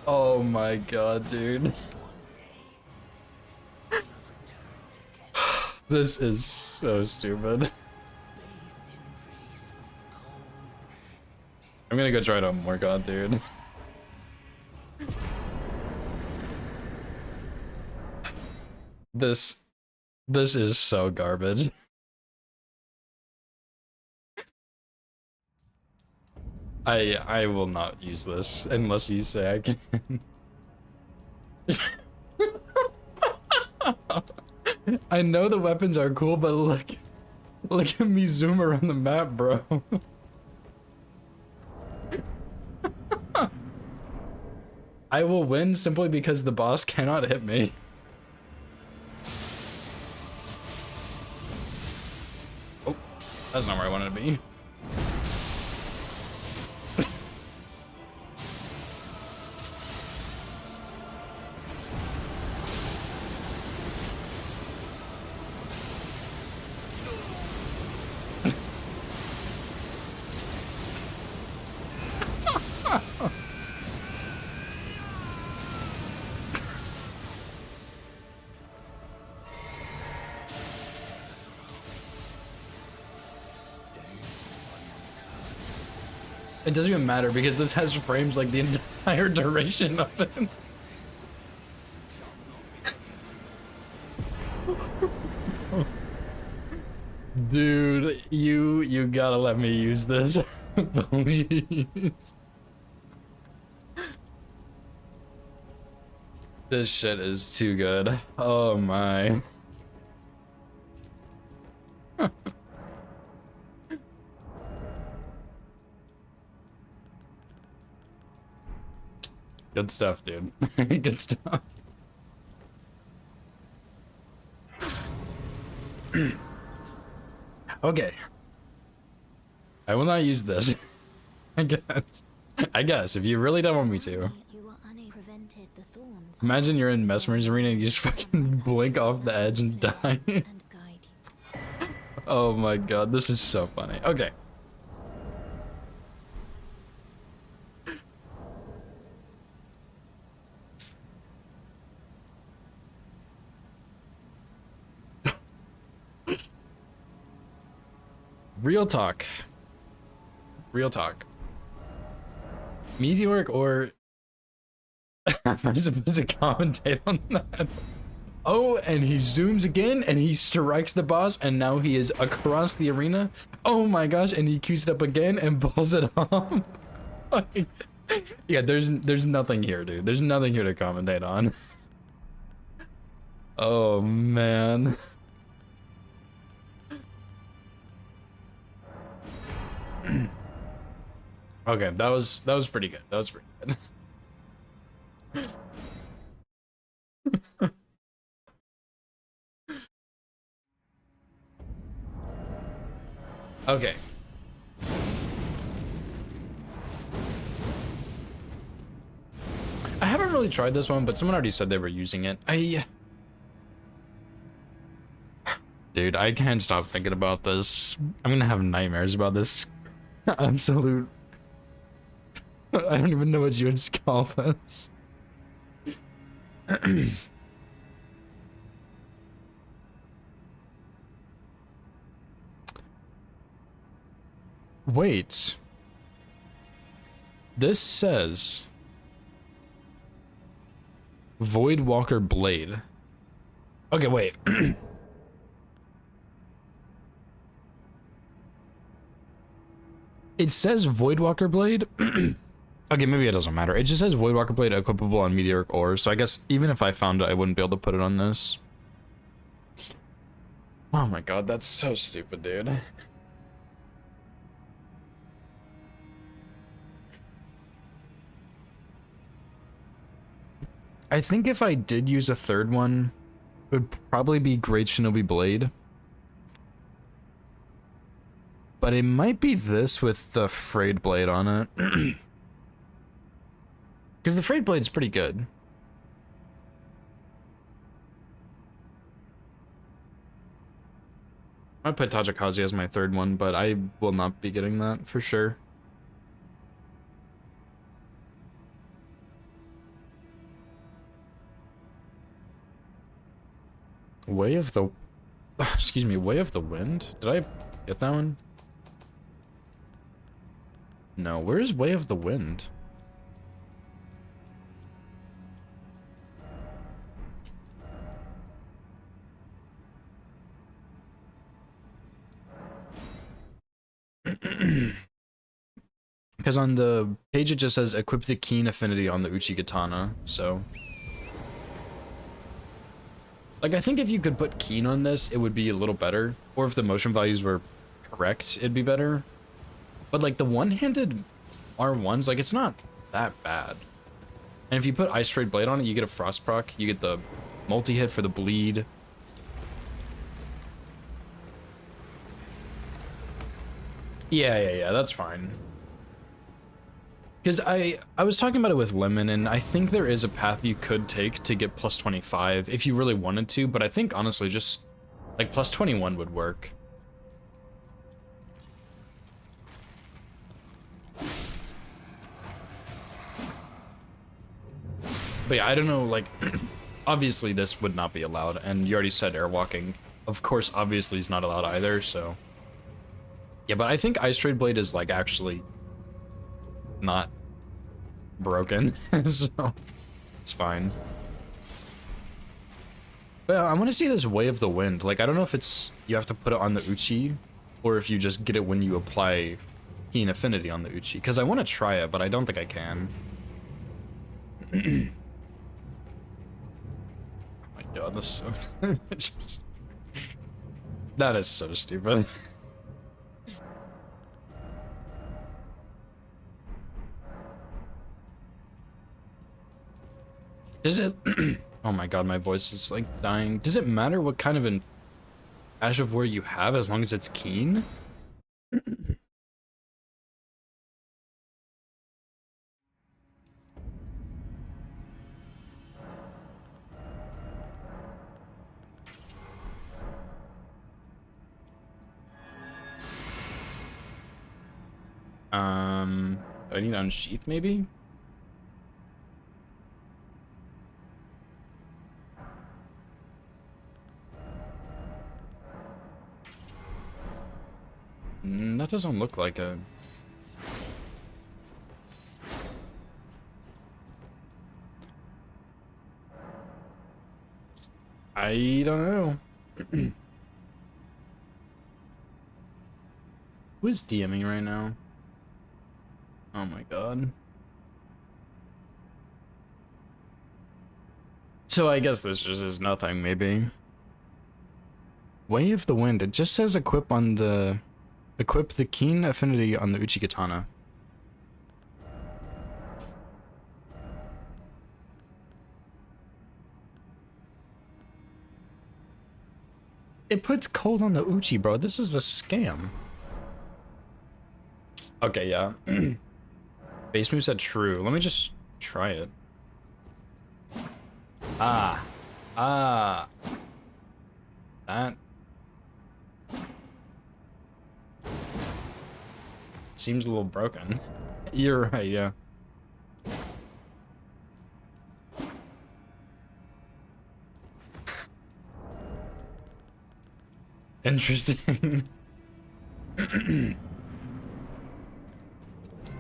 Oh my god, dude. This is so stupid. I'm gonna go try to more god, dude. This is so garbage. I will not use this unless you say I can. I know the weapons are cool, but look at me zoom around the map, bro. I will win simply because the boss cannot hit me. Oh, that's not where I wanted to be. It doesn't even matter because this has frames like the entire duration of it. Dude, you gotta let me use this, please. This shit is too good. Oh my. Good stuff, dude. Good stuff. Okay. I will not use this. I guess if you really don't want me to. You are unable to prevented the thorns. Imagine you're in Mesmer's arena and you just fucking blink off the edge and die. And guide you. Oh my god, this is so funny. Okay. Real talk. Real talk. Meteoric or... I'm supposed to commentate on that. Oh, and he zooms again, and he strikes the boss, and now he is across the arena. Oh my gosh, and he queues it up again and pulls it off. Yeah, there's nothing here, dude. There's nothing here to commentate on. Oh man. Okay, that was pretty good. That was pretty good. Okay. I haven't really tried this one, but someone already said they were using it. Dude, I can't stop thinking about this. I'm gonna have nightmares about this. Absolute... I don't even know what you would call this. Wait. This says... Voidwalker Blade. Okay, wait. It says Voidwalker Blade. Okay, maybe it doesn't matter. It just says Voidwalker Blade equipable on meteoric ores, so I guess even if I found it, I wouldn't be able to put it on this. Oh my god, that's so stupid, dude. I think if I did use a third one, it would probably be Great Shinobi Blade. But it might be this with the Frayed Blade on it. Because the Frayed Blade's pretty good. I put Tajikazi as my third one, but I will not be getting that for sure. Way of the... Excuse me, Way of the Wind? Did I get that one? No, where's Way of the Wind? Because on the page it just says equip the keen affinity on the Uchi Katana, so... Like, I think if you could put keen on this, it would be a little better. Or if the motion values were correct, it'd be better. But, like, the one-handed R1s, like, it's not that bad. And if you put Ice Trade Blade on it, you get a Frost proc, you get the multi-hit for the bleed. Yeah, that's fine. Because I was talking about it with Lemon, and I think there is a path you could take to get plus 25 if you really wanted to, but I think honestly just like plus 21 would work. But yeah, I don't know, like, obviously this would not be allowed, and you already said airwalking. Of course, obviously is not allowed either, so... Yeah, but I think Ice Trade Blade is, like, actually not broken, so it's fine. But I want to see this Way of the Wind. Like, I don't know if it's you have to put it on the Uchi, or if you just get it when you apply Keen Affinity on the Uchi, because I want to try it, but I don't think I can. Oh my god, this is so... just... That is so stupid. Does it... Oh my god, my voice is like dying. Does it matter what kind of an Ash of War you have as long as it's keen? Do I need to unsheath maybe? That doesn't look like a... I don't know. Who is DMing right now? Oh my god. So I guess this just is nothing, maybe. Way of the Wind. It just says equip on the... Equip the keen affinity on the Uchi Katana. It puts cold on the Uchi, bro. This is a scam. Okay, yeah. Base move said true. Let me just try it. Ah. Ah. That. Seems a little broken. You're right, yeah. Interesting.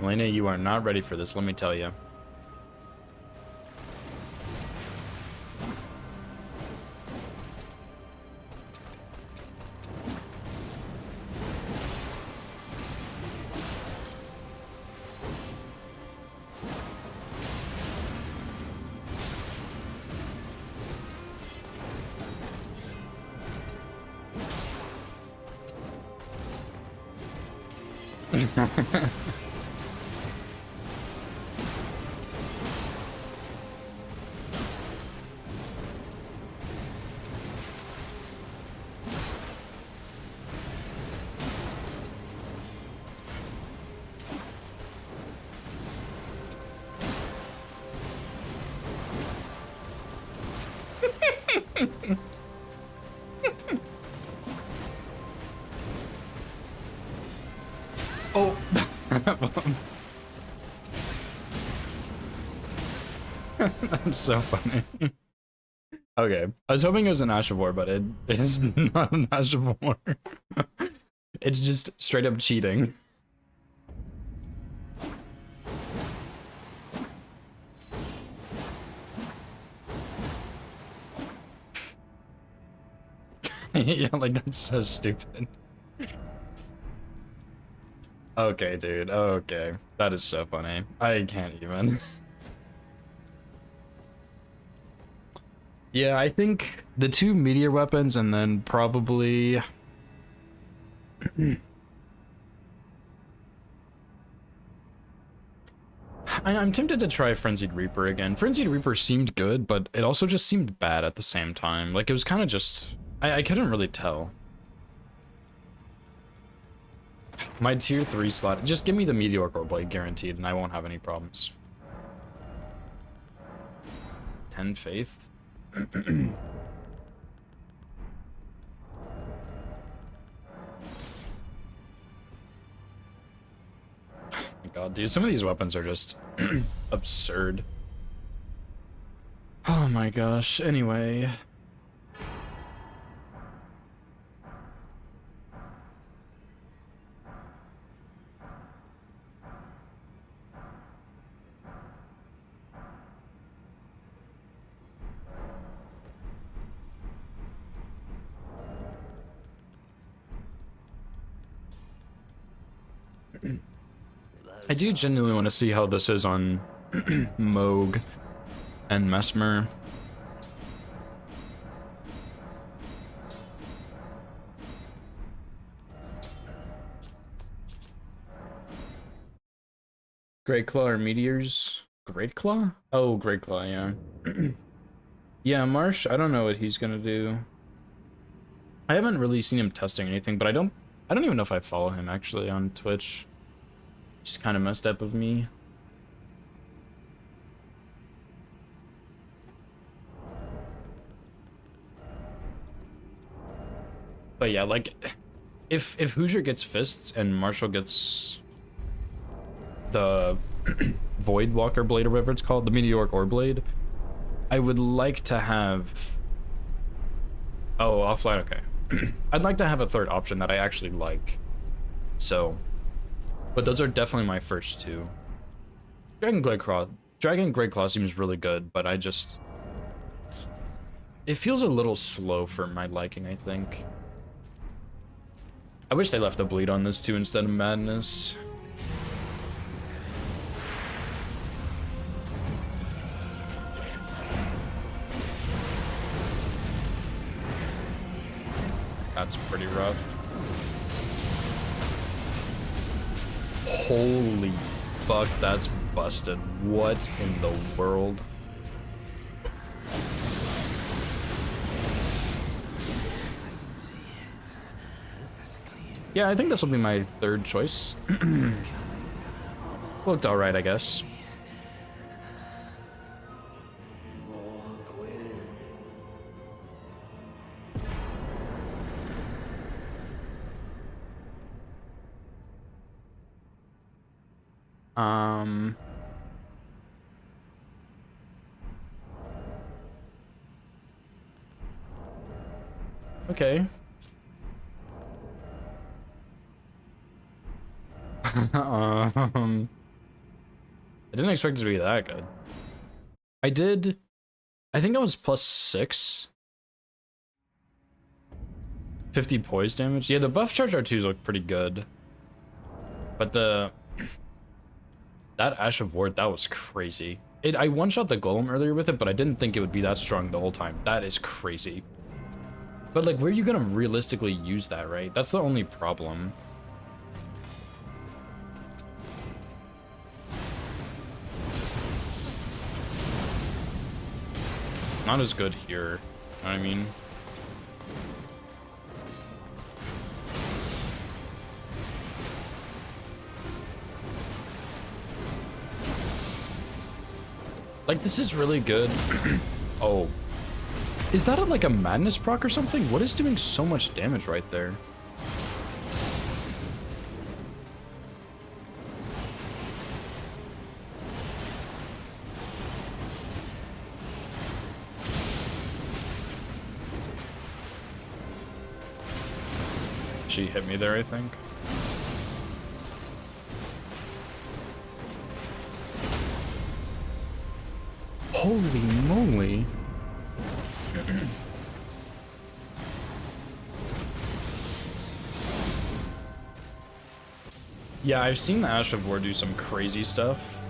Elena, you are not ready for this, let me tell you. Oh. That's so funny. Okay, I was hoping it was an Ash of War, but it is not an Ash of War. It's just straight up cheating. Yeah, like that's so stupid. Okay, dude. Okay. That is so funny. I can't even. Yeah, I think the two meteor weapons and then probably... I'm tempted to try Frenzied Reaper again. Frenzied Reaper seemed good, but it also just seemed bad at the same time. Like, it was kind of just... I couldn't really tell. My tier 3 slot, just give me the Meteor Core Blade guaranteed and I won't have any problems. 10 Faith. My god, dude, some of these weapons are just absurd. Oh my gosh, anyway. I do genuinely want to see how this is on Moog and Mesmer. Great Claw or Meteors? Great Claw? Oh, Great Claw, yeah. Yeah, Marsh, I don't know what he's gonna do. I haven't really seen him testing anything, but I don't even know if I follow him actually on Twitch. Just kind of messed up of me. But yeah, like, if Hoosier gets fists and Marshall gets the Void Walker blade or whatever it's called, the Meteoric Ore blade, I would like to have... Oh, offline, okay. I'd like to have a third option that I actually like. So, but those are definitely my first two. Dragon Great Claw seems really good, but I just... It feels a little slow for my liking, I think. I wish they left the bleed on this too instead of madness. That's pretty rough. Holy fuck, that's busted. What in the world? Yeah, I think this will be my third choice. Looked alright, I guess. Okay. I didn't expect it to be that good. I think I was +6. 50 poise damage. Yeah, the buff charge R2s look pretty good. But that Ash of Ward, that was crazy. I one-shot the Golem earlier with it, but I didn't think it would be that strong the whole time. That is crazy. But like, where are you gonna realistically use that, right? That's the only problem. Not as good here, you know what I mean? Like, this is really good. Oh. Is that like a madness proc or something? What is doing so much damage right there? She hit me there, I think. Holy moly. Yeah, I've seen the Ash of War do some crazy stuff,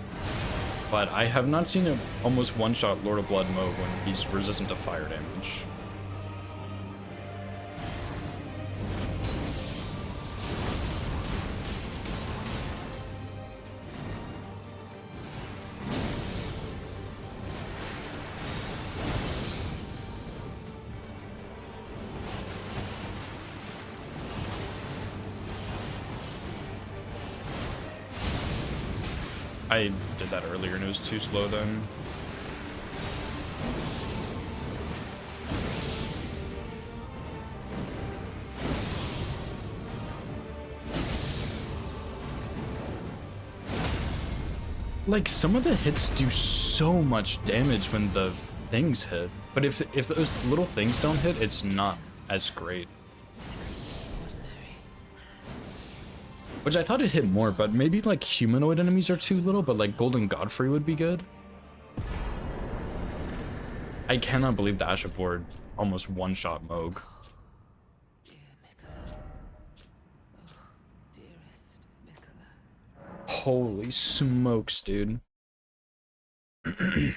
but I have not seen it almost one-shot Lord of Blood mode when he's resistant to fire damage. I did that earlier and it was too slow then. Like, some of the hits do so much damage when the things hit, but if those little things don't hit, it's not as great. Which I thought it hit more, but maybe like humanoid enemies are too little, but like Golden Godfrey would be good. I cannot believe the Ash of Ward almost one-shot Moog. Holy smokes, dude. I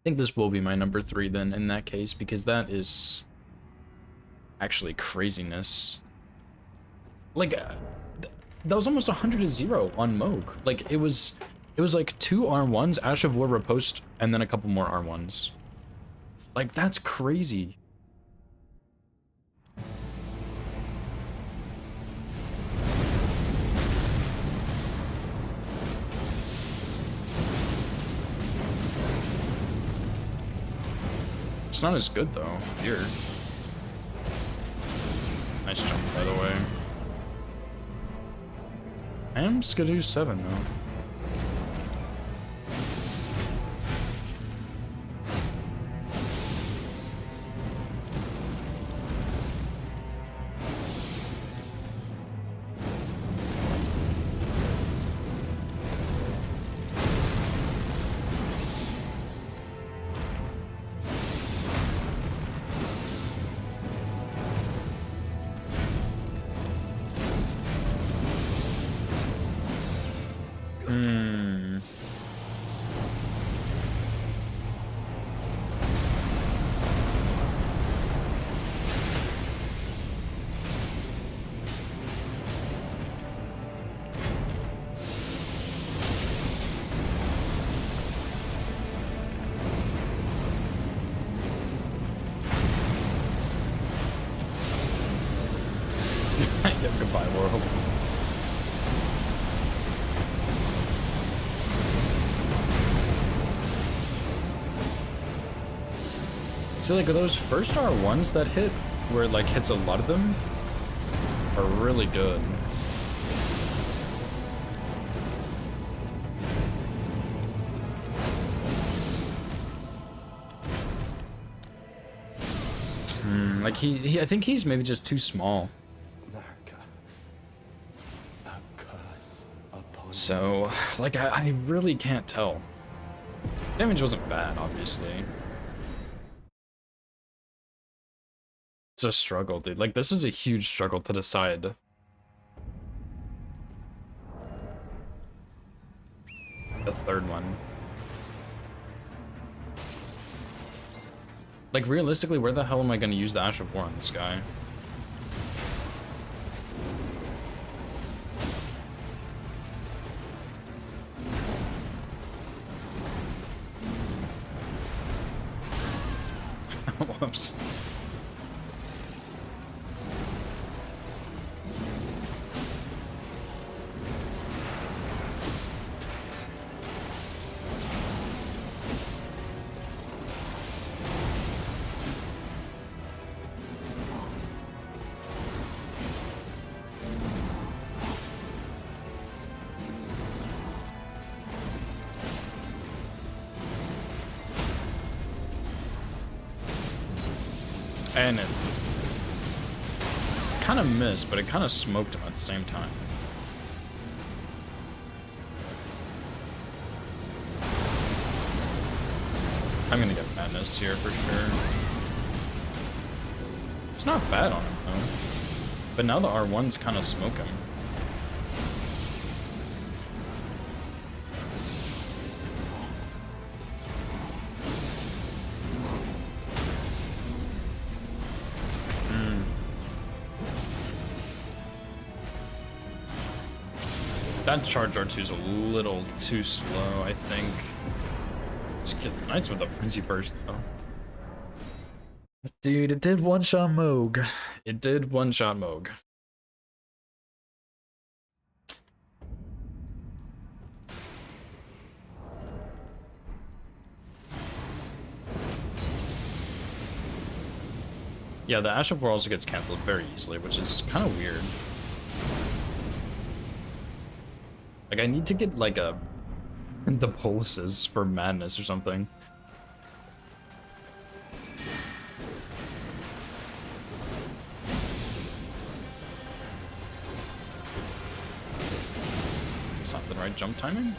think this will be my number 3 then in that case, because that is actually craziness. Like, that was almost 100 to 0 on Moog. Like, it was like 2 R1s, Ash of War riposte, and then a couple more R1s. Like, that's crazy. It's not as good though, here. Nice jump, by the way. I am Skidoo 7 though. Yeah, goodbye, world. So like those first R1s that hit, where it like hits a lot of them, are really good. Like he I think he's maybe just too small. Naka, a curse upon So, like, I really can't tell. Damage wasn't bad, obviously. It's a struggle, dude. Like, this is a huge struggle to decide. The third one. Like, realistically, where the hell am I going to use the Ash of War on this guy? Whoops. And it kind of missed, but it kind of smoked him at the same time. I'm gonna get Madness here for sure. It's not bad on him though. But now the R1s kind of smoke him. That charge R2 is a little too slow, I think. Let's get the Knights with a Frenzy Burst, though. Dude, it did one-shot Moog. It did one-shot Moog. Yeah, the Ash of War also gets cancelled very easily, which is kind of weird. Like, I need to get, like, the pulses for Madness or something. It's not the right jump timing?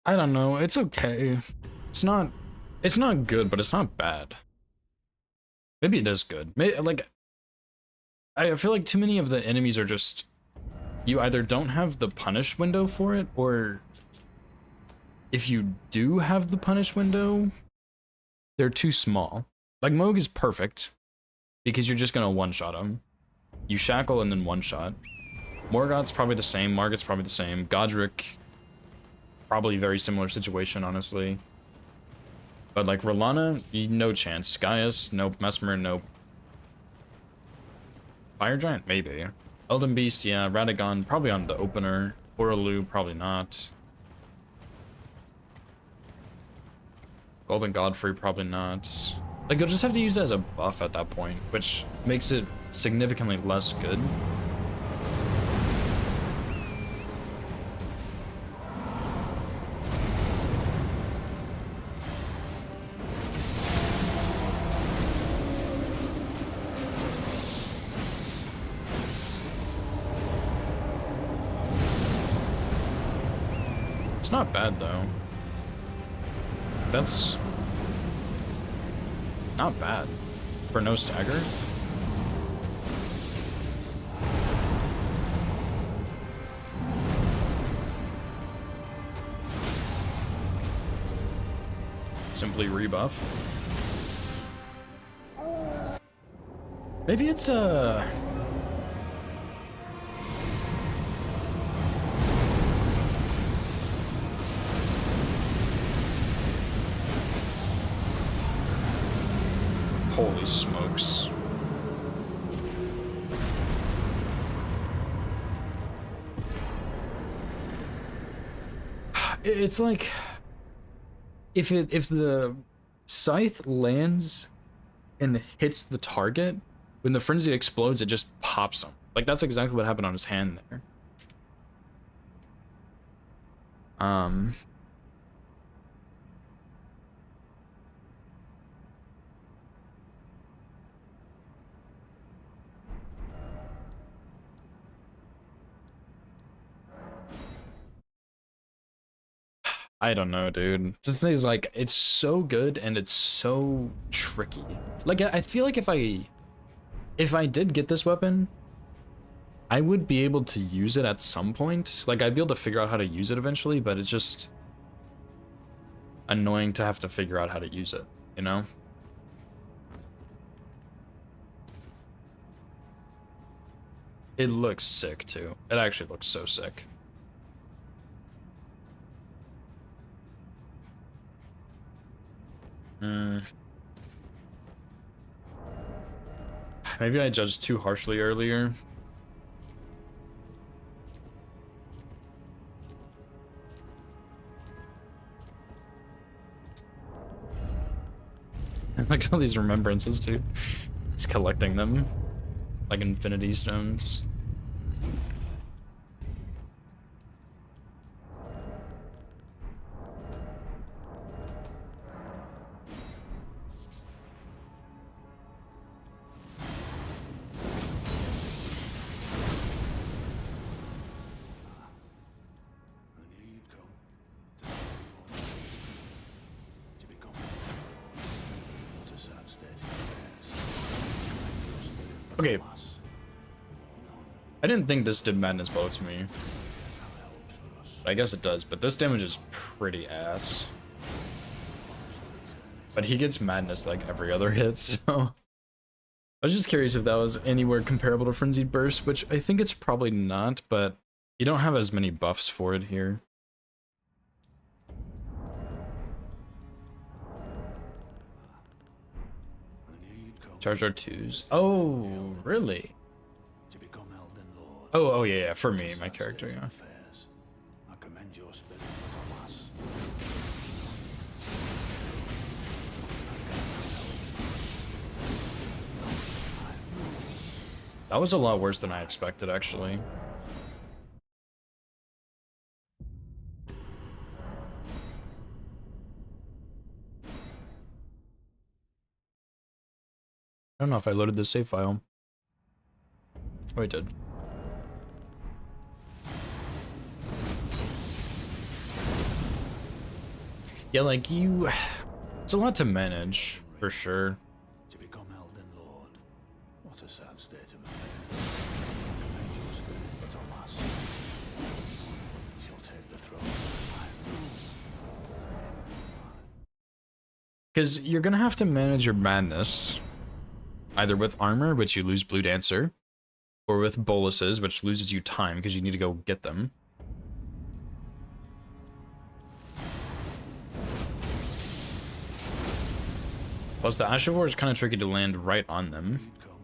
I don't know, it's okay. It's not good, but it's not bad. Maybe it is good. Like, I feel like too many of the enemies are just, you either don't have the punish window for it, or if you do have the punish window, they're too small. Like, Moog is perfect, because you're just gonna one-shot him. You shackle and then one-shot. Morgoth's probably the same, Margit's probably the same, Godric, probably very similar situation, honestly. But like Rolana, no chance. Gaius, nope. Mesmer, nope. Fire Giant, maybe. Elden Beast, yeah. Radagon, probably on the opener. Oralu, probably not. Golden Godfrey, probably not. Like, you'll just have to use it as a buff at that point, which makes it significantly less good. It's not bad, though. That's not bad for no stagger. Simply rebuff. Maybe it's a... Holy smokes. It's like if the scythe lands and hits the target, when the frenzy explodes, it just pops him. Like, that's exactly what happened on his hand there. I don't know, dude. This is like, it's so good and it's so tricky. Like, I feel like if I did get this weapon, I would be able to use it at some point. Like, I'd be able to figure out how to use it eventually, but it's just annoying to have to figure out how to use it, you know? It looks sick, too. It actually looks so sick. Maybe I judged too harshly earlier. Look at all these remembrances, too. He's collecting them like infinity stones. Okay. I didn't think this did madness blow to me. I guess it does, but this damage is pretty ass. But he gets madness like every other hit, so... I was just curious if that was anywhere comparable to Frenzied Burst, which I think it's probably not, but you don't have as many buffs for it here. Charge R2s. Oh, really? Oh, yeah, for me, my character, yeah. That was a lot worse than I expected, actually. I don't know if I loaded the save file. Oh, I did. Yeah, like you... It's a lot to manage, for sure. To become Elden Lord. What a sad state of affairs. Commend your spirit, but alas, shall take the throne. Because you're gonna have to manage your madness. Either with armor, which you lose Blue Dancer, or with boluses, which loses you time because you need to go get them. Plus, the Ashavor is kind of tricky to land right on them. You'd come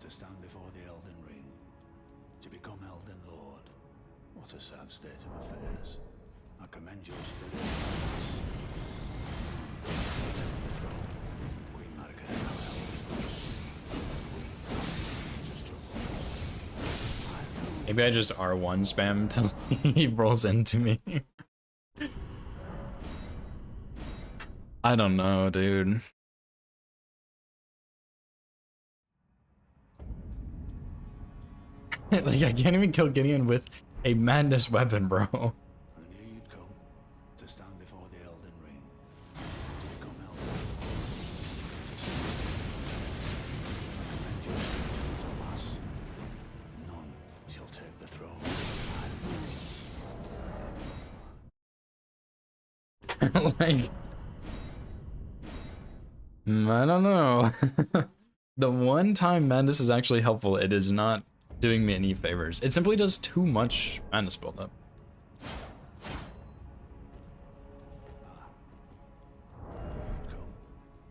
to stand before the Elden Ring, to become Elden Lord. What a sad state of affairs. I commend your spirit. Queen Margaret now helps. Maybe I just R1 spam till he rolls into me. I don't know, dude. Like, I can't even kill Gideon with a madness weapon, bro. I knew you'd come to stand before the Elden Ring, to become Elden Lord. Alas, none shall take the throne. Like, I don't know. The one time madness is actually helpful, it is not doing me any favors. It simply does too much madness buildup. You'd come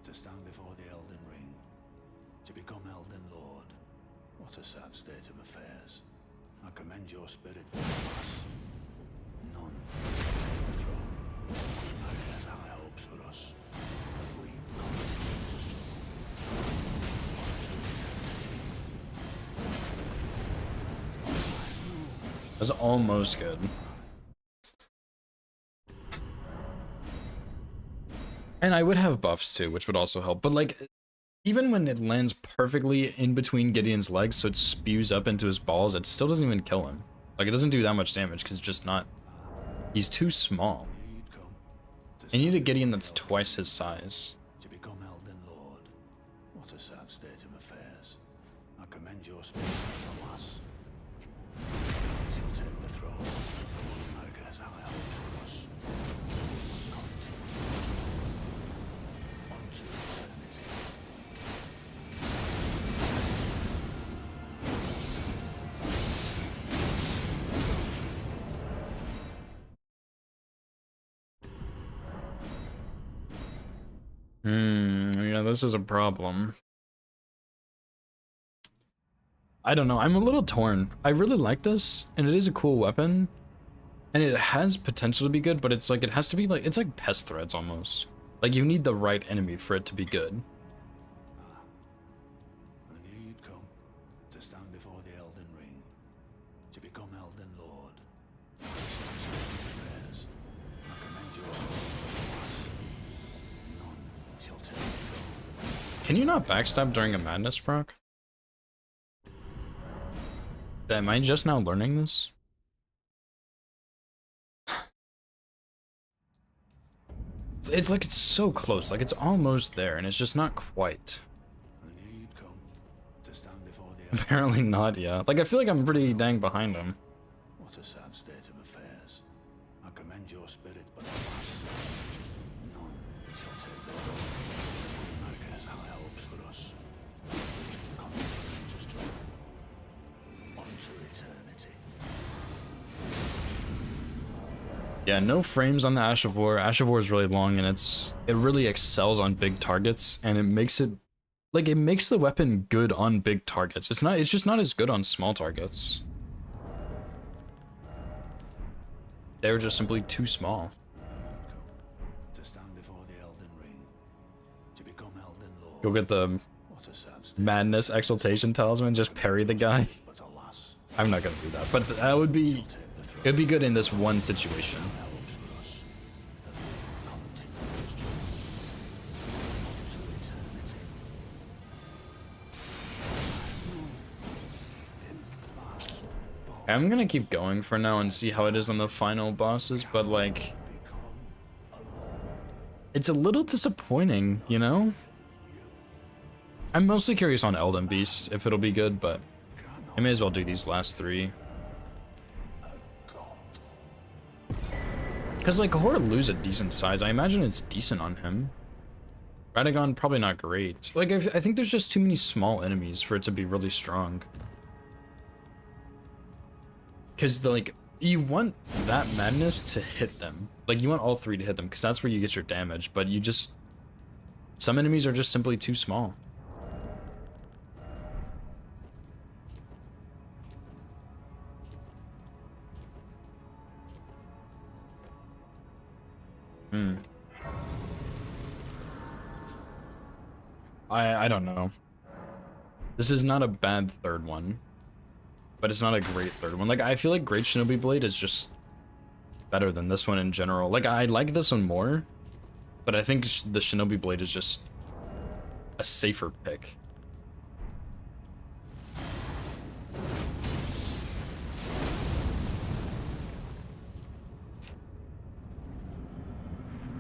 to stand before the Elden Ring, to become Elden Lord. What a sad state of affairs. I commend your spirit, but alas, none shall take the throne. Margaret has high hopes for us. But we continue to struggle. On to eternity. That's almost good. And I would have buffs too, which would also help. But like, even when it lands perfectly in between Gideon's legs, so it spews up into his balls, it still doesn't even kill him. Like, it doesn't do that much damage because it's just not. He's too small. You'd come to I need a stand Gideon before that's the Elden twice his Ring, size. to become Elden Lord. What a sad state of affairs. I commend your spirit, but alas, she'll take the throne. Margaret has high hopes for us. Continue. On to eternity. Yeah, this is a problem. I don't know, I'm a little torn. I really like this, and it is a cool weapon, and it has potential to be good, but it's like, it has to be like, it's like pest threads almost. Like, you need the right enemy for it to be good. I knew you'd come to stand before the Elden Ring, to become Elden Lord. Affairs. I commend your spirit, but alas, none shall take the throne. Can you not backstab during a madness proc? Am I just now learning this? It's like it's so close, like it's almost there, and it's just not quite. I knew you'd come to stand before the Elden Apparently not, yeah. Like, I feel like I'm pretty dang behind him. What a sad state of affairs. I commend your spirit, but alas, none shall take the throne. Margaret has high hopes for us. Continue to struggle. On to eternity. Yeah, no frames on the Ash of War. Ash of War is really long, and it really excels on big targets, and it makes it like, it makes the weapon good on big targets. It's just not as good on small targets. They were just simply too small. To stand before the Elden Ring, to become Elden Lord. Go get the What a sad state. madness exaltation talisman, just parry the guy. But alas, I'm not gonna do that, but that would be, take the throne. it'd be good in this one situation. Hopes for us. That we continue to struggle. On to eternity. I'm gonna keep going for now and see how it is on the final bosses, but like, it's a little disappointing, you know? I'm mostly curious on Elden Beast, if it'll be good, but I may as well do these last three. Because, like, Horalu's a decent size. I imagine it's decent on him. Radagon, probably not great. Like, I think there's just too many small enemies for it to be really strong. Because, like, you want that madness to hit them. Like, you want all three to hit them, because that's where you get your damage, but you just... Some enemies are just simply too small. I don't know. This is not a bad third one, but it's not a great third one. Like, I feel like Great Shinobi Blade is just better than this one in general. Like, I like this one more, but I think the Shinobi Blade is just a safer pick.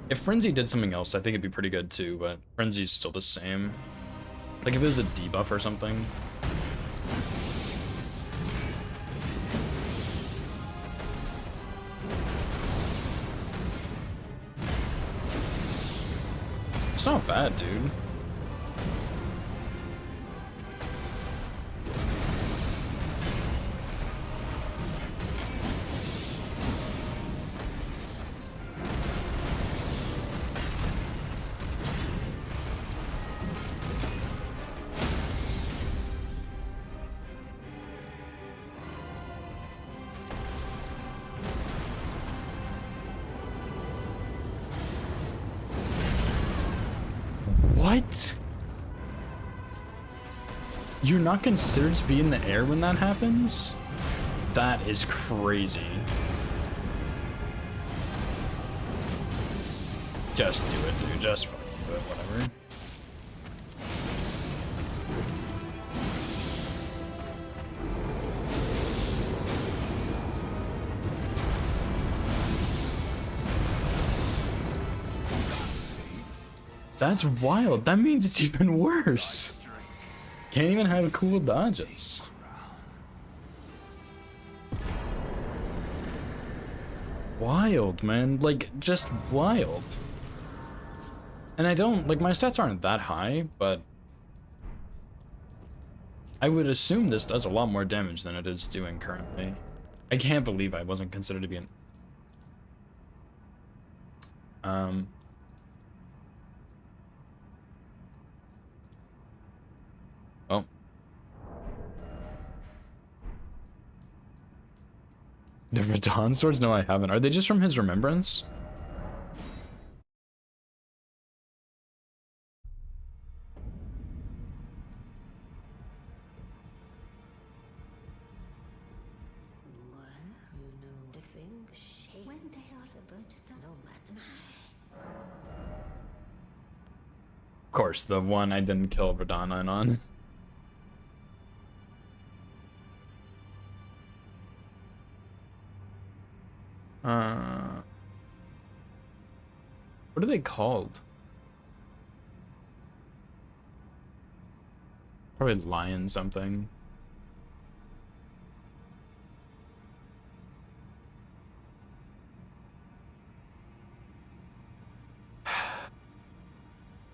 If Frenzy did something else, I think it'd be pretty good too, but Frenzy's still the same. Like if it was a debuff or something. It's not bad, dude. What? You're not considered to be in the air when that happens? That is crazy. Just do it, dude. Just fucking do it, whatever. That's wild. That means it's even worse. Can't even have cool dodges. Wild, man. Like, just wild. And I don't, like, my stats aren't that high, but I would assume this does a lot more damage than it is doing currently. I can't believe I wasn't considered to be an... Oh. The Radon swords? No, I haven't. Are they just from his remembrance? Of course, the one I didn't kill Radon on. What are they called? Probably lion something.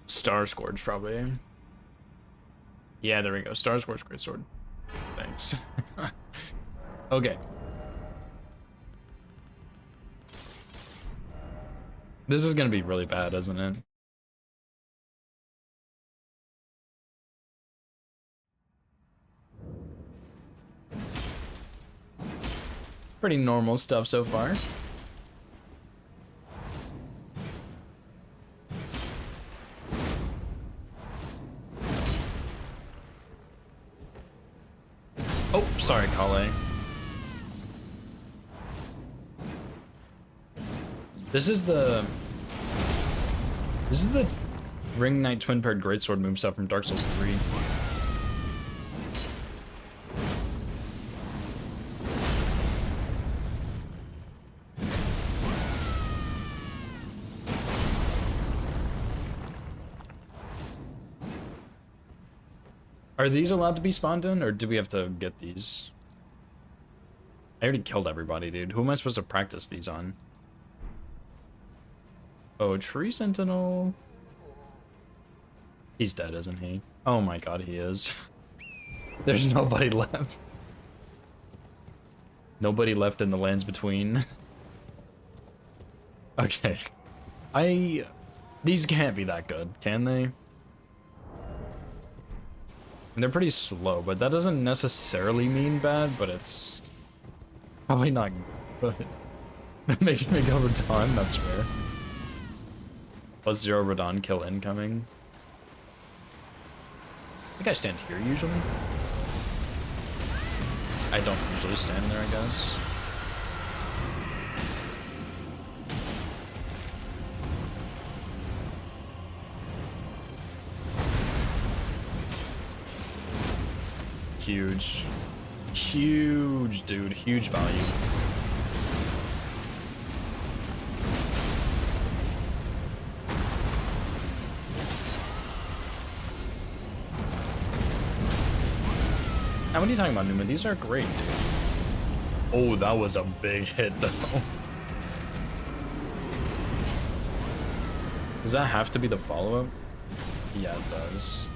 Star Scourge, probably. Yeah, there we go. Star Scourge, great sword. Thanks. Okay. This is gonna be really bad, isn't it? Pretty normal stuff so far. Oh, sorry, Kale. This is the Ring Knight Twin Paired Greatsword moveset from Dark Souls 3. Are these allowed to be spawned in, or do we have to get these? I already killed everybody, dude. Who am I supposed to practice these on? Oh, Tree Sentinel. He's dead, isn't he? Oh my god, he is. There's nobody left. Nobody left in the lands between. Okay. These can't be that good, can they? And they're pretty slow, but that doesn't necessarily mean bad, but it's probably not good. That makes me go Radon, that's fair. +0 Radon kill incoming. think I stand here usually. I don't usually stand there, I guess. Huge. Huge, dude. Huge value. Now, what are you talking about, Newman? These are great, dude. Oh, that was a big hit, though. Does that have to be the follow-up? Yeah, it does.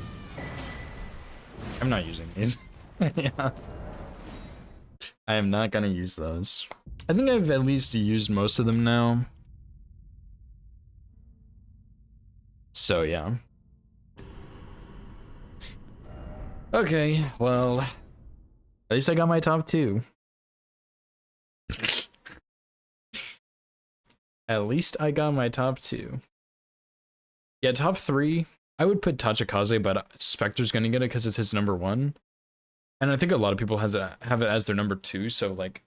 I'm not using these. Yeah. I am not gonna use those. I think I've at least used most of them now. So, yeah. Okay, well... At least I got my top 2. At least I got my top 2. Yeah, top 3, I would put Tachikaze, but Spectre's gonna get it because it's his number 1. And I think a lot of people have it as their number 2, so like,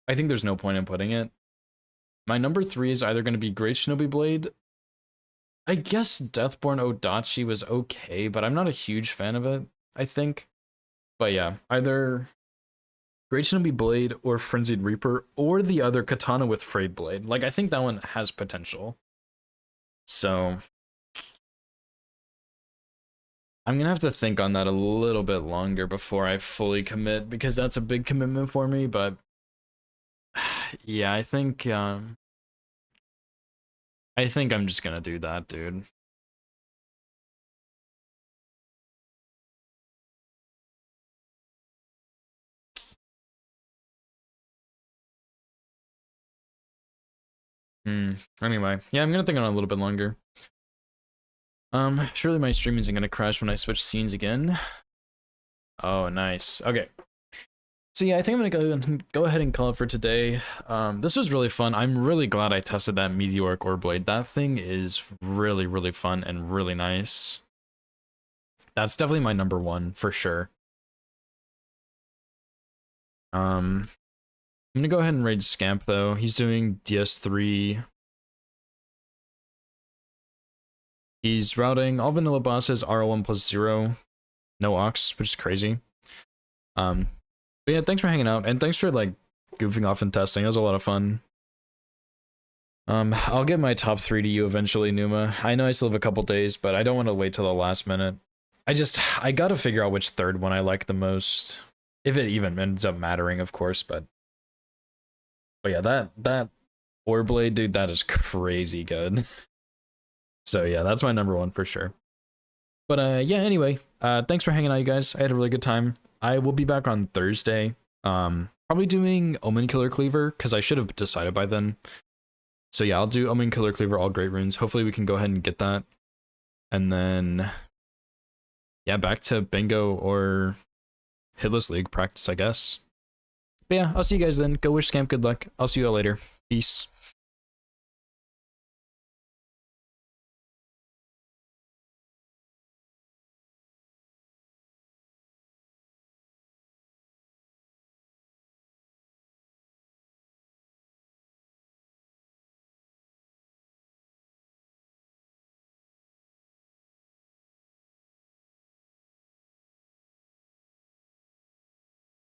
I think there's no point in putting it. My number 3 is either gonna be Great Shinobi Blade. I guess Deathborn Odachi was okay, but I'm not a huge fan of it, I think. But yeah, either Great Shinobi Blade or Frenzied Reaper, or the other Katana with Frayed Blade. Like, I think that one has potential. So, I'm gonna have to think on that a little bit longer before I fully commit, because that's a big commitment for me, but yeah, I think I'm just gonna do that, dude. Anyway, yeah, I'm gonna think on it a little bit longer. Surely my stream isn't gonna crash when I switch scenes again. Oh, nice. Okay. So yeah, I think I'm gonna go ahead and call it for today. This was really fun. I'm really glad I tested that Meteoric Ore Blade. That thing is really, really fun and really nice. That's definitely my number 1 for sure. I'm gonna go ahead and raid Scamp though. He's doing DS3. He's routing all vanilla bosses R01+0, no Ox, which is crazy. But yeah, thanks for hanging out, and thanks for like goofing off and testing. It was a lot of fun. I'll get my top 3 to you eventually, Numa. I know I still have a couple days, but I don't want to wait till the last minute. I gotta figure out which third one I like the most. If it even ends up mattering, of course, but yeah, that Ore Blade, dude, that is crazy good. So yeah, that's my number 1 for sure. But yeah, anyway, thanks for hanging out, you guys. I had a really good time. I will be back on Thursday. Probably doing Omen Killer Cleaver, because I should have decided by then. So yeah, I'll do Omen Killer Cleaver, all great runes. Hopefully we can go ahead and get that. And then, yeah, back to Bingo or Hitless League practice, I guess. But yeah, I'll see you guys then. Go wish Scamp good luck. I'll see you all later. Peace.